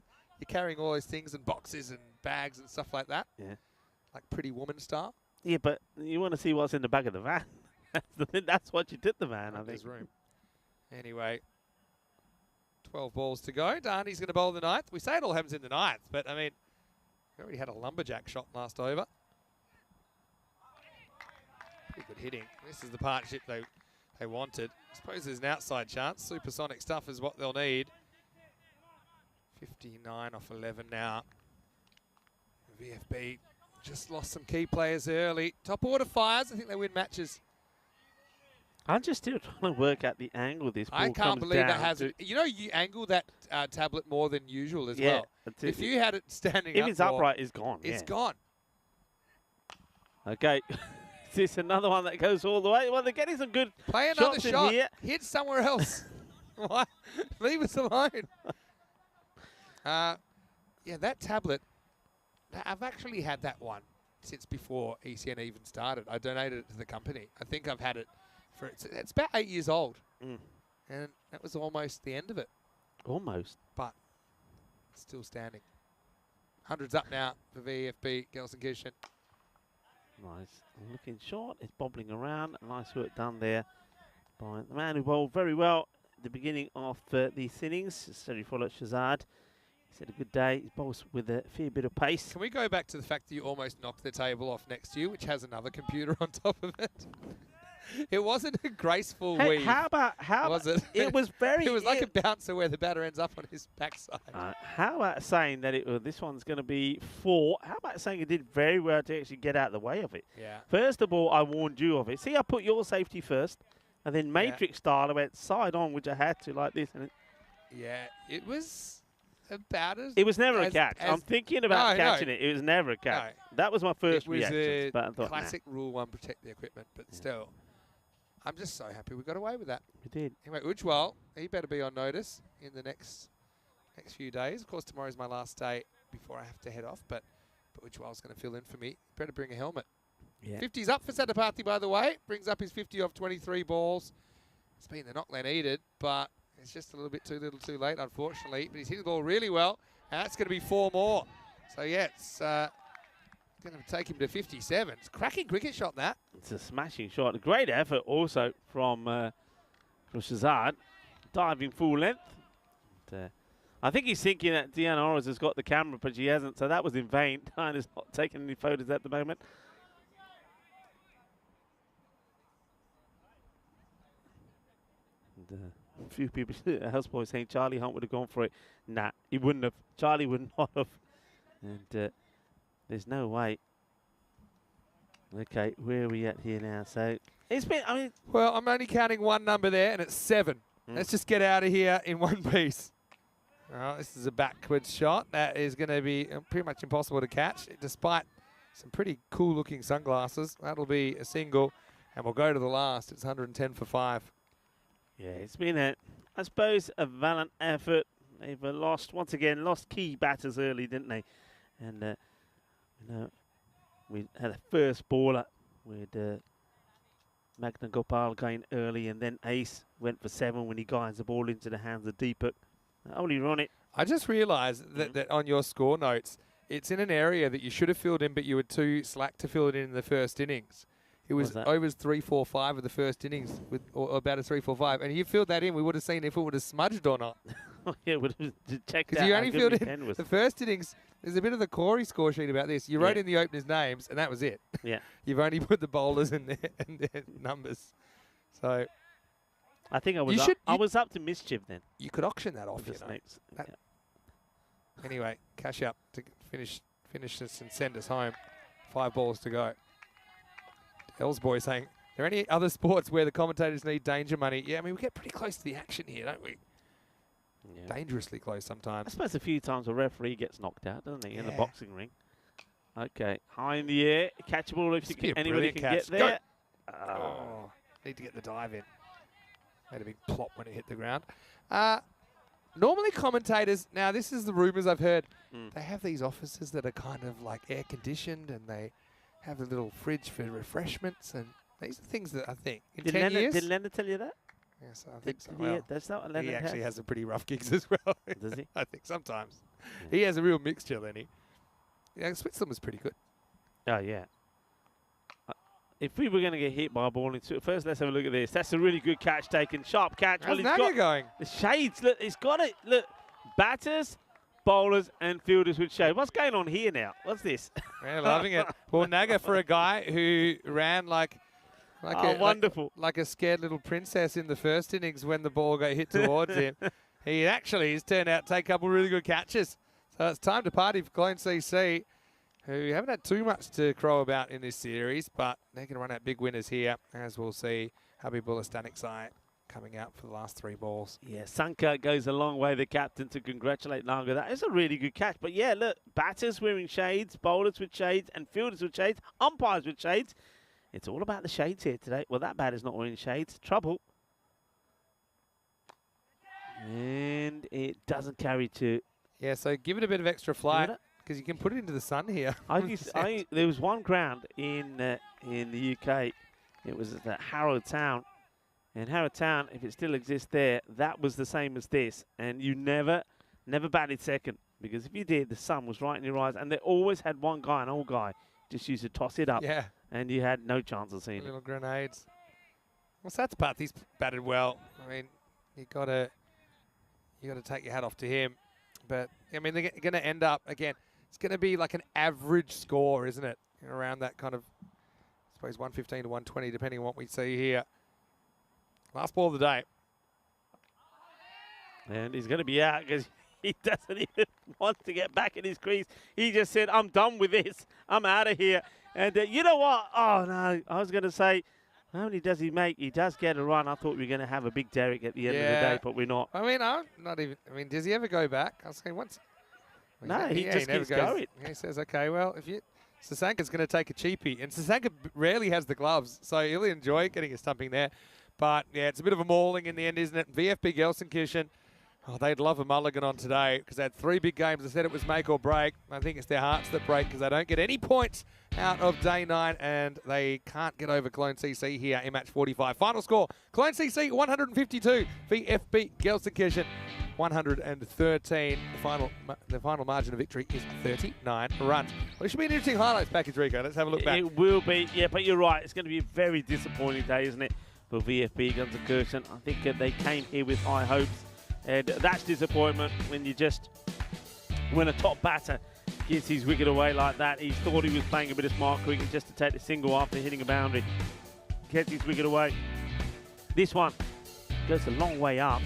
carrying all those things and boxes and bags and stuff like that. Yeah. Like Pretty Woman style. Yeah, but you want to see what's in the back of the van. That's what you did the van, I think. There's room. Anyway, 12 balls to go. Darnay's going to bowl the 9th. We say it all happens in the 9th, but, I mean, we already had a lumberjack shot last over. Pretty good hitting. This is the partnership they wanted. I suppose there's an outside chance. Supersonic stuff is what they'll need. 59 off 11 now. VFB just lost some key players early. Top order fires. I think they win matches. I'm just still trying to work out the angle this ball I can't comes believe down that has to. it. You know, you angle that tablet more than usual as well. If you had it standing if up it's more, upright, it's gone. It's gone. Okay. Is this another one that goes all the way? Well, they're getting some good Play another shots in shot. here. Hit somewhere else. Why? Leave us alone. Yeah, that tablet, I've actually had that one since before ECN even started. I donated it to the company. I think I've had it It's about 8 years old. Mm. And that was almost the end of it. Almost. But still standing. 100's up now for VFB Gelsenkirchen. Nice. Looking short. It's bobbling around. Nice work done there by the man who bowled very well at the beginning of these innings. Steady follow Shazad. He's had a good day. He bowls with a fair bit of pace. Can we go back to the fact that you almost knocked the table off next to you, which has another computer on top of it? It wasn't a graceful Hey, weave. was it? It was very. It was like a bouncer where the batter ends up on his backside. How about saying that this one's going to be 4? How about saying it did very well to actually get out of the way of it? Yeah. First of all, I warned you of it. See, I put your safety first, and then Matrix style, I went side on, which I had to like this. And It was about as... It was never a catch. I'm thinking about catching it. It was never a catch. No. That was my first reaction. reaction. But I thought, classic Rule 1, protect the equipment, but still. I'm just so happy we got away with that. We did. Anyway, Ujwal, he better be on notice in the next few days. Of course, tomorrow's my last day before I have to head off, but Ujwal's going to fill in for me. Better bring a helmet. Yeah. 50's up for Satapathy, by the way. Brings up his 50 off 23 balls. It's been the knock needed, but it's just a little bit too little too late, unfortunately. But he's hit the ball really well, and that's going to be 4 more. So, yeah, it's going to take him to 57. It's a cracking cricket shot, that. It's a smashing shot. A great effort also from Shazad, diving full length. And, I think he's thinking that Deanna Ores has got the camera, but she hasn't, so that was in vain. Diana's not taking any photos at the moment. And, a few people, houseboys saying Charlie Hunt would have gone for it. Nah, he wouldn't have. Charlie would not have. And there's no way. Okay, where are we at here now? So it's been, Well, I'm only counting one number there, and it's 7. Let's just get out of here in one piece. Oh, this is a backwards shot. That is going to be pretty much impossible to catch, despite some pretty cool-looking sunglasses. That'll be a single, and we'll go to the last. It's 110 for 5. Yeah, it's been I suppose, a valiant effort. They've lost key batters early, didn't they? And we had a first baller with Magna Gopal going early, and then Ace went for 7 when he guides the ball into the hands of Deepak. Only run it. I just realised that on your score notes, it's in an area that you should have filled in, but you were too slack to fill it in the first innings. It was overs 3-4-5 of the first innings, or about a 3-4-5, and you filled that in. We would have seen if it would have smudged or not. Yeah, would have checked because you only filled in the first innings. There's a bit of the Corey score sheet about this. You wrote in the openers' names, and that was it. Yeah, you've only put the bowlers in their numbers. So I think I was up to mischief then. You could auction that off. Anyway, cash up to finish this and send us home. 5 balls to go. Els boy saying, are there any other sports where the commentators need danger money? Yeah, I mean, we get pretty close to the action here, don't we? Yeah. Dangerously close sometimes. I suppose a few times a referee gets knocked out, doesn't he, in the boxing ring? Okay, high in the air, catchable if anybody can get there. Need to get the dive in. Made a big plop when it hit the ground. Normally commentators, now this is the rumours I've heard, they have these offices that are kind of like air conditioned, and they have a little fridge for refreshments, and these are things that I think in 10 years. Did Leonard tell you that? Yes, I think so. Well, that's not what Leonard he actually has some pretty rough gigs as well. Does he? I think sometimes. Yeah. He has a real mixture, Lenny. Yeah, Switzerland was pretty good. Oh, yeah. If we were going to get hit by a ball into it, first let's have a look at this. That's a really good catch taken. Sharp catch. How's Naga going? The shades. Look, he's got it. Look, batters, bowlers, and fielders with shade. What's going on here now? What's this? Yeah, loving it. Well, Naga, for a guy who ran like wonderful. Like a scared little princess in the first innings when the ball got hit towards him, he actually has turned out to take a couple of really good catches. So it's time to party for Clone CC, who haven't had too much to crow about in this series, but they're going to run out big winners here, as we'll see Habibullah Staniksai coming out for the last 3 balls. Yeah, Sanka goes a long way, the captain, to congratulate Naga. That is a really good catch. But yeah, look, batters wearing shades, bowlers with shades, and fielders with shades, umpires with shades. It's all about the shades here today. Well, that batter's not wearing shades. Trouble. And it doesn't carry to... Yeah, so give it a bit of extra flight, because you can put it into the sun here. There was one ground in the UK. It was at Harrow Town, And Howard Town, if it still exists there, that was the same as this. And you never batted second. Because if you did, the sun was right in your eyes. And they always had one guy, an old guy, just used to toss it up. Yeah. And you had no chance of seeing Little it. grenades. Well, Satapathi's batted well. I mean, you gotta take your hat off to him. But I mean, they're going to end up again. It's going to be like an average score, isn't it? Around that kind of, I suppose, 115 to 120, depending on what we see here. Last ball of the day. And he's going to be out because he doesn't even want to get back in his crease. He just said, I'm done with this. I'm out of here. And you know what? Oh, no. I was going to say, how many does he make? He does get a run. I thought we were going to have a big Derek at the end of the day, but we're not. I mean, I'm not even. I mean, does he ever go back? I was saying once. No, he just keeps going. He says, okay, well, if you. Sasanka's going to take a cheapie. And Sasanka rarely has the gloves, so he'll enjoy getting a stumping there. But, yeah, it's a bit of a mauling in the end, isn't it? VFB Gelsenkirchen. Oh, they'd love a mulligan on today because they had 3 big games. I said it was make or break. I think it's their hearts that break because they don't get any points out of day 9 and they can't get over Cologne CC here in match 45. Final score, Cologne CC 152, VFB Gelsenkirchen 113. The final margin of victory is 39 runs. Well, it should be an interesting highlights package, Rico. Let's have a look back. It will be, yeah, but you're right. It's going to be a very disappointing day, isn't it, for VFB Gelsenkirchen. I think they came here with high hopes. And that's disappointment when a top batter gets his wicket away like that. He thought he was playing a bit of smart cricket just to take the single after hitting a boundary. Gets his wicket away. This one goes a long way up.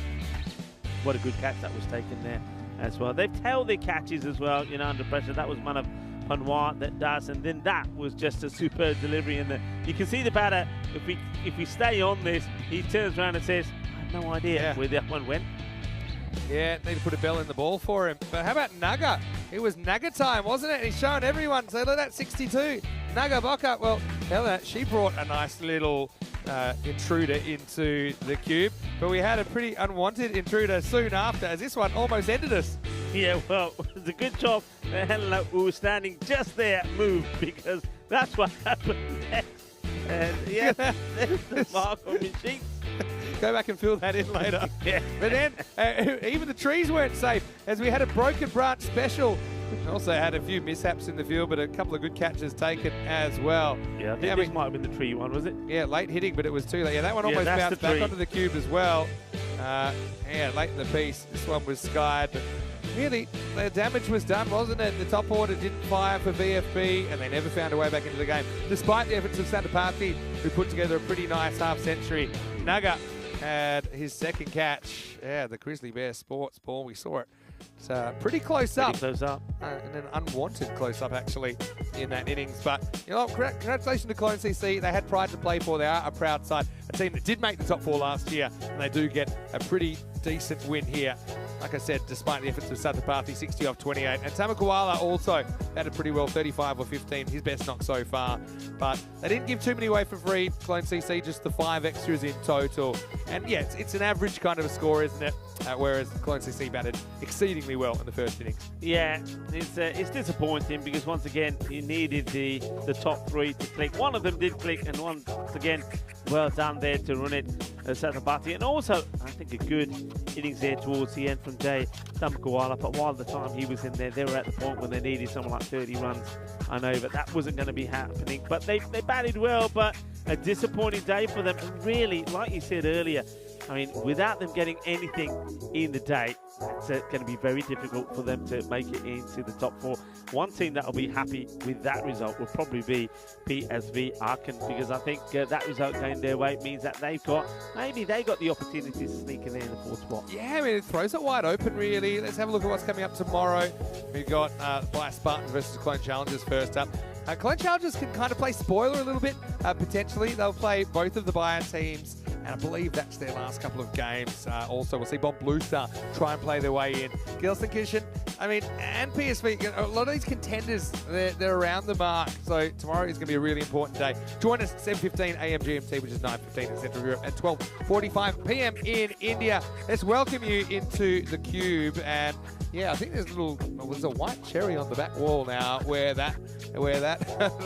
What a good catch that was taken there as well. They've tailed their catches as well, under pressure. That was one of Panwar that does, and then that was just a superb delivery. And you can see the batter, if we stay on this, he turns around and says, I have no idea where that one went. Yeah, need to put a bell in the ball for him. But how about Naga? It was Naga time, wasn't it? He's showing everyone. So look at that 62. Naga Boka, well, she brought a nice little intruder into the cube. But we had a pretty unwanted intruder soon after, as this one almost ended us. Yeah, well, it was a good job that Helena, who was standing just there, moved, because that's what happened next. And yeah, there's the mark on my sheet. Go back and fill that in later. Yeah. But then even the trees weren't safe as we had a broken branch special. We also had a few mishaps in the field, but a couple of good catches taken as well. Yeah, I think this might have been the tree one, was it? Yeah, late hitting, but it was too late. Yeah, that one almost bounced back onto the cube as well. Yeah, late in the piece. This one was skied, but really, the damage was done, wasn't it? The top order didn't fire for VFB, and they never found a way back into the game, despite the efforts of Satapathy, who put together a pretty nice half-century. Naga had his second catch. Yeah, the Grizzly Bear sports ball. We saw it. It's pretty close up. Pretty close up. And an unwanted close-up, actually, in that innings. But, congratulations to Cologne CC. They had pride to play for. They are a proud side. A team that did make the top 4 last year, and they do get a pretty decent win here. Like I said, despite the efforts of Satapathy, 60 off 28. And Tamakawala also batted pretty well, 35 or 15, his best knock so far. But they didn't give too many away for free. Cologne CC, just the 5 extras in total. And yeah, it's an average kind of a score, isn't it? Whereas Cologne CC batted exceedingly well in the first innings. Yeah, it's disappointing because once again, you needed the top 3 to click. One of them did click, and once again, well done there to run it, Satapathy. And also, I think a good innings there towards the end from Jay Tamakawala. But while the time he was in there, they were at the point when they needed someone like 30 runs. I know, but that wasn't going to be happening. But they batted well, but a disappointing day for them. And really, like you said earlier, I mean, without them getting anything in the day, it's going to be very difficult for them to make it into the top 4. One team that will be happy with that result will probably be PSV Aachen, because I think that result going their way means that maybe they got the opportunity to sneak in there in the 4th spot. Yeah, I mean, it throws it wide open, really. Let's have a look at what's coming up tomorrow. We've got Bias Spartans versus Cologne Challengers first up. Cologne Challengers can kind of play spoiler a little bit, potentially. They'll play both of the Bayern teams, and I believe that's their last couple of games. Also, we'll see Bob Blue Star try and play their way in. Gelsenkirchen, I mean, and PSV, a lot of these contenders, they're around the mark. So tomorrow is going to be a really important day. Join us 7:15 a.m. GMT, which is 9:15 in Central Europe, and 12:45 p.m. in India. Let's welcome you into the cube. And yeah, I think there's a white cherry on the back wall now where that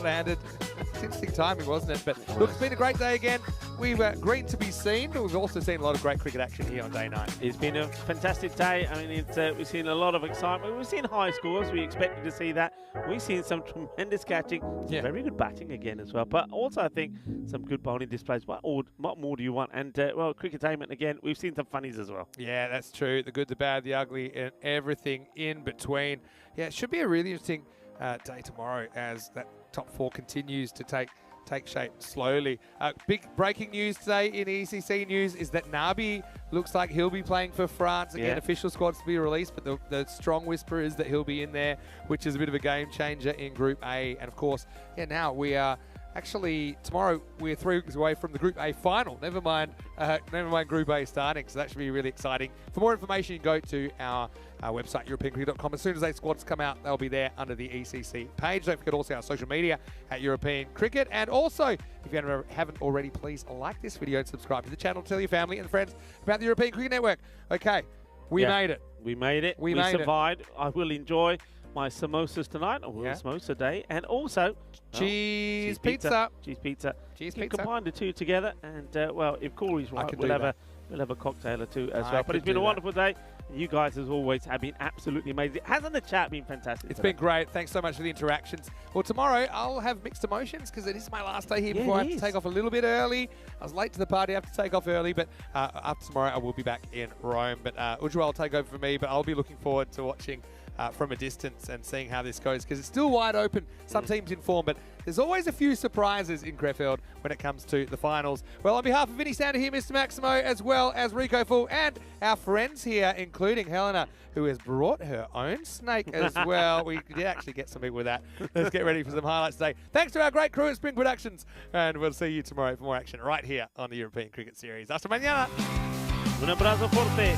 landed. It's interesting timing, wasn't it? But look, it's been a great day again. we've green to be seen, but we've also seen a lot of great cricket action here on day 9. It's been a fantastic day. I mean, we've seen a lot of excitement. We've seen high scores. We expected to see that. We've seen some tremendous catching, some very good batting again as well. But also, I think some good bowling displays. What more do you want? And well, cricketainment again. We've seen some funnies as well. Yeah, that's true. The good, the bad, the ugly, and everything in between. Yeah, it should be a really interesting day tomorrow as that top 4 continues to take shape slowly. Big breaking news today in ECC news is that Nabi looks like he'll be playing for France. Again, official squads to be released, but the strong whisper is that he'll be in there, which is a bit of a game changer in Group A. And of course, now we are actually, tomorrow we're 3 weeks away from the Group A final. Never mind Group A starting, so that should be really exciting. For more information, you can go to our website, europeancricket.com. As soon as those squads come out, they'll be there under the ECC page. Don't forget also our social media at European Cricket. And also, if you haven't already, please like this video and subscribe to the channel. Tell your family and friends about the European Cricket Network. Okay, we made it. We made it. We survived. I will enjoy my samosas tonight, or samosa day, and also cheese pizza. Cheese pizza. Cheese you pizza. Combine the two together, and well, if Corey's right, we'll have a cocktail or two as well. But it's been a wonderful day. You guys, as always, have been absolutely amazing. Hasn't the chat been fantastic? It's been great. Thanks so much for the interactions. Well, tomorrow I'll have mixed emotions because it is my last day here before I have to take off a little bit early. I was late to the party. I have to take off early, but after tomorrow I will be back in Rome. But Ujjwal will take over for me, but I'll be looking forward to watching from a distance and seeing how this goes because it's still wide open. Some teams in form, but there's always a few surprises in Crefeld when it comes to the finals. Well, on behalf of Vinny Sander here, Mr. Maximo, as well as Rico Full, and our friends here, including Helena, who has brought her own snake as well. We did actually get some people with that. Let's get ready for some highlights today. Thanks to our great crew at Spring Productions, and we'll see you tomorrow for more action right here on the European Cricket Series. Hasta mañana. Un abrazo fuerte.